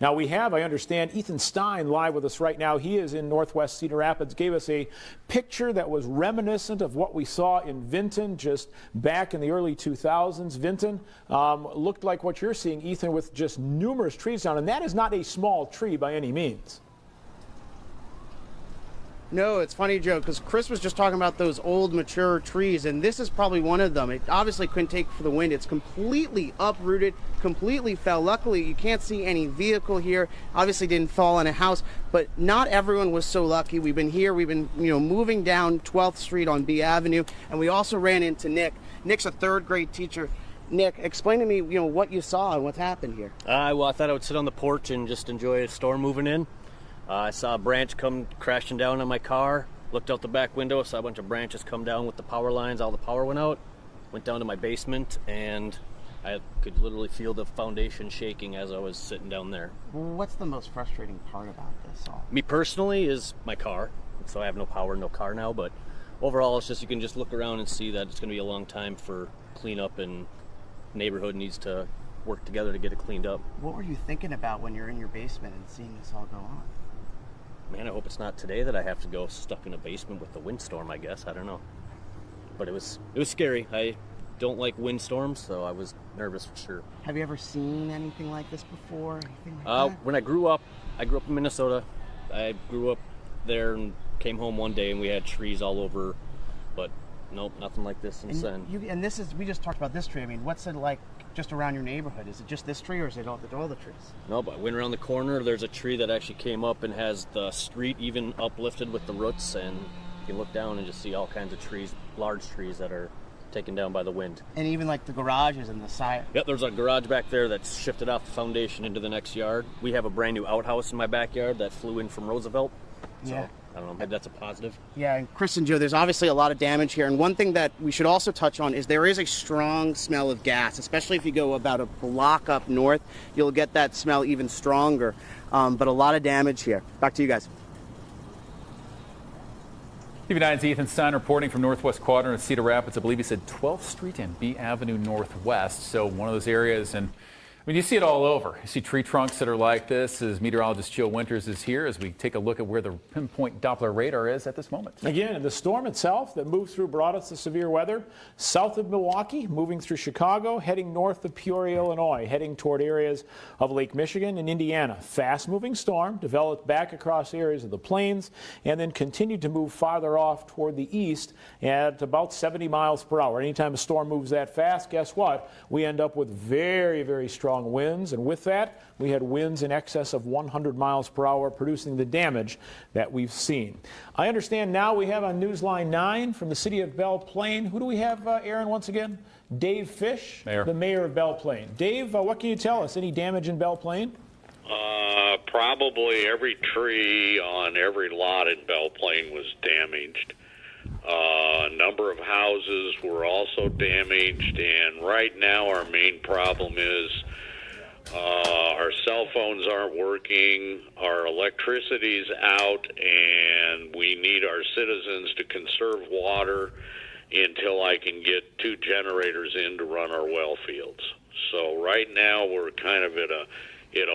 Now we have, I understand, Ethan Stein live with us right now. He is in northwest Cedar Rapids. Gave us a picture that was reminiscent of what we saw in Vinton just back in the early 2000s. Vinton looked like what you're seeing, Ethan, with just numerous trees down. And that is not a small tree by any means. No, it's funny, Joe, because Chris was just talking about those old, mature trees, and this is probably one of them. It obviously couldn't take for the wind. It's completely uprooted, completely fell. Luckily, you can't see any vehicle here. Obviously didn't fall on a house, but not everyone was so lucky. We've been here. We've been, moving down 12th Street on B Avenue, and we also ran into Nick. Nick's a third-grade teacher. Nick, explain to me, what you saw and what's happened here. Well, I thought I would sit on the porch and just enjoy a storm moving in. I saw a branch come crashing down on my car, looked out the back window, saw a bunch of branches come down with the power lines, all the power went out, went down to my basement, and I could literally feel the foundation shaking as I was sitting down there. What's the most frustrating part about this all? Me personally is my car, so I have no power, no car now, but overall it's just you can just look around and see that it's going to be a long time for cleanup, and neighborhood needs to work together to get it cleaned up. What were you thinking about when you're in your basement and seeing this all go on? Man, I hope it's not today that I have to go stuck in a basement with the windstorm, I guess. I don't know. But it was scary. I don't like windstorms, so I was nervous for sure. Have you ever seen anything like this before? Anything like when I grew up in Minnesota. I grew up there and came home one day and we had trees all over, but nope, nothing like this since then. And this is, we just talked about this tree. I mean, what's it like just around your neighborhood? Is it just this tree or is it all the trees? No, but I went around the corner. There's a tree that actually came up and has the street even uplifted with the roots, and you can look down and just see all kinds of trees, large trees that are taken down by the wind. And even like the garages and the side. Yep, there's a garage back there that's shifted off the foundation into the next yard. We have a brand new outhouse in my backyard that flew in from Roosevelt. So Yeah. I don't know, maybe that's a positive. Yeah, and Chris and Joe, there's obviously a lot of damage here. And one thing that we should also touch on is there is a strong smell of gas, especially if you go about a block up north. You'll get that smell even stronger. But a lot of damage here. Back to you guys. TV9's Ethan Stein reporting from Northwest Quadrant of Cedar Rapids. I believe he said 12th Street and B Avenue Northwest. So one of those areas, and I mean, you see it all over. You see tree trunks that are like this. As meteorologist Joe Winters is here as we take a look at where the pinpoint Doppler radar is at this moment. Again, the storm itself that moved through brought us the severe weather south of Milwaukee, moving through Chicago, heading north of Peoria, Illinois, heading toward areas of Lake Michigan and Indiana. Fast-moving storm developed back across areas of the plains and then continued to move farther off toward the east at about 70 miles per hour. Anytime a storm moves that fast, guess what? We end up with very, very strong winds, and with that, we had winds in excess of 100 miles per hour, producing the damage that we've seen. I understand now we have on Newsline 9 from the city of Belle Plaine. Who do we have, Aaron, once again? Dave Fish, the mayor of Belle Plaine. Dave, what can you tell us? Any damage in Belle Plaine? Probably every tree on every lot in Belle Plaine was damaged. A number of houses were also damaged, and right now our main problem is our cell phones aren't working, our electricity's out, and we need our citizens to conserve water until I can get 2 generators in to run our well fields. So right now we're kind of at a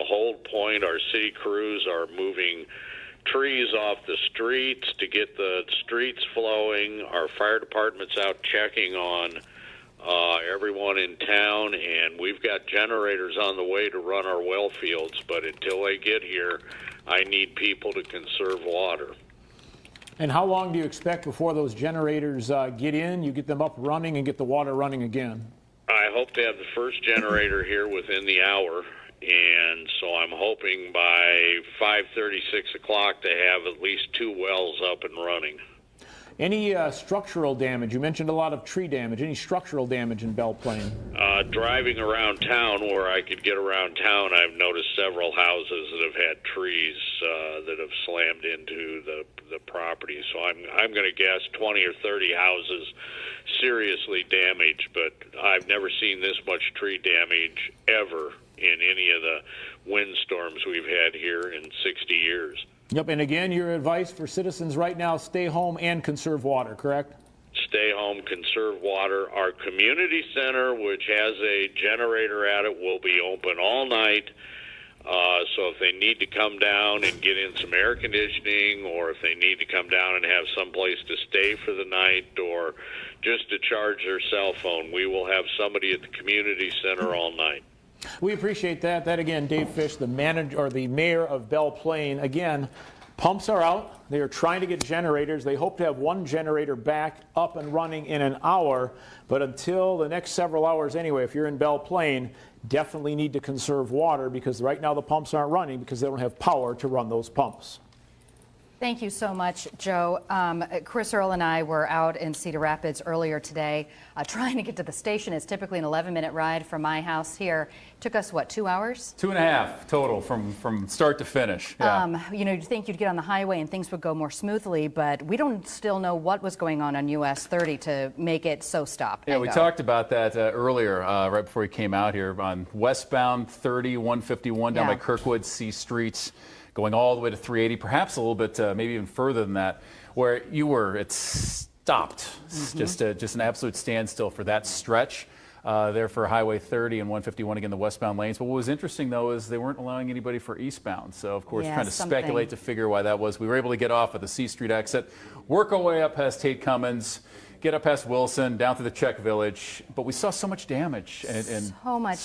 hold point. Our city crews are moving trees off the streets to get the streets flowing. Our fire department's out checking on everyone in town, and we've got generators on the way to run our well fields, but until they get here, I need people to conserve water. And how long do you expect before those generators get in, you get them up running and get the water running again? I hope to have the first generator here within the hour, and so I'm hoping by 5:30, 6 o'clock to have at least 2 wells up and running. Any structural damage? You mentioned a lot of tree damage. Any structural damage in Belle Plaine? Driving around town, where I could get around town, I've noticed several houses that have had trees that have slammed into the property. So I'm going to guess 20 or 30 houses seriously damaged, but I've never seen this much tree damage ever in any of the windstorms we've had here in 60 years. Yep, and again, your advice for citizens right now, stay home and conserve water, correct? Stay home, conserve water. Our community center, which has a generator at it, will be open all night. So if they need to come down and get in some air conditioning, or if they need to come down and have some place to stay for the night, or just to charge their cell phone, we will have somebody at the community center all night. We appreciate that. That again, Dave Fish, the manager or the mayor of Belle Plaine. Again, pumps are out. They are trying to get generators. They hope to have 1 generator back up and running in an hour. But until the next several hours anyway, if you're in Belle Plaine, definitely need to conserve water, because right now the pumps aren't running because they don't have power to run those pumps. Thank you so much, Joe. Chris Earl and I were out in Cedar Rapids earlier today trying to get to the station. It's typically an 11-minute ride from my house here. It took us, what, 2 hours? 2.5 total from start to finish. Yeah. You'd think you'd get on the highway and things would go more smoothly, but we don't still know what was going on US 30 to make it so stop. Yeah, we talked about that earlier, right before we came out here, on westbound 30, 151 down by Kirkwood, C Streets, going all the way to 380, perhaps a little bit, maybe even further than that, where you were, it stopped. Just an absolute standstill for that stretch there for Highway 30 and 151, again, the westbound lanes. But what was interesting, though, is they weren't allowing anybody for eastbound. So, of course, trying to speculate to figure why that was. We were able to get off at the C Street exit, work our way up past Tate Cummins, get up past Wilson, down through the Czech Village. But we saw so much damage. And so much.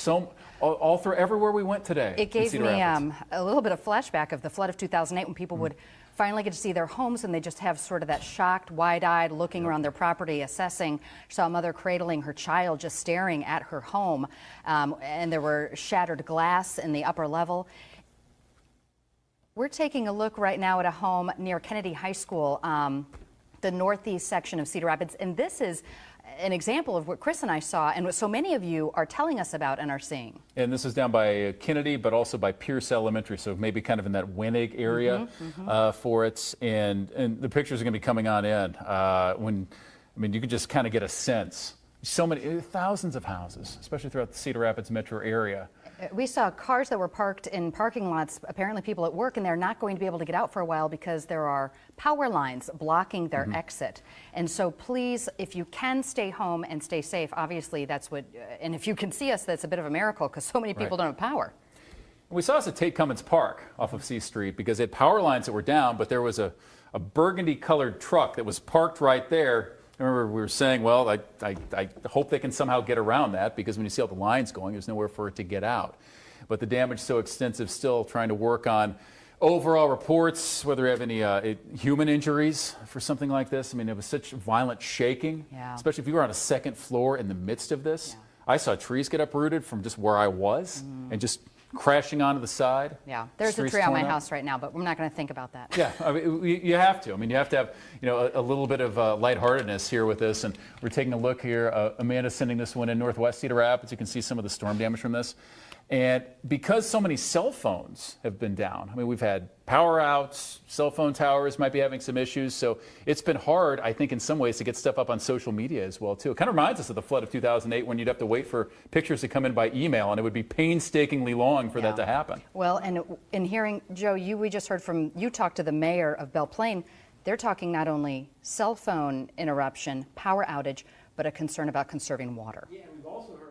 All through everywhere we went today. It gave me a little bit of flashback of the flood of 2008 when people would finally get to see their homes and they just have sort of that shocked, wide-eyed looking around their property, assessing. Saw a mother cradling her child, just staring at her home, and there were shattered glass in the upper level. We're taking a look right now at a home near Kennedy High School. the northeast section of Cedar Rapids. And this is an example of what Chris and I saw and what so many of you are telling us about and are seeing. And this is down by Kennedy, but also by Pierce Elementary, so maybe kind of in that Winnig area for it. And the pictures are going to be coming on in you could just kind of get a sense. So many, thousands of houses, especially throughout the Cedar Rapids metro area. We saw cars that were parked in parking lots, apparently people at work, and they're not going to be able to get out for a while because there are power lines blocking their exit. And so please, if you can stay home and stay safe, obviously that's what, and if you can see us, that's a bit of a miracle because so many people don't have power. We saw us at Tate Cummins Park off of C Street because they had power lines that were down, but there was a burgundy colored truck that was parked right there. I remember we were saying, well, I hope they can somehow get around that because when you see all the lines going, there's nowhere for it to get out. But the damage is so extensive, still trying to work on overall reports, whether we have any human injuries for something like this. I mean, it was such violent shaking, especially if you were on a second floor in the midst of this. I saw trees get uprooted from just where I was and just crashing onto the side. Yeah, there's a tree on my house right now, but we're not going to think about that. Yeah, I mean, you have to. I mean, you have to have a little bit of lightheartedness here with this. And we're taking a look here. Amanda's sending this one in Northwest Cedar Rapids. You can see some of the storm damage from this. And because so many cell phones have been down, I mean, we've had power outs, cell phone towers might be having some issues. So it's been hard, I think, in some ways to get stuff up on social media as well, too. It kind of reminds us of the flood of 2008 when you'd have to wait for pictures to come in by email, and it would be painstakingly long for that to happen. Well, and in hearing, Joe, we just heard from, you talked to the mayor of Belle Plaine. They're talking not only cell phone interruption, power outage, but a concern about conserving water. Yeah, we've also heard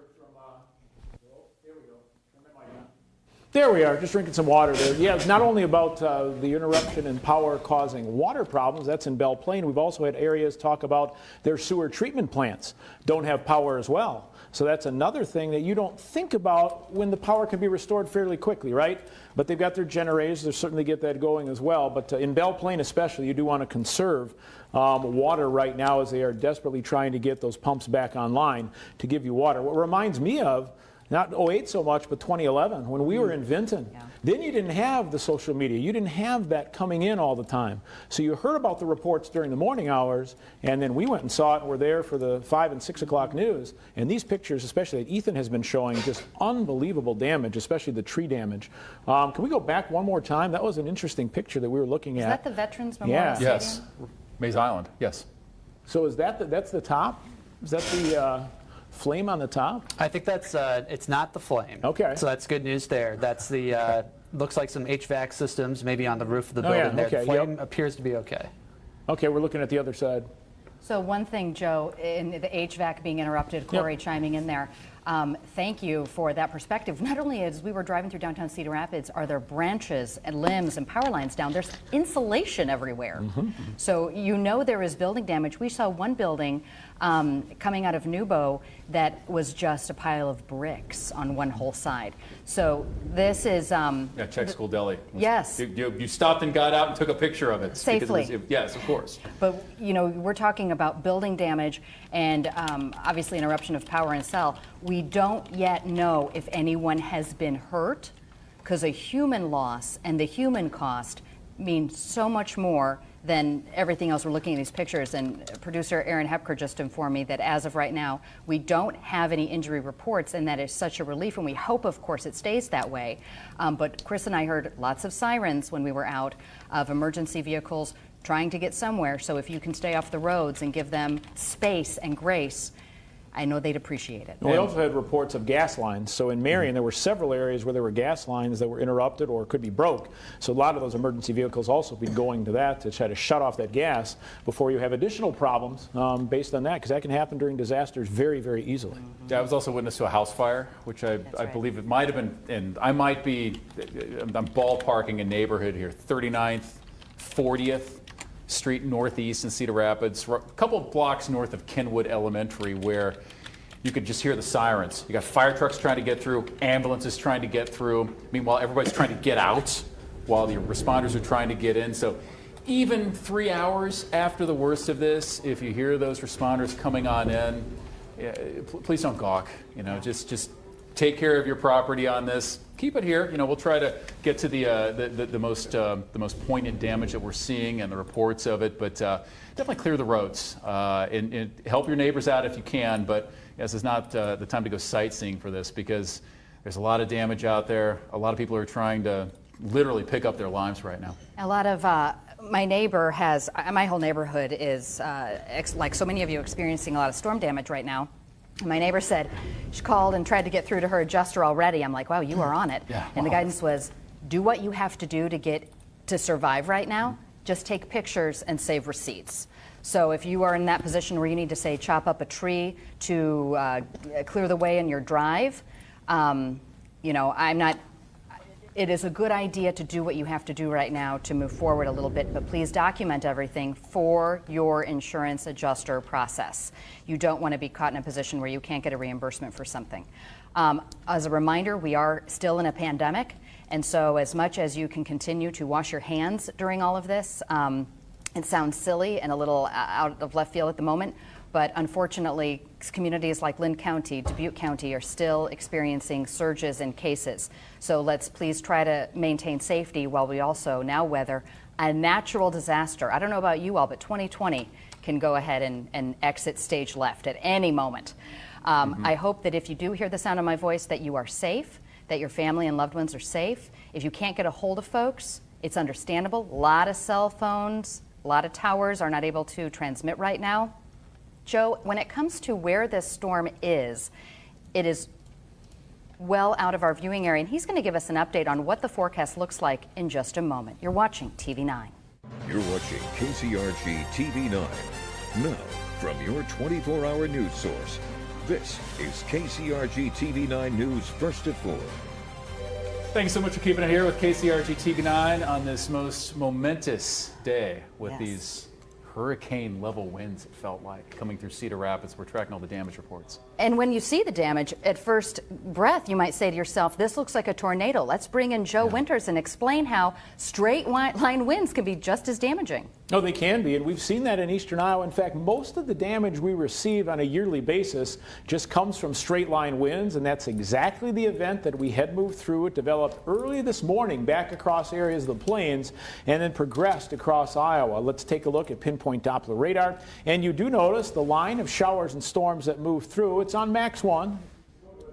there we are, just drinking some water there. Yeah, it's not only about the interruption in power causing water problems, that's in Belle Plaine. We've also had areas talk about their sewer treatment plants don't have power as well. So that's another thing that you don't think about when the power can be restored fairly quickly, right? But they've got their generators, they'll certainly get that going as well. But in Belle Plaine especially, you do want to conserve water right now as they are desperately trying to get those pumps back online to give you water. What reminds me of, not 08 so much, but 2011, when we were in Vinton. Then you didn't have the social media. You didn't have that coming in all the time. So you heard about the reports during the morning hours, and then we went and saw it and were there for the 5 and 6 o'clock news. And these pictures, especially that Ethan has been showing, just unbelievable damage, especially the tree damage. Can we go back one more time? That was an interesting picture that we were looking at. Is that the Veterans Memorial Stadium? Yes. Mays Island, yes. So is that that's the top? Is that the flame on the top? I think that's, it's not the flame. Okay. So that's good news there. That's the, looks like some HVAC systems maybe on the roof of the building there. The flame appears to be okay. Okay, we're looking at the other side. So one thing, Joe, in the HVAC being interrupted, Corey chiming in there, thank you for that perspective. Not only as we were driving through downtown Cedar Rapids, are there branches and limbs and power lines down, there's insulation everywhere. So you know there is building damage. We saw one building coming out of Nubo that was just a pile of bricks on one whole side. So this is... yeah, Czech School Deli. Yes. You stopped and got out and took a picture of it. Safely. Yes, of course. But, we're talking about building damage and obviously interruption of power and cell. We don't yet know if anyone has been hurt because a human loss and the human cost means so much more than everything else. We're looking at these pictures, and producer Aaron Hepker just informed me that as of right now, we don't have any injury reports, and that is such a relief, and we hope, of course, it stays that way. But Chris and I heard lots of sirens when we were out of emergency vehicles trying to get somewhere, so if you can stay off the roads and give them space and grace, I know they'd appreciate it. We also had reports of gas lines. So in Marion, there were several areas where there were gas lines that were interrupted or could be broke. So a lot of those emergency vehicles also be going to that to try to shut off that gas before you have additional problems based on that, because that can happen during disasters very, very easily. Yeah, I was also witness to a house fire, which I believe it might have been, and I might be, I'm ballparking a neighborhood here, 39th, 40th. Street Northeast in Cedar Rapids, a couple of blocks north of Kenwood Elementary, where you could just hear the sirens. You got fire trucks trying to get through, ambulances trying to get through. Meanwhile, everybody's trying to get out while the responders are trying to get in. So even 3 hours after the worst of this, if you hear those responders coming on in, please don't gawk. Just take care of your property on this. Keep it here. We'll try to get to the most poignant damage that we're seeing and the reports of it, but definitely clear the roads and help your neighbors out if you can. But this is not the time to go sightseeing for this, because there's a lot of damage out there. A lot of people are trying to literally pick up their lives right now. A lot of my neighbor has, my whole neighborhood is, like so many of you, experiencing a lot of storm damage right now. My neighbor said she called and tried to get through to her adjuster already. I'm like, wow, you are on it. Yeah, and the guidance was, do what you have to do to survive right now. Just take pictures and save receipts. So if you are in that position where you need to, say, chop up a tree to clear the way in your drive, it is a good idea to do what you have to do right now to move forward a little bit, but please document everything for your insurance adjuster process. You don't want to be caught in a position where you can't get a reimbursement for something. As a reminder, we are still in a pandemic, and so as much as you can continue to wash your hands during all of this, it sounds silly and a little out of left field at the moment, but unfortunately, communities like Lynn County, Dubuque County are still experiencing surges in cases. So let's please try to maintain safety while we also now weather a natural disaster. I don't know about you all, but 2020 can go ahead and exit stage left at any moment. I hope that if you do hear the sound of my voice, that you are safe, that your family and loved ones are safe. If you can't get a hold of folks, it's understandable. A lot of cell phones, a lot of towers are not able to transmit right now. Joe, when it comes to where this storm is, it is well out of our viewing area, and he's going to give us an update on what the forecast looks like in just a moment. You're watching TV9. You're watching KCRG TV9. Now, from your 24-hour news source, this is KCRG TV9 News First at 4. Thanks so much for keeping it here with KCRG TV9 on this most momentous day with these hurricane level winds, it felt like, coming through Cedar Rapids. We're tracking all the damage reports. And when you see the damage, at first breath, you might say to yourself, this looks like a tornado. Let's bring in Joe Winters and explain how straight line winds can be just as damaging. No, they can be, and we've seen that in eastern Iowa. In fact, most of the damage we receive on a yearly basis just comes from straight line winds, and that's exactly the event that we had moved through. It developed early this morning back across areas of the plains and then progressed across Iowa. Let's take a look at pinpoint Doppler radar, and you do notice the line of showers and storms that move through. It's on Max 1.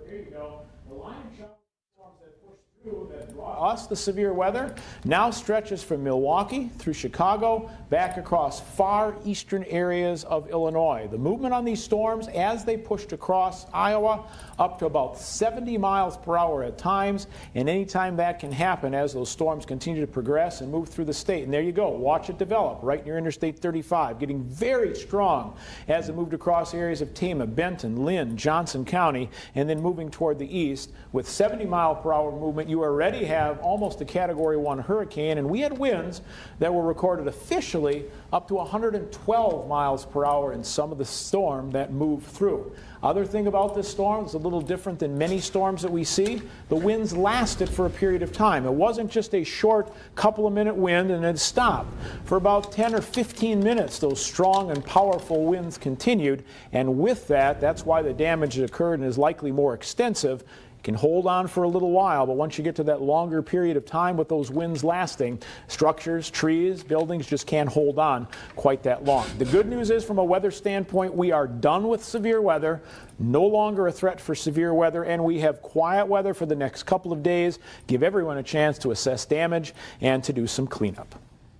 There you go. The line of showers and storms that push through that draw us the severe weather now stretches from Milwaukee through Chicago back across far eastern areas of Illinois. The movement on these storms as they pushed across Iowa up to about 70 miles per hour at times, and anytime that can happen as those storms continue to progress and move through the state. And there you go, watch it develop right near Interstate 35, getting very strong as it moved across areas of Tama, Benton, Lynn, Johnson County, and then moving toward the east. With 70 mile per hour movement, you already have almost a Category 1 hurricane, and we had winds that were recorded officially up to 112 miles per hour in some of the storm that moved through. Other thing about this storm is a little different than many storms that we see. The winds lasted for a period of time. It wasn't just a short couple of minute wind and then stopped. For about 10 or 15 minutes, those strong and powerful winds continued, and with that, that's why the damage that occurred and is likely more extensive. Can hold on for a little while, but once you get to that longer period of time with those winds lasting, structures, trees, buildings just can't hold on quite that long. The good news is, from a weather standpoint, we are done with severe weather, no longer a threat for severe weather, and we have quiet weather for the next couple of days. Give everyone a chance to assess damage and to do some cleanup.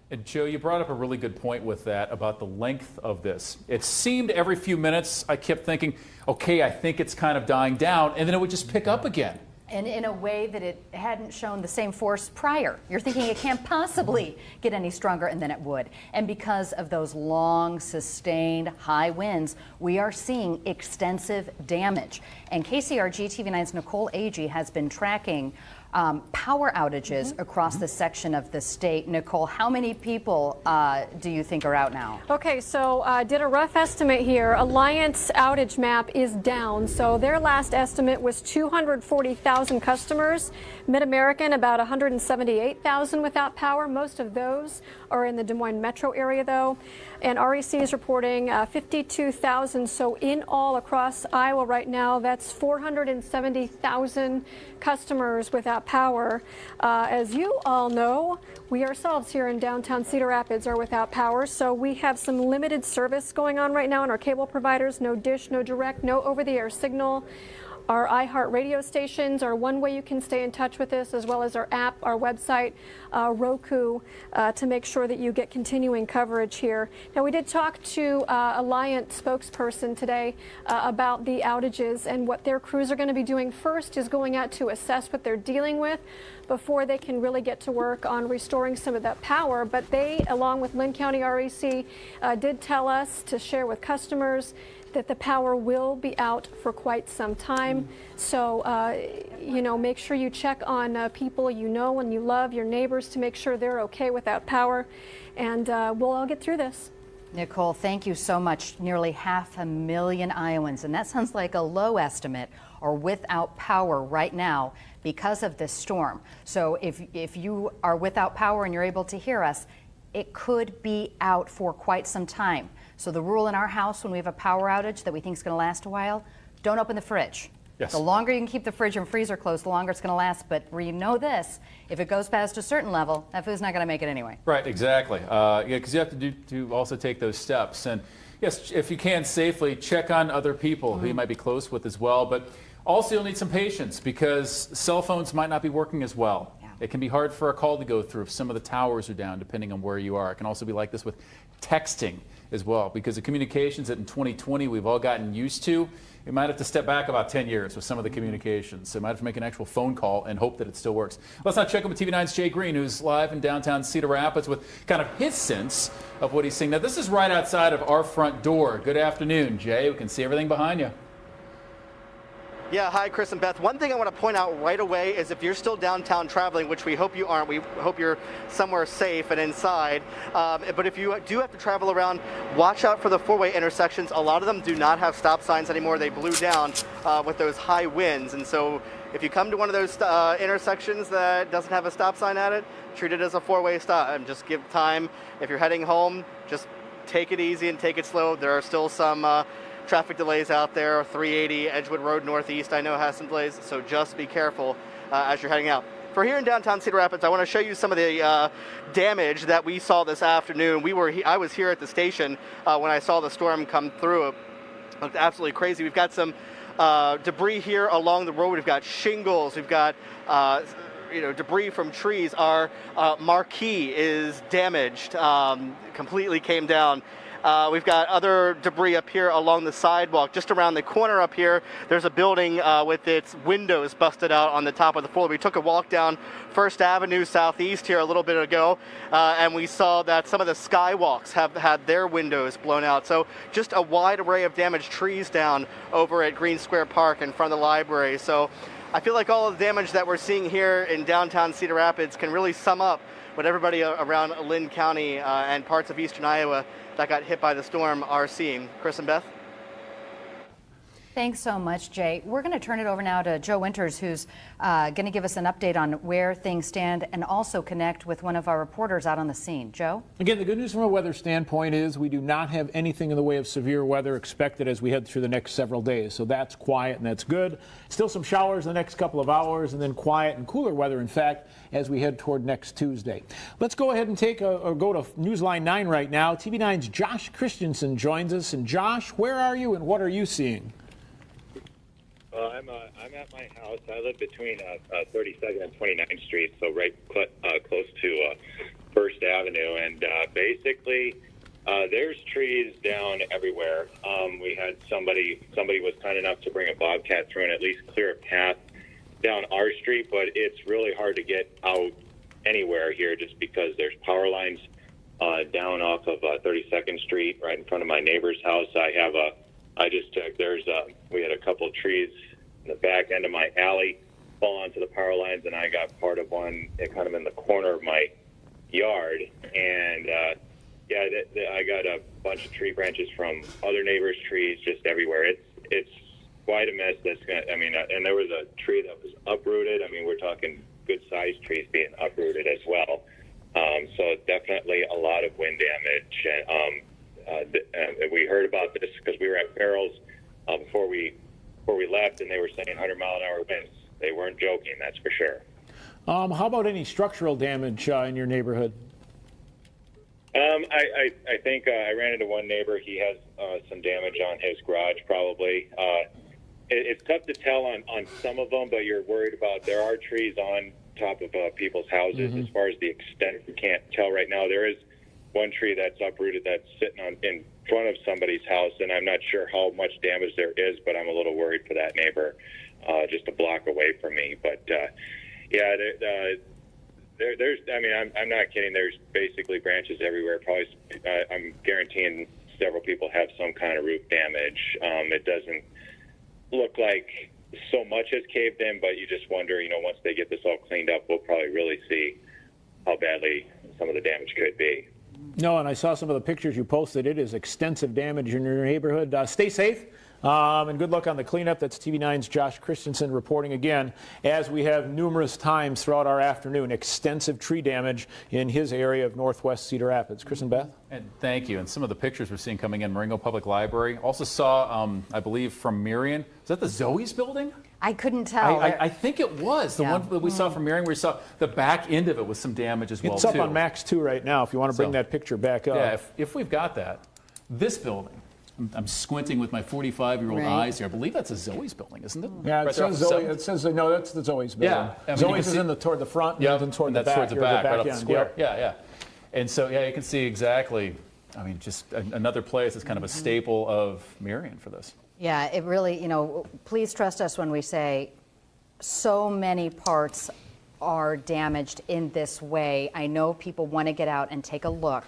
And Joe, you brought up a really good point with that about the length of this. It seemed every few minutes I kept thinking, okay, I think it's kind of dying down, and then it would just pick up again. And in a way that it hadn't shown the same force prior. You're thinking it can't possibly get any stronger, and then it would. And because of those long, sustained, high winds, we are seeing extensive damage. And KCRG TV9's Nicole Agee has been tracking power outages across this section of the state. Nicole, how many people do you think are out now? Okay, so did a rough estimate here. Alliance outage map is down. So their last estimate was 240,000 customers. Mid-American, about 178,000 without power. Most of those are in the Des Moines metro area, though. And REC is reporting 52,000. So in all across Iowa right now, that's 470,000 customers without power. As you all know, we ourselves here in downtown Cedar Rapids are without power. So we have some limited service going on right now in our cable providers. No dish, no direct, no over-the-air signal. Our iHeart radio stations are one way you can stay in touch with us, as well as our app, our website, Roku, to make sure that you get continuing coverage here. Now, we did talk to Alliant spokesperson today about the outages, and what their crews are going to be doing first is going out to assess what they're dealing with before they can really get to work on restoring some of that power. But they, along with Linn County REC, did tell us to share with customers that the power will be out for quite some time. So, you know, make sure you check on people you know and you love, your neighbors, to make sure they're okay without power. And we'll all get through this. Nicole, thank you so much. Nearly 500,000 Iowans, and that sounds like a low estimate, are without power right now because of this storm. So if you are without power and you're able to hear us, it could be out for quite some time. So the rule in our house when we have a power outage that we think is going to last a while, don't open the fridge. Yes. The longer you can keep the fridge and freezer closed, the longer it's going to last. But you know this, if it goes past a certain level, that food's not going to make it anyway. Right, exactly. Yeah, because you have to also take those steps. And yes, if you can safely, check on other people who you might be close with as well. But also you'll need some patience because cell phones might not be working as well. Yeah. It can be hard for a call to go through if some of the towers are down, depending on where you are. It can also be like this with texting as well, because the communications that in 2020 we've all gotten used to, we might have to step back about 10 years with some of the communications. So we might have to make an actual phone call and hope that it still works. Let's now check in with TV9's Jay Green, who's live in downtown Cedar Rapids with kind of his sense of what he's seeing. Now, this is right outside of our front door. Good afternoon, Jay. We can see everything behind you. Yeah, hi, Chris and Beth. One thing I want to point out right away is if you're still downtown traveling, which we hope you aren't, we hope you're somewhere safe and inside. But if you do have to travel around, watch out for the four-way intersections. A lot of them do not have stop signs anymore. They blew down with those high winds. And so if you come to one of those intersections that doesn't have a stop sign at it, treat it as a four-way stop and just give time. If you're heading home, just take it easy and take it slow. There are still some traffic delays out there. 380 Edgewood Road Northeast, I know, has some delays, so just be careful as you're heading out. For here in downtown Cedar Rapids, I want to show you some of the damage that we saw this afternoon. I was here at the station when I saw the storm come through. It looked absolutely crazy. We've got some debris here along the road. We've got shingles. We've got debris from trees. Our marquee is damaged, completely came down. We've got other debris up here along the sidewalk. Just around the corner up here, there's a building with its windows busted out on the top of the floor. We took a walk down First Avenue Southeast here a little bit ago, and we saw that some of the skywalks have had their windows blown out. So just a wide array of damaged trees down over at Green Square Park in front of the library. So I feel like all of the damage that we're seeing here in downtown Cedar Rapids can really sum up what everybody around Linn County and parts of eastern Iowa that got hit by the storm are seeing. Chris and Beth? Thanks so much, Jay. We're going to turn it over now to Joe Winters, who's going to give us an update on where things stand and also connect with one of our reporters out on the scene. Joe? Again, the good news from a weather standpoint is we do not have anything in the way of severe weather expected as we head through the next several days. So that's quiet and that's good. Still some showers in the next couple of hours and then quiet and cooler weather, in fact, as we head toward next Tuesday. Let's go ahead and go to Newsline 9 right now. TV9's Josh Christensen joins us. And Josh, where are you and what are you seeing? I'm at my house. I live between 32nd and 29th Street, so right close to First Avenue. And basically, there's trees down everywhere. We had somebody was kind enough to bring a bobcat through and at least clear a path down our street, but it's really hard to get out anywhere here just because there's power lines down off of 32nd Street right in front of my neighbor's house. I just checked. We had a couple of trees in the back end of my alley fall onto the power lines, and I got part of one kind of in the corner of my yard. And I got a bunch of tree branches from other neighbors' trees just everywhere. It's quite a mess. And there was a tree that was uprooted. I mean, we're talking good-sized trees being uprooted as well. So definitely a lot of wind damage. And we heard about this because we were at Farrell's before we left, and they were saying 100-mile-an-hour winds. They weren't joking, that's for sure. How about any structural damage in your neighborhood? I think I ran into one neighbor. He has some damage on his garage, probably. It's tough to tell on some of them, but you're worried about there are trees on top of people's houses. As far as the extent, we can't tell right now. There is one tree that's uprooted that's sitting in front of somebody's house, and I'm not sure how much damage there is, but I'm a little worried for that neighbor just a block away from me. But, there's, I mean, I'm not kidding. There's basically branches everywhere. Probably, I'm guaranteeing several people have some kind of roof damage. It doesn't look like so much has caved in, but you just wonder, once they get this all cleaned up, we'll probably really see how badly some of the damage could be. No, and I saw some of the pictures you posted. It is extensive damage in your neighborhood. Stay safe. And good luck on the cleanup. That's TV9's Josh Christensen reporting again, as we have numerous times throughout our afternoon, extensive tree damage in his area of northwest Cedar Rapids. Chris and Beth? And thank you. And some of the pictures we're seeing coming in Marengo Public Library. Also saw, I believe, from Marion. Is that the Zoe's building? I couldn't tell. I think it was the one that we saw from Marion, where we saw the back end of it with some damage as well. It's up on Max 2 right now if you want to bring that picture back up. Yeah, if we've got that. This building. I'm squinting with my 45-year-old eyes here. I believe that's a Zoe's building, isn't it? Yeah, right it says Zoe. It says no. That's the Zoe's building. Yeah, I mean, Zoe's is toward the front, and toward the that's back. towards the back, right off the end. square. Yep. Yeah. And so, you can see exactly. I mean, just another place that's kind of a staple of Marion for this. Yeah, it really, please trust us when we say so many parts are damaged in this way. I know people want to get out and take a look,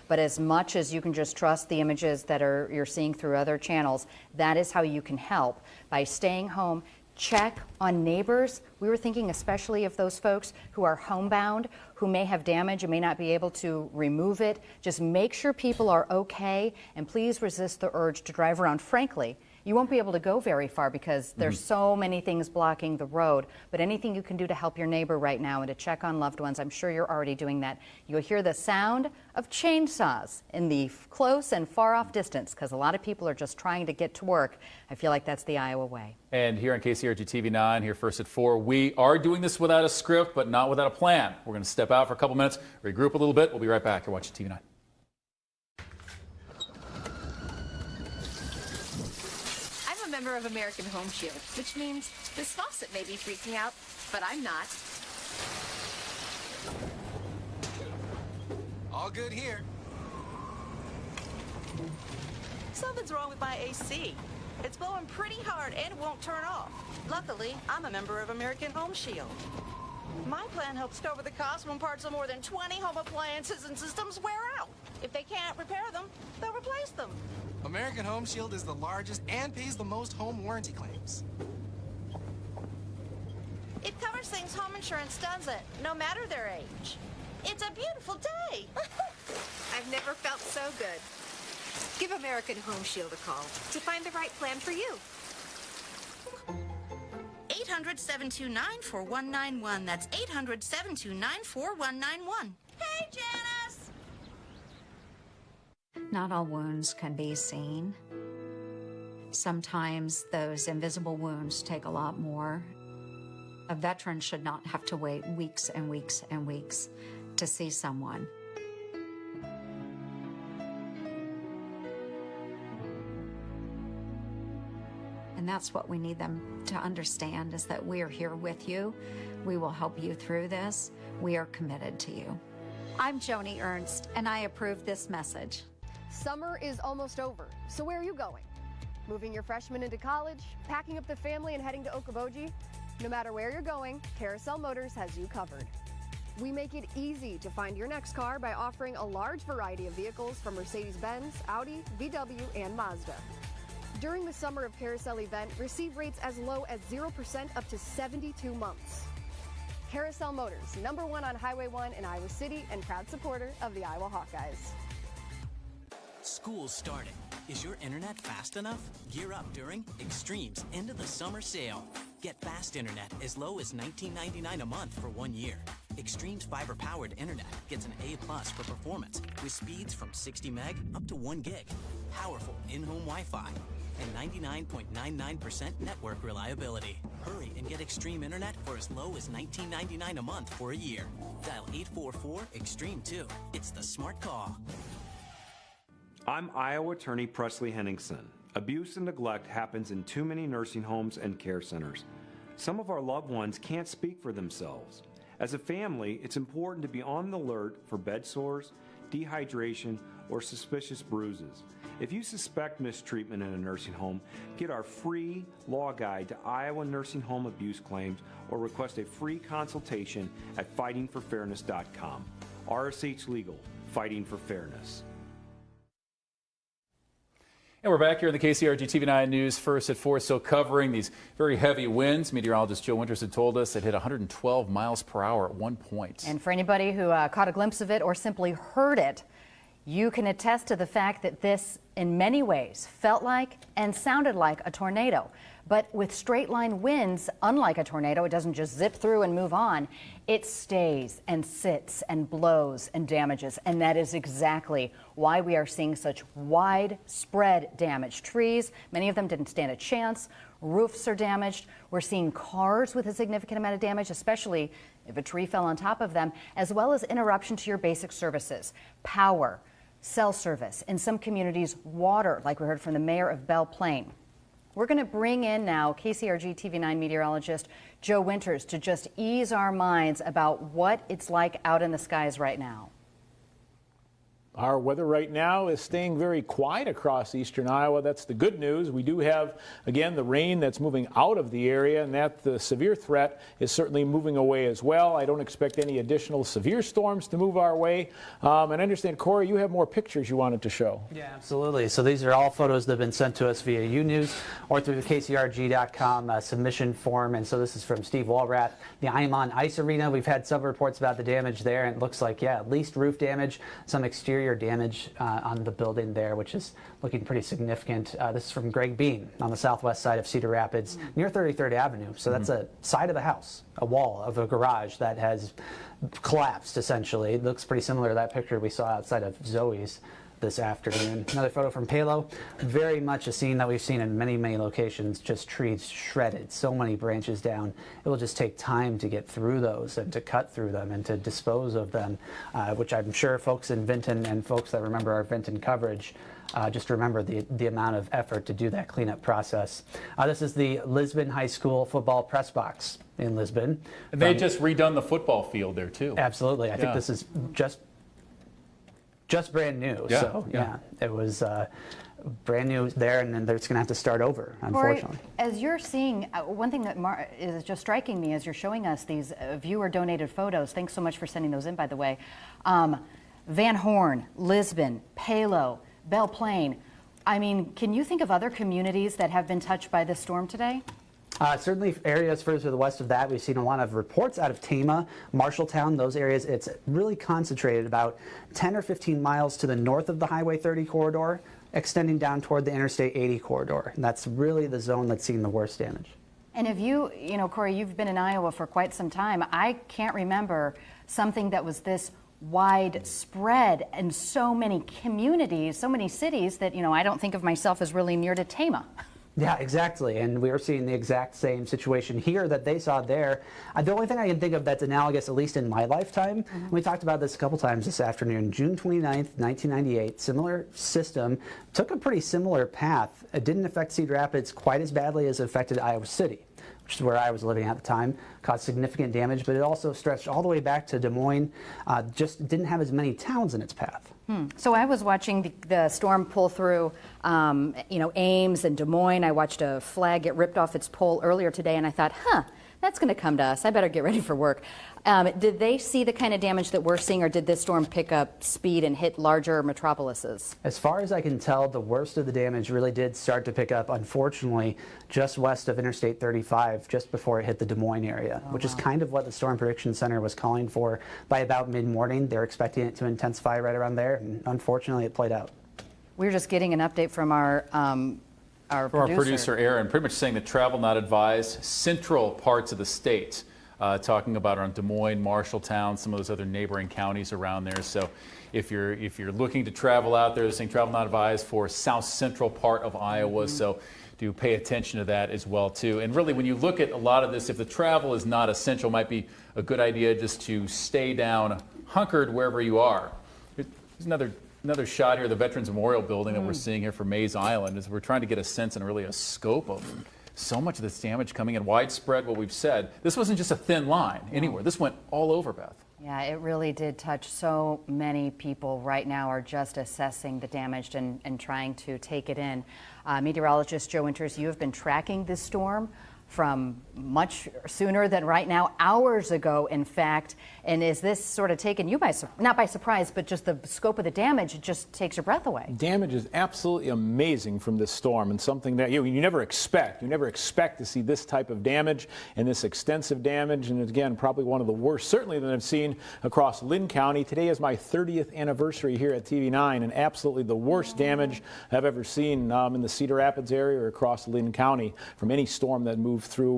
but as much as you can just trust the images that you're seeing through other channels, that is how you can help by staying home. Check on neighbors. We were thinking especially of those folks who are homebound, who may have damage and may not be able to remove it. Just make sure people are okay, and please resist the urge to drive around. Frankly, you won't be able to go very far because there's so many things blocking the road. But anything you can do to help your neighbor right now and to check on loved ones, I'm sure you're already doing that. You'll hear the sound of chainsaws in the close and far off distance because a lot of people are just trying to get to work. I feel like that's the Iowa way. And here on KCRG TV9, here first at 4, we are doing this without a script, but not without a plan. We're going to step out for a couple minutes, regroup a little bit. We'll be right back. You're watching TV9. Member of American Home Shield, which means this faucet may be freaking out, but I'm not. All good here. Something's wrong with my AC. It's blowing pretty hard and won't turn off. Luckily, I'm a member of American Home Shield. My plan helps cover the cost when parts of more than 20 home appliances and systems wear out. If they can't repair them, they'll replace them. American Home Shield is the largest and pays the most home warranty claims. It covers things home insurance doesn't, no matter their age. It's a beautiful day. I've never felt so good. Give American Home Shield a call to find the right plan for you. 800-729-4191. That's 800-729-4191. Hey, Janice! Not all wounds can be seen. Sometimes those invisible wounds take a lot more. A veteran should not have to wait weeks and weeks and weeks to see someone. And that's what we need them to understand, is that we are here with you. We will help you through this. We are committed to you. I'm Joni Ernst, and I approve this message. Summer is almost over, so where are you going? Moving your freshman into college, packing up the family and heading to Okoboji? No matter where you're going, Carousel Motors has you covered. We make it easy to find your next car by offering a large variety of vehicles from Mercedes-Benz, Audi, VW, and Mazda. During the Summer of Carousel event, receive rates as low as 0% up to 72 months. Carousel Motors, #1 on Highway 1 in Iowa City and proud supporter of the Iowa Hawkeyes. School's starting. Is your internet fast enough? Gear up during Extreme's end of the summer sale. Get fast internet as low as $19.99 a month for 1 year. Extreme's fiber-powered internet gets an A+ for performance with speeds from 60 meg up to 1 gig. Powerful in-home Wi-Fi and 99.99% network reliability. Hurry and get Extreme internet for as low as $19.99 a month for a year. Dial 844-EXTREME2. It's the smart call. I'm Iowa Attorney Presley Henningsen. Abuse and neglect happens in too many nursing homes and care centers. Some of our loved ones can't speak for themselves. As a family, it's important to be on the alert for bed sores, dehydration, or suspicious bruises. If you suspect mistreatment in a nursing home, get our free law guide to Iowa nursing home abuse claims or request a free consultation at fightingforfairness.com. RSH Legal, Fighting for Fairness. And we're back here in the KCRG TV9 News First at 4, still covering these very heavy winds. Meteorologist Joe Winters had told us it hit 112 miles per hour at one point. And for anybody who caught a glimpse of it or simply heard it, you can attest to the fact that this, in many ways, felt like and sounded like a tornado. But with straight line winds, unlike a tornado, it doesn't just zip through and move on. It stays and sits and blows and damages. And that is exactly why we are seeing such widespread damage. Trees, many of them didn't stand a chance. Roofs are damaged. We're seeing cars with a significant amount of damage, especially if a tree fell on top of them, as well as interruption to your basic services, power, cell service, in some communities, water, like we heard from the mayor of Belle Plaine. We're going to bring in now KCRG TV9 meteorologist Joe Winters to just ease our minds about what it's like out in the skies right now. Our weather right now is staying very quiet across eastern Iowa. That's the good news. We do have, again, the rain that's moving out of the area, and that the severe threat is certainly moving away as well. I don't expect any additional severe storms to move our way. And I understand, Corey, you have more pictures you wanted to show. Yeah, absolutely. So these are all photos that have been sent to us via UNews or through the KCRG.com submission form. And so this is from Steve Walrath, the Imon Ice Arena. We've had some reports about the damage there, and it looks like, yeah, at least roof damage, some exterior damage on the building there, which is looking pretty significant. This is from Greg Bean on the southwest side of Cedar Rapids near 33rd Avenue. So that's a side of the house, a wall of a garage that has collapsed essentially. It looks pretty similar to that picture we saw outside of Zoe's this afternoon. Another photo from Palo. Very much a scene that we've seen in many, many locations, just trees shredded, so many branches down. It will just take time to get through those and to cut through them and to dispose of them, which I'm sure folks in Vinton and folks that remember our Vinton coverage just remember the amount of effort to do that cleanup process. This is the Lisbon High School football press box in Lisbon. And they just redone the football field there too. Absolutely. I think this is just brand new. Yeah, So yeah, it was brand new there, and then they're just going to have to start over, unfortunately. Corey, as you're seeing, one thing that is just striking me as you're showing us these viewer-donated photos, thanks so much for sending those in, by the way, Van Horn, Lisbon, Palo, Belle Plaine. I mean, can you think of other communities that have been touched by this storm today? Certainly areas further to the west of that, we've seen a lot of reports out of Tama, Marshalltown, those areas. It's really concentrated about 10 or 15 miles to the north of the Highway 30 corridor, extending down toward the Interstate 80 corridor. And that's really the zone that's seen the worst damage. And if you know, Corey, you've been in Iowa for quite some time. I can't remember something that was this widespread in so many communities, so many cities that, you know, I don't think of myself as really near to Tama. Yeah, exactly. And we are seeing the exact same situation here that they saw there. The only thing I can think of that's analogous, at least in my lifetime, we talked about this a couple times this afternoon, June 29th, 1998, similar system, took a pretty similar path. It didn't affect Cedar Rapids quite as badly as it affected Iowa City, which is where I was living at the time, caused significant damage, but it also stretched all the way back to Des Moines, just didn't have as many towns in its path. So I was watching the storm pull through, you know, Ames and Des Moines. I watched a flag get ripped off its pole earlier today, and I thought, That's going to come to us. I better get ready for work. Did they see the kind of damage that we're seeing, or did this storm pick up speed and hit larger metropolises? As far as I can tell, the worst of the damage really did start to pick up, unfortunately, just west of Interstate 35, just before it hit the Des Moines area, which is kind of what the Storm Prediction Center was calling for by about mid-morning. They're expecting it to intensify right around there, and unfortunately, it played out. We were just getting an update from our producer Aaron, pretty much saying that travel not advised. Central parts of the state, talking about around Des Moines, Marshalltown, some of those other neighboring counties around there. So if you're looking to travel out there, they're saying travel not advised for south central part of Iowa. So do pay attention to that as well too. And really, when you look at a lot of this, if the travel is not essential, it might be a good idea just to stay down, hunkered wherever you are. There's another shot here of the Veterans Memorial Building that we're seeing here for Mays Island, as we're trying to get a sense and really a scope of so much of this damage coming in, widespread. What we've said, this wasn't just a thin line anywhere. This went all over, Beth. Yeah, it really did touch so many people. Right now are just assessing the damage and trying to take it in. Meteorologist Joe Winters, you have been tracking this storm from much sooner than right now, hours ago, in fact. And is this sort of taken you by, not by surprise, but just the scope of the damage, it just takes your breath away? Damage is absolutely amazing from this storm, and something that you never expect. You never expect to see this type of damage and this extensive damage. And again, probably one of the worst, certainly, that I've seen across Lynn County. Today is my 30th anniversary here at TV9, and absolutely the worst damage I've ever seen in the Cedar Rapids area or across Lynn County from any storm that moved through.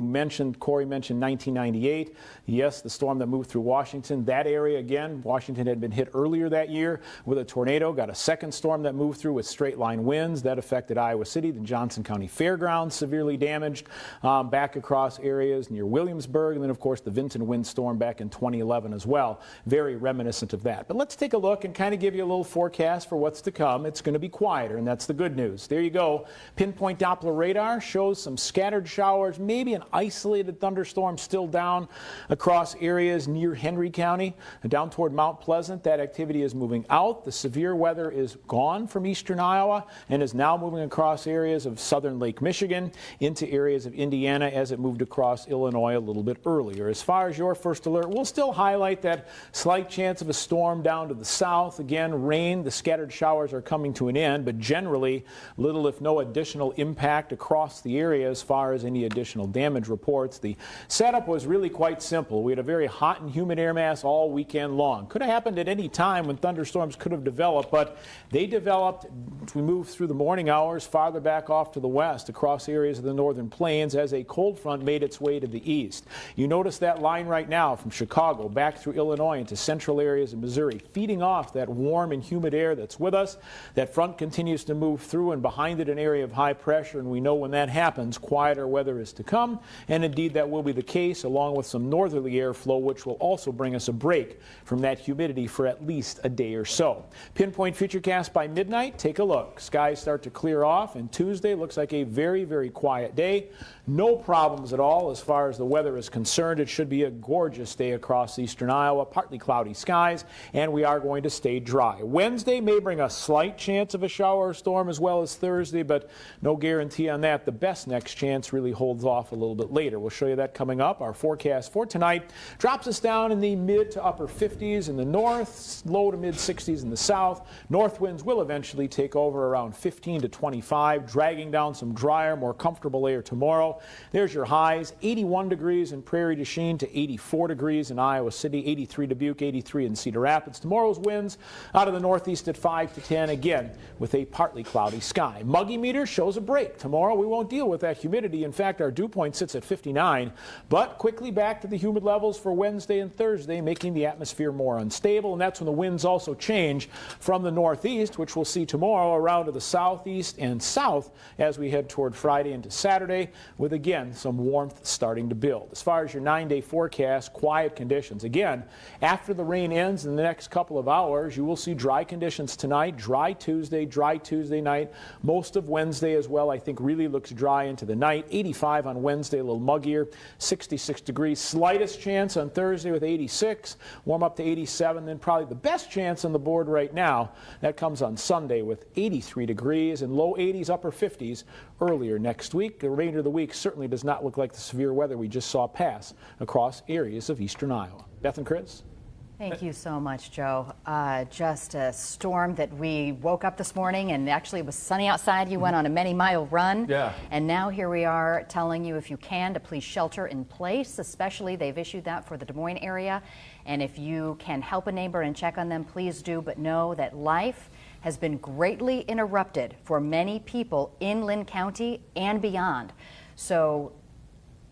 Corey mentioned 1998. Yes, the storm that moved through Washington. That area, again, Washington had been hit earlier that year with a tornado. Got a second storm that moved through with straight line winds. That affected Iowa City. The Johnson County Fairgrounds severely damaged back across areas near Williamsburg. And then, of course, the Vinton windstorm back in 2011 as well. Very reminiscent of that. But let's take a look and kind of give you a little forecast for what's to come. It's going to be quieter, and that's the good news. There you go. Pinpoint Doppler radar shows some scattered showers, maybe an isolated thunderstorm still down across areas near Henry County, down toward Mount Pleasant. That activity is moving out. The severe weather is gone from eastern Iowa and is now moving across areas of southern Lake Michigan into areas of Indiana as it moved across Illinois a little bit earlier. As far as your first alert, we'll still highlight that slight chance of a storm down to the south. Again, rain, the scattered showers are coming to an end, but generally little if no additional impact across the area as far as any additional damage reports. The setup was really quite simple. We had a very hot and humid air mass all weekend long. Could have happened at any time when thunderstorms could have developed, but they developed as we moved through the morning hours farther back off to the west across areas of the northern plains as a cold front made its way to the east. You notice that line right now from Chicago back through Illinois into central areas of Missouri, feeding off that warm and humid air that's with us. That front continues to move through, and behind it an area of high pressure, and we know when that happens, quieter weather is to come. And indeed, that will be the case, along with some northerly airflow, which will also bring us a break from that humidity for at least a day or so. Pinpoint Futurecast by midnight. Take a look. Skies start to clear off, and Tuesday looks like a very, very quiet day. No problems at all as far as the weather is concerned. It should be a gorgeous day across eastern Iowa, partly cloudy skies, and we are going to stay dry. Wednesday may bring a slight chance of a shower or storm as well as Thursday, but no guarantee on that. The best next chance really holds off a little bit later. We'll show you that coming up. Our forecast for tonight drops us down in the mid to upper 50s in the north, low to mid 60s in the south. North winds will eventually take over around 15 to 25, dragging down some drier, more comfortable air tomorrow. There's your highs, 81 degrees in Prairie du Chien to 84 degrees in Iowa City, 83 Dubuque, 83 in Cedar Rapids. Tomorrow's winds out of the northeast at 5 to 10, again with a partly cloudy sky. Muggy meter shows a break. Tomorrow we won't deal with that humidity. In fact, our dew point sits at 59, but quickly back to the humid levels for Wednesday and Thursday, making the atmosphere more unstable, and that's when the winds also change from the northeast, which we'll see tomorrow, around to the southeast and south as we head toward Friday into Saturday, with again some warmth starting to build. As far as your 9-day forecast, quiet conditions. Again, after the rain ends in the next couple of hours, you will see dry conditions tonight, dry Tuesday night. Most of Wednesday as well, I think, really looks dry into the night. 85 85 on Wednesday, a little muggier, 66 degrees. Slightest chance on Thursday with 86, warm up to 87. Then probably the best chance on the board right now, that comes on Sunday with 83 degrees and low 80s, upper 50s earlier next week. The remainder of the week certainly does not look like the severe weather we just saw pass across areas of eastern Iowa. Beth and Chris? Thank you so much, Joe. Just a storm that we woke up this morning and actually it was sunny outside. You went on a many-mile run. Yeah. And now here we are telling you, if you can, to please shelter in place. Especially they've issued that for the Des Moines area. And if you can help a neighbor and check on them, please do. But know that life has been greatly interrupted for many people in Lynn County and beyond. So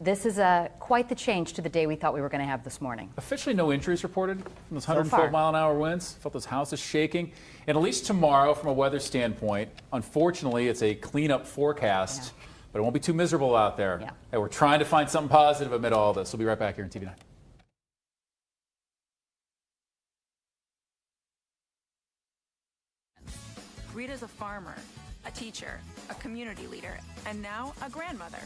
this is quite the change to the day we thought we were going to have this morning. Officially no injuries reported from those So 112 far. mile an hour winds. Felt those houses shaking. And at least tomorrow, from a weather standpoint, unfortunately, it's a cleanup forecast, but it won't be too miserable out there. Yeah. And we're trying to find something positive amid all this. We'll be right back here on TV9. Rita's a farmer, a teacher, a community leader, and now a grandmother.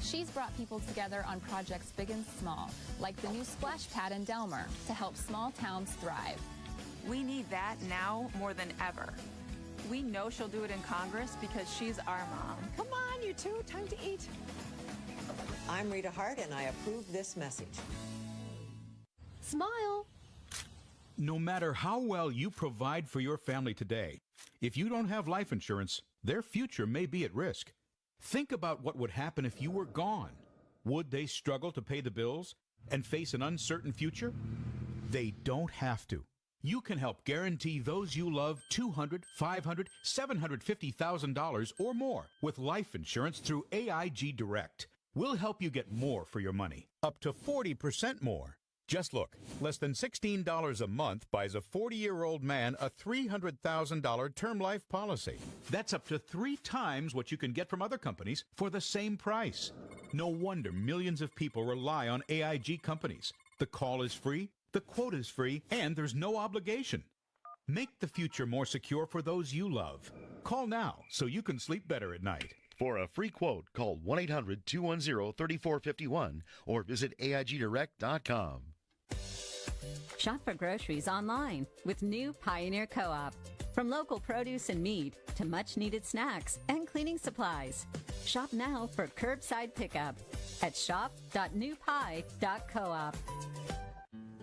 She's brought people together on projects big and small, like the new splash pad in Delmer, to help small towns thrive. We need that now more than ever. We know she'll do it in Congress because she's our mom. Come on, you two, time to eat. I'm Rita Hart, and I approve this message. Smile. No matter how well you provide for your family today, if you don't have life insurance, their future may be at risk. Think about what would happen if you were gone. Would they struggle to pay the bills and face an uncertain future? They don't have to. You can help guarantee those you love $200,000, $500,000, $750,000 or more with life insurance through AIG Direct. We'll help you get more for your money, up to 40% more. Just look, less than $16 a month buys a 40-year-old man a $300,000 term life policy. That's up to 3 times what you can get from other companies for the same price. No wonder millions of people rely on AIG companies. The call is free, the quote is free, and there's no obligation. Make the future more secure for those you love. Call now so you can sleep better at night. For a free quote, call 1-800-210-3451 or visit AIGDirect.com. Shop for groceries online with new Pioneer Co-op. From local produce and meat to much-needed snacks and cleaning supplies. Shop now for curbside pickup at shop.newpie.coop.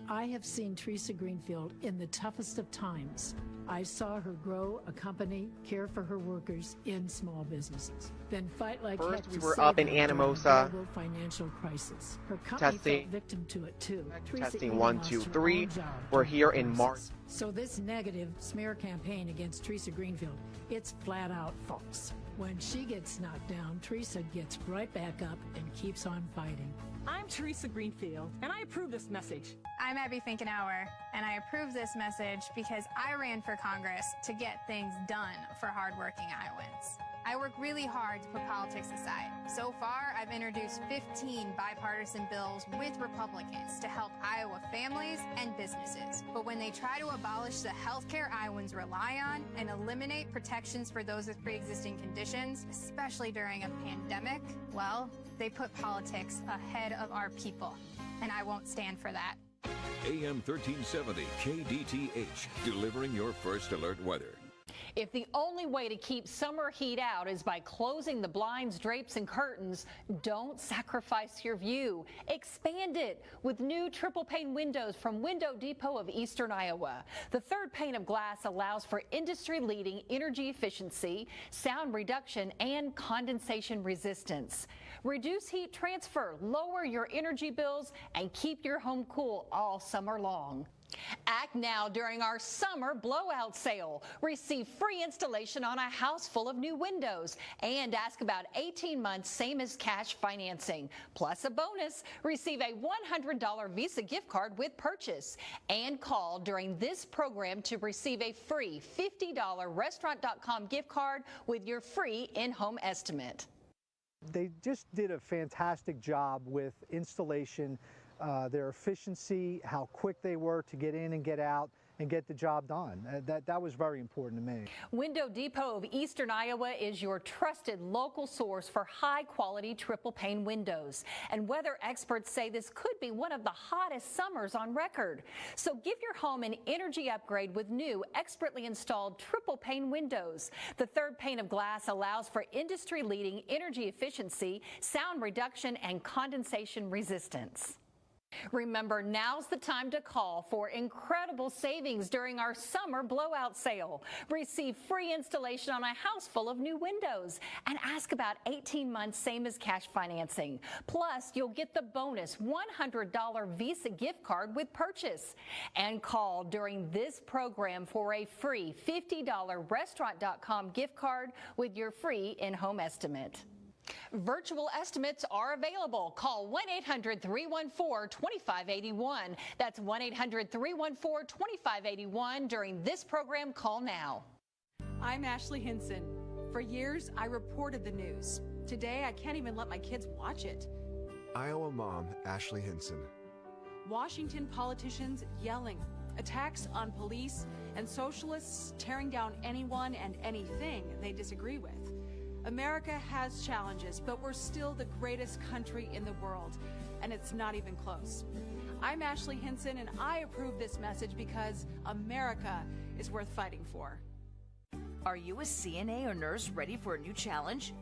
I have seen Teresa Greenfield in the toughest of times. I saw her grow a company, care for her workers in small businesses, then fight like First, heck we to were save up in them during Anamosa. the global financial crisis. Her company Testing. fell victim to it too. Teresa Testing even 1, lost 2, her 3. own job We're during here the in March. crisis. So this negative smear campaign against Teresa Greenfield, it's flat out false. When she gets knocked down, Teresa gets right back up and keeps on fighting. I'm Teresa Greenfield, and I approve this message. I'm Abby Finkenauer, and I approve this message because I ran for Congress to get things done for hardworking Iowans. I work really hard to put politics aside. So far, I've introduced 15 bipartisan bills with Republicans to help Iowa families and businesses. But when they try to abolish the health care Iowans rely on and eliminate protections for those with pre-existing conditions, especially during a pandemic, well, they put politics ahead of our people. And I won't stand for that. AM 1370 KDTH, delivering your first alert weather. If the only way to keep summer heat out is by closing the blinds, drapes, and curtains, don't sacrifice your view. Expand it with new triple pane windows from Window Depot of Eastern Iowa. The third pane of glass allows for industry-leading energy efficiency, sound reduction, and condensation resistance. Reduce heat transfer, lower your energy bills, and keep your home cool all summer long. Act now during our summer blowout sale. Receive free installation on a house full of new windows and ask about 18 months same as cash financing. Plus a bonus, receive a $100 Visa gift card with purchase. And call during this program to receive a free $50 restaurant.com gift card with your free in-home estimate. They just did a fantastic job with installation. Their efficiency, how quick they were to get in and get out, and get the job done. That was very important to me. Window Depot of Eastern Iowa is your trusted local source for high-quality triple-pane windows. And weather experts say this could be one of the hottest summers on record. So give your home an energy upgrade with new, expertly installed triple-pane windows. The third pane of glass allows for industry-leading energy efficiency, sound reduction, and condensation resistance. Remember, now's the time to call for incredible savings during our summer blowout sale. Receive free installation on a house full of new windows and ask about 18 months, same as cash financing. Plus, you'll get the bonus $100 Visa gift card with purchase. And call during this program for a free $50 Restaurant.com gift card with your free in-home estimate. Virtual estimates are available. Call 1-800-314-2581. That's 1-800-314-2581 during this program. Call now. I'm Ashley Hinson. For years, I reported the news. Today, I can't even let my kids watch it. Iowa mom Ashley Hinson. Washington politicians yelling, attacks on police, and socialists tearing down anyone and anything they disagree with. America has challenges, but we're still the greatest country in the world, and it's not even close. I'm Ashley Hinson, and I approve this message because America is worth fighting for. Are you a CNA or nurse ready for a new challenge?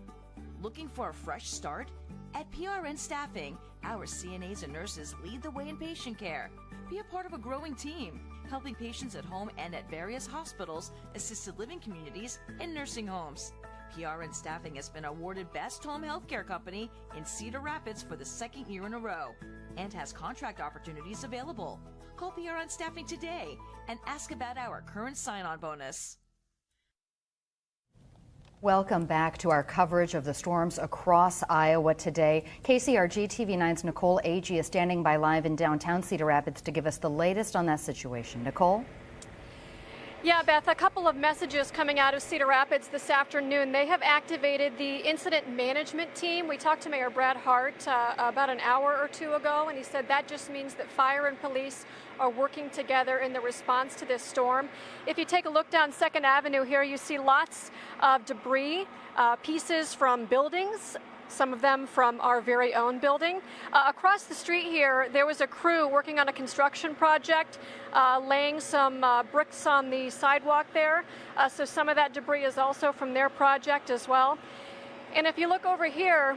Looking for a fresh start? At PRN Staffing, our CNAs and nurses lead the way in patient care. Be a part of a growing team, helping patients at home and at various hospitals, assisted living communities, and nursing homes. PRN Staffing has been awarded Best Home Healthcare Company in Cedar Rapids for the second year in a row and has contract opportunities available. Call PRN Staffing today and ask about our current sign-on bonus. Welcome back to our coverage of the storms across Iowa today. KCRG TV9's Nicole Agee is standing by live in downtown Cedar Rapids to give us the latest on that situation. Nicole? Yeah, Beth, a couple of messages coming out of Cedar Rapids this afternoon. They have activated the incident management team. We talked to Mayor Brad Hart about an hour or two ago, and he said that just means that fire and police are working together in the response to this storm. If you take a look down 2nd Avenue here, you see lots of debris, pieces from buildings, some of them from our very own building. Across the street here, there was a crew working on a construction project, laying some bricks on the sidewalk there. So some of that debris is also from their project as well. And if you look over here,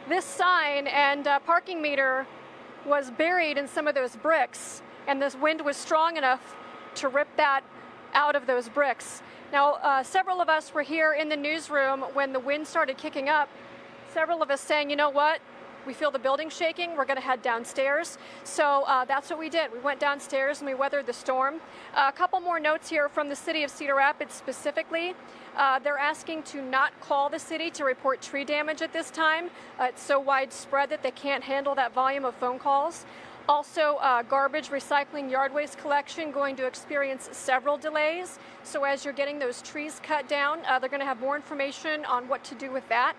this sign and parking meter was buried in some of those bricks, and this wind was strong enough to rip that out of those bricks. Now, several of us were here in the newsroom when the wind started kicking up. Several of us saying, you know what, we feel the building shaking, we're going to head downstairs. So that's what we did. We went downstairs and we weathered the storm. A couple more notes here from the city of Cedar Rapids specifically. They're asking to not call the city to report tree damage at this time. It's so widespread that they can't handle that volume of phone calls. Also, garbage, recycling, yard waste collection going to experience several delays. So as you're getting those trees cut down, they're going to have more information on what to do with that.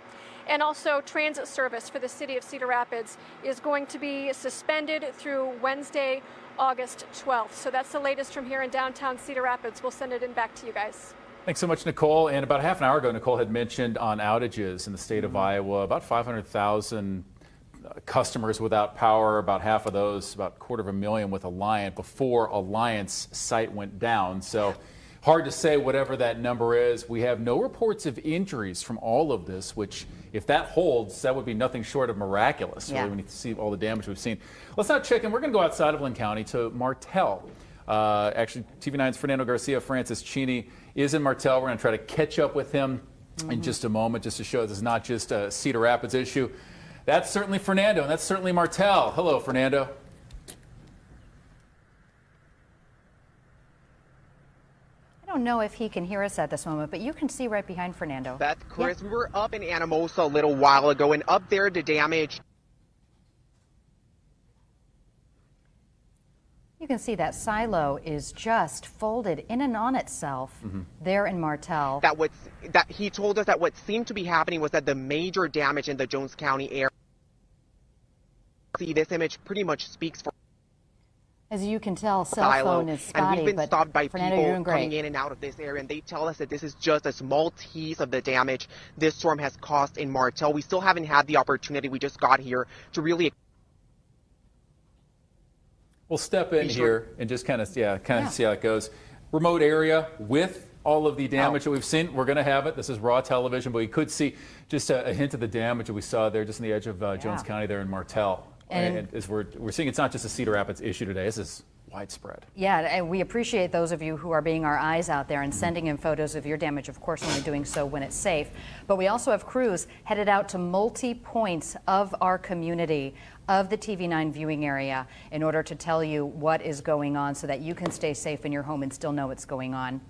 And also, transit service for the city of Cedar Rapids is going to be suspended through Wednesday, August 12th. So that's the latest from here in downtown Cedar Rapids. We'll send it in back to you guys. Thanks so much, Nicole. And about half an hour ago, Nicole had mentioned on outages in the state of Iowa, about 500,000 customers without power, about half of those, about 250,000 with Alliant before Alliant's site went down. So hard to say whatever that number is. We have no reports of injuries from all of this, which if that holds, that would be nothing short of miraculous. Yeah. Really, when you see all the damage we've seen. Let's now check in. We're going to go outside of Lynn County to Martell. Actually, TV9's Fernando Garcia Francis Cheney is in Martell. We're going to try to catch up with him in just a moment, just to show this is not just a Cedar Rapids issue. That's certainly Fernando, and that's certainly Martell. Hello, Fernando. I don't know if he can hear us at this moment, but you can see right behind Fernando. Beth, Chris, we were up in Anamosa a little while ago, and up there the damage. You can see that silo is just folded in and on itself there in Martell. That he told us that what seemed to be happening was that the major damage in the Jones County area. See, this image pretty much speaks for. As you can tell, cell phone is spotty, and we've been but stopped by Fernando, you're people doing great. coming in and out of this area, and they tell us that this is just a small tease of the damage this storm has caused in Martel. We still haven't had the opportunity. We just got here to really. We'll step in here and just kind of see how it goes. Remote area with all of the damage that we've seen. We're going to have it. This is raw television, but we could see just a hint of the damage that we saw there just on the edge of Jones County there in Martel. And as we're seeing, it's not just a Cedar Rapids issue today. This is widespread. Yeah, and we appreciate those of you who are being our eyes out there and sending in photos of your damage, of course, only doing so when it's safe. But we also have crews headed out to multi-points of our community, of the TV9 viewing area, in order to tell you what is going on so that you can stay safe in your home and still know what's going on.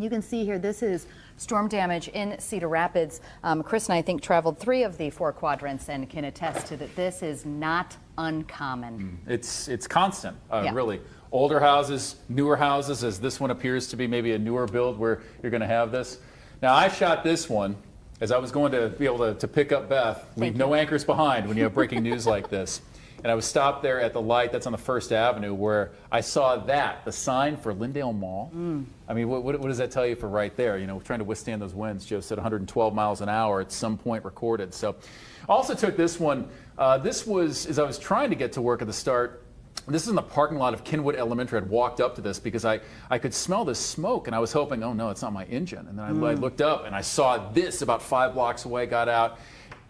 You can see here, this is storm damage in Cedar Rapids. Chris and I think traveled 3 of the 4 quadrants and can attest to that this is not uncommon. It's constant, really. Older houses, newer houses, as this one appears to be maybe a newer build where you're going to have this. Now, I shot this one as I was going to be able to pick up Beth. Leave no anchors behind when you have breaking news like this. And I was stopped there at the light that's on the 1st Avenue where I saw the sign for Lindale Mall. I mean, what does that tell you for right there? You know, trying to withstand those winds. Joe said 112 miles an hour at some point recorded. So also took this one. This was, as I was trying to get to work at the start, this is in the parking lot of Kenwood Elementary. I'd walked up to this because I could smell this smoke and I was hoping, oh no, it's not my engine. And then I looked up and I saw this about 5 blocks away, got out.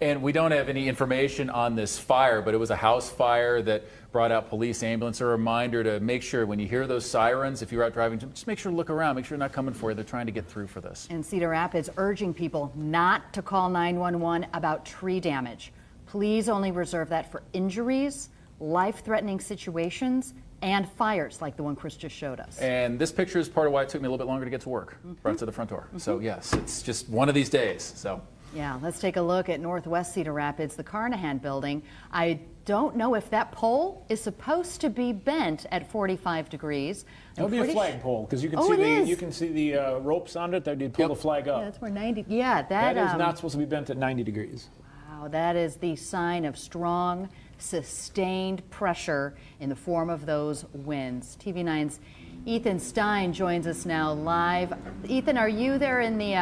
And we don't have any information on this fire, but it was a house fire that brought out police, ambulance. A reminder to make sure when you hear those sirens, if you're out driving, just make sure to look around, make sure they're not coming for you. They're trying to get through for this. And Cedar Rapids urging people not to call 911 about tree damage. Please only reserve that for injuries, life-threatening situations, and fires like the one Chris just showed us. And this picture is part of why it took me a little bit longer to get to work, right to the front door. So yes, it's just one of these days. So. Yeah, let's take a look at Northwest Cedar Rapids, the Carnahan building. I don't know if that pole is supposed to be bent at 45 degrees. It'll be a flagpole because you can see the ropes on it that you pull the flag up. Yeah, that's where 90. Yeah, that is not supposed to be bent at 90 degrees. Wow, that is the sign of strong, sustained pressure in the form of those winds. TV9's Ethan Stein joins us now live. Ethan, are you there in the,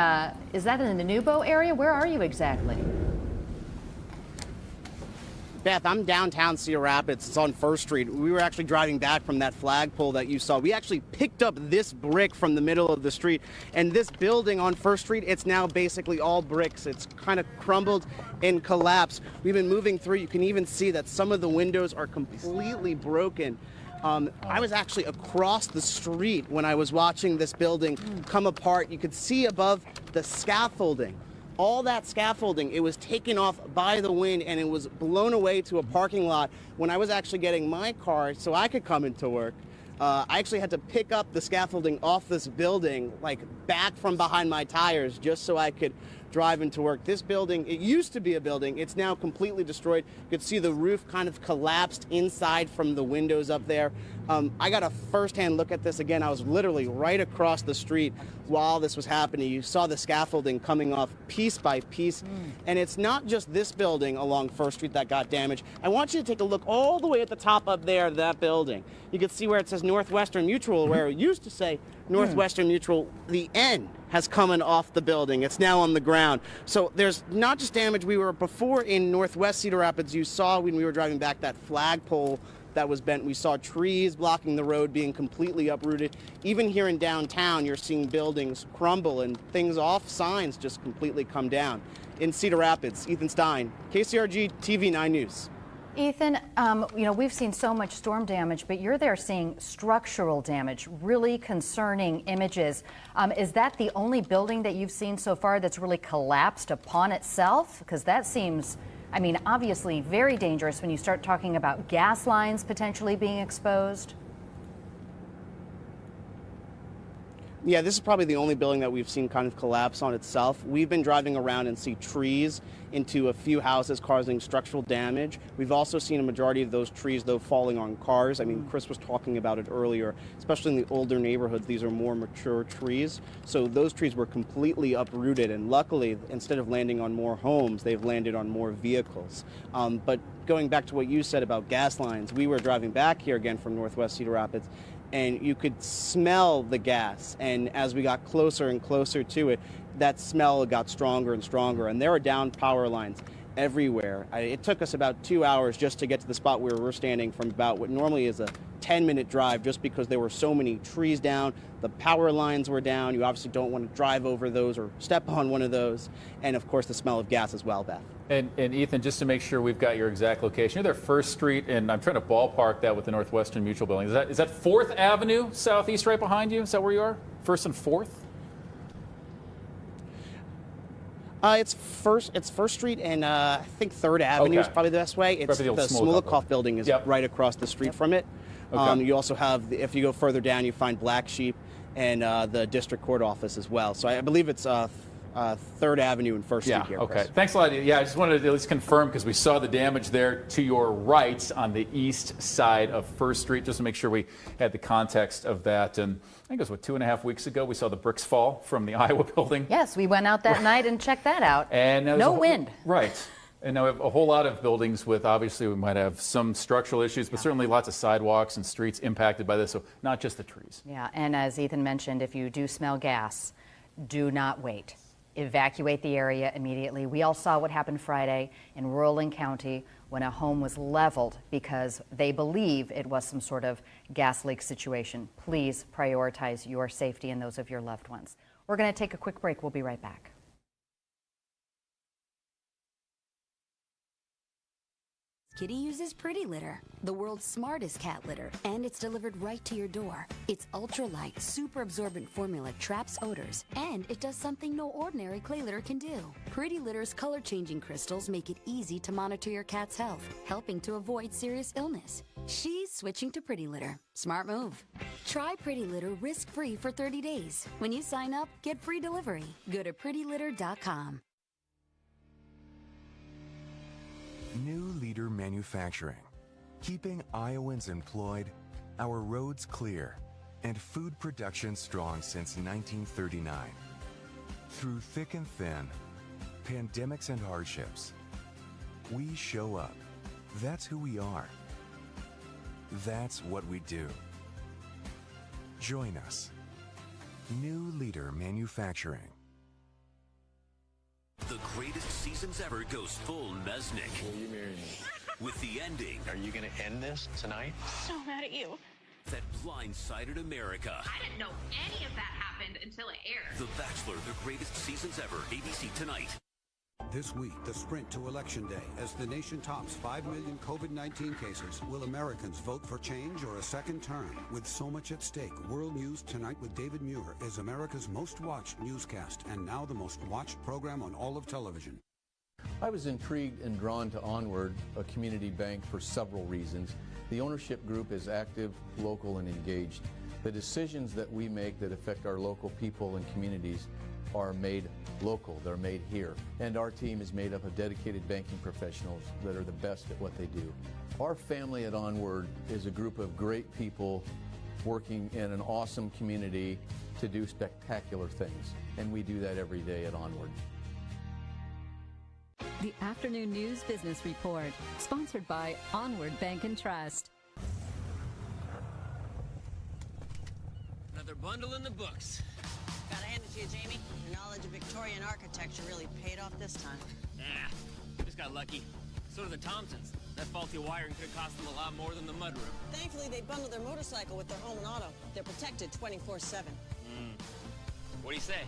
is that in the Nubo area? Where are you exactly? Beth, I'm downtown Cedar Rapids. It's on 1st Street. We were actually driving back from that flagpole that you saw. We actually picked up this brick from the middle of the street. And this building on 1st Street, it's now basically all bricks. It's kind of crumbled and collapsed. We've been moving through. You can even see that some of the windows are completely broken. I was actually across the street when I was watching this building come apart. You could see above the scaffolding. All that scaffolding, it was taken off by the wind and it was blown away to a parking lot when I was actually getting my car so I could come into work. I actually had to pick up the scaffolding off this building, like back from behind my tires, just so I could drive into work. This building, it used to be a building. It's now completely destroyed. You could see the roof kind of collapsed inside from the windows up there. I got a first-hand look at this again. I was literally right across the street while this was happening. You saw the scaffolding coming off piece by piece. And it's not just this building along 1st Street that got damaged. I want you to take a look all the way at the top up there of that building. You can see where it says Northwestern Mutual, where it used to say Northwestern Mutual. The N has come off the building. It's now on the ground. So there's not just damage. We were before in Northwest Cedar Rapids. You saw when we were driving back that flagpole that was bent. We saw trees blocking the road being completely uprooted. Even here in downtown, you're seeing buildings crumble and things off signs just completely come down. In Cedar Rapids, Ethan Stein, KCRG TV9 News. Ethan, you know, we've seen so much storm damage, but you're there seeing structural damage, really concerning images. Is that the only building that you've seen so far that's really collapsed upon itself? Because that seems, I mean, obviously very dangerous when you start talking about gas lines potentially being exposed. Yeah, this is probably the only building that we've seen kind of collapse on itself. We've been driving around and see trees into a few houses causing structural damage. We've also seen a majority of those trees, though, falling on cars. I mean, Chris was talking about it earlier, especially in the older neighborhoods. These are more mature trees. So those trees were completely uprooted, and luckily, instead of landing on more homes, they've landed on more vehicles. But going back to what you said about gas lines, we were driving back here again from Northwest Cedar Rapids, and you could smell the gas. And as we got closer and closer to it, that smell got stronger and stronger. And there are down power lines everywhere. It took us about 2 hours just to get to the spot where we're standing from about what normally is a 10-minute drive, just because there were so many trees down. The power lines were down. You obviously don't want to drive over those or step on one of those. And of course, the smell of gas as well, Beth. And Ethan, just to make sure we've got your exact location, you're there First Street, and I'm trying to ballpark that with the Northwestern Mutual Building. Is that 4th Avenue Southeast right behind you? Is that where you are? 1st and 4th? It's First Street, and I think 3rd Avenue is probably the best way. It's the Smolikoff building is right across the street from it. You also have, if you go further down, you find Black Sheep and the district court office as well. So I believe it's 3rd Avenue and First Street here. Okay. Chris. Thanks a lot. Yeah, I just wanted to at least confirm, because we saw the damage there to your right on the east side of First Street, just to make sure we had the context of that. And I think it was, 2.5 weeks ago, we saw the bricks fall from the Iowa building. Yes, we went out that night and checked that out. And no wind. Right. And now we have a whole lot of buildings with, obviously, we might have some structural issues, but certainly lots of sidewalks and streets impacted by this, so not just the trees. Yeah, and as Ethan mentioned, if you do smell gas, do not wait. Evacuate the area immediately. We all saw what happened Friday in rural Linn County when a home was leveled because they believe it was some sort of gas leak situation. Please prioritize your safety and those of your loved ones. We're going to take a quick break. We'll be right back. Kitty uses Pretty Litter, the world's smartest cat litter, and it's delivered right to your door. Its ultra-light, super absorbent formula traps odors, and it does something no ordinary clay litter can do. Pretty Litter's color-changing crystals make it easy to monitor your cat's health, helping to avoid serious illness. She's switching to Pretty Litter. Smart move. Try Pretty Litter risk-free for 30 days. When you sign up, get free delivery. Go to prettylitter.com. New Leader Manufacturing, keeping Iowans employed, our roads clear, and food production strong since 1939. Through thick and thin, pandemics and hardships, we show up. That's who we are. That's what we do. Join us. New Leader Manufacturing. The greatest seasons ever goes full Mesnick. Will you marry me? With the ending. Are you going to end this tonight? So mad at you. That blindsided America. I didn't know any of that happened until it aired. The Bachelor, the greatest seasons ever. ABC tonight. This week, the sprint to Election Day. As the nation tops 5 million COVID-19 cases, will Americans vote for change or a second term? With so much at stake, World News Tonight with David Muir is America's most watched newscast and now the most watched program on all of television. I was intrigued and drawn to Onward, a community bank, for several reasons. The ownership group is active, local, and engaged. The decisions that we make that affect our local people and communities are made local, they're made here. And our team is made up of dedicated banking professionals that are the best at what they do. Our family at Onward is a group of great people working in an awesome community to do spectacular things. And we do that every day at Onward. The Afternoon News Business Report, sponsored by Onward Bank and Trust. Another bundle in the books. Gotta hand it to you, Jamie. Your knowledge of Victorian architecture really paid off this time. Yeah, just got lucky. So did the Thompsons. That faulty wiring could have cost them a lot more than the mudroom. Thankfully, they bundled their motorcycle with their home and auto. They're protected 24/7. What do you say?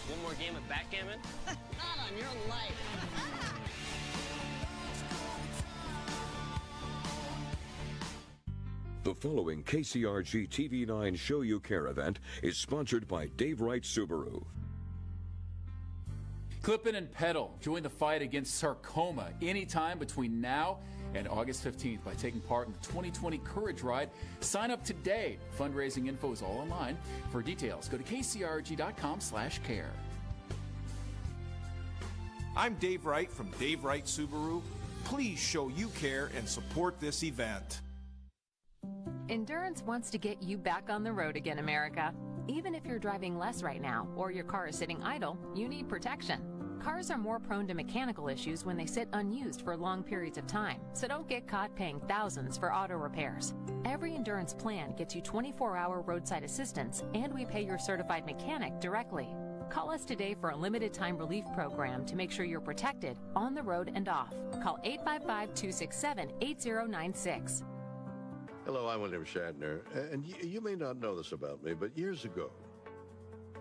One more game of backgammon? Not on your life. The following KCRG TV9 Show You Care event is sponsored by Dave Wright Subaru. Clip in and pedal. Join the fight against sarcoma anytime between now and August 15th by taking part in the 2020 Courage Ride. Sign up today. Fundraising info is all online. For details, go to kcrg.com/care. I'm Dave Wright from Dave Wright Subaru. Please show you care and support this event. Endurance wants to get you back on the road again, America. Even if you're driving less right now or your car is sitting idle, you need protection. Cars are more prone to mechanical issues when they sit unused for long periods of time, so don't get caught paying thousands for auto repairs. Every Endurance plan gets you 24-hour roadside assistance, and we pay your certified mechanic directly. Call us today for a limited time relief program to make sure you're protected on the road and off. Call 855-267-8096. Hello, I'm William Shatner, and you may not know this about me, but years ago,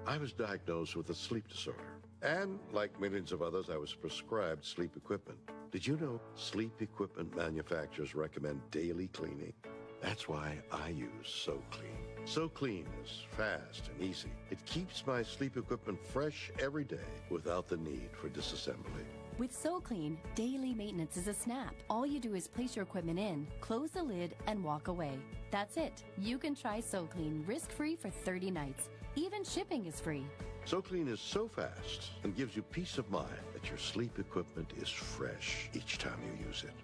I was diagnosed with a sleep disorder. And like millions of others, I was prescribed sleep equipment. Did you know sleep equipment manufacturers recommend daily cleaning? That's why I use SoClean. SoClean is fast and easy. It keeps my sleep equipment fresh every day without the need for disassembly. With SoClean, daily maintenance is a snap. All you do is place your equipment in, close the lid, and walk away. That's it. You can try SoClean risk-free for 30 nights. Even shipping is free. SoClean is so fast and gives you peace of mind that your sleep equipment is fresh each time you use it.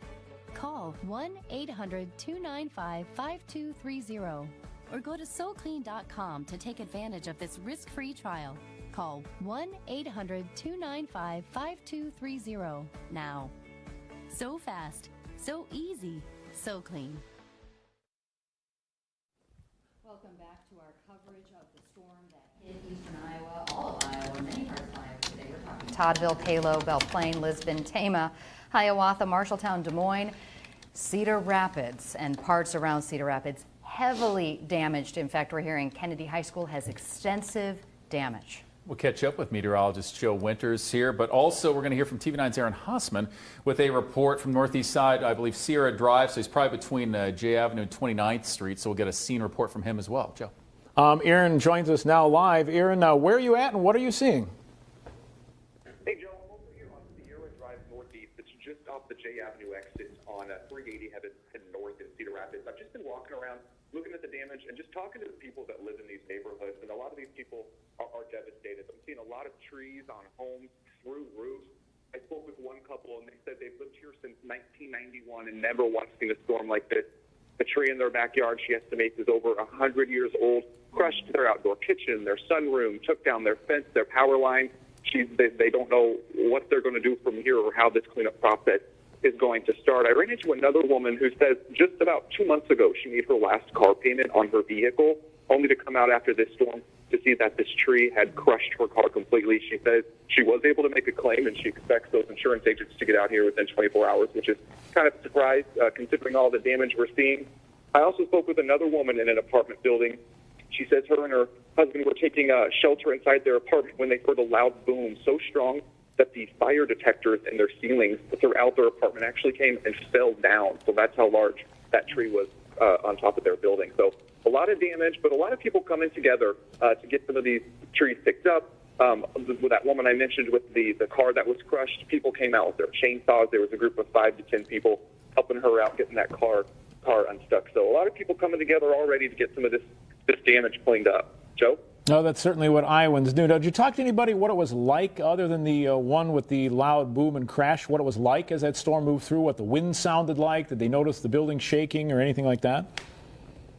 Call 1-800-295-5230 or go to SoClean.com to take advantage of this risk-free trial. Call 1-800-295-5230 now. So fast, so easy, so clean. Welcome back to our coverage of the storm that hit eastern Iowa, all of Iowa, many parts of Iowa today. We're talking Toddville, Palo, Belle Plaine, Lisbon, Tama, Hiawatha, Marshalltown, Des Moines, Cedar Rapids, and parts around Cedar Rapids heavily damaged. In fact, we're hearing Kennedy High School has extensive damage. We'll catch up with meteorologist Joe Winters here, but also we're going to hear from TV9's Aaron Hossman with a report from Northeast Side, I believe Sierra Drive, so he's probably between J Avenue and 29th Street, so we'll get a scene report from him as well. Joe. Aaron joins us now live. Aaron, where are you at and what are you seeing? Hey, Joe, I'm over here on Sierra Drive Northeast. It's just off the J Avenue exit on 380 headed north in Cedar Rapids. I've just been walking around looking at the damage and just talking to the people that live in these neighborhoods, and a lot of these people are devastated. I'm seeing a lot of trees on homes, through roofs. I spoke with one couple, and they said they've lived here since 1991 and never once seen a storm like this. The tree in their backyard, she estimates, is over 100 years old, crushed their outdoor kitchen, their sunroom, took down their fence, their power line. They don't know what they're going to do from here or how this cleanup process is going to start. I ran into another woman who says just about 2 months ago she made her last car payment on her vehicle, only to come out after this storm to see that this tree had crushed her car completely. She says she was able to make a claim, and she expects those insurance agents to get out here within 24 hours, which is kind of a surprise considering all the damage we're seeing. I also spoke with another woman in an apartment building. She says her and her husband were taking shelter inside their apartment when they heard a loud boom so strong that the fire detectors in their ceilings throughout their apartment actually came and fell down. So that's how large that tree was on top of their building. So a lot of damage, but a lot of people coming together to get some of these trees picked up. With that woman I mentioned with the car that was crushed, people came out with their chainsaws. There was a group of 5 to 10 people helping her out, getting that car unstuck. So a lot of people coming together already to get some of this damage cleaned up. Joe? No, that's certainly what Iowans do. Now, did you talk to anybody what it was like, other than the one with the loud boom and crash, what it was like as that storm moved through, what the wind sounded like? Did they notice the building shaking or anything like that?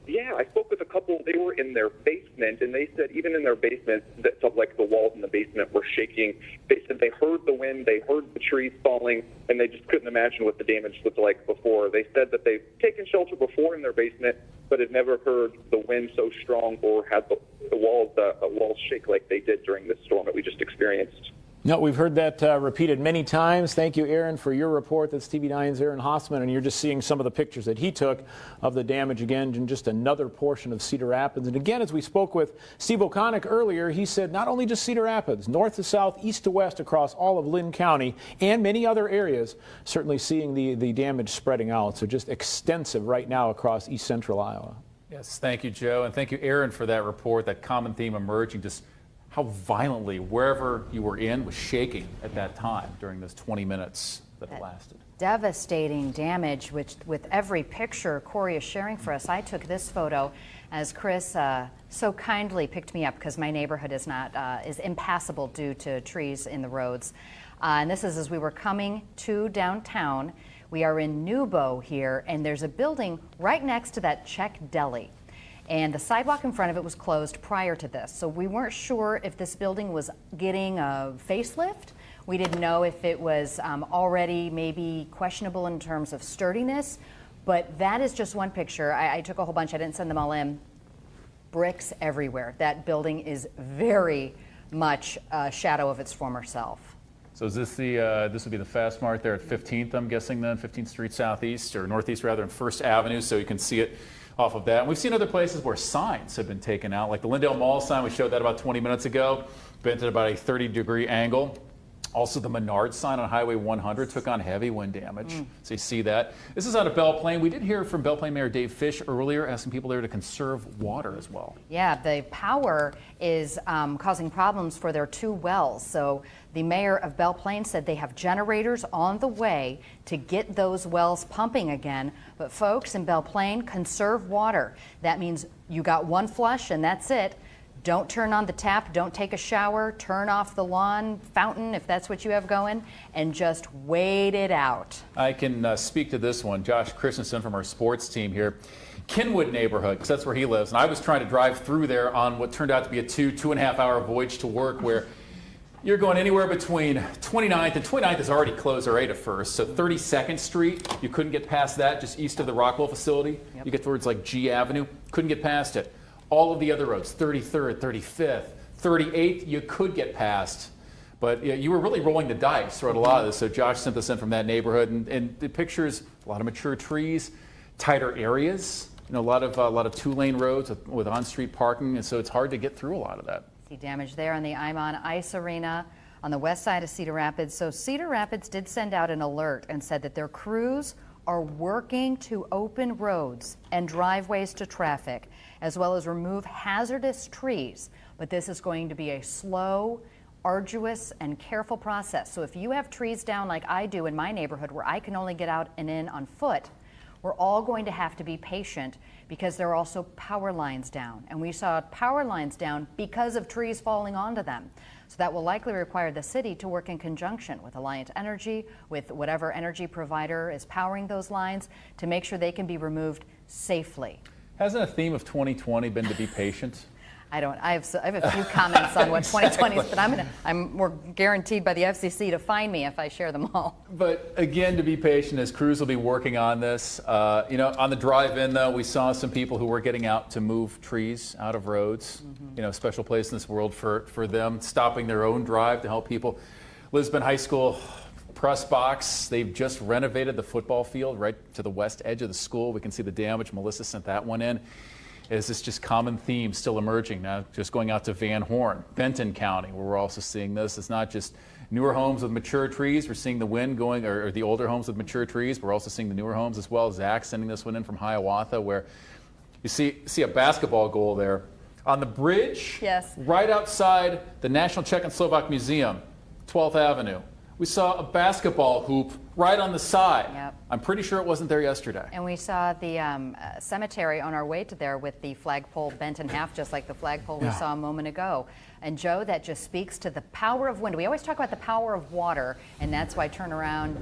Yeah, I spoke with a couple. They were in their basement, and they said even in their basement, that like the walls in the basement were shaking. They said they heard the wind, they heard the trees falling, and they just couldn't imagine what the damage looked like before. They said that they've taken shelter before in their basement, but had never heard the wind so strong or had the walls shake like they did during this storm that we just experienced. No, we've heard that repeated many times. Thank you, Aaron, for your report. That's TV9's Aaron Hossman, and you're just seeing some of the pictures that he took of the damage again in just another portion of Cedar Rapids. And again, as we spoke with Steve O'Connick earlier, he said not only just Cedar Rapids, north to south, east to west, across all of Lynn County and many other areas, certainly seeing the damage spreading out. So just extensive right now across east central Iowa. Yes, thank you, Joe, and thank you, Aaron, for that report, that common theme emerging, just how violently wherever you were in was shaking at that time during those 20 minutes that it lasted. Devastating damage, which with every picture Corey is sharing for us. I took this photo as Chris so kindly picked me up because my neighborhood is impassable due to trees in the roads. And this is as we were coming to downtown. We are in Newbo here, and there's a building right next to that Czech deli. And the sidewalk in front of it was closed prior to this. So we weren't sure if this building was getting a facelift. We didn't know if it was already maybe questionable in terms of sturdiness. But that is just one picture. I took a whole bunch. I didn't send them all in. Bricks everywhere. That building is very much a shadow of its former self. So is this this would be the Fast Mart there at 15th, I'm guessing then, 15th Street Southeast, or Northeast rather, and 1st Avenue, so you can see it off of that. And we've seen other places where signs have been taken out, like the Lindale Mall sign, we showed that about 20 minutes ago, bent at about a 30-degree angle. Also, the Menard sign on Highway 100 took on heavy wind damage. So you see that. This is out of Belle Plaine. We did hear from Belle Plaine Mayor Dave Fish earlier, asking people there to conserve water as well. Yeah, the power is causing problems for their 2 wells. So the mayor of Belle Plaine said they have generators on the way to get those wells pumping again. But folks in Belle Plaine, conserve water. That means you got one flush and that's it. Don't turn on the tap, don't take a shower, turn off the lawn fountain if that's what you have going, and just wait it out. I can speak to this one. Josh Christensen from our sports team here. Kenwood neighborhood, because that's where he lives. And I was trying to drive through there on what turned out to be a 2.5 hour voyage to work, where you're going anywhere between 29th, and 29th is already closed already at first. So 32nd Street, you couldn't get past that, just east of the Rockwell facility. You get towards like G Avenue, couldn't get past it. All of the other roads, 33rd, 35th, 38th, you could get past. But you were really rolling the dice throughout a lot of this. So Josh sent this in from that neighborhood, and the pictures, a lot of mature trees, tighter areas, a lot of 2-lane roads with on-street parking, and so it's hard to get through a lot of that. See damage there on the Imon Ice Arena on the west side of Cedar Rapids. So Cedar Rapids did send out an alert and said that their crews are working to open roads and driveways to traffic, as well as remove hazardous trees. But this is going to be a slow, arduous, and careful process. So if you have trees down like I do in my neighborhood where I can only get out and in on foot, we're all going to have to be patient because there are also power lines down. And we saw power lines down because of trees falling onto them. So that will likely require the city to work in conjunction with Alliant Energy, with whatever energy provider is powering those lines, to make sure they can be removed safely. Hasn't a theme of 2020 been to be patient? I have a few comments on what 2020 is, but I'm more guaranteed by the FCC to fine me if I share them all. But again, to be patient as crews will be working on this. On the drive-in, though, we saw some people who were getting out to move trees out of roads. Special place in this world for them, stopping their own drive to help people. Lisbon High School press box, they've just renovated the football field right to the west edge of the school. We can see the damage. Melissa sent that one in. Is this just common theme still emerging now? Just going out to Van Horn, Benton County, where we're also seeing this. It's not just newer homes with mature trees. We're seeing the wind going, or the older homes with mature trees. We're also seeing the newer homes as well. Zach sending this one in from Hiawatha, where you see a basketball goal there on the bridge. Yes. Right outside the National Czech and Slovak Museum, 12th Avenue. We saw a basketball hoop right on the side. Yep. I'm pretty sure it wasn't there yesterday. And we saw the cemetery on our way to there with the flagpole bent in half, just like the flagpole we saw a moment ago. And Joe, that just speaks to the power of wind. We always talk about the power of water, and that's why turn around,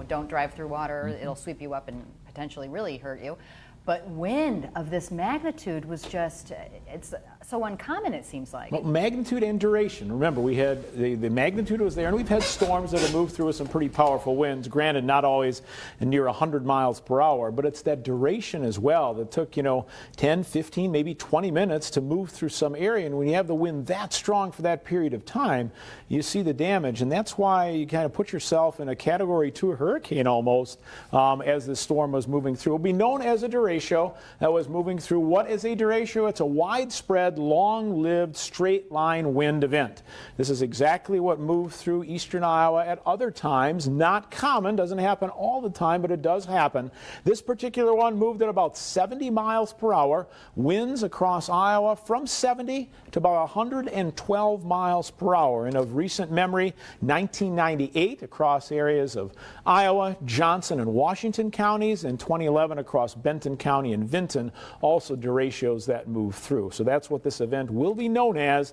don't drive through water. It'll sweep you up and potentially really hurt you. But wind of this magnitude was just, it's so uncommon, it seems like. Well, magnitude and duration. Remember, we had the magnitude was there, and we've had storms that have moved through with some pretty powerful winds. Granted, not always near 100 miles per hour, but it's that duration as well that took, 10, 15, maybe 20 minutes to move through some area. And when you have the wind that strong for that period of time, you see the damage. And that's why you kind of put yourself in a Category 2 hurricane almost as the storm was moving through. It'll be known as a duration. derecho that was moving through. What is a derecho? It's a widespread, long-lived, straight-line wind event. This is exactly what moved through eastern Iowa at other times. Not common, doesn't happen all the time, but it does happen. This particular one moved at about 70 miles per hour. Winds across Iowa from 70 to about 112 miles per hour. And of recent memory, 1998 across areas of Iowa, Johnson, and Washington counties, and 2011 across Benton County and Vinton, also derechos that move through. So that's what this event will be known as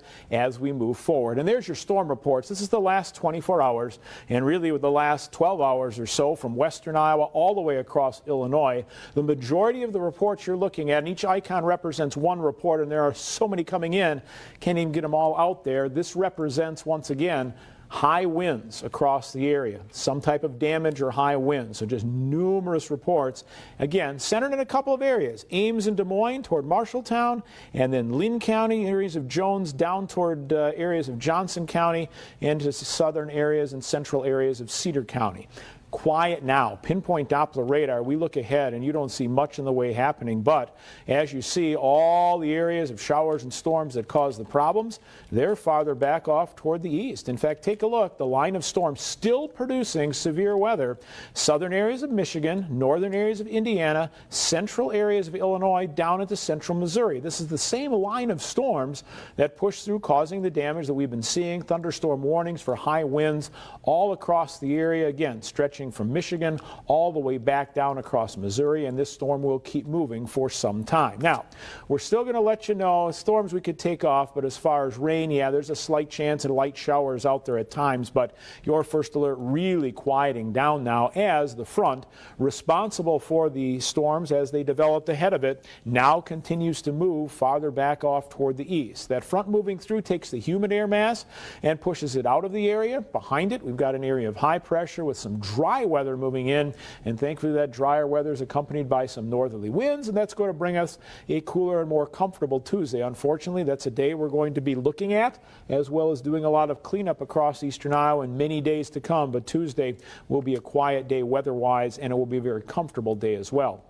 we move forward. And there's your storm reports. This is the last 24 hours, and really with the last 12 hours or so from western Iowa all the way across Illinois. The majority of the reports you're looking at, and each icon represents one report, and there are so many coming in, can't even get them all out there. This represents, once again, high winds across the area, some type of damage or high winds. So just numerous reports. Again, centered in a couple of areas, Ames and Des Moines toward Marshalltown, and then Linn County, areas of Jones, down toward areas of Johnson County, and to southern areas and central areas of Cedar County. Quiet now. Pinpoint Doppler radar, we look ahead and you don't see much in the way happening, but as you see, all the areas of showers and storms that cause the problems, they're farther back off toward the east. In fact, take a look. The line of storms still producing severe weather. Southern areas of Michigan, northern areas of Indiana, central areas of Illinois, down into central Missouri. This is the same line of storms that push through, causing the damage that we've been seeing. Thunderstorm warnings for high winds all across the area, again, stretching from Michigan all the way back down across Missouri, and this storm will keep moving for some time. Now, we're still going to let you know storms we could take off, but as far as rain, yeah, there's a slight chance of light showers out there at times, but your first alert really quieting down now as the front responsible for the storms as they developed ahead of it now continues to move farther back off toward the east. That front moving through takes the humid air mass and pushes it out of the area. Behind it, we've got an area of high pressure with some dry weather moving in, and thankfully that drier weather is accompanied by some northerly winds, and that's going to bring us a cooler and more comfortable Tuesday. Unfortunately, that's a day we're going to be looking at, as well as doing a lot of cleanup across eastern Iowa in many days to come, but Tuesday will be a quiet day weather-wise, and it will be a very comfortable day as well.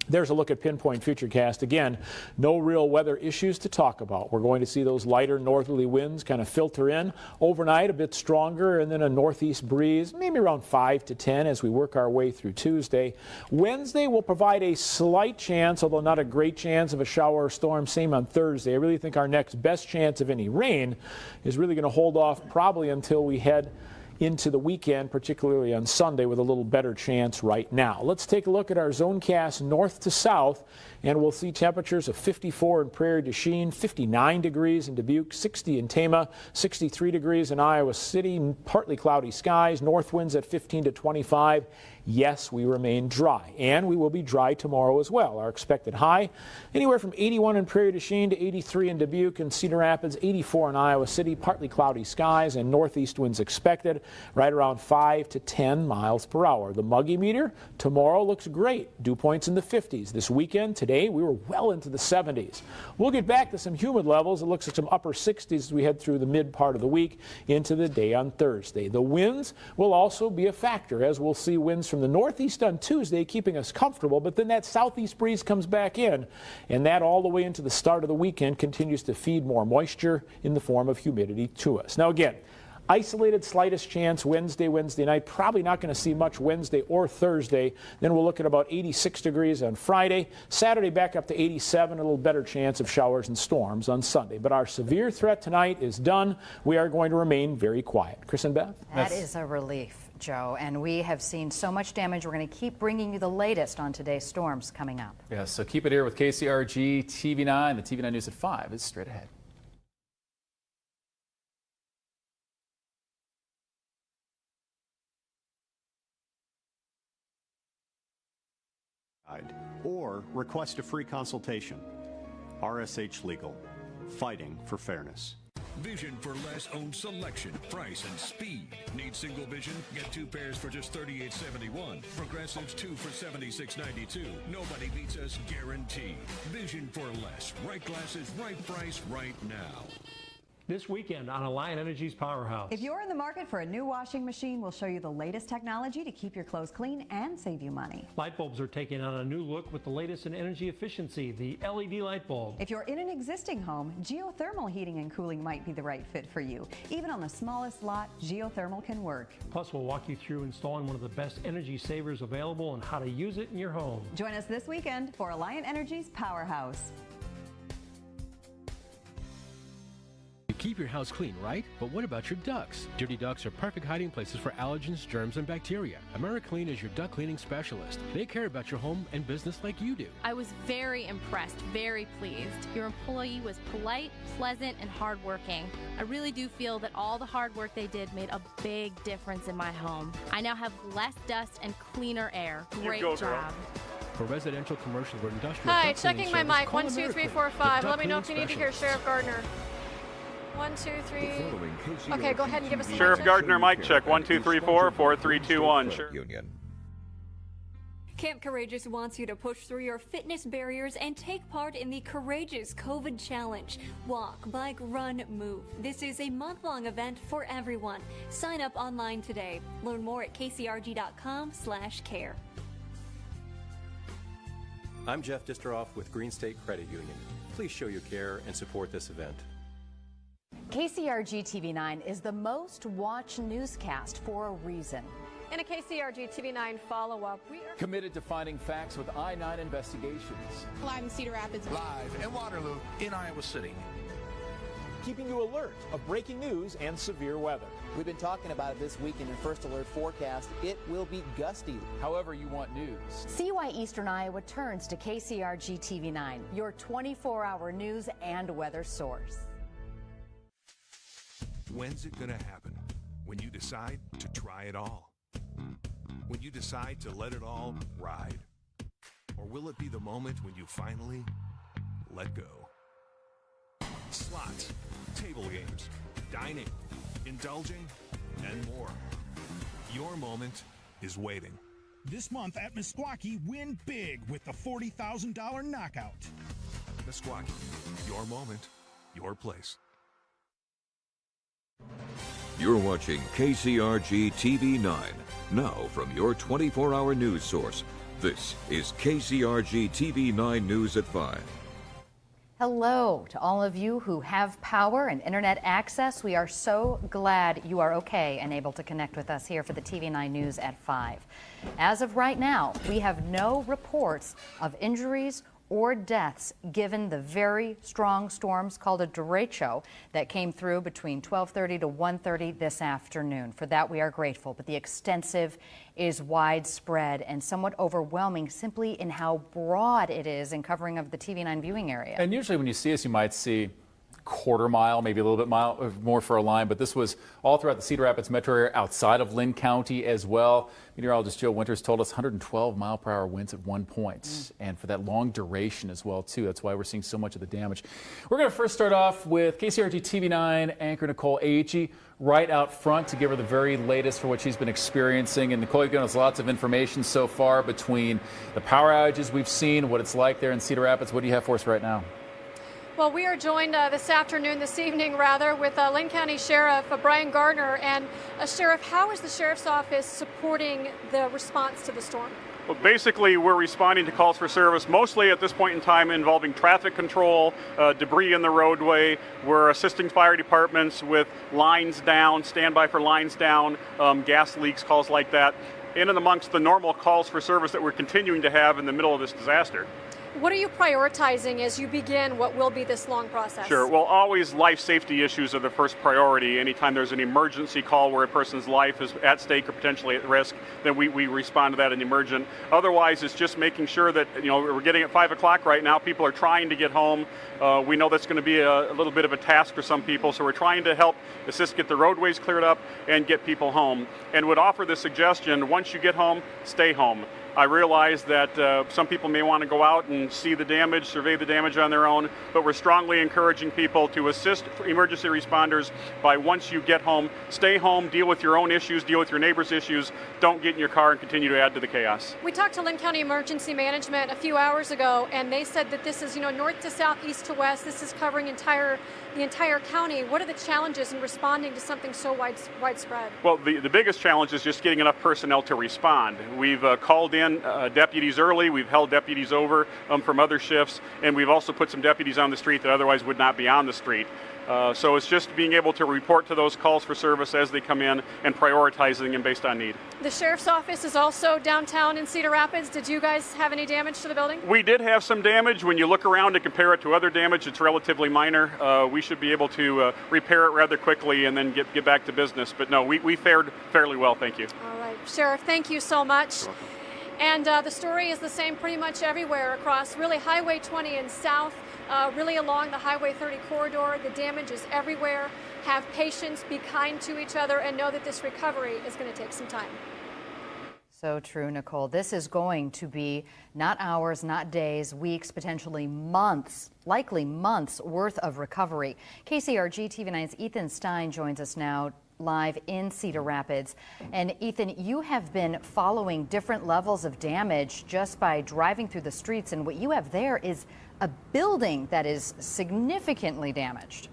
There's a look at Pinpoint Futurecast. Again, no real weather issues to talk about. We're going to see those lighter northerly winds kind of filter in overnight, a bit stronger, and then a northeast breeze, maybe around 5 to 10 as we work our way through Tuesday. Wednesday will provide a slight chance, although not a great chance, of a shower or storm. Same on Thursday. I really think our next best chance of any rain is really going to hold off probably until we head into the weekend, particularly on Sunday, with a little better chance right now. Let's take a look at our zone cast north to south, and we'll see temperatures of 54 in Prairie du Chien, 59 degrees in Dubuque, 60 in Tama, 63 degrees in Iowa City, partly cloudy skies, north winds at 15 to 25. Yes, we remain dry, and we will be dry tomorrow as well. Our expected high anywhere from 81 in Prairie du Chien to 83 in Dubuque and Cedar Rapids, 84 in Iowa City, partly cloudy skies and northeast winds expected right around 5 to 10 miles per hour. The muggy meter tomorrow looks great. Dew points in the 50s. This weekend, today, we were well into the 70s. We'll get back to some humid levels. It looks like some upper 60s as we head through the mid part of the week into the day on Thursday. The winds will also be a factor, as we'll see winds from the northeast on Tuesday, keeping us comfortable, but then that southeast breeze comes back in, and that all the way into the start of the weekend continues to feed more moisture in the form of humidity to us. Now again, isolated slightest chance Wednesday night. Probably not going to see much Wednesday or Thursday. Then we'll look at about 86 degrees on Friday. Saturday back up to 87. A little better chance of showers and storms on Sunday. But our severe threat tonight is done. We are going to remain very quiet. Chris and Beth? That is a relief, Joe, and we have seen so much damage. We're going to keep bringing you the latest on today's storms coming up. Yeah, so keep it here with KCRG TV9. The TV9 News at 5 is straight ahead. Or request a free consultation. RSH Legal, fighting for fairness. Vision for less owned selection, price, and speed. Need single vision? Get 2 pairs for just $38.71. Progressives 2 for $76.92. Nobody beats us, guaranteed. Vision for less. Right glasses, right price, right now. this weekend on Alliant Energy's Powerhouse. If you're in the market for a new washing machine, we'll show you the latest technology to keep your clothes clean and save you money. Light bulbs are taking on a new look with the latest in energy efficiency, the LED light bulb. If you're in an existing home, geothermal heating and cooling might be the right fit for you. Even on the smallest lot, geothermal can work. Plus, we'll walk you through installing one of the best energy savers available and how to use it in your home. Join us this weekend for Alliant Energy's Powerhouse. You keep your house clean, right? But what about your ducts? Dirty ducts are perfect hiding places for allergens, germs, and bacteria. AmeriClean is your duct cleaning specialist. They care about your home and business like you do. I was very impressed, very pleased. Your employee was polite, pleasant, and hardworking. I really do feel that all the hard work they did made a big difference in my home. I now have less dust and cleaner air. Great job. For residential, commercial, or industrial Hi, duct cleaning checking my service, mic. call 1, 2, 3, AmeriClean, 4, the 5. duct Let me know if you cleaning need to hear specialist. Sheriff Gardner. 1, 2, 3. Okay, go ahead and give us the Sheriff mic check. Gardner, mic check. 1, 2, 3, 4, 4, 3, 2, 1. Union. Camp Courageous wants you to push through your fitness barriers and take part in the Courageous COVID Challenge. Walk, bike, run, move. This is a month-long event for everyone. Sign up online today. Learn more at kcrg.com/care. I'm Jeff Disteroff with Green State Credit Union. Please show your care and support this event. KCRG TV9 is the most watched newscast for a reason. In a KCRG TV9 follow-up, we are Committed to finding facts with I-9 investigations. Live in Cedar Rapids. Live in Waterloo, in Iowa City. Keeping you alert of breaking news and severe weather. We've been talking about it this week in your First Alert forecast. It will be gusty. However you want news. See why Eastern Iowa turns to KCRG TV9, your 24-hour news and weather source. When's it gonna happen? When you decide to try it all? When you decide to let it all ride? Or will it be the moment when you finally let go? Slots, table games, dining, indulging, and more. Your moment is waiting. This month at Meskwaki, win big with the $40,000 knockout. Meskwaki, your moment, your place. You're watching KCRG TV 9. Now from your 24-hour news source, this is KCRG TV 9 News at 5. Hello to all of you who have power and internet access. We are so glad you are okay and able to connect with us here for the TV9 News at 5. As of right now, we have no reports of injuries or deaths given the very strong storms called a Derecho that came through between 12:30 to 1:30 this afternoon. For that, we are grateful, but the extensive is widespread and somewhat overwhelming simply in how broad it is in covering of the TV9 viewing area. And usually when you see us, you might see quarter mile, maybe a little bit more for a line, but this was all throughout the Cedar Rapids metro area, outside of Lynn County as well. Meteorologist Joe Winters told us 112 mile per hour winds at one point, and for that long duration as well too. That's why we're seeing so much of the damage. We're going to first start off with KCRG TV9 anchor Nicole Agee right out front to give her the very latest for what she's been experiencing. And Nicole, you've given us lots of information so far between the power outages we've seen, what it's like there in Cedar Rapids. What do you have for us right now? Well, we are joined this evening, with Lynn County Sheriff Brian Gardner. And Sheriff, how is the Sheriff's Office supporting the response to the storm? Well, basically, we're responding to calls for service, mostly at this point in time involving traffic control, debris in the roadway. We're assisting fire departments with lines down, standby for lines down, gas leaks, calls like that, in and amongst the normal calls for service that we're continuing to have in the middle of this disaster. What are you prioritizing as you begin what will be this long process? Sure. Well, always life safety issues are the first priority. Anytime there's an emergency call where a person's life is at stake or potentially at risk, then we respond to that in emergent. Otherwise, it's just making sure that, we're getting at 5 o'clock right now. People are trying to get home. We know that's going to be a little bit of a task for some people, so we're trying to help assist get the roadways cleared up and get people home. And would offer the suggestion, once you get home, stay home. I realize that some people may want to go out and see the damage, survey the damage on their own, but we're strongly encouraging people to assist emergency responders by, once you get home, stay home, deal with your own issues, deal with your neighbor's issues. Don't get in your car and continue to add to the chaos. We talked to Linn County Emergency Management a few hours ago, and they said that this is, north to south, east to west. This is covering the entire county. What are the challenges in responding to something so widespread? Well, the biggest challenge is just getting enough personnel to respond. We've called in deputies early. We've held deputies over from other shifts, and we've also put some deputies on the street that otherwise would not be on the street. So it's just being able to report to those calls for service as they come in and prioritizing them based on need. The sheriff's office is also downtown in Cedar Rapids. Did you guys have any damage to the building? We did have some damage. When you look around and compare it to other damage, it's relatively minor. We should be able to repair it rather quickly and then get back to business. But no, we fared fairly well, thank you. All right, Sheriff, thank you so much. And the story is the same pretty much everywhere across really Highway 20 and south, really along the Highway 30 corridor. The damage is everywhere. Have patience, be kind to each other, and know that this recovery is going to take some time. So true, Nicole. This is going to be not hours, not days, weeks, potentially months, likely months worth of recovery. KCRG TV9's Ethan Stein joins us now live in Cedar Rapids. And Ethan, you have been following different levels of damage just by driving through the streets, and what you have there is a building that is significantly damaged.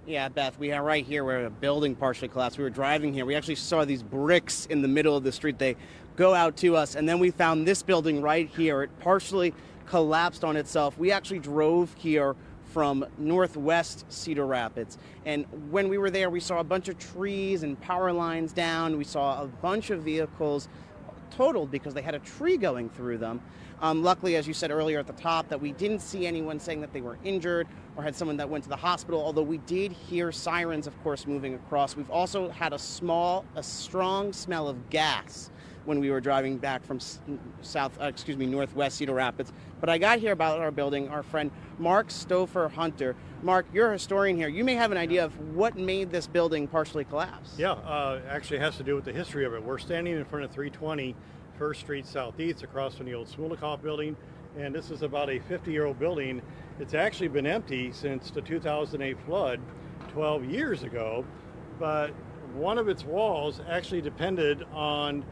Yeah, Beth, we are right here where a building partially collapsed. We were driving here. We actually saw these bricks in the middle of the street. They go out to us, and then we found this building right here. It partially collapsed on itself. We actually drove here from northwest Cedar Rapids, and when we were there, we saw a bunch of trees and power lines down. We saw a bunch of vehicles totaled because they had a tree going through them. Luckily, as you said earlier at the top, that we didn't see anyone saying that they were injured or had someone that went to the hospital, although we did hear sirens, of course, moving across. We've also had a strong smell of gas when we were driving back from northwest Cedar Rapids. But I got here about our building, our friend Mark Stouffer Hunter. Mark, you're a historian here. You may have an idea of what made this building partially collapse. Yeah, actually it has to do with the history of it. We're standing in front of 320 First Street Southeast across from the old Smolikoff building, and this is about a 50-year-old building. It's actually been empty since the 2008 flood 12 years ago, but one of its walls actually depended on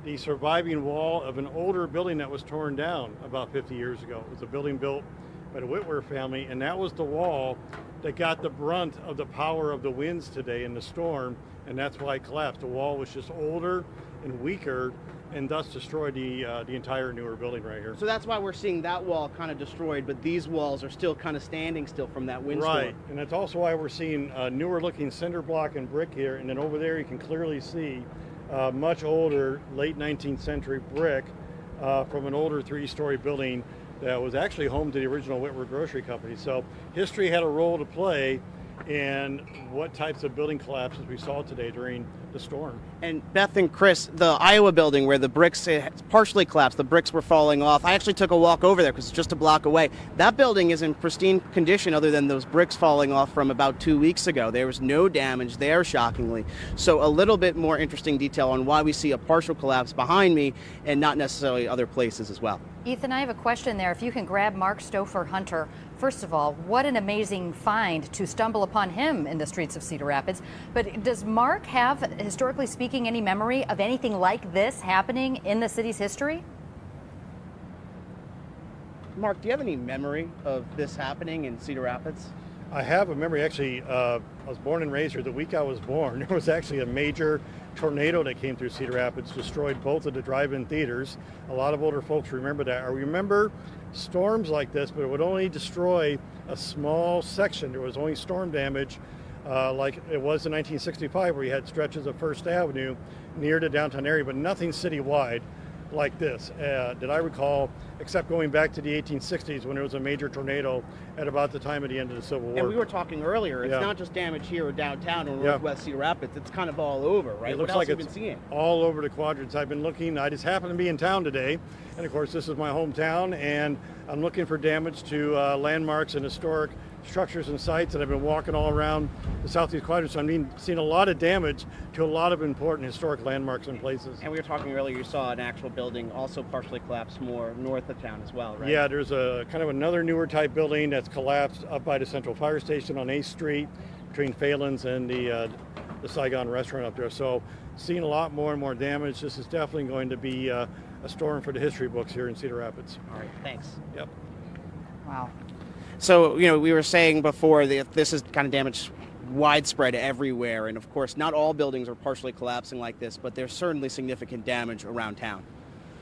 the surviving wall of an older building that was torn down about 50 years ago. It was a building built by the Whitwer family, and that was the wall that got the brunt of the power of the winds today in the storm, and that's why it collapsed. The wall was just older and weaker, and thus destroyed the entire newer building right here. So that's why we're seeing that wall kind of destroyed, but these walls are still kind of standing still from that windstorm. Right, and that's also why we're seeing newer looking cinder block and brick here, and then over there you can clearly see much older, late 19th century brick from an older 3-story building that was actually home to the original Whitwer Grocery Company. So history had a role to play in what types of building collapses we saw today during the storm. And Beth and Chris, the Iowa building where the bricks partially collapsed, the bricks were falling off. I actually took a walk over there because it's just a block away. That building is in pristine condition other than those bricks falling off from about 2 weeks ago. There was no damage there, shockingly. So a little bit more interesting detail on why we see a partial collapse behind me and not necessarily other places as well. Ethan, I have a question there. If you can grab Mark Stouffer Hunter, first of all, what an amazing find to stumble upon him in the streets of Cedar Rapids. But does Mark have, historically speaking, any memory of anything like this happening in the city's history? Mark, do you have any memory of this happening in Cedar Rapids? I have a memory. Actually, I was born and raised here. The week I was born, there was actually a major tornado that came through Cedar Rapids, destroyed both of the drive-in theaters. A lot of older folks remember that. I remember storms like this, but it would only destroy a small section. There was only storm damage like it was in 1965, where you had stretches of First Avenue near the downtown area, but nothing citywide like this that I recall, except going back to the 1860s when there was a major tornado at about the time of the end of the Civil War. And we were talking earlier, it's not just damage here or downtown or northwest Cedar Rapids, it's kind of all over, right? It What looks else like have you it's been seeing? all over the quadrants. I've been looking. I just happen to be in town today, and of course this is my hometown, and I'm looking for damage to landmarks and historic structures and sites, and I've been walking all around the southeast quadrant, so I'm seeing a lot of damage to a lot of important historic landmarks and places. And we were talking earlier, you saw an actual building also partially collapse more north of town as well, right? Yeah, there's a kind of another newer type building that's collapsed up by the Central Fire Station on 8th Street between Phelan's and the Saigon restaurant up there. So seeing a lot more and more damage. This is definitely going to be a storm for the history books here in Cedar Rapids. All right, thanks. Yep. Wow. So, we were saying before that this is kind of damage widespread everywhere, and of course not all buildings are partially collapsing like this, but there's certainly significant damage around town.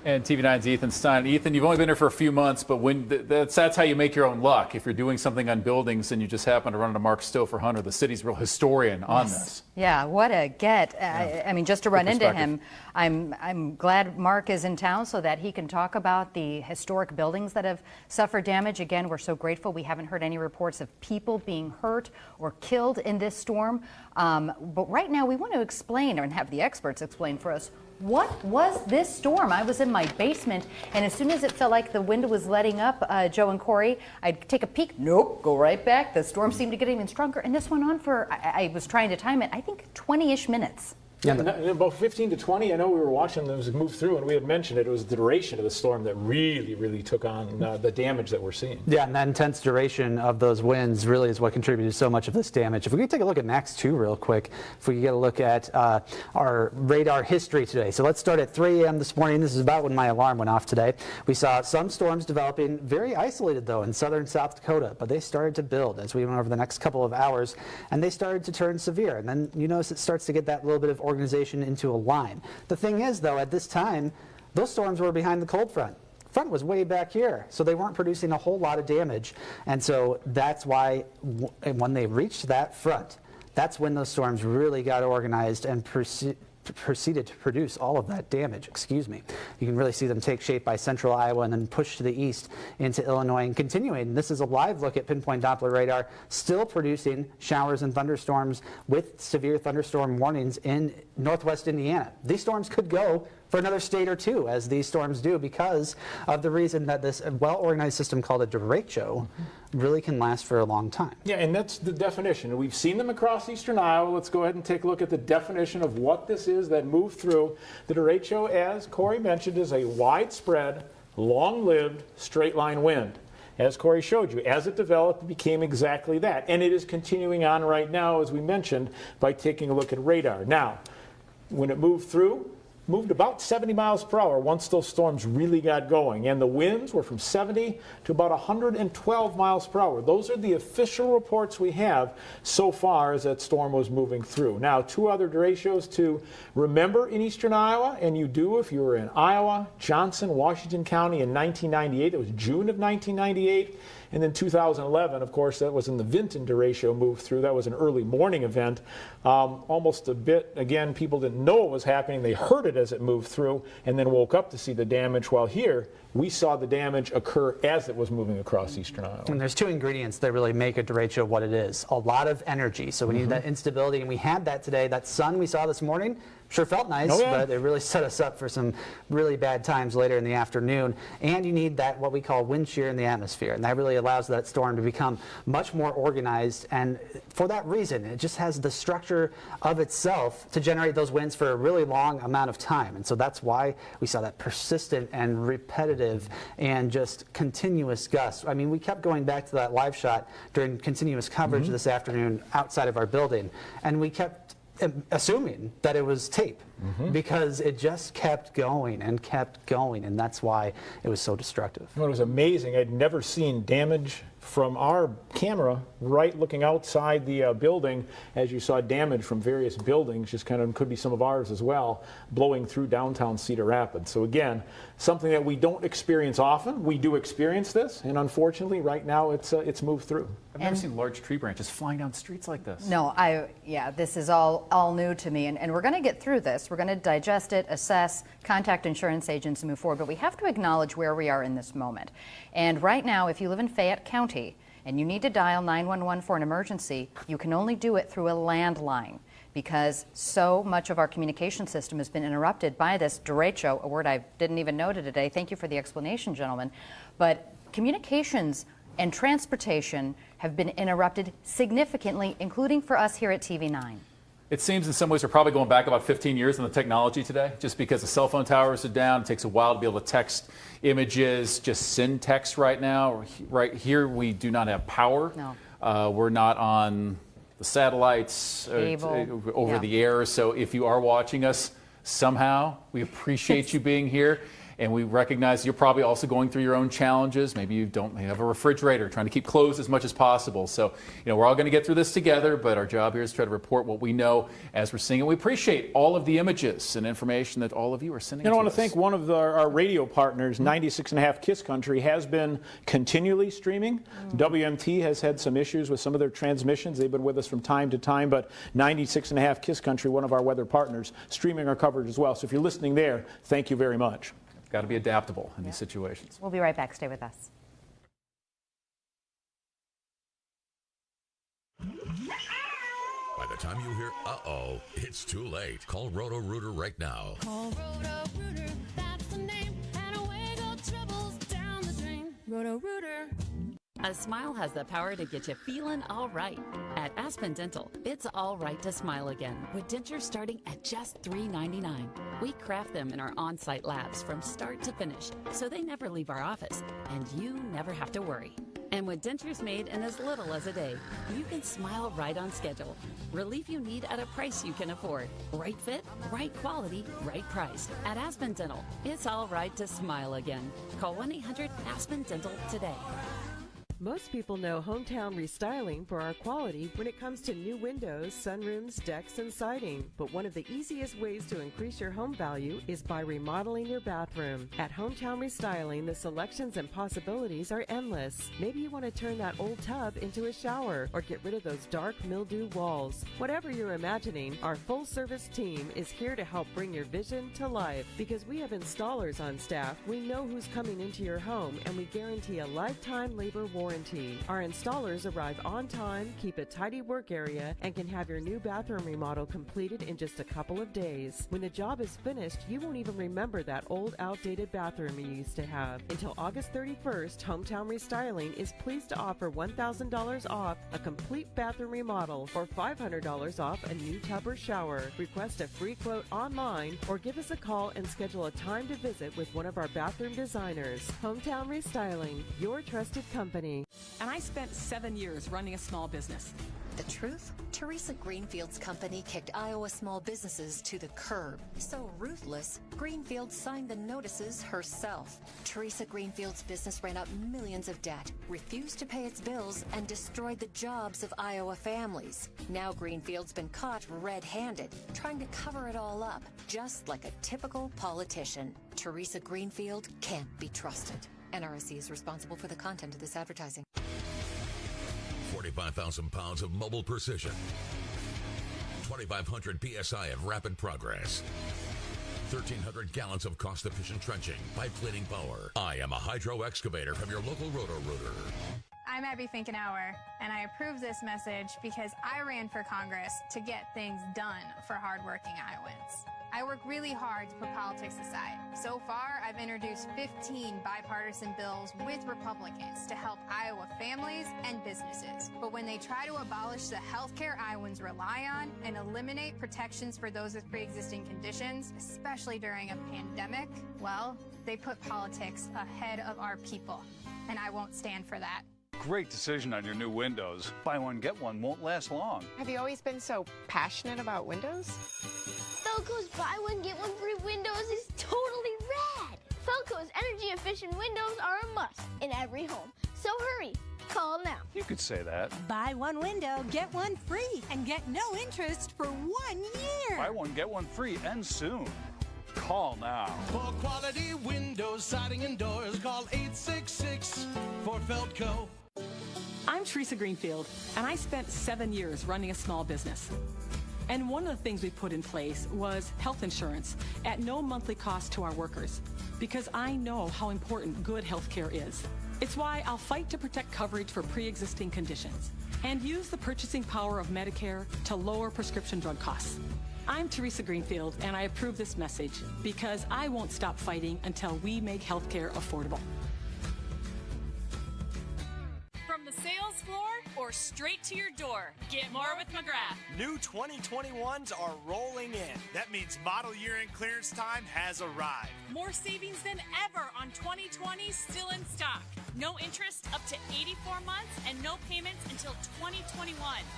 And TV9's Ethan Stein. Ethan, you've only been here for a few months, but when that's how you make your own luck. If you're doing something on buildings and you just happen to run into Mark Stouffer Hunter, the city's real historian on this. Yeah, what a get. I mean, just to run into him, I'm glad Mark is in town so that he can talk about the historic buildings that have suffered damage. Again, we're so grateful. We haven't heard any reports of people being hurt or killed in this storm. But right now, we want to explain, and have the experts explain for us, what was this storm? I was in my basement, and as soon as it felt like the wind was letting up, Joe and Corey, I'd take a peek. Nope, go right back. The storm seemed to get even stronger, and this went on for, I was trying to time it, I think 20-ish minutes. Yeah, about 15 to 20. I know we were watching those move through, and we had mentioned it was the duration of the storm that really took on the damage that we're seeing. Yeah, and that intense duration of those winds really is what contributed to so much of this damage. If we could take a look at Max 2 real quick, if we could get a look at our radar history today. So let's start at 3 a.m. this morning. This is about when my alarm went off today. We saw some storms developing, very isolated though, in southern South Dakota, but they started to build as we went over the next couple of hours, and they started to turn severe. And then you notice it starts to get that little bit of organization into a line. The thing is, though, at this time, those storms were behind the cold front. Front was way back here, so they weren't producing a whole lot of damage. And so that's why when they reached that front, that's when those storms really got organized and proceeded to produce all of that damage. Excuse me. You can really see them take shape by central Iowa and then push to the east into Illinois and continuing. This is a live look at pinpoint Doppler radar, still producing showers and thunderstorms with severe thunderstorm warnings in northwest Indiana. These storms could go for another state or two, as these storms do, because of the reason that this well-organized system called a derecho really can last for a long time. Yeah, and that's the definition. We've seen them across eastern Iowa. Let's go ahead and take a look at the definition of what this is that moved through. The derecho, as Corey mentioned, is a widespread, long-lived, straight-line wind. As Corey showed you, as it developed, it became exactly that. And it is continuing on right now, as we mentioned, by taking a look at radar. Now, when it moved through, moved about 70 miles per hour once those storms really got going. And the winds were from 70 to about 112 miles per hour. Those are the official reports we have so far as that storm was moving through. Now, two other derechos to remember in eastern Iowa, and you do if you were in Iowa, Johnson, Washington County in 1998. It was June of 1998. And then 2011, of course, that was in the Vinton derecho move through. That was an early morning event. Almost a bit, again, people didn't know what was happening. They heard it as it moved through and then woke up to see the damage, while here we saw the damage occur as it was moving across eastern Iowa. And there's two ingredients that really make a derecho what it is. A lot of energy. So we need that instability, and we had that today. That sun we saw this morning sure felt nice, but it really set us up for some really bad times later in the afternoon. And you need that, what we call wind shear in the atmosphere, and that really allows that storm to become much more organized. And for that reason, it just has the structure of itself to generate those winds for a really long amount of time. And so that's why we saw that persistent and repetitive and just continuous gusts. I mean, we kept going back to that live shot during continuous coverage this afternoon outside of our building, and we kept assuming that it was tape because it just kept going, and that's why it was so destructive. Well, it was amazing. I'd never seen damage from our camera right looking outside the building, as you saw damage from various buildings, just kind of could be some of ours as well, blowing through downtown Cedar Rapids. So again, something that we don't experience often. We do experience this, and unfortunately right now it's moved through. I've never seen large tree branches flying down streets like this. No, this is all new to me, and we're going to get through this. We're going to digest it, assess, contact insurance agents, and move forward, but we have to acknowledge where we are in this moment. And right now, if you live in Fayette County and you need to dial 911 for an emergency, you can only do it through a landline, because so much of our communication system has been interrupted by this derecho, a word I didn't even know today. Thank you for the explanation, gentlemen. But communications and transportation have been interrupted significantly, including for us here at TV9. It seems in some ways we're probably going back about 15 years in the technology today, just because the cell phone towers are down. It takes a while to be able to text images, just send text right now. Right here, we do not have power. No. We're not on the satellites over the air. So if you are watching us somehow, we appreciate you being here. And we recognize you're probably also going through your own challenges. Maybe you don't have a refrigerator, trying to keep closed as much as possible. So, we're all going to get through this together, but our job here is to try to report what we know as we're seeing it. We appreciate all of the images and information that all of you are sending to us. I want to thank one of our radio partners, 96.5 Kiss Country, has been continually streaming. WMT has had some issues with some of their transmissions. They've been with us from time to time, but 96.5 Kiss Country, one of our weather partners, streaming our coverage as well. So if you're listening there, thank you very much. Got to be adaptable in these situations. We'll be right back. Stay with us. By the time you hear uh-oh, it's too late. Call Roto-Rooter right now. Call Roto-Rooter, that's the name, and away go troubles down the drain. Roto-Rooter. A smile has the power to get you feeling all right. At Aspen Dental, it's all right to smile again, with dentures starting at just $3.99. We craft them in our on-site labs from start to finish, so they never leave our office, and you never have to worry. And with dentures made in as little as a day, you can smile right on schedule. Relief you need at a price you can afford. Right fit, right quality, right price. At Aspen Dental, it's all right to smile again. Call 1-800-ASPEN-DENTAL today. Most people know Hometown Restyling for our quality when it comes to new windows, sunrooms, decks, and siding. But one of the easiest ways to increase your home value is by remodeling your bathroom. At Hometown Restyling, the selections and possibilities are endless. Maybe you want to turn that old tub into a shower or get rid of those dark mildew walls. Whatever you're imagining, our full-service team is here to help bring your vision to life. Because we have installers on staff, we know who's coming into your home, and we guarantee a lifetime labor warranty. Our installers arrive on time, keep a tidy work area, and can have your new bathroom remodel completed in just a couple of days. When the job is finished, you won't even remember that old, outdated bathroom you used to have. Until August 31st, Hometown Restyling is pleased to offer $1,000 off a complete bathroom remodel or $500 off a new tub or shower. Request a free quote online or give us a call and schedule a time to visit with one of our bathroom designers. Hometown Restyling, your trusted company. And I spent 7 years running a small business. The truth? Teresa Greenfield's company kicked Iowa small businesses to the curb. So ruthless, Greenfield signed the notices herself. Teresa Greenfield's business ran up millions of debt, refused to pay its bills, and destroyed the jobs of Iowa families. Now Greenfield's been caught red-handed, trying to cover it all up, just like a typical politician. Teresa Greenfield can't be trusted. NRSC is responsible for the content of this advertising. 45,000 pounds of mobile precision. 2,500 PSI of rapid progress. 1,300 gallons of cost-efficient trenching, pipe cleaning power. I am a hydro excavator from your local Roto-Rooter. I'm Abby Finkenauer, and I approve this message because I ran for Congress to get things done for hardworking Iowans. I work really hard to put politics aside. So far, I've introduced 15 bipartisan bills with Republicans to help Iowa families and businesses. But when they try to abolish the health care Iowans rely on and eliminate protections for those with pre-existing conditions, especially during a pandemic, well, they put politics ahead of our people. And I won't stand for that. Great decision on your new windows. Buy one, get one won't last long. Have you always been so passionate about windows? Felco's buy one, get one free windows is totally rad. Felco's energy efficient windows are a must in every home. So hurry, call now. You could say that. Buy one window, get one free, and get no interest for 1 year. Buy one, get one free, and soon. Call now. For quality windows, siding, and doors, call 866 for Felco. I'm Teresa Greenfield, and I spent 7 years running a small business. And one of the things we put in place was health insurance at no monthly cost to our workers, because I know how important good health care is. It's why I'll fight to protect coverage for pre-existing conditions and use the purchasing power of Medicare to lower prescription drug costs. I'm Teresa Greenfield, and I approve this message because I won't stop fighting until we make health care affordable. or straight to your door. Get more with McGrath. New 2021s are rolling in. That means model year-end clearance time has arrived. More savings than ever on 2020 still in stock. No interest up to 84 months and no payments until 2021.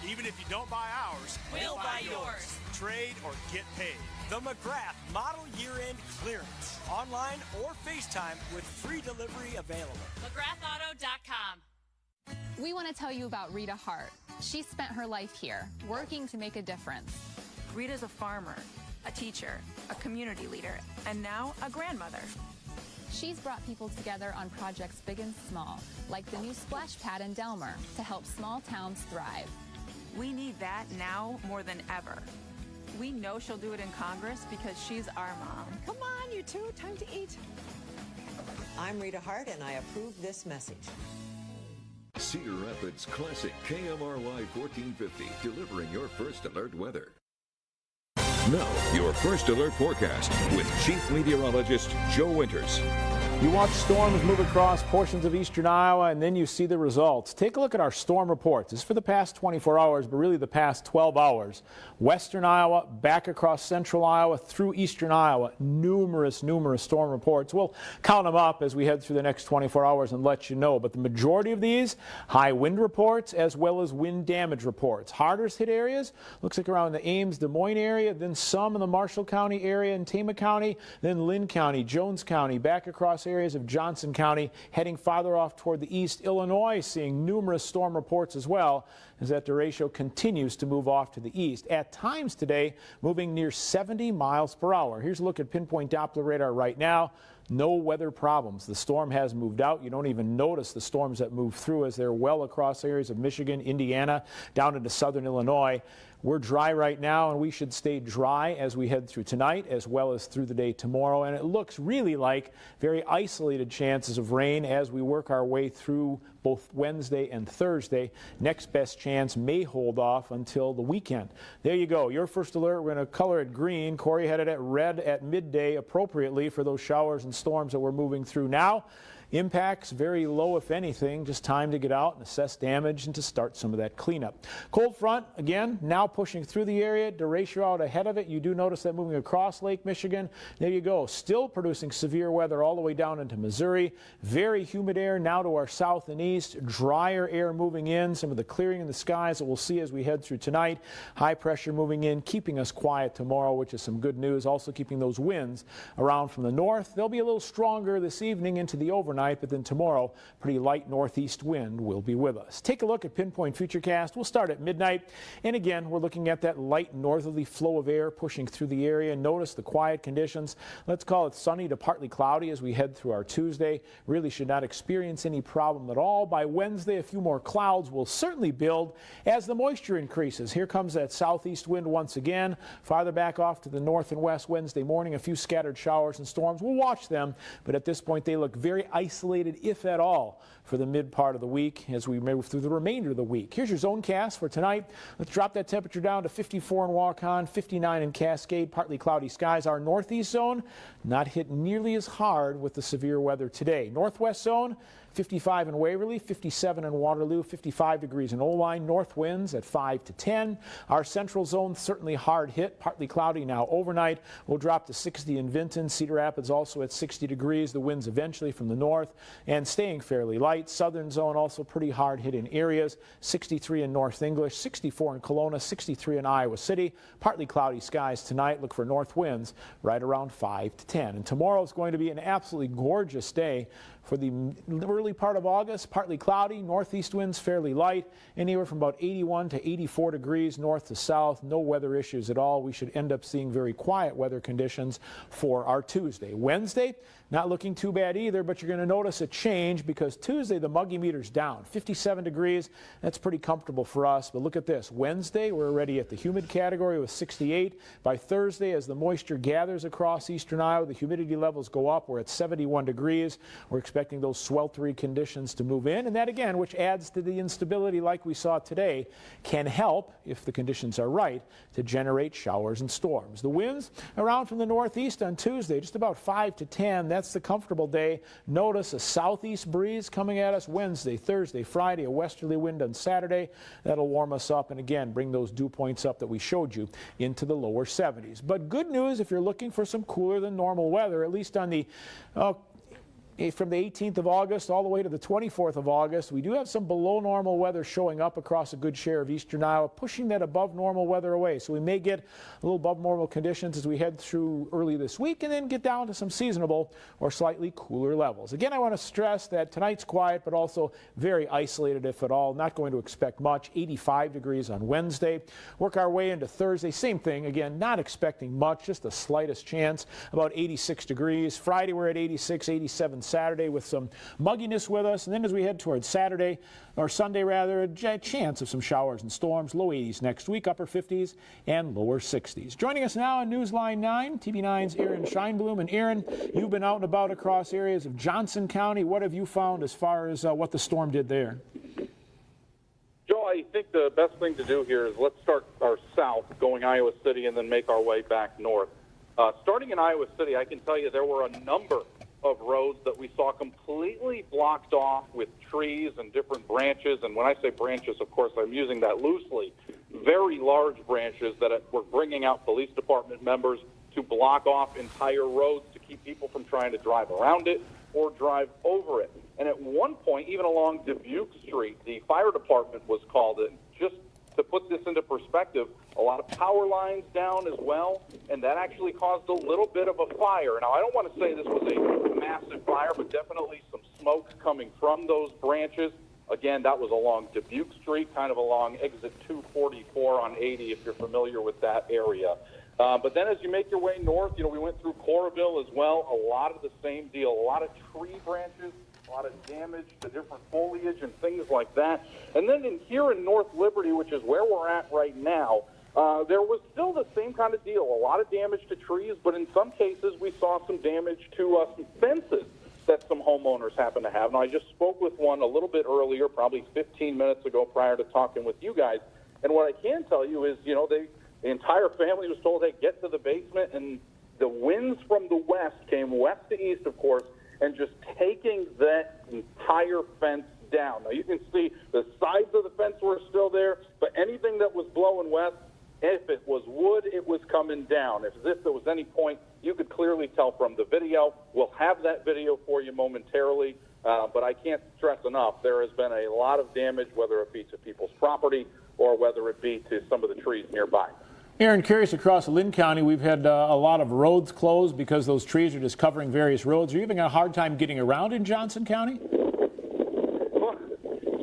Even if you don't buy ours, We'll buy yours. Trade or get paid. The McGrath Model Year-End Clearance. Online or FaceTime with free delivery available. McGrathAuto.com. We want to tell you about Rita Hart. She spent her life here, working to make a difference. Rita's a farmer, a teacher, a community leader, and now a grandmother. She's brought people together on projects big and small, like the new splash pad in Delmer, to help small towns thrive. We need that now more than ever. We know she'll do it in Congress because she's our mom. Come on, you two, time to eat. I'm Rita Hart, and I approve this message. Cedar Rapids Classic KMRY 1450, delivering your first alert weather. Now, your first alert forecast with Chief Meteorologist Joe Winters. You watch storms move across portions of eastern Iowa, and then you see the results. Take a look at our storm reports. This is for the past 24 hours, but really the past 12 hours. Western Iowa, back across central Iowa, through eastern Iowa. Numerous storm reports. We'll count them up as we head through the next 24 hours and let you know. But the majority of these, high wind reports as well as wind damage reports. Hardest hit areas, looks like around the Ames, Des Moines area, then some in the Marshall County area and Tama County, then Lynn County, Jones County, back across areas of Johnson County, heading farther off toward the east. Illinois seeing numerous storm reports as well as that derecho continues to move off to the east. At times today, moving near 70 miles per hour. Here's a look at pinpoint Doppler radar right now. No weather problems. The storm has moved out. You don't even notice the storms that move through as they're well across areas of Michigan, Indiana, down into southern Illinois. We're dry right now, and we should stay dry as we head through tonight as well as through the day tomorrow. And it looks really like very isolated chances of rain as we work our way through both Wednesday and Thursday. Next best chance may hold off until the weekend. There you go. Your first alert. We're going to color it green. Corey had it at red at midday appropriately for those showers and storms that we're moving through now. Impacts very low, if anything. Just time to get out and assess damage and to start some of that cleanup. Cold front, again, now pushing through the area. Derecho out ahead of it. You do notice that moving across Lake Michigan. There you go. Still producing severe weather all the way down into Missouri. Very humid air now to our south and east. Drier air moving in. Some of the clearing in the skies that we'll see as we head through tonight. High pressure moving in, keeping us quiet tomorrow, which is some good news. Also keeping those winds around from the north. They'll be a little stronger this evening into the overnight. But then tomorrow, pretty light northeast wind will be with us. Take a look at Pinpoint Futurecast. We'll start at midnight. And again, we're looking at that light northerly flow of air pushing through the area. Notice the quiet conditions. Let's call it sunny to partly cloudy as we head through our Tuesday. Really should not experience any problem at all. By Wednesday, a few more clouds will certainly build as the moisture increases. Here comes that southeast wind once again. Farther back off to the north and west Wednesday morning, a few scattered showers and storms. We'll watch them, but at this point, they look very isolated, if at all, for the mid part of the week as we move through the remainder of the week. Here's your zone cast for tonight. Let's drop that temperature down to 54 in Waukon, 59 in Cascade, partly cloudy skies. Our northeast zone not hit nearly as hard with the severe weather today. Northwest zone, 55 in Waverly, 57 in Waterloo, 55 degrees in Oline. North winds at 5 to 10. Our central zone certainly hard hit, partly cloudy now overnight. We'll drop to 60 in Vinton. Cedar Rapids also at 60 degrees. The winds eventually from the north and staying fairly light. Southern zone also pretty hard hit in areas. 63 in North English, 64 in Kelowna, 63 in Iowa City. Partly cloudy skies tonight. Look for north winds right around 5 to 10. And tomorrow is going to be an absolutely gorgeous day. For the early part of August, partly cloudy, northeast winds fairly light, anywhere from about 81 to 84 degrees north to south. No weather issues at all. We should end up seeing very quiet weather conditions for our Tuesday. Wednesday, not looking too bad either, but you're going to notice a change because Tuesday the muggy meter's down, 57 degrees. That's pretty comfortable for us. But look at this. Wednesday, we're already at the humid category with 68. By Thursday, as the moisture gathers across eastern Iowa, the humidity levels go up. We're at 71 degrees. We're expecting expecting those sweltering conditions to move in, and that again, which adds to the instability like we saw today, can help, if the conditions are right, to generate showers and storms. The winds around from the northeast on Tuesday, just about 5 to 10. That's the comfortable day. Notice a southeast breeze coming at us Wednesday, Thursday, Friday, a westerly wind on Saturday. That'll warm us up and again bring those dew points up that we showed you into the lower 70s. But good news if you're looking for some cooler than normal weather, at least on the from the 18th of August all the way to the 24th of August, we do have some below normal weather showing up across a good share of eastern Iowa, pushing that above normal weather away. So we may get a little above normal conditions as we head through early this week and then get down to some seasonable or slightly cooler levels. Again, I want to stress that tonight's quiet, but also very isolated if at all. Not going to expect much. 85 degrees on Wednesday. Work our way into Thursday. Same thing. Again, not expecting much, just the slightest chance. About 86 degrees. Friday we're at 86, 87 Saturday with some mugginess with us, and then as we head towards Saturday, or Sunday rather, a chance of some showers and storms, low 80s next week, upper 50s and lower 60s. Joining us now on Newsline 9, TV9's Aaron Scheinblum. And Aaron, you've been out and about across areas of Johnson County. What have you found as far as what the storm did there? Joe, I think the best thing to do here is let's start our south, going Iowa City, and then make our way back north. Starting in Iowa City, I can tell you there were a number of roads that we saw completely blocked off with trees and different branches. And when I say branches, of course, I'm using that loosely. Very large branches that were bringing out police department members to block off entire roads to keep people from trying to drive around it or drive over it. And at one point, even along Dubuque Street, the fire department was called in. Just to put this into perspective, a lot of power lines down as well, and that actually caused a little bit of a fire. Now, I don't want to say this was a massive fire, but definitely some smoke coming from those branches. Again, that was along Dubuque Street, kind of along exit 244 on 80, if you're familiar with that area. But then as you make your way north, we went through Coralville as well. A lot of the same deal, a lot of tree branches, a lot of damage to different foliage and things like that. And then here in North Liberty, which is where we're at right now, there was still the same kind of deal. A lot of damage to trees, but in some cases we saw some damage to some fences that some homeowners happen to have. Now, I just spoke with one a little bit earlier, probably 15 minutes ago prior to talking with you guys. And what I can tell you is, the entire family was told, hey, get to the basement. And the winds from the west came west to east, of course, and just taking that entire fence down. Now, you can see the sides of the fence were still there, but anything that was blowing west, if it was wood, it was coming down. If there was any point, you could clearly tell from the video. We'll have that video for you momentarily, but I can't stress enough, there has been a lot of damage, whether it be to people's property or whether it be to some of the trees nearby. Aaron, curious, across Lynn County, we've had a lot of roads closed because those trees are just covering various roads. Are you having a hard time getting around in Johnson County? Well,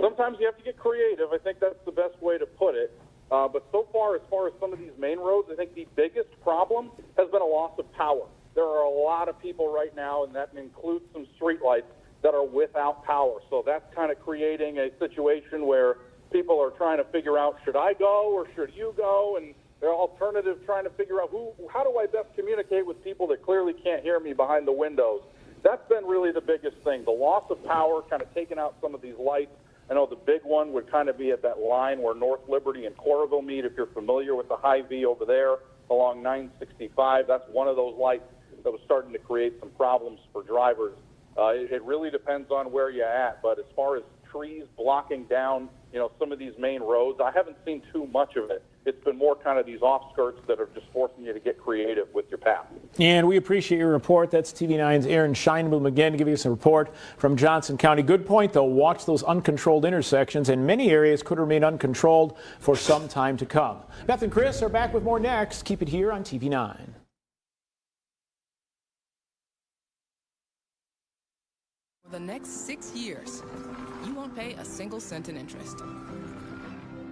sometimes you have to get creative. I think that's the best way to put it. But so far, as some of these main roads, I think the biggest problem has been a loss of power. There are a lot of people right now, and that includes some streetlights, that are without power. So that's kind of creating a situation where people are trying to figure out, should I go or should you go? And they're alternative trying to figure out how do I best communicate with people that clearly can't hear me behind the windows. That's been really the biggest thing. The loss of power kind of taking out some of these lights. I know the big one would kind of be at that line where North Liberty and Coralville meet, if you're familiar with the Hy-Vee over there along 965. That's one of those lights that was starting to create some problems for drivers. It really depends on where you're at, but as far as trees blocking down, some of these main roads, I haven't seen too much of it. It's been more kind of these off-skirts that are just forcing you to get creative with your path. And we appreciate your report. That's TV9's Aaron Scheinblum again giving us a report from Johnson County. Good point, though. Watch those uncontrolled intersections, and many areas could remain uncontrolled for some time to come. Beth and Chris are back with more next. Keep it here on TV9. For the next 6 years, you won't pay a single cent in interest.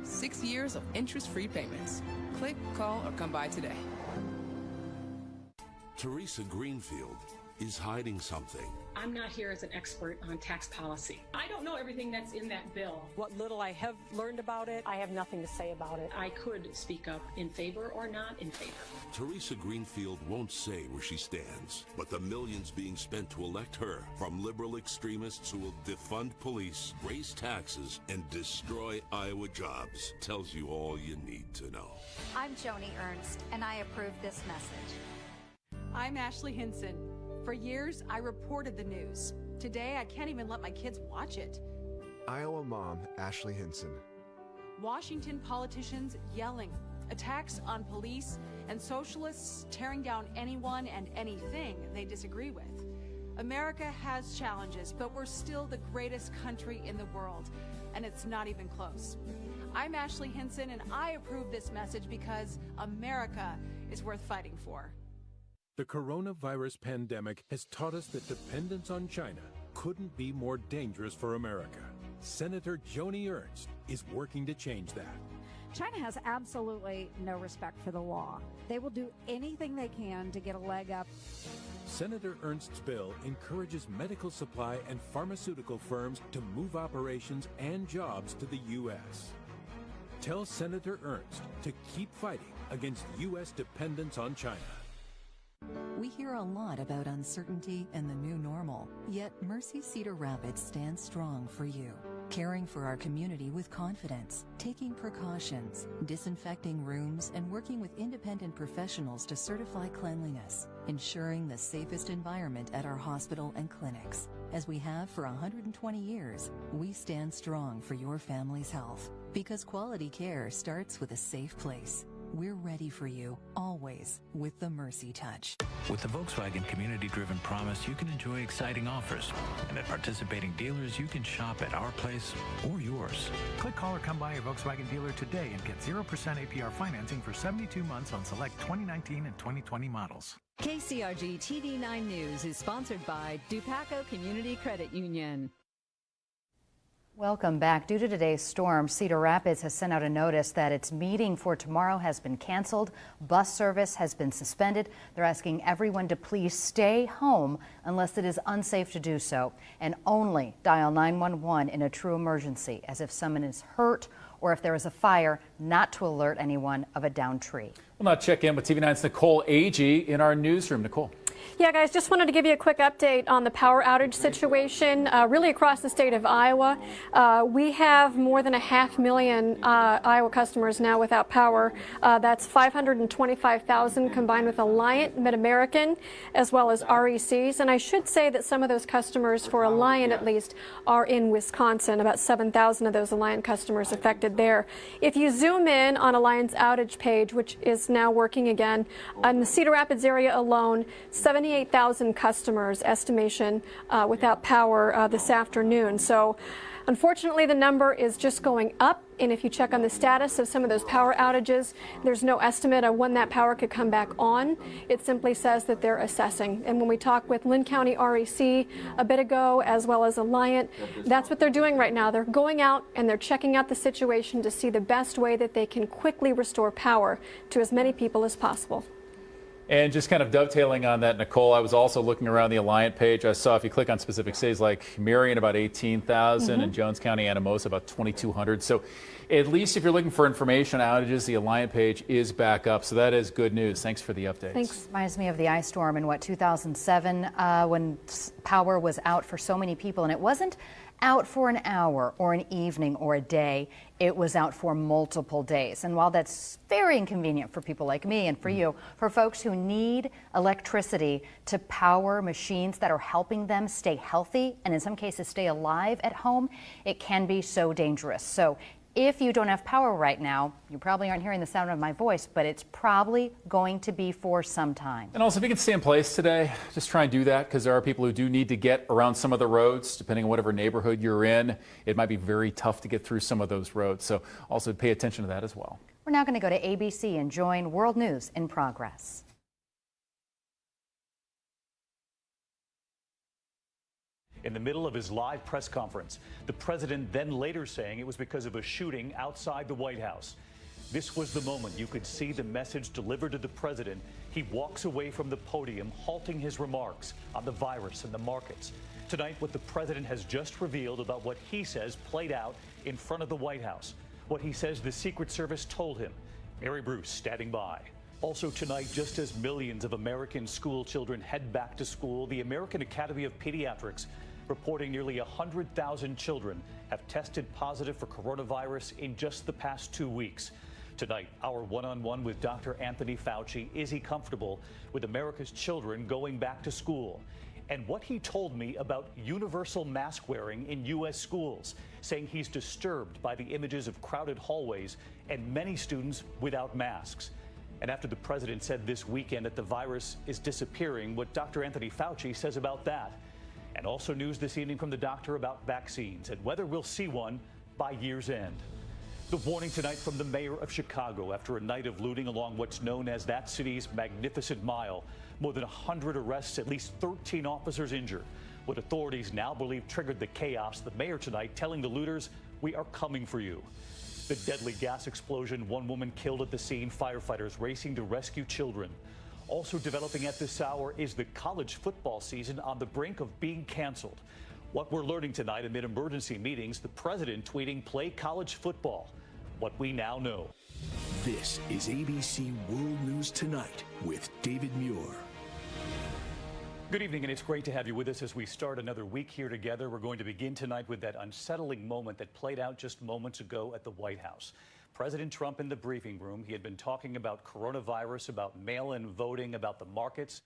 6 years of interest-free payments. Click, call, or come by today. Teresa Greenfield is hiding something. I'm not here as an expert on tax policy. I don't know everything that's in that bill. What little I have learned about it, I have nothing to say about it. I could speak up in favor or not in favor. Teresa Greenfield won't say where she stands, but the millions being spent to elect her from liberal extremists who will defund police, raise taxes, and destroy Iowa jobs tells you all you need to know. I'm Joni Ernst, and I approve this message. I'm Ashley Hinson. For years, I reported the news. Today, I can't even let my kids watch it. Iowa mom, Ashley Hinson. Washington politicians yelling, attacks on police, and socialists tearing down anyone and anything they disagree with. America has challenges, but we're still the greatest country in the world, and it's not even close. I'm Ashley Hinson, and I approve this message because America is worth fighting for. The coronavirus pandemic has taught us that dependence on China couldn't be more dangerous for America. Senator Joni Ernst is working to change that. China has absolutely no respect for the law. They will do anything they can to get a leg up. Senator Ernst's bill encourages medical supply and pharmaceutical firms to move operations and jobs to the U.S. Tell Senator Ernst to keep fighting against U.S. dependence on China. We hear a lot about uncertainty and the new normal, yet Mercy Cedar Rapids stands strong for you, caring for our community with confidence, taking precautions, disinfecting rooms, and working with independent professionals to certify cleanliness, ensuring the safest environment at our hospital and clinics. As we have for 120 years, we stand strong for your family's health, because quality care starts with a safe place. We're ready for you, always, with the Mercy Touch. With the Volkswagen Community-Driven Promise, you can enjoy exciting offers. And at participating dealers, you can shop at our place or yours. Click, call, or come by your Volkswagen dealer today and get 0% APR financing for 72 months on select 2019 and 2020 models. KCRG TV9 News is sponsored by Dupaco Community Credit Union. Welcome back. Due to today's storm, Cedar Rapids has sent out a notice that its meeting for tomorrow has been canceled. Bus service has been suspended. They're asking everyone to please stay home unless it is unsafe to do so, and only dial 911 in a true emergency, as if someone is hurt or if there is a fire, not to alert anyone of a downed tree. We'll now check in with TV9's Nicole Agee in our newsroom. Nicole. Yeah, guys, just wanted to give you a quick update on the power outage situation really across the state of Iowa. We have more than 500,000 Iowa customers now without power. That's 525,000 combined with Alliant, Mid-American, as well as RECs. And I should say that some of those customers, for Alliant at least, are in Wisconsin. About 7,000 of those Alliant customers affected there. If you zoom in on Alliant's outage page, which is now working again, in the Cedar Rapids area alone, 78,000 customers, estimation, without power this afternoon. So unfortunately, the number is just going up. And if you check on the status of some of those power outages, there's no estimate of when that power could come back on. It simply says that they're assessing. And when we talked with Lynn County REC a bit ago, as well as Alliant, that's what they're doing right now. They're going out and they're checking out the situation to see the best way that they can quickly restore power to as many people as possible. And just kind of dovetailing on that, Nicole, I was also looking around the Alliant page. I saw if you click on specific cities like Marion, about 18,000, and Jones County, Anamosa, about 2,200. So at least if you're looking for information on outages, the Alliant page is back up. So that is good news. Thanks for the updates. Thanks. Reminds me of the ice storm in, 2007, when power was out for so many people. And it wasn't out for an hour or an evening or a day. It was out for multiple days. And while that's very inconvenient for people like me and for you, for folks who need electricity to power machines that are helping them stay healthy and in some cases stay alive at home, it can be so dangerous. So if you don't have power right now, you probably aren't hearing the sound of my voice, but it's probably going to be for some time. And also, if you can stay in place today, just try and do that, because there are people who do need to get around some of the roads. Depending on whatever neighborhood you're in, it might be very tough to get through some of those roads. So also pay attention to that as well. We're now going to go to ABC and join World News in Progress. In the middle of his live press conference, the president then later saying it was because of a shooting outside the White House. This was the moment you could see the message delivered to the president. He walks away from the podium, halting his remarks on the virus and the markets. Tonight, what the president has just revealed about what he says played out in front of the White House. What he says the Secret Service told him. Mary Bruce standing by. Also tonight, just as millions of American school children head back to school, the American Academy of Pediatrics reporting nearly 100,000 children have tested positive for coronavirus in just the past 2 weeks. Tonight, our one-on-one with Dr. Anthony Fauci. Is he comfortable with America's children going back to school? And what he told me about universal mask wearing in U.S. schools, saying he's disturbed by the images of crowded hallways and many students without masks. And after the president said this weekend that the virus is disappearing, what Dr. Anthony Fauci says about that. And also news this evening from the doctor about vaccines and whether we'll see one by year's end. The warning tonight from the mayor of Chicago after a night of looting along what's known as that city's Magnificent Mile. More than 100 arrests, at least 13 officers injured. What authorities now believe triggered the chaos. The mayor tonight telling the looters, "We are coming for you." The deadly gas explosion, one woman killed at the scene, firefighters racing to rescue children. Also developing at this hour is the college football season on the brink of being canceled. What we're learning tonight amid emergency meetings, the president tweeting, "Play college football." What we now know. This is ABC World News Tonight with David Muir. Good evening, and it's great to have you with us as we start another week here together. We're going to begin tonight with that unsettling moment that played out just moments ago at the White House. President Trump in the briefing room, he had been talking about coronavirus, about mail-in voting, about the markets.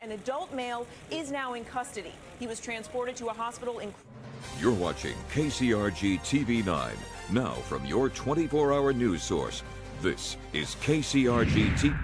An adult male is now in custody. He was transported to a hospital in... You're watching KCRG TV 9, now from your 24-hour news source. This is KCRG TV.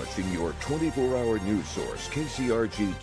watching your 24-hour news source, KCRG.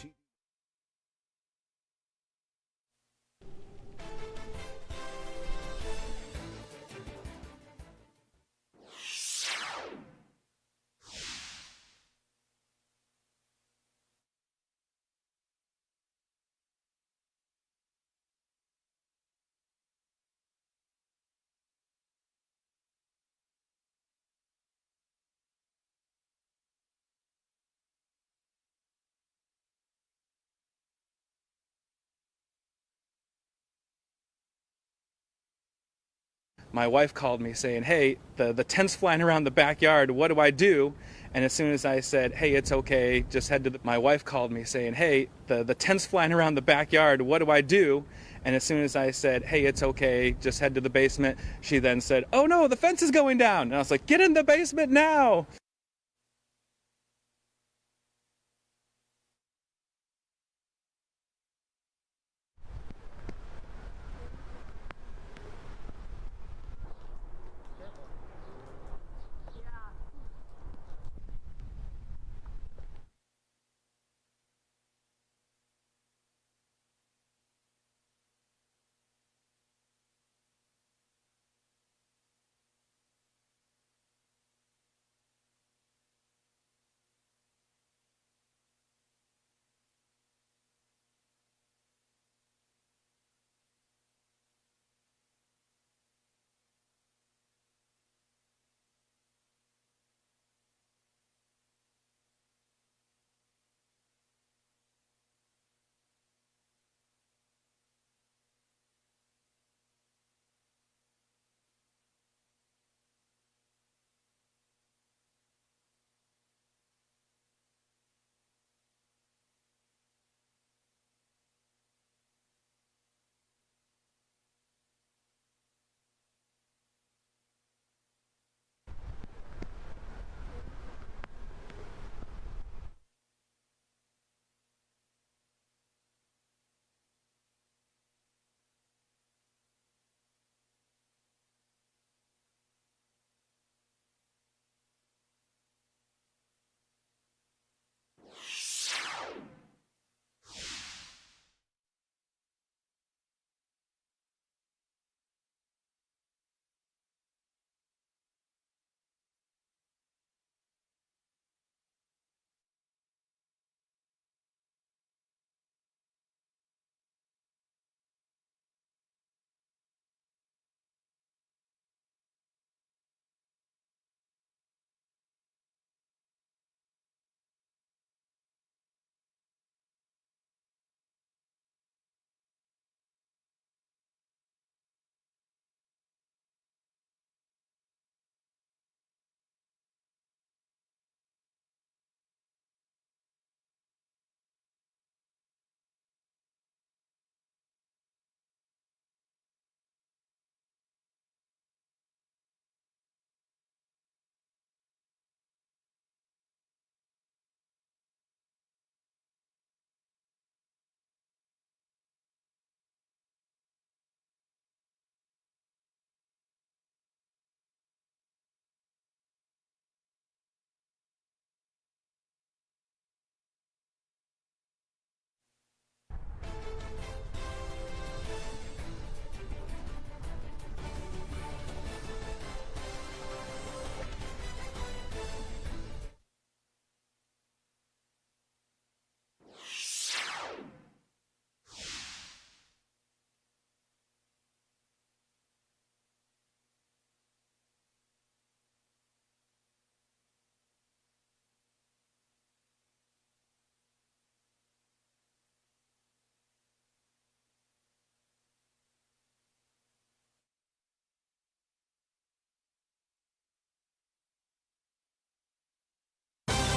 My wife called me saying, hey, the tent's flying around the backyard, what do I do? And as soon as I said, hey, it's okay, just head to my wife called me saying, hey, the tent's flying around the backyard, what do I do? And as soon as I said, hey, it's okay, just head to the basement, she then said, oh no, the fence is going down. And I was like, get in the basement now.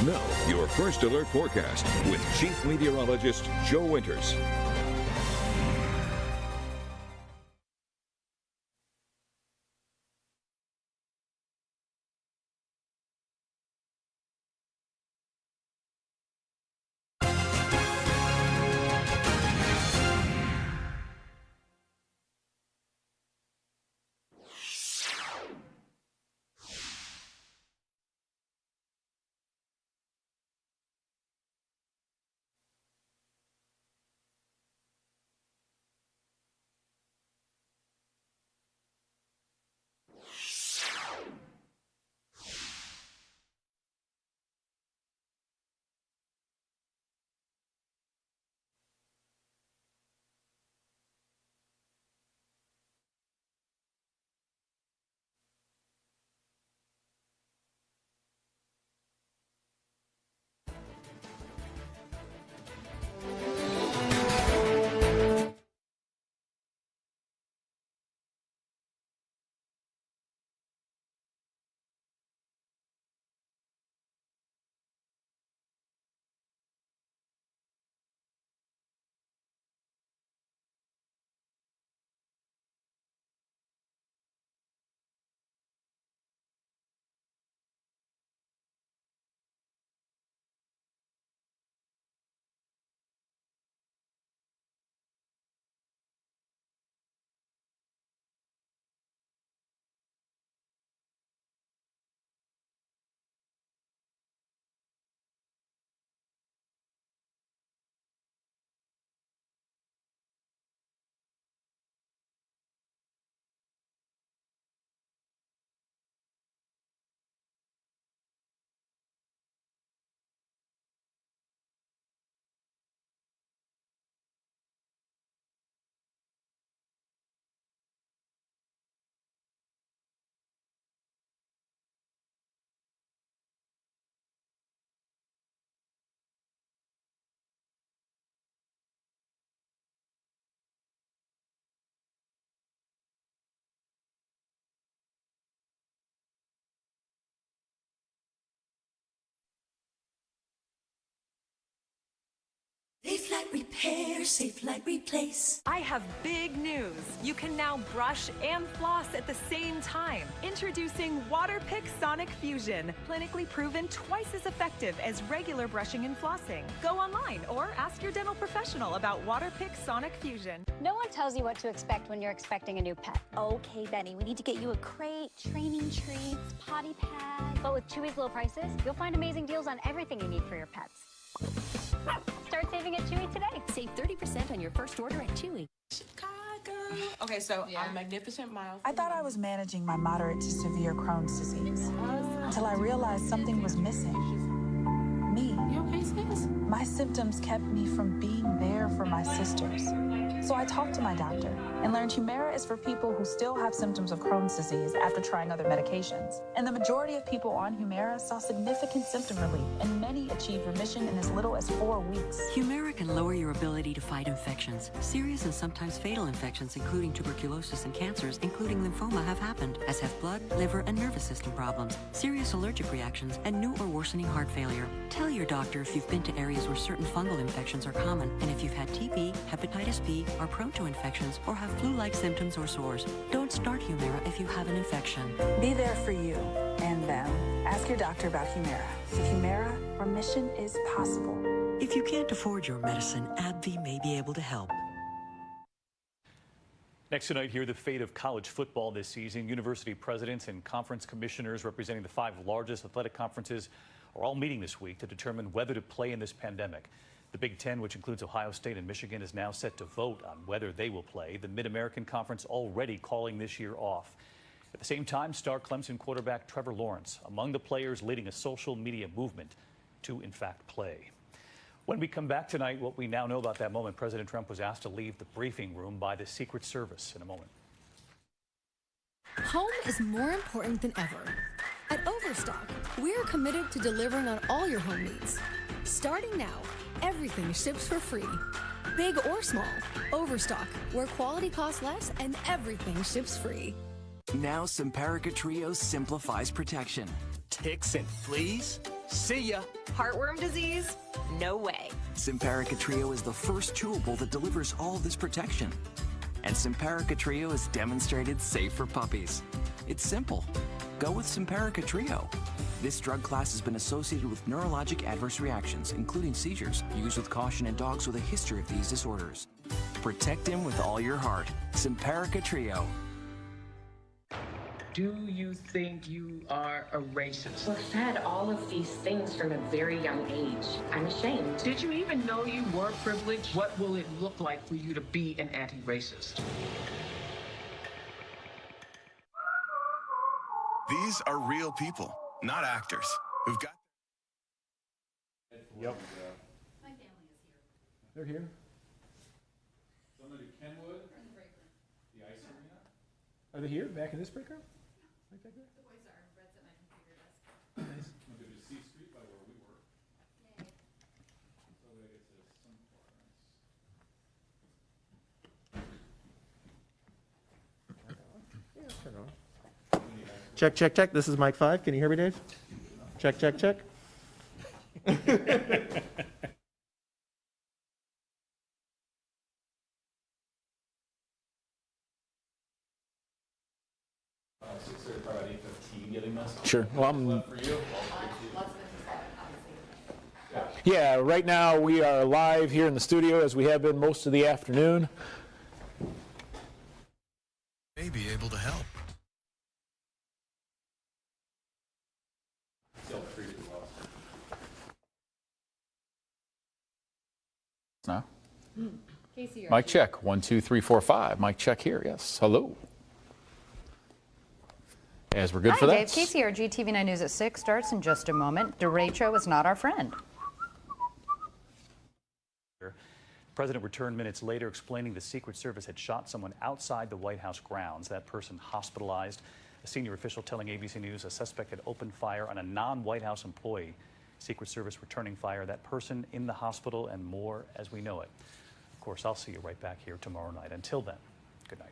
Now, your First Alert forecast with Chief Meteorologist Joe Winters. Light Repair, Safe Light Replace. I have big news. You can now brush and floss at the same time. Introducing Waterpik Sonic Fusion, clinically proven twice as effective as regular brushing and flossing. Go online or ask your dental professional about Waterpik Sonic Fusion. No one tells you what to expect when you're expecting a new pet. Okay, Benny, we need to get you a crate, training treats, potty pads. But with Chewy's low prices, you'll find amazing deals on everything you need for your pets. Start saving at Chewy today. Save 30% on your first order at Chewy. Okay, so I'm Magnificent Mouth. I thought I was managing my moderate to severe Crohn's disease until I realized something was missing. Me. You okay, sis? My symptoms kept me from being there for my sisters. So I talked to my doctor and learned Humira is for people who still have symptoms of Crohn's disease after trying other medications. And the majority of people on Humira saw significant symptom relief, and many achieved remission in as little as 4 weeks. Humira can lower your ability to fight infections. Serious and sometimes fatal infections, including tuberculosis and cancers, including lymphoma, have happened, as have blood, liver, and nervous system problems, serious allergic reactions, and new or worsening heart failure. Tell your doctor if you've been to areas where certain fungal infections are common, and if you've had TB, hepatitis B, are prone to infections, or have flu-like symptoms or sores. Don't start Humira if you have an infection. Be there for you and them. Ask your doctor about Humira. With Humira, remission is possible. If you can't afford your medicine, AbbVie may be able to help. Next tonight, hear the fate of college football this season. University presidents and conference commissioners representing the 5 largest athletic conferences are all meeting this week to determine whether to play in this pandemic. The Big Ten, which includes Ohio State and Michigan, is now set to vote on whether they will play. The Mid-American Conference already calling this year off. At the same time, star Clemson quarterback Trevor Lawrence among the players leading a social media movement to, in fact, play. When we come back tonight, what we now know about that moment, President Trump was asked to leave the briefing room by the Secret Service in a moment. Home is more important than ever. At Overstock, we're committed to delivering on all your home needs. Starting now, everything ships for free. Big or small, Overstock, where quality costs less and everything ships free. Now Simparica Trio simplifies protection. Ticks and fleas? See ya. Heartworm disease? No way. Simparica Trio is the first chewable that delivers all this protection. And Simparica Trio is demonstrated safe for puppies. It's simple. Go with Simparica Trio. This drug class has been associated with neurologic adverse reactions, including seizures. Use with caution in dogs with a history of these disorders. Protect him with all your heart. Simparica Trio. Do you think you are a racist? We're fed all of these things from a very young age. I'm ashamed. Did you even know you were privileged? What will it look like for you to be an anti-racist? These are real people, not actors, who've got... Yep. My family is here. They're here. Somebody Kenwood? The ice arena? Are they here, back in this break room? Right back there? The boys are. Brett's at my computer desk. Nice. No, did you see street by where we were? Yay. So I guess it's some Yeah, turn on. Check, check, check. This is mic 5. Can you hear me, Dave? Check, check, check. Sure. Well, yeah, right now we are live here in the studio as we have been most of the afternoon. May be able to help. Now. Casey, Mic check. 1, 2, 3, 4, 5. Mic check here. Yes. Hello. As we're good Hi, for that. Dave. KCRG TV9 News at 6 starts in just a moment. Derecho is not our friend. The president returned minutes later explaining the Secret Service had shot someone outside the White House grounds. That person hospitalized. A senior official telling ABC News a suspect had opened fire on a non-White House employee. Secret Service returning fire, that person in the hospital, and more as we know it. Of course, I'll see you right back here tomorrow night. Until then, good night.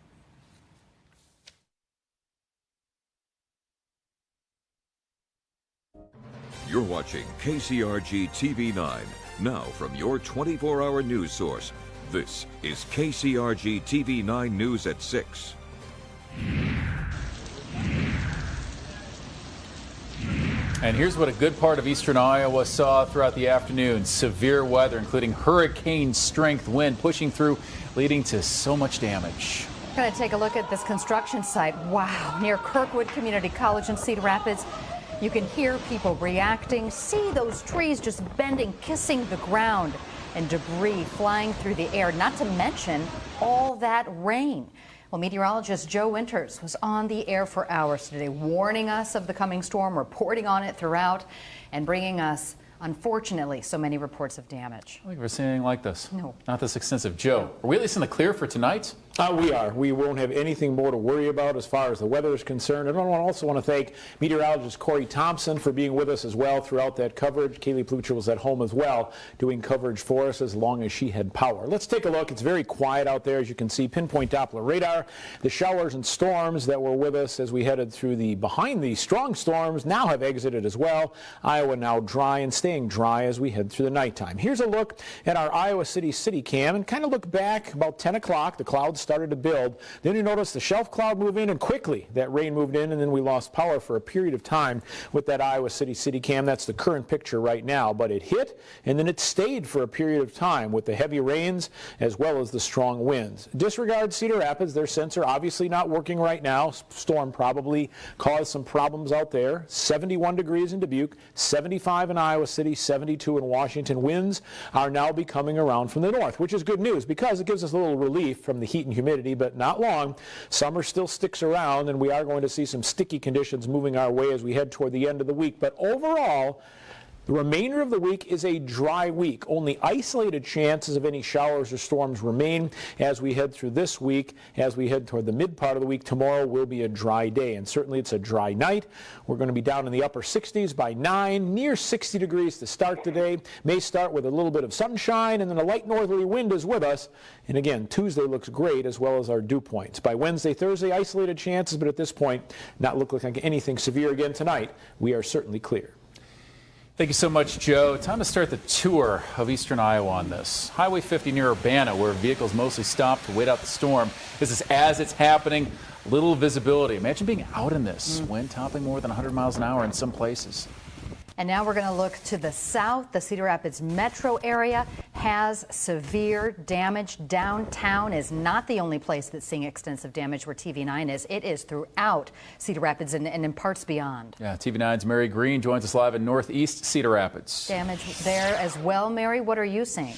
You're watching KCRG TV 9, Now from your 24-hour news source, this is KCRG TV 9 News at 6. And here's what a good part of eastern Iowa saw throughout the afternoon. Severe weather, including hurricane strength wind pushing through, leading to so much damage. Going to take a look at this construction site. Wow, near Kirkwood Community College in Cedar Rapids. You can hear people reacting, see those trees just bending, kissing the ground, and debris flying through the air, not to mention all that rain. Well, meteorologist Joe Winters was on the air for hours today, warning us of the coming storm, reporting on it throughout, and bringing us, unfortunately, so many reports of damage. I don't think we've seen anything like this. No. Not this extensive. Joe, are we at least in the clear for tonight? We are. We won't have anything more to worry about as far as the weather is concerned. I also want to thank meteorologist Corey Thompson for being with us as well throughout that coverage. Kaylee Plucher was at home as well doing coverage for us as long as she had power. Let's take a look. It's very quiet out there, as you can see. Pinpoint Doppler radar. The showers and storms that were with us as we headed through behind the strong storms now have exited as well. Iowa now dry and staying dry as we head through the nighttime. Here's a look at our Iowa City cam and kind of look back about 10 o'clock. The clouds started to build. Then you notice the shelf cloud move in, and quickly that rain moved in, and then we lost power for a period of time with that Iowa City cam. That's the current picture right now, but it hit and then it stayed for a period of time with the heavy rains as well as the strong winds. Disregard Cedar Rapids. Their sensor obviously not working right now. Storm probably caused some problems out there. 71 degrees in Dubuque, 75 in Iowa City, 72 in Washington. Winds are now becoming around from the north, which is good news because it gives us a little relief from the heat and humidity, but not long. Summer still sticks around, and we are going to see some sticky conditions moving our way as we head toward the end of the week. But overall, the remainder of the week is a dry week. Only isolated chances of any showers or storms remain as we head through this week. As we head toward the mid part of the week, tomorrow will be a dry day, and certainly it's a dry night. We're going to be down in the upper 60s by 9, near 60 degrees to start the day. May start with a little bit of sunshine, and then a light northerly wind is with us. And again, Tuesday looks great, as well as our dew points. By Wednesday, Thursday, isolated chances, but at this point, not looking like anything severe again tonight. We are certainly clear. Thank you so much, Joe. Time to start the tour of eastern Iowa on this. Highway 50 near Urbana, where vehicles mostly stop to wait out the storm. This is as it's happening, little visibility. Imagine being out in this. Wind topping more than 100 miles an hour in some places. And now we're going to look to the south. The Cedar Rapids metro area has severe damage. Downtown is not the only place that's seeing extensive damage where TV9 is. It is throughout Cedar Rapids and in parts beyond. Yeah, TV9's Mary Green joins us live in northeast Cedar Rapids. Damage there as well. Mary, what are you seeing?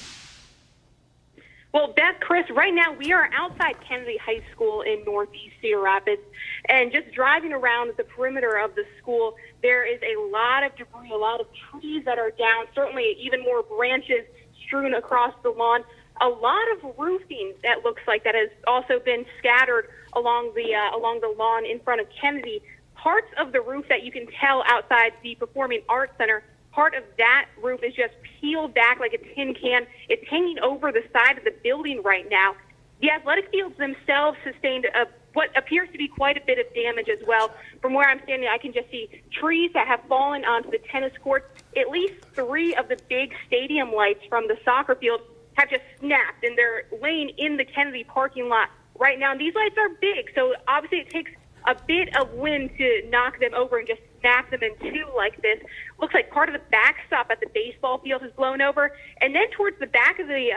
Well, Beth, Chris, right now we are outside Kennedy High School in northeast Cedar Rapids, and just driving around the perimeter of the school, there is a lot of debris, a lot of trees that are down, certainly even more branches strewn across the lawn, a lot of roofing that looks like that has also been scattered along the lawn in front of Kennedy. Parts of the roof that you can tell outside the Performing Arts Center, part of that roof is just peeled back like a tin can. It's hanging over the side of the building right now. The athletic fields themselves sustained what appears to be quite a bit of damage as well. From where I'm standing, I can just see trees that have fallen onto the tennis courts. At least 3 of the big stadium lights from the soccer field have just snapped, and they're laying in the Kennedy parking lot right now. And these lights are big, so obviously it takes a bit of wind to knock them over and just snap them in two like this. Looks like part of the backstop at the baseball field has blown over, and then towards the back of the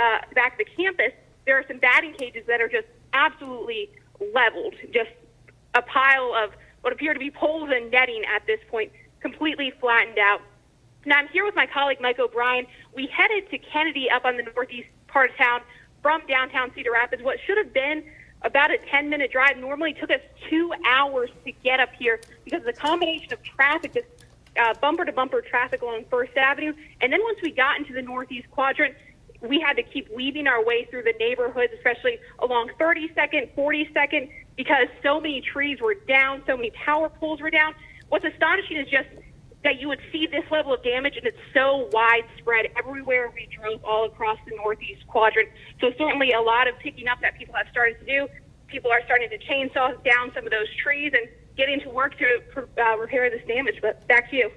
campus, there are some batting cages that are just absolutely leveled, just a pile of what appear to be poles and netting at this point, completely flattened out. Now I'm here with my colleague Mike O'Brien. We headed to Kennedy up on the northeast part of town from downtown Cedar Rapids. What should have been about a 10-minute drive normally took us 2 hours to get up here because of the combination of traffic, just bumper-to-bumper traffic along First Avenue. And then once we got into the northeast quadrant, we had to keep weaving our way through the neighborhoods, especially along 32nd, 42nd, because so many trees were down, so many power poles were down. What's astonishing is just that you would see this level of damage, and it's so widespread everywhere we drove all across the northeast quadrant. So certainly a lot of picking up that people have started to do. People are starting to chainsaw down some of those trees and getting to work to repair this damage. But back to you.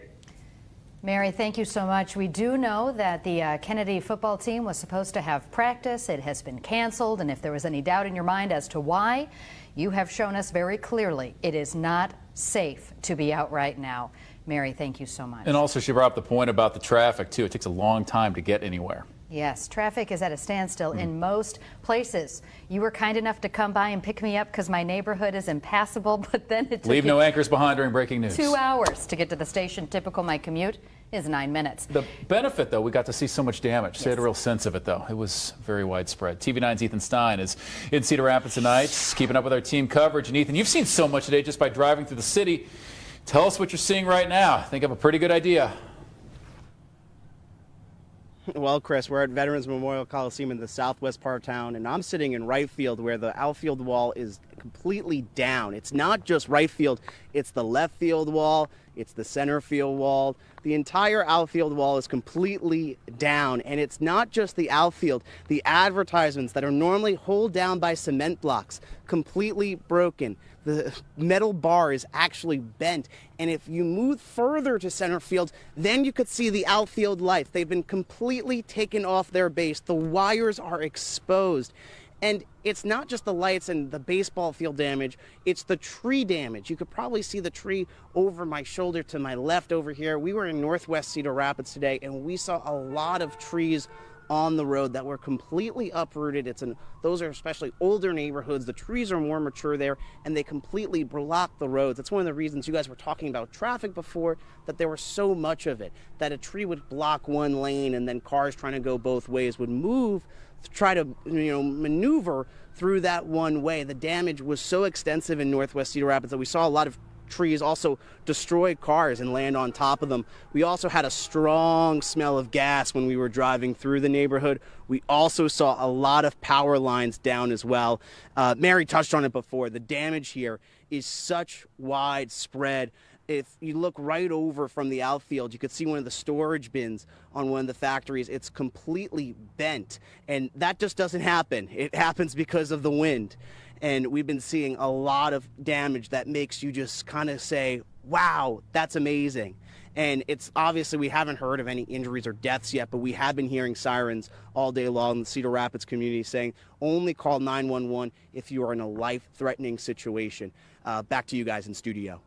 Mary, thank you so much. We do know that the Kennedy football team was supposed to have practice. It has been canceled, and if there was any doubt in your mind as to why, you have shown us very clearly it is not safe to be out right now. Mary, thank you so much. And also she brought up the point about the traffic, too. It takes a long time to get anywhere. Yes, traffic is at a standstill in most places. You were kind enough to come by and pick me up because my neighborhood is impassable, but then it took Leave no anchors behind during breaking news. 2 hours to get to the station. Typical my commute is 9 minutes. The benefit, though, we got to see so much damage. So I had a real sense of it, though. It was very widespread. TV9's Ethan Stein is in Cedar Rapids tonight, keeping up with our team coverage. And Ethan, you've seen so much today just by driving through the city. Tell us what you're seeing right now. I think I have a pretty good idea. Well, Chris, we're at Veterans Memorial Coliseum in the southwest part of town, and I'm sitting in right field where the outfield wall is completely down. It's not just right field, it's the left field wall, it's the center field wall. The entire outfield wall is completely down, and it's not just the outfield. The advertisements that are normally held down by cement blocks, completely broken. The metal bar is actually bent, and if you move further to center field, then you could see the outfield lights. They've been completely taken off their base. The wires are exposed. And it's not just the lights and the baseball field damage, it's the tree damage. You could probably see the tree over my shoulder to my left over here. We were in northwest Cedar Rapids today, and we saw a lot of trees on the road that were completely uprooted. Those are especially older neighborhoods. The trees are more mature there, and they completely block the roads. That's one of the reasons you guys were talking about traffic before, that there was so much of it, that a tree would block one lane and then cars trying to go both ways would move to try to maneuver through that one way. The damage was so extensive in northwest Cedar Rapids that we saw a lot of trees also destroy cars and land on top of them. We also had a strong smell of gas when we were driving through the neighborhood. We also saw a lot of power lines down as well. Mary touched on it before. The damage here is such widespread. If you look right over from the outfield, you could see one of the storage bins on one of the factories. It's completely bent, and that just doesn't happen. It happens because of the wind. And we've been seeing a lot of damage that makes you just kind of say, wow, that's amazing. And it's obviously we haven't heard of any injuries or deaths yet, but we have been hearing sirens all day long in the Cedar Rapids community saying only call 911 if you are in a life-threatening situation. Back to you guys in studio.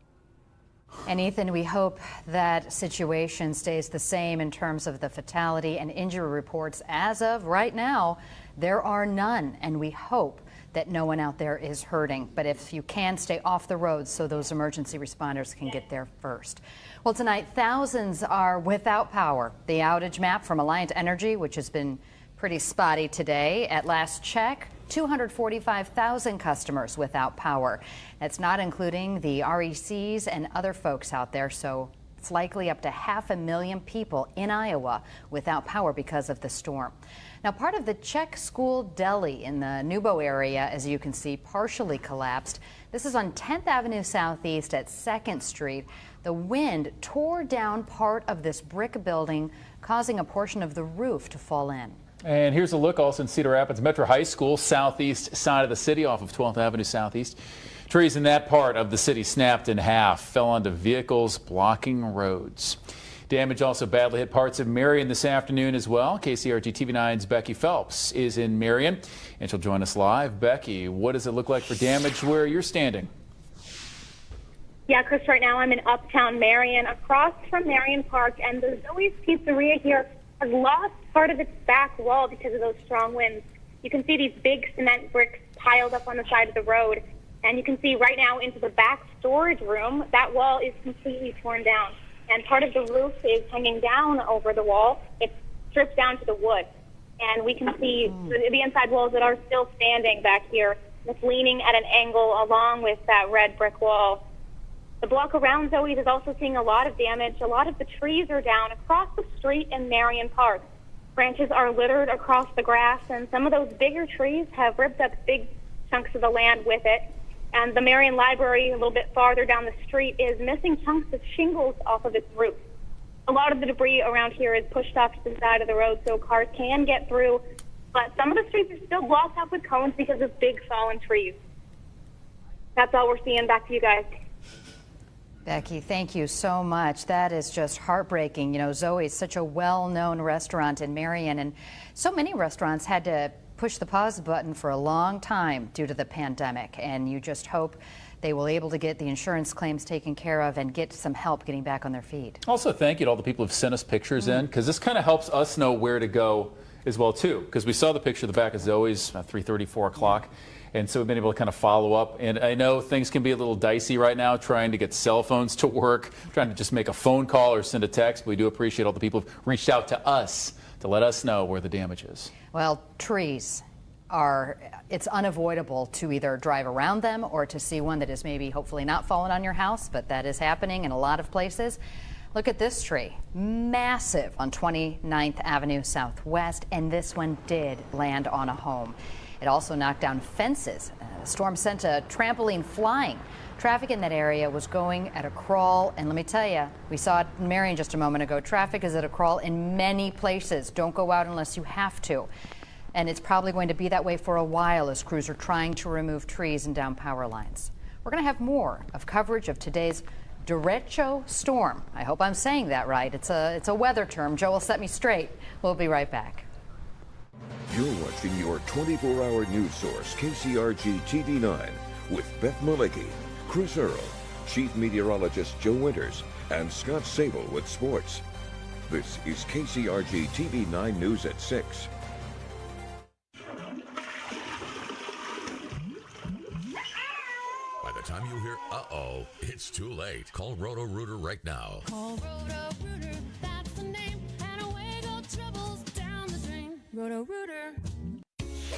And Ethan, we hope that situation stays the same in terms of the fatality and injury reports. As of right now, there are none, and we hope that no one out there is hurting. But if you can, stay off the roads so those emergency responders can get there first. Well, tonight, thousands are without power. The outage map from Alliant Energy, which has been pretty spotty today. At last check, 245,000 customers without power. That's not including the RECs and other folks out there, so it's likely up to 500,000 people in Iowa without power because of the storm. Now, part of the Czech school deli in the Nubo area, as you can see, partially collapsed. This is on 10th Avenue Southeast at 2nd Street. The wind tore down part of this brick building, causing a portion of the roof to fall in. And here's a look also in Cedar Rapids Metro High School, southeast side of the city off of 12th Avenue Southeast. Trees in that part of the city snapped in half, fell onto vehicles blocking roads. Damage also badly hit parts of Marion this afternoon as well. KCRG TV9's Becky Phelps is in Marion, and she'll join us live. Becky, what does it look like for damage where you're standing? Yeah, Chris, right now I'm in Uptown Marion, across from Marion Park, and the Zoe's Pizzeria here has lost part of its back wall because of those strong winds. You can see these big cement bricks piled up on the side of the road, and you can see right now into the back storage room, that wall is completely torn down. And part of the roof is hanging down over the wall. It's stripped down to the wood. And we can see the inside walls that are still standing back here. It's leaning at an angle along with that red brick wall. The block around Zoe's is also seeing a lot of damage. A lot of the trees are down across the street in Marion Park. Branches are littered across the grass, and some of those bigger trees have ripped up big chunks of the land with it. And the Marion Library, a little bit farther down the street, is missing chunks of shingles off of its roof. A lot of the debris around here is pushed off to the side of the road so cars can get through, but some of the streets are still blocked up with cones because of big fallen trees. That's all we're seeing. Back to you guys. Becky, thank you so much. That is just heartbreaking. You know, Zoe's such a well-known restaurant in Marion, and so many restaurants had to push the pause button for a long time due to the pandemic, and you just hope they will be able to get the insurance claims taken care of and get some help getting back on their feet. Also, thank you to all the people who've sent us pictures in, because this kind of helps us know where to go as well, too, because we saw the picture of the back of Zoe's about 3:30, 4 o'clock. And so we've been able to kind of follow up. And I know things can be a little dicey right now, trying to get cell phones to work, trying to just make a phone call or send a text. But we do appreciate all the people who've reached out to us to let us know where the damage is. Well, trees it's unavoidable to either drive around them or to see one that is maybe hopefully not fallen on your house, but that is happening in a lot of places. Look at this tree, massive on 29th Avenue Southwest, and this one did land on a home. It also knocked down fences. The storm sent a trampoline flying. Traffic in that area was going at a crawl, and let me tell you, we saw it in Marion just a moment ago. Traffic is at a crawl in many places. Don't go out unless you have to. And it's probably going to be that way for a while as crews are trying to remove trees and down power lines. We're going to have more of coverage of today's Derecho storm. I hope I'm saying that right. It's a weather term. Joe will set me straight. We'll be right back. You're watching your 24-hour news source, KCRG TV9, with Beth Malicki, Chris Earl, Chief Meteorologist Joe Winters, and Scott Sable with sports. This is KCRG TV9 News at 6. By the time you hear uh-oh, it's too late. Call Roto-Rooter right now. Call Roto-Rooter, that's the name, and away go troubles down the drain. Roto-Rooter.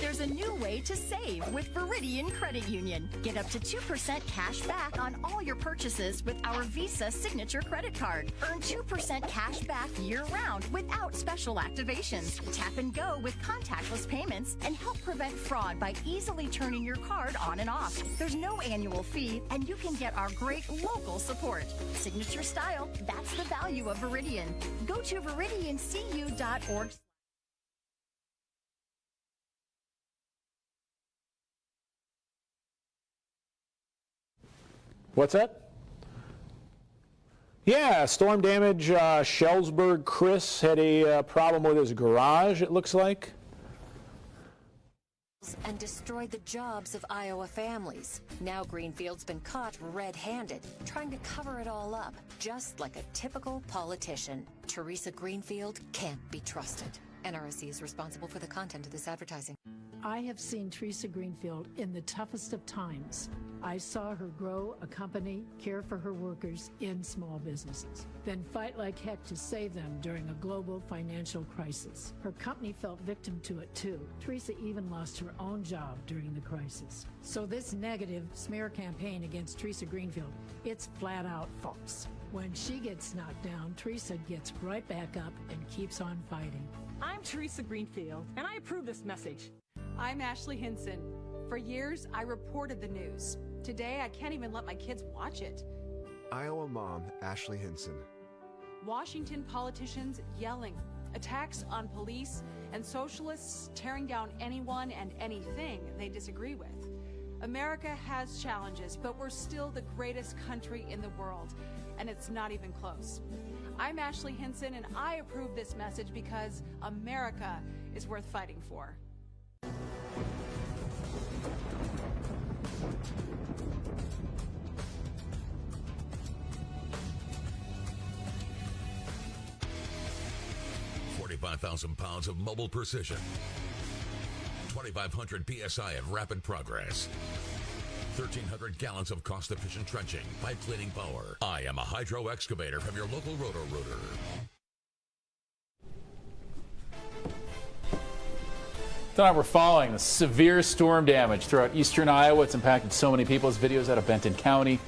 There's a new way to save with Veridian Credit Union. Get up to 2% cash back on all your purchases with our Visa Signature Credit Card. Earn 2% cash back year-round without special activations. Tap and go with contactless payments and help prevent fraud by easily turning your card on and off. There's no annual fee, and you can get our great local support. Signature style, that's the value of Veridian. Go to VeridianCU.org. What's that? Yeah, storm damage. Shellsburg Chris had a problem with his garage, it looks like. And destroyed the jobs of Iowa families. Now Greenfield's been caught red-handed, trying to cover it all up, just like a typical politician. Teresa Greenfield can't be trusted. NRSC is responsible for the content of this advertising. I have seen Teresa Greenfield in the toughest of times. I saw her grow a company, care for her workers in small businesses, then fight like heck to save them during a global financial crisis. Her company fell victim to it too. Teresa even lost her own job during the crisis. So this negative smear campaign against Teresa Greenfield, it's flat out false. When she gets knocked down, Teresa gets right back up and keeps on fighting. I'm Teresa Greenfield, and I approve this message. I'm Ashley Hinson. For years, I reported the news. Today, I can't even let my kids watch it. Iowa mom, Ashley Hinson. Washington politicians yelling, attacks on police, and socialists tearing down anyone and anything they disagree with. America has challenges, but we're still the greatest country in the world, and it's not even close. I'm Ashley Hinson, and I approve this message because America is worth fighting for. £45,000 of mobile precision. 2,500 PSI of rapid progress. 1,300 gallons of cost-efficient trenching, pipe cleaning power. I am a hydro excavator from your local Roto-Rooter. Tonight we're following the severe storm damage throughout eastern Iowa. It's impacted so many people's videos out of Benton County.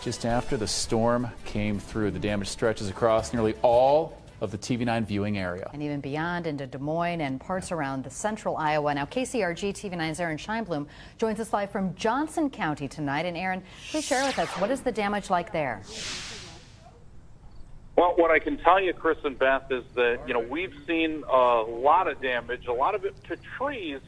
Just after the storm came through, the damage stretches across nearly all of the TV9 viewing area. And even beyond into Des Moines and parts around the central Iowa. Now, KCRG TV9's Aaron Scheinblum joins us live from Johnson County tonight. And Aaron, please share with us, what is the damage like there? Well, what I can tell you, Chris and Beth, is that, we've seen a lot of damage, a lot of it to trees.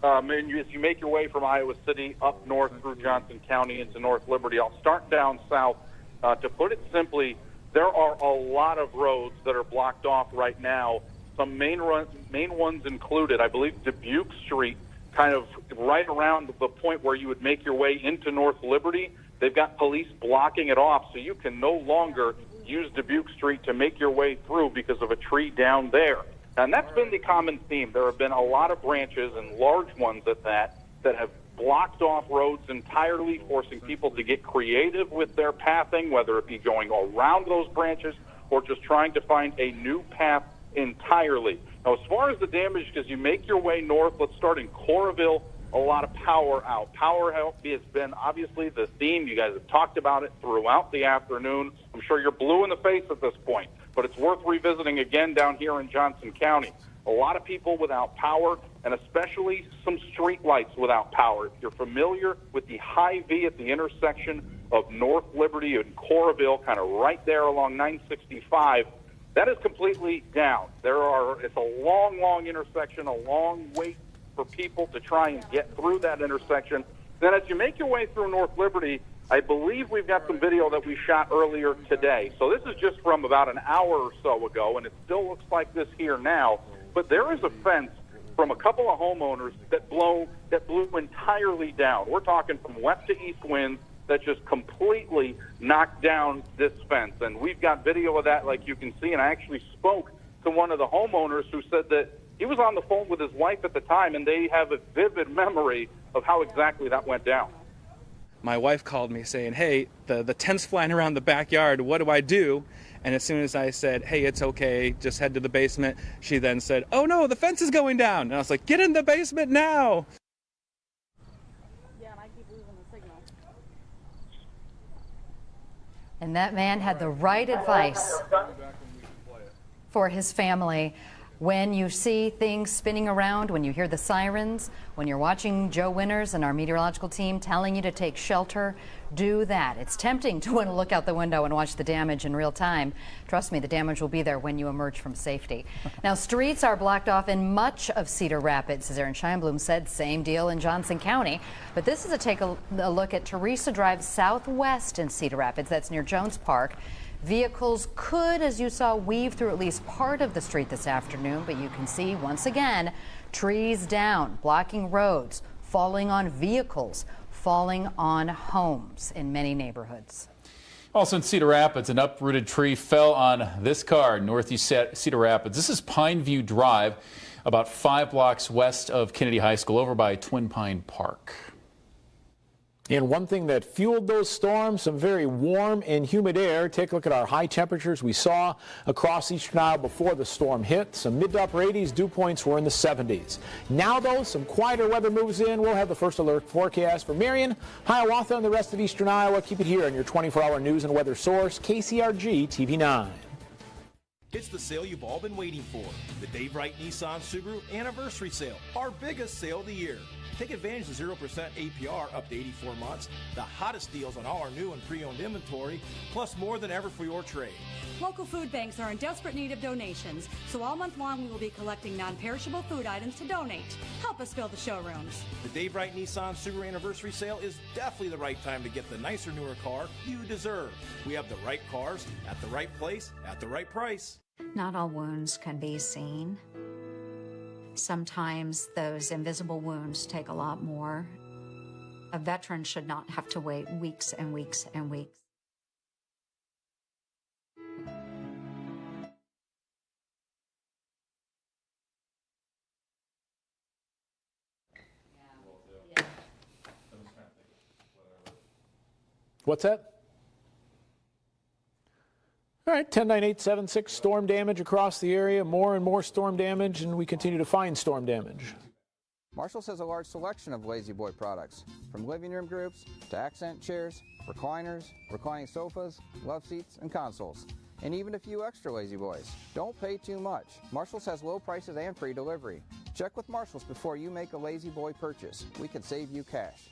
And as you make your way from Iowa City up north through Johnson County into North Liberty, I'll start down south To put it simply, there are a lot of roads that are blocked off right now. Some main ones included, I believe, Dubuque Street, kind of right around the point where you would make your way into North Liberty. They've got police blocking it off, so you can no longer use Dubuque Street to make your way through because of a tree down there. And that's been the common theme. There have been a lot of branches, and large ones at that, that have blocked off roads entirely, forcing people to get creative with their pathing, whether it be going around those branches or just trying to find a new path entirely. Now, as far as the damage, as you make your way north, let's start in Coralville. A lot of power out. Power out has been obviously the theme. You guys have talked about it throughout the afternoon. I'm sure you're blue in the face at this point, but it's worth revisiting again down here in Johnson County. A lot of people without power, and especially some street lights without power. If you're familiar with the high V at the intersection of North Liberty and Coralville, kind of right there along 965, that is completely down. It's a long, long intersection, a long wait for people to try and get through that intersection. Then as you make your way through North Liberty, I believe we've got some video that we shot earlier today. So this is just from about an hour or so ago, and it still looks like this here now. But there is a fence from a couple of homeowners that blew entirely down. We're talking from west to east winds that just completely knocked down this fence. And we've got video of that, like you can see, and I actually spoke to one of the homeowners who said that he was on the phone with his wife at the time, and they have a vivid memory of how exactly that went down. My wife called me saying, hey, the tent's flying around the backyard, what do I do? And as soon as I said, hey, it's okay, just head to the basement, she then said, oh no, the fence is going down. And I was like, get in the basement now. Yeah, and I keep losing the signal. And that man had the right advice for his family. When you see things spinning around, when you hear the sirens, when you're watching Joe Winters and our meteorological team telling you to take shelter, do that. It's tempting to want to look out the window and watch the damage in real time. Trust me, the damage will be there when you emerge from safety. Now, streets are blocked off in much of Cedar Rapids. As Aaron Scheinblum said, same deal in Johnson County. But this is a look at Teresa Drive Southwest in Cedar Rapids. That's near Jones Park. Vehicles could, as you saw, weave through at least part of the street this afternoon, but you can see once again trees down, blocking roads, falling on vehicles, falling on homes in many neighborhoods. Also in Cedar Rapids, an uprooted tree fell on this car, northeast Cedar Rapids. This is Pineview Drive, about 5 blocks west of Kennedy High School, over by Twin Pine Park. And one thing that fueled those storms, some very warm and humid air. Take a look at our high temperatures we saw across eastern Iowa before the storm hit. Some mid to upper 80s, dew points were in the 70s. Now, though, some quieter weather moves in. We'll have the first alert forecast for Marion, Hiawatha, and the rest of eastern Iowa. Keep it here on your 24-hour news and weather source, KCRG TV 9. It's the sale you've all been waiting for. The Dave Wright Nissan Subaru Anniversary Sale, our biggest sale of the year. Take advantage of 0% APR up to 84 months, the hottest deals on all our new and pre-owned inventory, plus more than ever for your trade. Local food banks are in desperate need of donations, so all month long we will be collecting non-perishable food items to donate. Help us fill the showrooms. The Dave Wright Nissan Subaru Anniversary Sale is definitely the right time to get the nicer, newer car you deserve. We have the right cars at the right place at the right price. Not all wounds can be seen. Sometimes those invisible wounds take a lot more. A veteran should not have to wait weeks and weeks and weeks. What's that? All right, 10-9-8-7-6, storm damage across the area, more and more storm damage, and we continue to find storm damage. Marshalls has a large selection of Lazy Boy products, from living room groups to accent chairs, recliners, reclining sofas, love seats, and consoles, and even a few extra Lazy Boys. Don't pay too much. Marshalls has low prices and free delivery. Check with Marshalls before you make a Lazy Boy purchase. We can save you cash.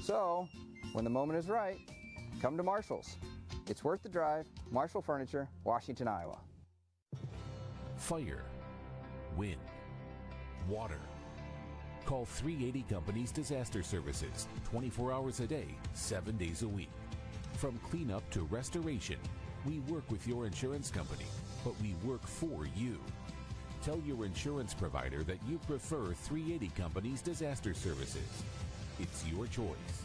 So, when the moment is right, come to Marshalls. It's worth the drive. Marshall Furniture, Washington, Iowa. Fire, wind, water. Call 380 Companies Disaster Services 24 hours a day, 7 days a week. From cleanup to restoration, we work with your insurance company, but we work for you. Tell your insurance provider that you prefer 380 Company's disaster services. It's your choice.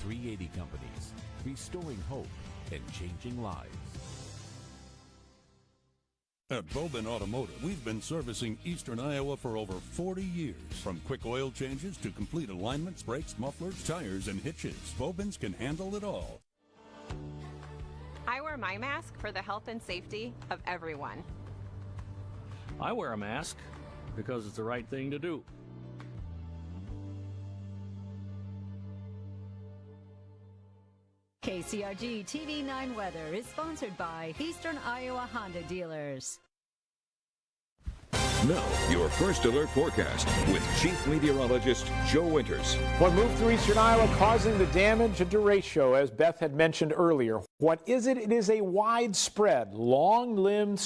380 Companies, restoring hope and changing lives. At Bobin Automotive, we've been servicing Eastern Iowa for over 40 years. From quick oil changes to complete alignments, brakes, mufflers, tires, and hitches, Bobin's can handle it all. I wear my mask for the health and safety of everyone. I wear a mask because it's the right thing to do. KCRG TV9 Weather is sponsored by Eastern Iowa Honda Dealers. Now, your first alert forecast with Chief Meteorologist Joe Winters. What moved through eastern Iowa causing the damage at Derecho, as Beth had mentioned earlier. What is it? It is a widespread, long-lived,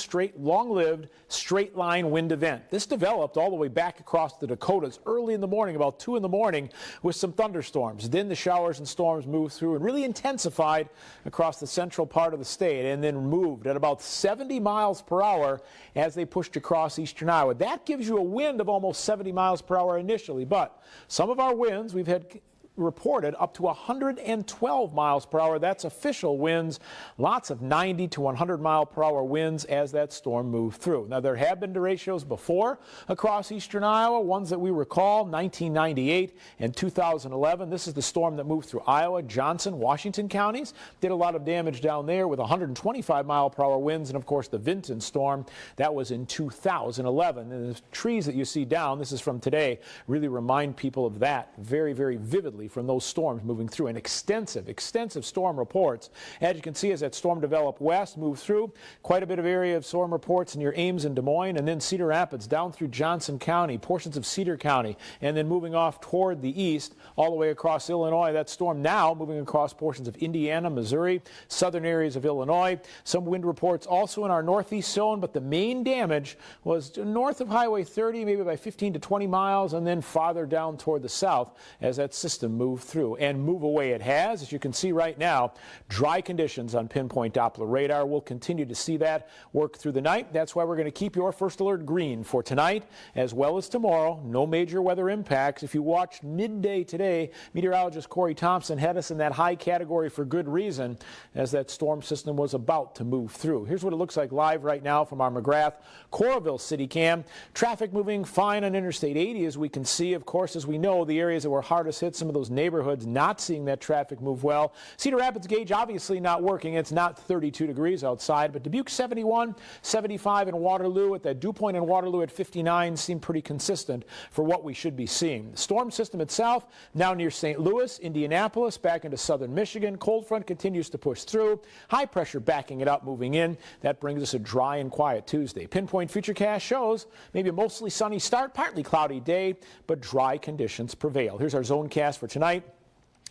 straight-line wind event. This developed all the way back across the Dakotas early in the morning, about 2 in the morning, with some thunderstorms. Then the showers and storms moved through and really intensified across the central part of the state, and then moved at about 70 miles per hour as they pushed across eastern Iowa. That gives you a wind of almost 70 miles per hour initially, but some of our winds we've had reported up to 112 miles per hour. That's official winds. Lots of 90 to 100 mile per hour winds as that storm moved through. Now, there have been derechos before across eastern Iowa, ones that we recall, 1998 and 2011. This is the storm that moved through Iowa, Johnson, Washington counties. Did a lot of damage down there with 125 mile per hour winds, and of course the Vinton storm. That was in 2011. And the trees that you see down, this is from today, really remind people of that very, very vividly from those storms moving through. And extensive storm reports. As you can see, as that storm developed west, moved through quite a bit of area of storm reports near Ames and Des Moines, and then Cedar Rapids down through Johnson County, portions of Cedar County, and then moving off toward the east all the way across Illinois. That storm now moving across portions of Indiana, Missouri, southern areas of Illinois. Some wind reports also in our northeast zone, but the main damage was north of Highway 30, maybe by 15 to 20 miles, and then farther down toward the south as that system move through and move away. It has, as you can see right now, dry conditions on pinpoint Doppler radar. We'll continue to see that work through the night. That's why we're going to keep your first alert green for tonight as well as tomorrow. No major weather impacts. If you watched midday today, meteorologist Corey Thompson had us in that high category for good reason as that storm system was about to move through. Here's what it looks like live right now from our McGrath Coralville City Cam. Traffic moving fine on Interstate 80, as we can see. Of course, as we know, the areas that were hardest hit, some of those neighborhoods not seeing that traffic move well. Cedar Rapids gauge obviously not working. It's not 32 degrees outside, but Dubuque 71, 75 in Waterloo. At that dew point in Waterloo at 59 seem pretty consistent for what we should be seeing. The storm system itself now near St. Louis, Indianapolis, back into southern Michigan. Cold front continues to push through. High pressure backing it up, moving in. That brings us a dry and quiet Tuesday. Pinpoint Futurecast shows maybe a mostly sunny start, partly cloudy day, but dry conditions prevail. Here's our zone cast for tonight.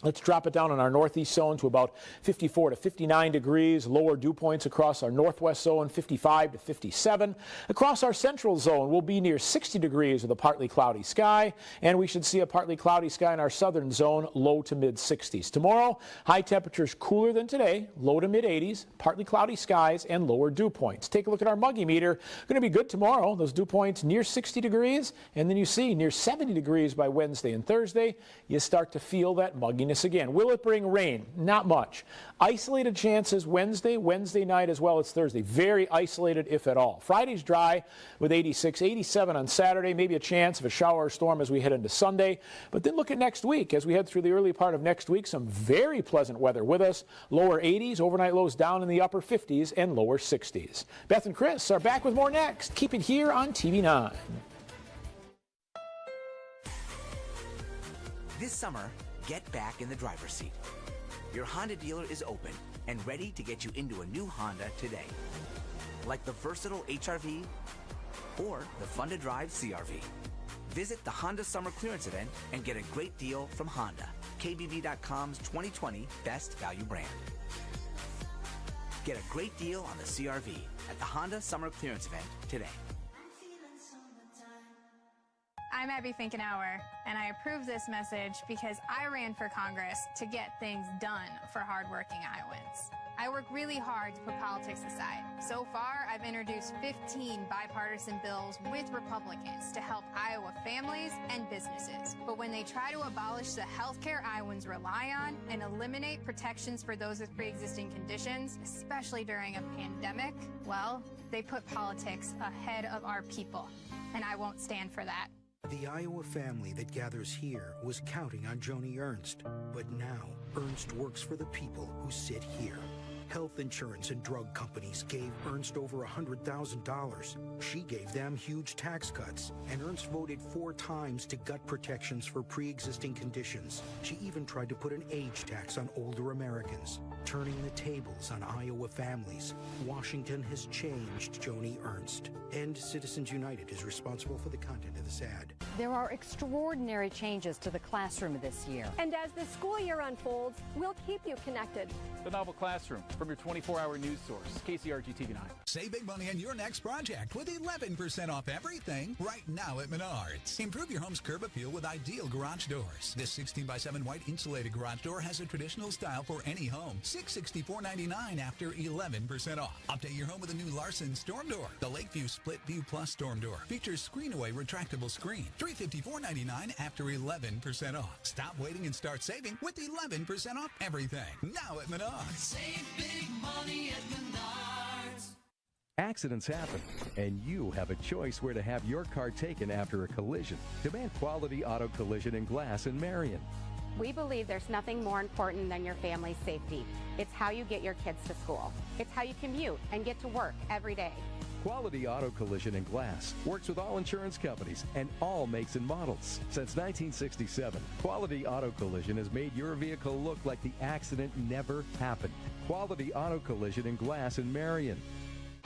Let's drop it down in our northeast zone to about 54 to 59 degrees. Lower dew points across our northwest zone, 55 to 57. Across our central zone, we'll be near 60 degrees with a partly cloudy sky. And we should see a partly cloudy sky in our southern zone, low to mid 60s. Tomorrow, high temperatures cooler than today, low to mid 80s, partly cloudy skies, and lower dew points. Take a look at our muggy meter. Going to be good tomorrow. Those dew points near 60 degrees. And then you see near 70 degrees by Wednesday and Thursday. You start to feel that mugginess again. Will it bring rain? Not much. Isolated chances Wednesday night as well as Thursday. Very isolated, if at all. Friday's dry with 86, 87 on Saturday. Maybe a chance of a shower or storm as we head into Sunday. But then look at next week. As we head through the early part of next week, some very pleasant weather with us. Lower 80s, overnight lows down in the upper 50s and lower 60s. Beth and Chris are back with more next. Keep it here on TV9. This summer, get back in the driver's seat. Your Honda dealer is open and ready to get you into a new Honda today. Like the versatile HR-V or the fun-to-drive CR-V. Visit the Honda Summer Clearance Event and get a great deal from Honda, KBB.com's 2020 Best Value Brand. Get a great deal on the CR-V at the Honda Summer Clearance Event today. I'm Abby Finkenauer, and I approve this message because I ran for Congress to get things done for hardworking Iowans. I work really hard to put politics aside. So far, I've introduced 15 bipartisan bills with Republicans to help Iowa families and businesses. But when they try to abolish the health care Iowans rely on and eliminate protections for those with pre-existing conditions, especially during a pandemic, well, they put politics ahead of our people. And I won't stand for that. The Iowa family that gathers here was counting on Joni Ernst. But now, Ernst works for the people who sit here. Health insurance and drug companies gave Ernst over $100,000. She gave them huge tax cuts, and Ernst voted 4 times to gut protections for pre-existing conditions. She even tried to put an age tax on older Americans, turning the tables on Iowa families. Washington has changed Joni Ernst, and Citizens United is responsible for the content of this ad. There are extraordinary changes to the classroom this year. And as the school year unfolds, we'll keep you connected. The Novel Classroom from your 24-hour news source, KCRG TV 9. Save big money on your next project with 11% off everything right now at Menards. Improve your home's curb appeal with ideal garage doors. This 16x7 white insulated garage door has a traditional style for any home. $664.99 after 11% off. Update your home with a new Larson Storm Door. The Lakeview Split View Plus Storm Door features screen-away retractable screen. $354.99 after 11% off. Stop waiting and start saving with 11% off everything. Now at Menards. Save big money at Menards. Accidents happen, and you have a choice where to have your car taken after a collision. Demand Quality Auto Collision and Glass in Marion. We believe there's nothing more important than your family's safety. It's how you get your kids to school. It's how you commute and get to work every day. Quality Auto Collision and Glass works with all insurance companies and all makes and models. Since 1967, Quality Auto Collision has made your vehicle look like the accident never happened. Quality Auto Collision and Glass in Marion.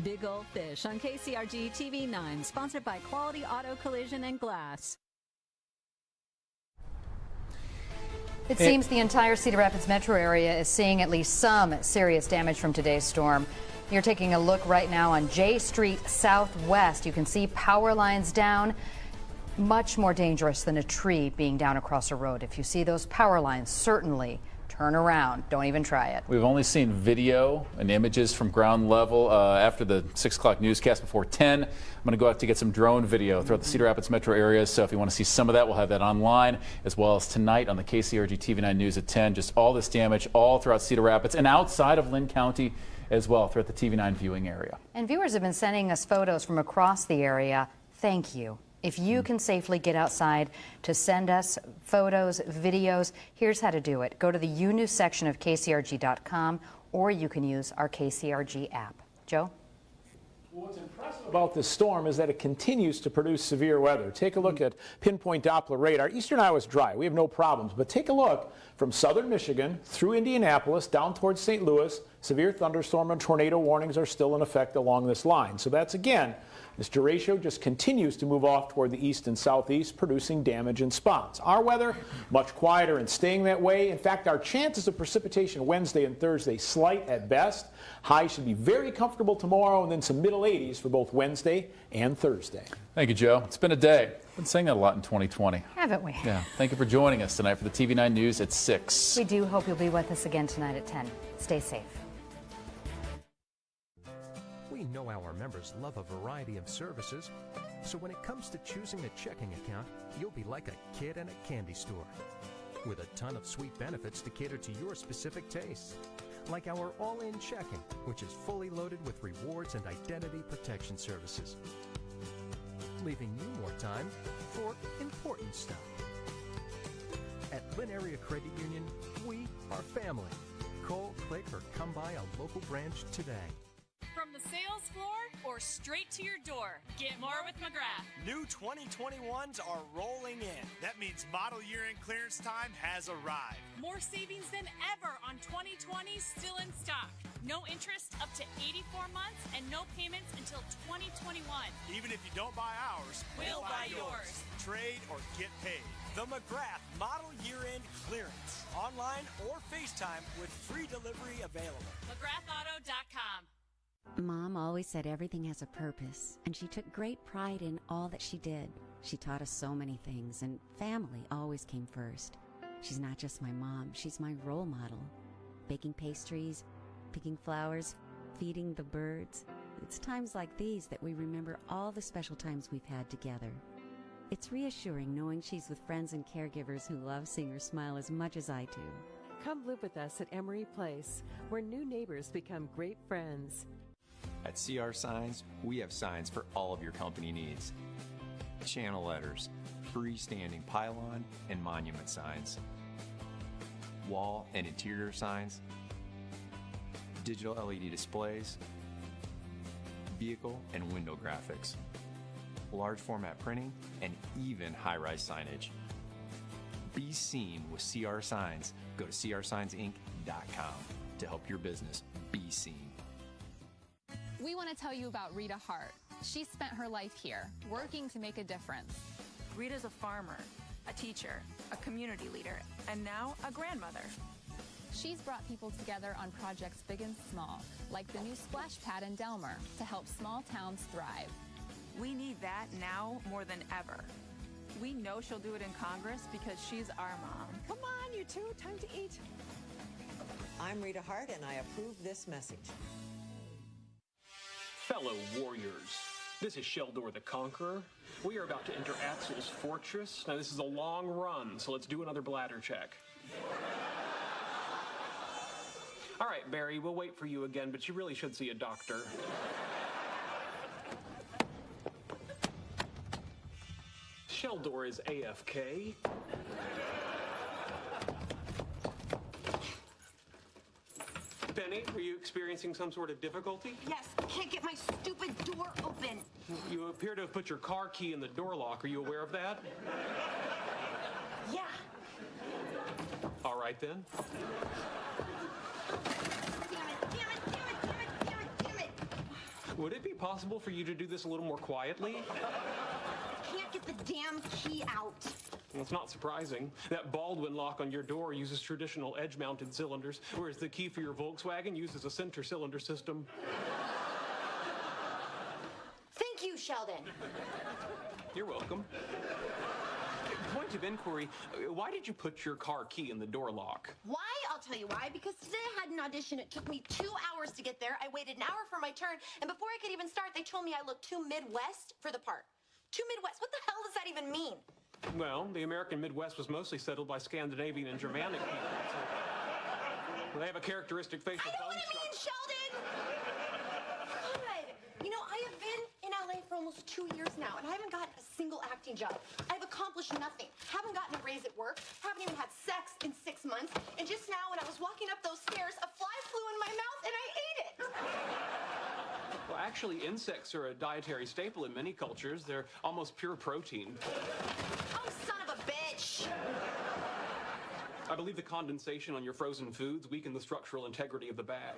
Big Old Fish on KCRG TV 9, sponsored by Quality Auto Collision and Glass. It seems the entire Cedar Rapids metro area is seeing at least some serious damage from today's storm. You're taking a look right now on J Street Southwest. You can see power lines down. Much more dangerous than a tree being down across a road. If you see those power lines, certainly turn around. Don't even try it. We've only seen video and images from ground level after the 6 o'clock newscast before 10. I'm going to go out to get some drone video throughout the Cedar Rapids metro area. So if you want to see some of that, we'll have that online, as well as tonight on the KCRG TV 9 News at 10. Just all this damage all throughout Cedar Rapids and outside of Lynn County as well throughout the TV 9 viewing area. And viewers have been sending us photos from across the area. Thank you. If you can safely get outside to send us photos, videos, here's how to do it. Go to the U-News section of KCRG.com, or you can use our KCRG app. Joe? What's impressive about this storm is that it continues to produce severe weather. Take a look at pinpoint Doppler radar. Eastern Iowa is dry. We have no problems. But take a look from southern Michigan through Indianapolis down towards St. Louis. Severe thunderstorm and tornado warnings are still in effect along this line. So that's, again, this derecho just continues to move off toward the east and southeast, producing damage in spots. Our weather, much quieter and staying that way. In fact, our chances of precipitation Wednesday and Thursday slight at best. Highs should be very comfortable tomorrow, and then some middle 80s for both Wednesday and Thursday. Thank you, Joe. It's been a day. Been saying that a lot in 2020. Haven't we? Yeah. Thank you for joining us tonight for the TV 9 News at 6. We do hope you'll be with us again tonight at 10. Stay safe. We know our members love a variety of services, so when it comes to choosing a checking account, you'll be like a kid in a candy store, with a ton of sweet benefits to cater to your specific tastes, like our all-in checking, which is fully loaded with rewards and identity protection services, leaving you more time for important stuff. At Lynn Area Credit Union, we are family. Call, click, or come by a local branch today. From the sales floor or straight to your door, get more with McGrath. New 2021s are rolling in. That means model year-end clearance time has arrived. More savings than ever on 2020s still in stock. No interest up to 84 months and no payments until 2021. Even if you don't buy ours, we'll buy yours. Trade or get paid. The McGrath Model Year-End Clearance. Online or FaceTime with free delivery available. McGrathauto.com. Mom always said everything has a purpose, and she took great pride in all that she did. She taught us so many things, and family always came first. She's not just my mom, she's my role model. Baking pastries, picking flowers, feeding the birds. It's times like these that we remember all the special times we've had together. It's reassuring knowing she's with friends and caregivers who love seeing her smile as much as I do. Come live with us at Emery Place, where new neighbors become great friends. At CR Signs, we have signs for all of your company needs. Channel letters, freestanding pylon and monument signs, wall and interior signs, digital LED displays, vehicle and window graphics, large format printing, and even high-rise signage. Be seen with CR Signs. Go to crsignsinc.com to help your business be seen. We want to tell you about Rita Hart. She spent her life here, working to make a difference. Rita's a farmer, a teacher, a community leader, and now a grandmother. She's brought people together on projects big and small, like the new splash pad in Delmer, to help small towns thrive. We need that now more than ever. We know she'll do it in Congress because she's our mom. Come on, you two, time to eat. I'm Rita Hart, and I approve this message. Fellow warriors, this is Sheldor the Conqueror. We are about to enter Axel's fortress. Now, this is a long run, so let's do another bladder check. All right, Barry, we'll wait for you again, but you really should see a doctor. Sheldor is AFK. Penny, are you experiencing some sort of difficulty? Yes, I can't get my stupid door open. You appear to have put your car key in the door lock. Are you aware of that? Yeah. All right, then. Damn it. Would it be possible for you to do this a little more quietly? I can't get the damn key out. Well, it's not surprising. That Baldwin lock on your door uses traditional edge-mounted cylinders, whereas the key for your Volkswagen uses a center cylinder system. Thank you, Sheldon. You're welcome. Point of inquiry, why did you put your car key in the door lock? Why? I'll tell you why. Because today I had an audition. It took me 2 hours to get there. I waited an hour for my turn, and before I could even start, they told me I looked too Midwest for the part. Too Midwest? What the hell does that even mean? Well, the American Midwest was mostly settled by Scandinavian and Germanic people. So they have a characteristic facial I know bone what it means, Sheldon! God. You know, I have been in LA for almost 2 years now, and I haven't gotten a single acting job. I've accomplished nothing. Haven't gotten a raise at work. Haven't even had sex in 6 months. And just now, when I was walking up those stairs, a fly flew in my mouth, and I ate it. Well, actually, insects are a dietary staple in many cultures. They're almost pure protein. Oh, son of a bitch! I believe the condensation on your frozen foods weaken the structural integrity of the bag.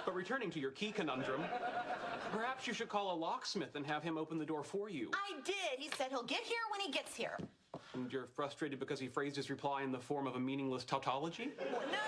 But returning to your key conundrum, perhaps you should call a locksmith and have him open the door for you. I did. He said he'll get here when he gets here. And you're frustrated because he phrased his reply in the form of a meaningless tautology? No!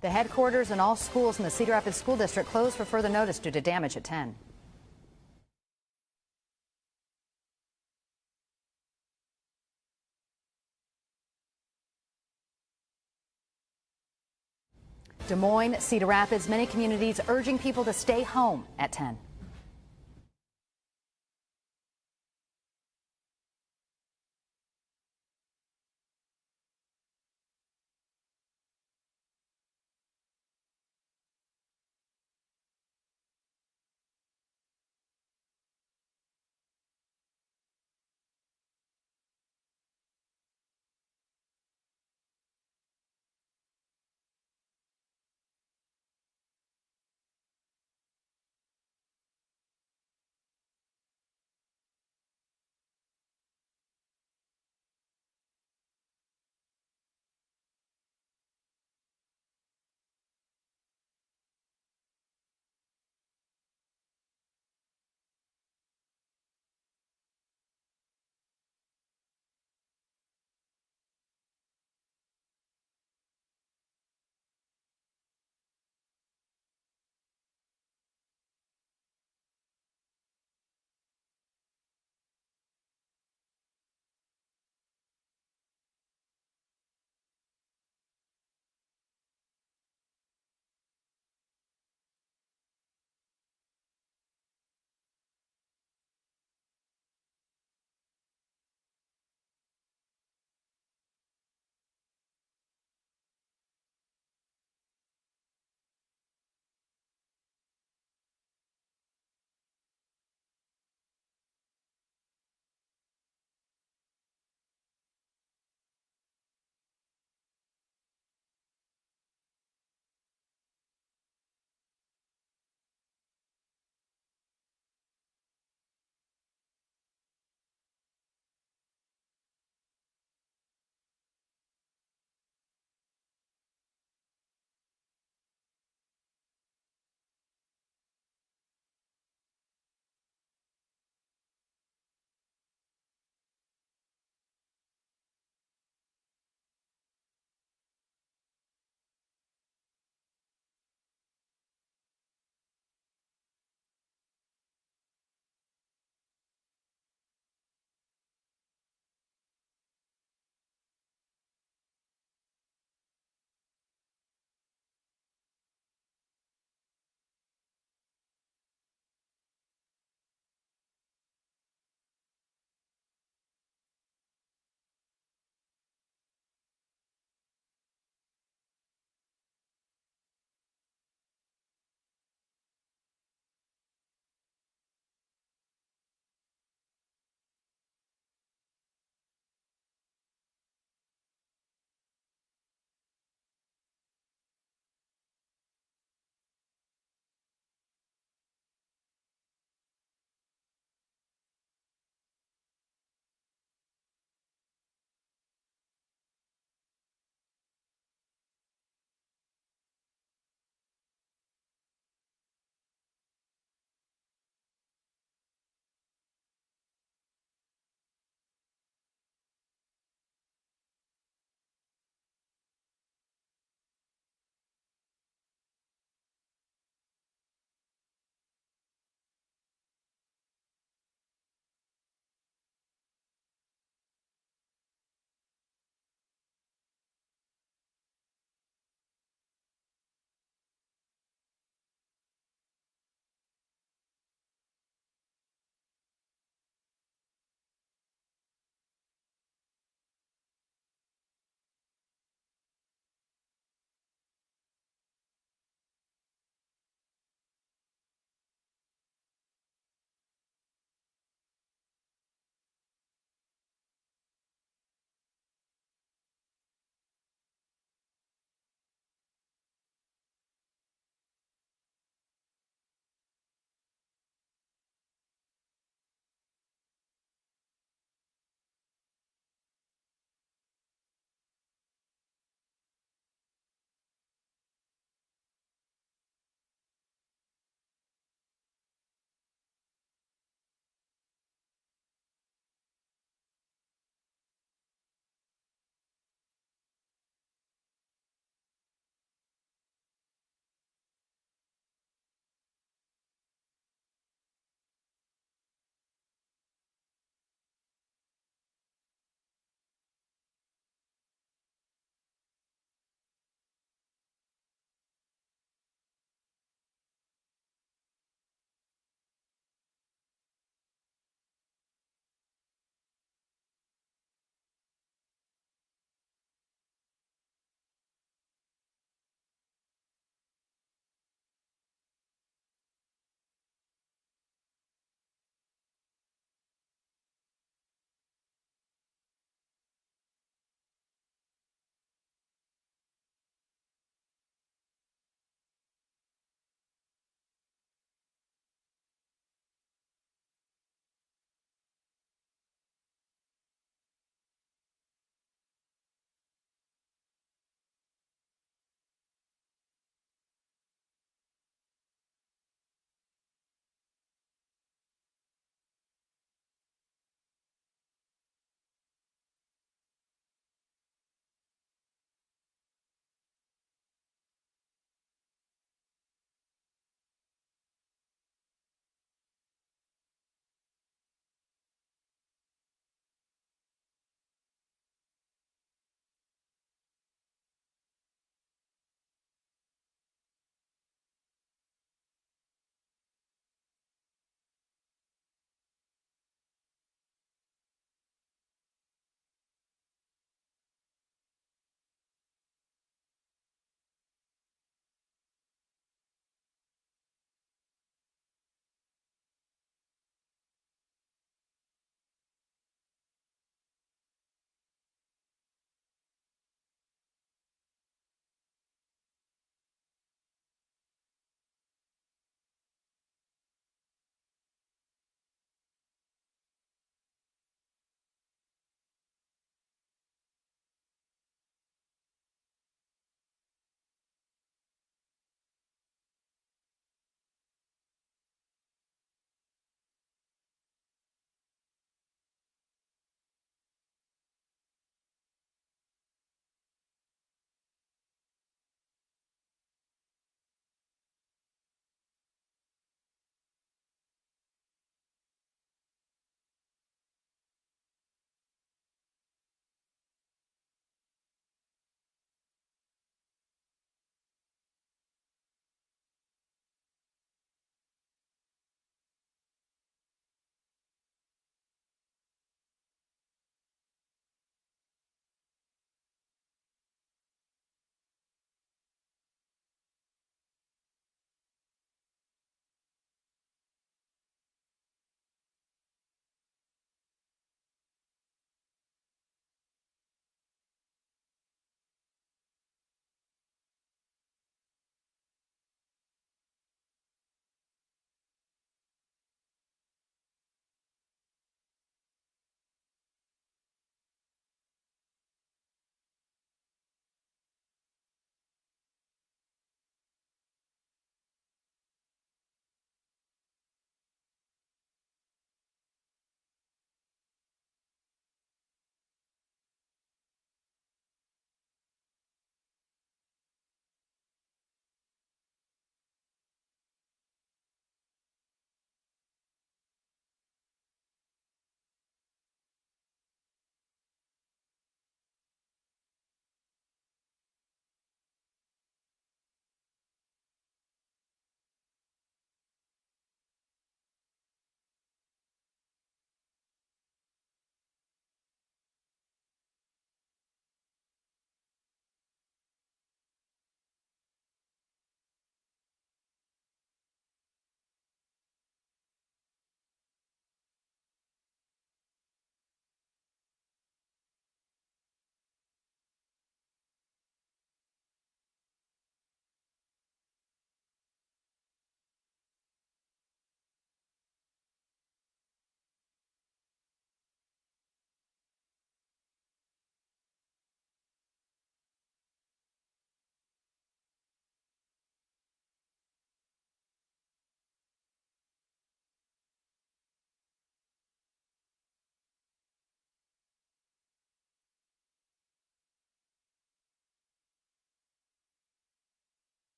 The headquarters and all schools in the Cedar Rapids School District closed for further notice due to damage at 10. Des Moines, Cedar Rapids, many communities urging people to stay home at 10.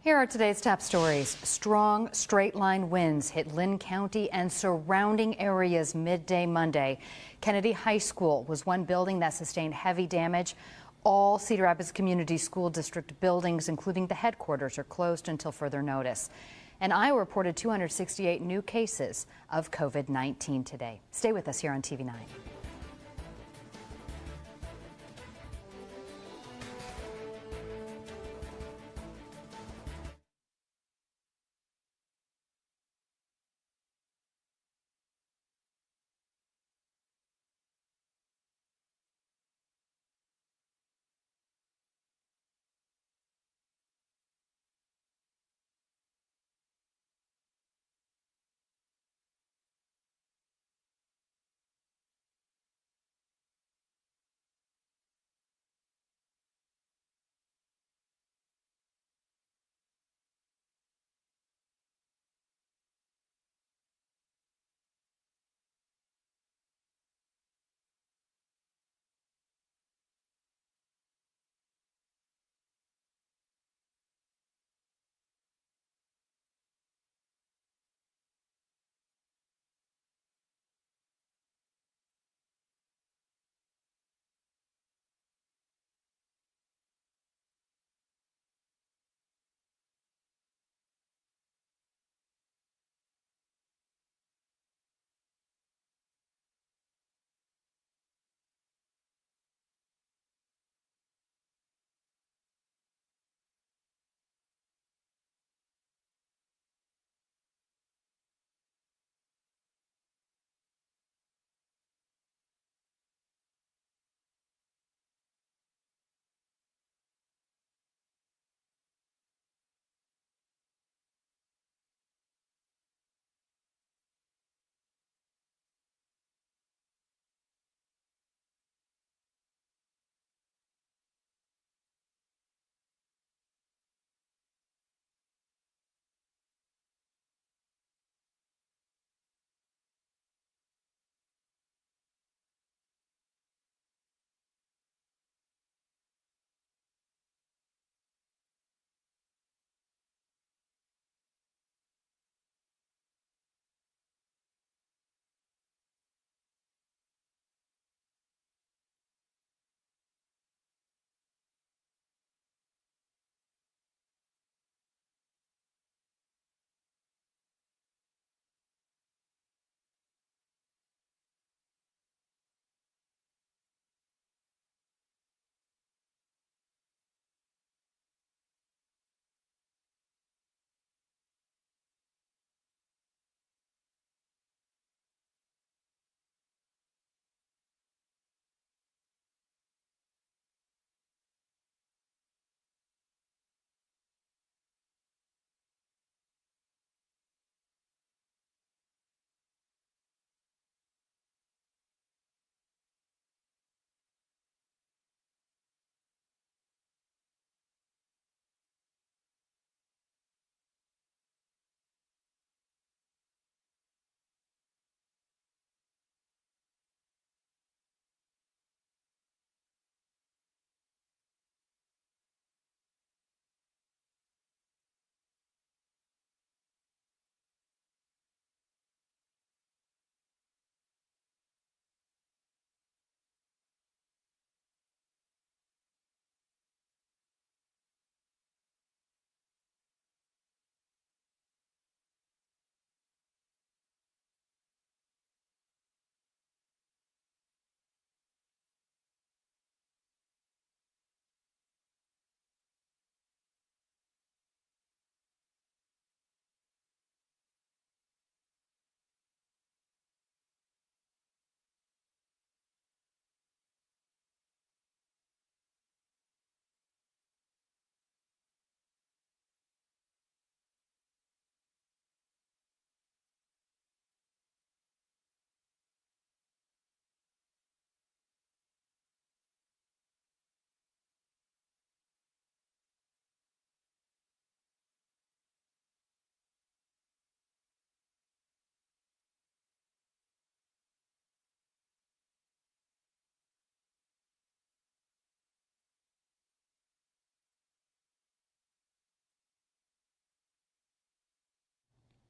Here are today's top stories. Strong straight-line winds hit Lynn County and surrounding areas midday Monday. Kennedy High School was one building that sustained heavy damage. All Cedar Rapids Community School District buildings, including the headquarters, are closed until further notice. And Iowa reported 268 new cases of COVID-19 today. Stay with us here on TV 9.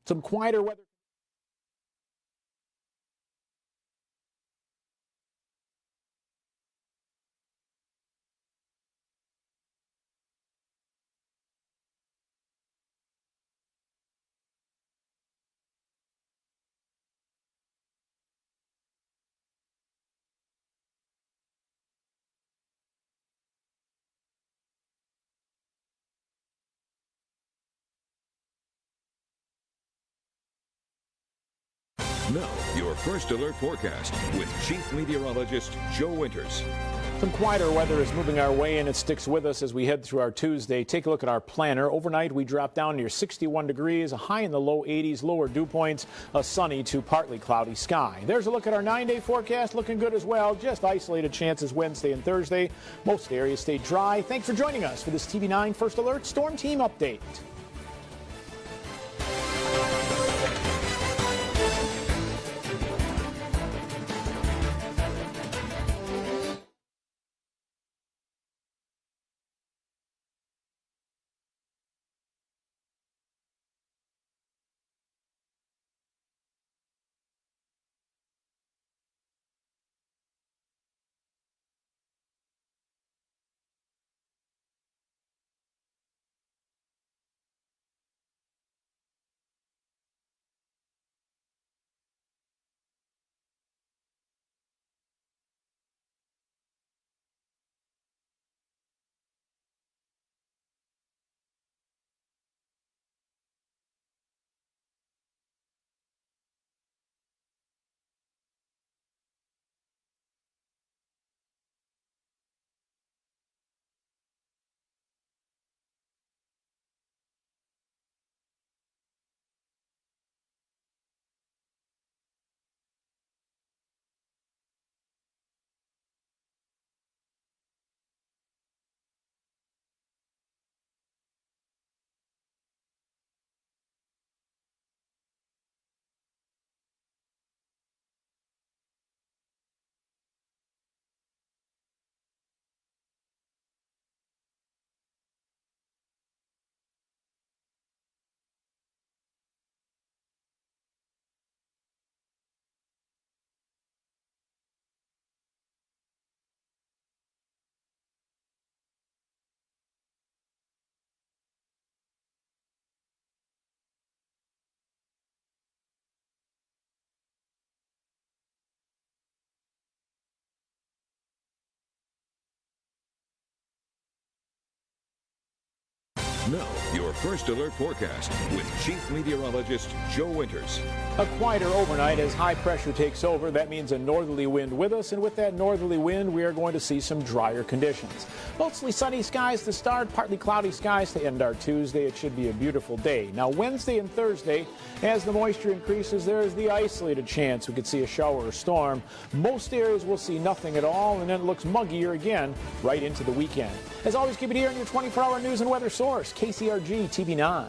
Some quieter weather. Now, your first alert forecast with Chief Meteorologist Joe Winters. Some quieter weather is moving our way, and it sticks with us as we head through our Tuesday. Take a look at our planner. Overnight, we drop down near 61 degrees, a high in the low 80s, lower dew points, a sunny to partly cloudy sky. There's a look at our 9-day forecast, looking good as well. Just isolated chances Wednesday and Thursday. Most areas stay dry. Thanks for joining us for this TV9 First Alert Storm Team Update. Now, your first alert forecast with Chief Meteorologist Joe Winters. A quieter overnight as high pressure takes over. That means a northerly wind with us, and with that northerly wind, we are going to see some drier conditions. Mostly sunny skies to start, partly cloudy skies to end our Tuesday. It should be a beautiful day. Now, Wednesday and Thursday, as the moisture increases, there is the isolated chance we could see a shower or storm. Most areas will see nothing at all, and then it looks muggier again right into the weekend. As always, keep it here on your 24-hour news and weather source, KCRG TV9.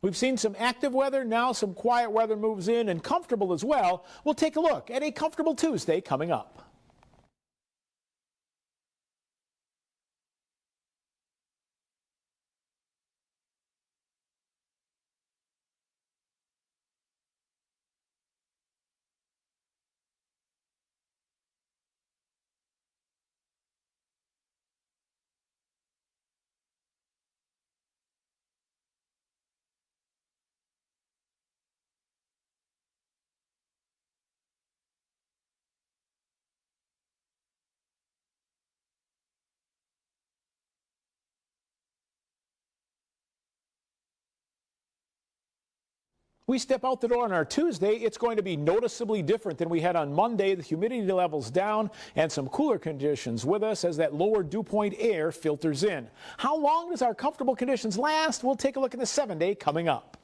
We've seen some active weather, now some quiet weather moves in and comfortable as well. We'll take a look at a comfortable Tuesday coming up. We step out the door on our Tuesday, it's going to be noticeably different than we had on Monday. The humidity level's down and some cooler conditions with us as that lower dew point air filters in. How long does our comfortable conditions last? We'll take a look at the 7-day coming up.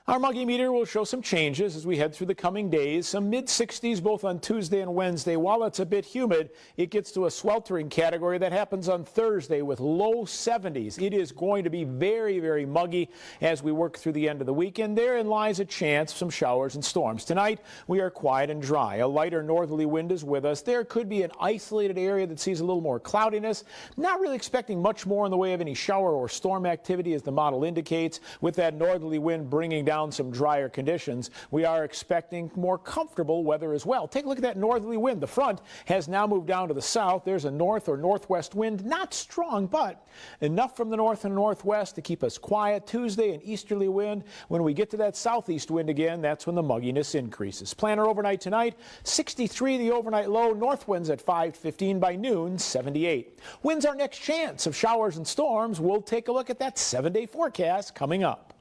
Our muggy meter will show some changes as we head through the coming days. Some mid-60s both on Tuesday and Wednesday. While it's a bit humid, it gets to a sweltering category. That happens on Thursday with low 70s. It is going to be very, very muggy as we work through the end of the weekend. Therein lies a chance of some showers and storms. Tonight, we are quiet and dry. A lighter northerly wind is with us. There could be an isolated area that sees a little more cloudiness. Not really expecting much more in the way of any shower or storm activity as the model indicates. With that northerly wind bringing down some drier conditions, we are expecting more comfortable weather as well. Take a look at that northerly wind. The front has now moved down to the south. There's a north or northwest wind, not strong, but enough from the north and northwest to keep us quiet. Tuesday, an easterly wind. When we get to that southeast wind again, that's when the mugginess increases. Planner overnight tonight, 63 the overnight low. North winds at 5:15, by noon, 78. When's our next chance of showers and storms? We'll take a look at that 7-day forecast coming up.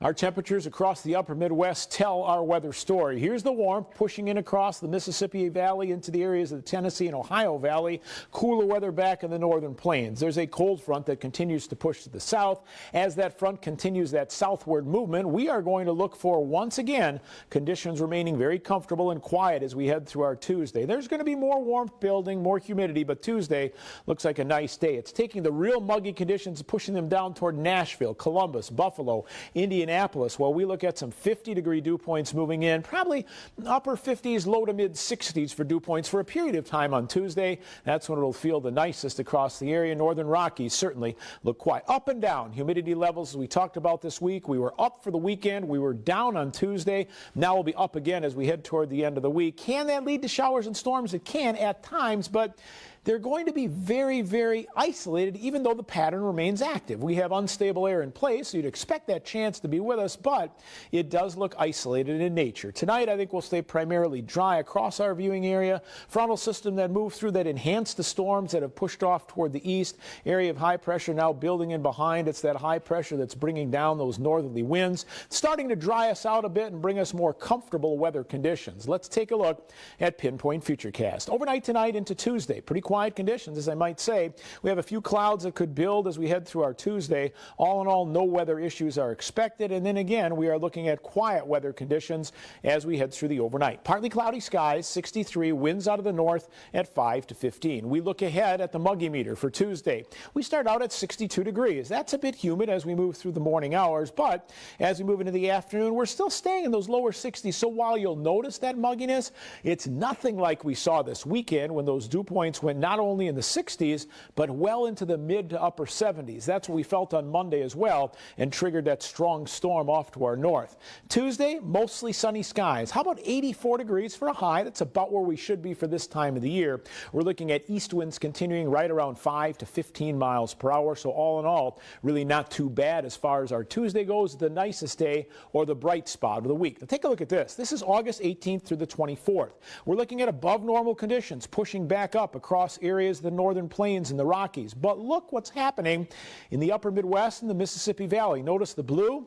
Our temperatures across the upper Midwest tell our weather story. Here's the warmth pushing in across the Mississippi Valley into the areas of the Tennessee and Ohio Valley. Cooler weather back in the northern plains. There's a cold front that continues to push to the south. As that front continues that southward movement, we are going to look for, once again, conditions remaining very comfortable and quiet as we head through our Tuesday. There's going to be more warmth building, more humidity, but Tuesday looks like a nice day. It's taking the real muggy conditions, pushing them down toward Nashville, Columbus, Buffalo, Indianapolis. While we look at some 50-degree dew points moving in, probably upper 50s, low to mid 60s for dew points for a period of time on Tuesday. That's when it'll feel the nicest across the area. Northern Rockies certainly look quiet. Up and down humidity levels as we talked about this week. We were up for the weekend. We were down on Tuesday. Now we'll be up again as we head toward the end of the week. Can that lead to showers and storms? It can at times, but they're going to be very, very isolated, even though the pattern remains active. We have unstable air in place, so you'd expect that chance to be with us, but it does look isolated in nature. Tonight, I think we'll stay primarily dry across our viewing area. Frontal system that moved through that enhanced the storms that have pushed off toward the east. Area of high pressure now building in behind. It's that high pressure that's bringing down those northerly winds, starting to dry us out a bit and bring us more comfortable weather conditions. Let's take a look at Pinpoint Futurecast. Overnight tonight into Tuesday, pretty quiet conditions, as I might say. We have a few clouds that could build as we head through our Tuesday. All in all, no weather issues are expected. And then again, we are looking at quiet weather conditions as we head through the overnight. Partly cloudy skies, 63, winds out of the north at 5 to 15. We look ahead at the muggy meter for Tuesday. We start out at 62 degrees. That's a bit humid as we move through the morning hours, but as we move into the afternoon, we're still staying in those lower 60s. So while you'll notice that mugginess, it's nothing like we saw this weekend when those dew points went not only in the 60s, but well into the mid to upper 70s. That's what we felt on Monday as well, and triggered that strong storm off to our north. Tuesday, mostly sunny skies. How about 84 degrees for a high? That's about where we should be for this time of the year. We're looking at east winds continuing right around 5 to 15 miles per hour. So all in all, really not too bad as far as our Tuesday goes, the nicest day or the bright spot of the week. Now take a look at this. This is August 18th through the 24th. We're looking at above normal conditions pushing back up across areas of the northern plains and the Rockies. But look what's happening in the upper Midwest and the Mississippi Valley. Notice the blue.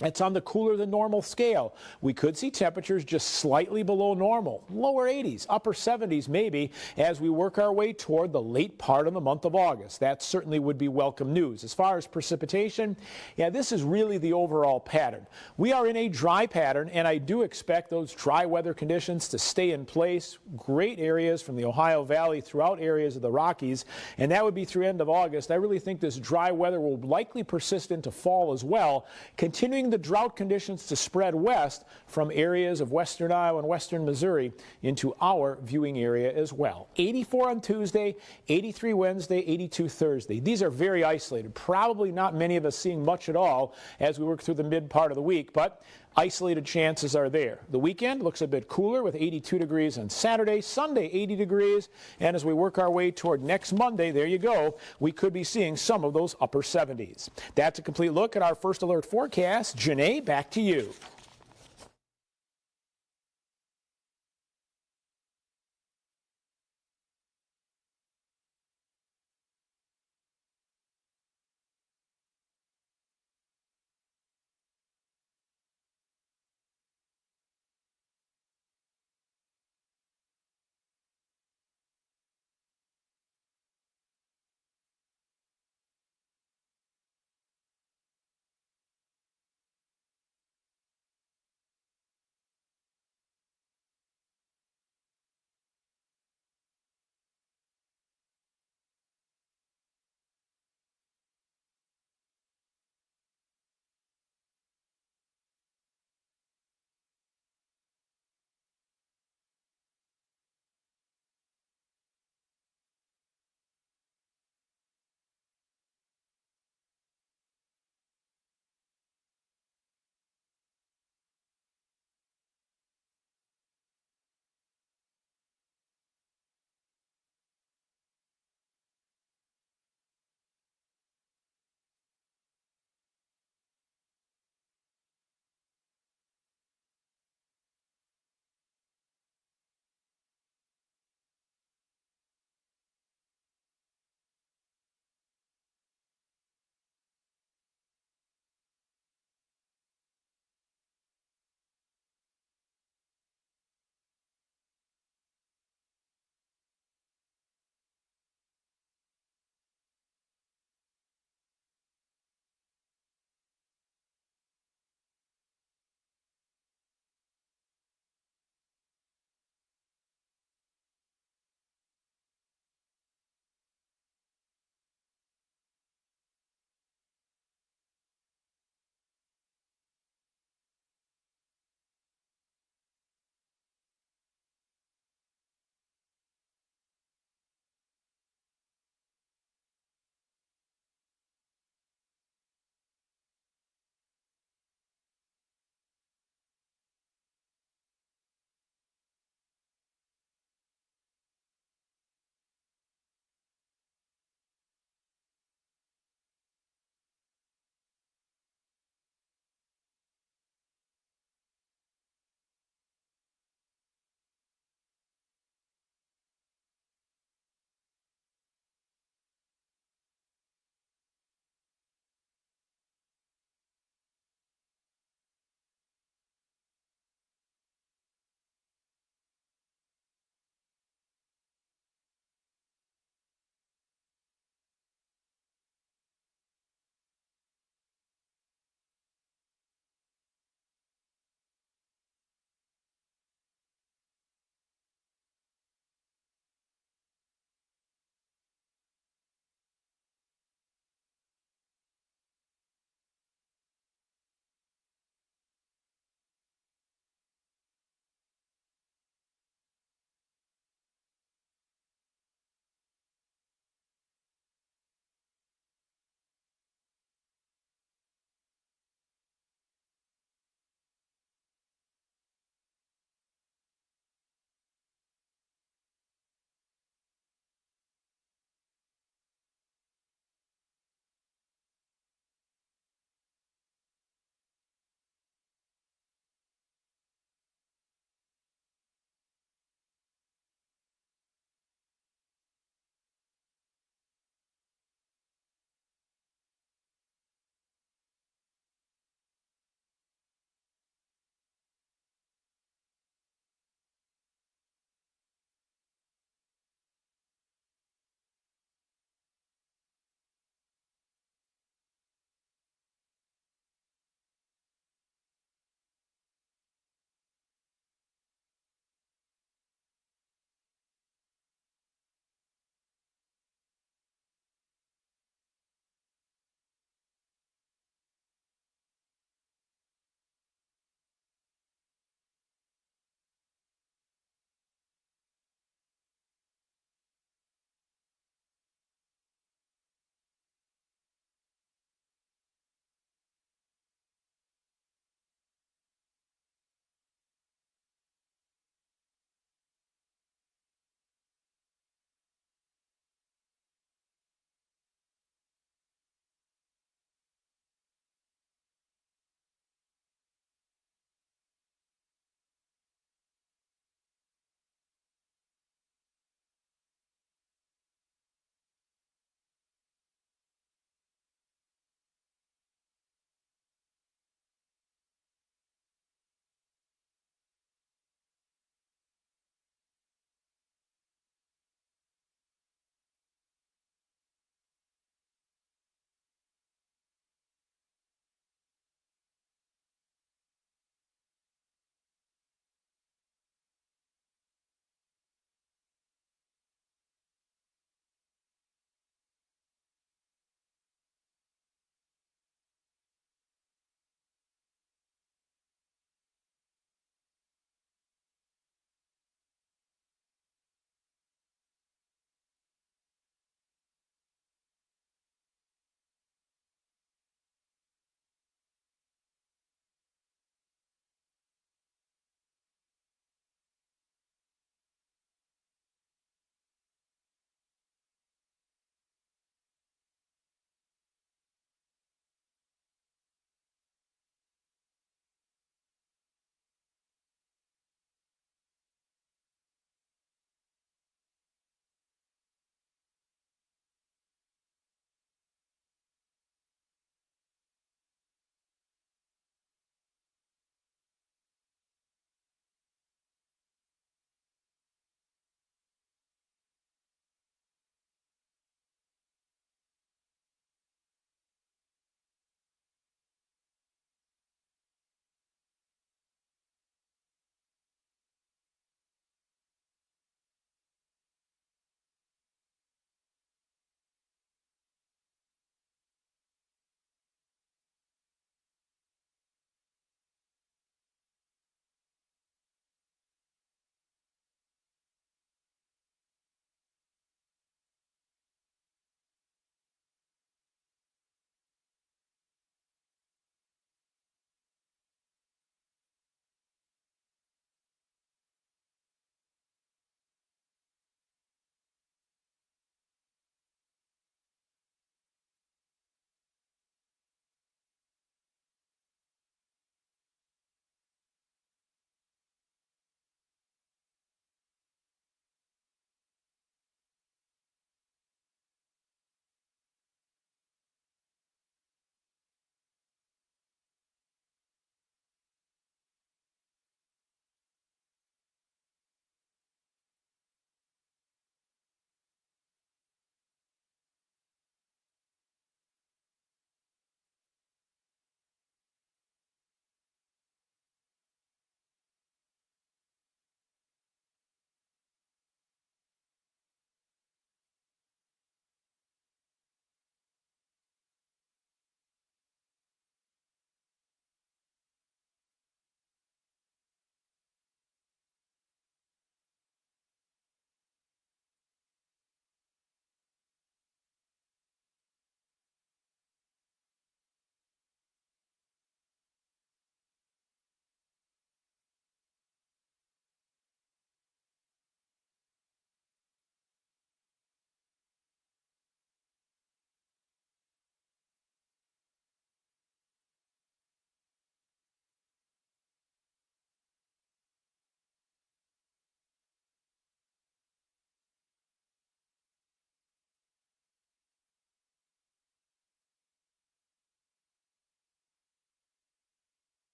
It's on the cooler than normal scale. We could see temperatures just slightly below normal, lower 80s, upper 70s maybe, as we work our way toward the late part of the month of August. That certainly would be welcome news. As far as precipitation, yeah, this is really the overall pattern. We are in a dry pattern, and I do expect those dry weather conditions to stay in place. Great areas from the Ohio Valley throughout areas of the Rockies, and that would be through end of August. I really think this dry weather will likely persist into fall as well, continuing the drought conditions to spread west from areas of western Iowa and western Missouri into our viewing area as well. 84 on Tuesday, 83 Wednesday, 82 Thursday. These are very isolated. Probably not many of us seeing much at all as we work through the mid part of the week, but isolated chances are there. The weekend looks a bit cooler with 82 degrees on Saturday, Sunday 80 degrees, and as we work our way toward next Monday, there you go, we could be seeing some of those upper 70s. That's a complete look at our first alert forecast. Janae, back to you.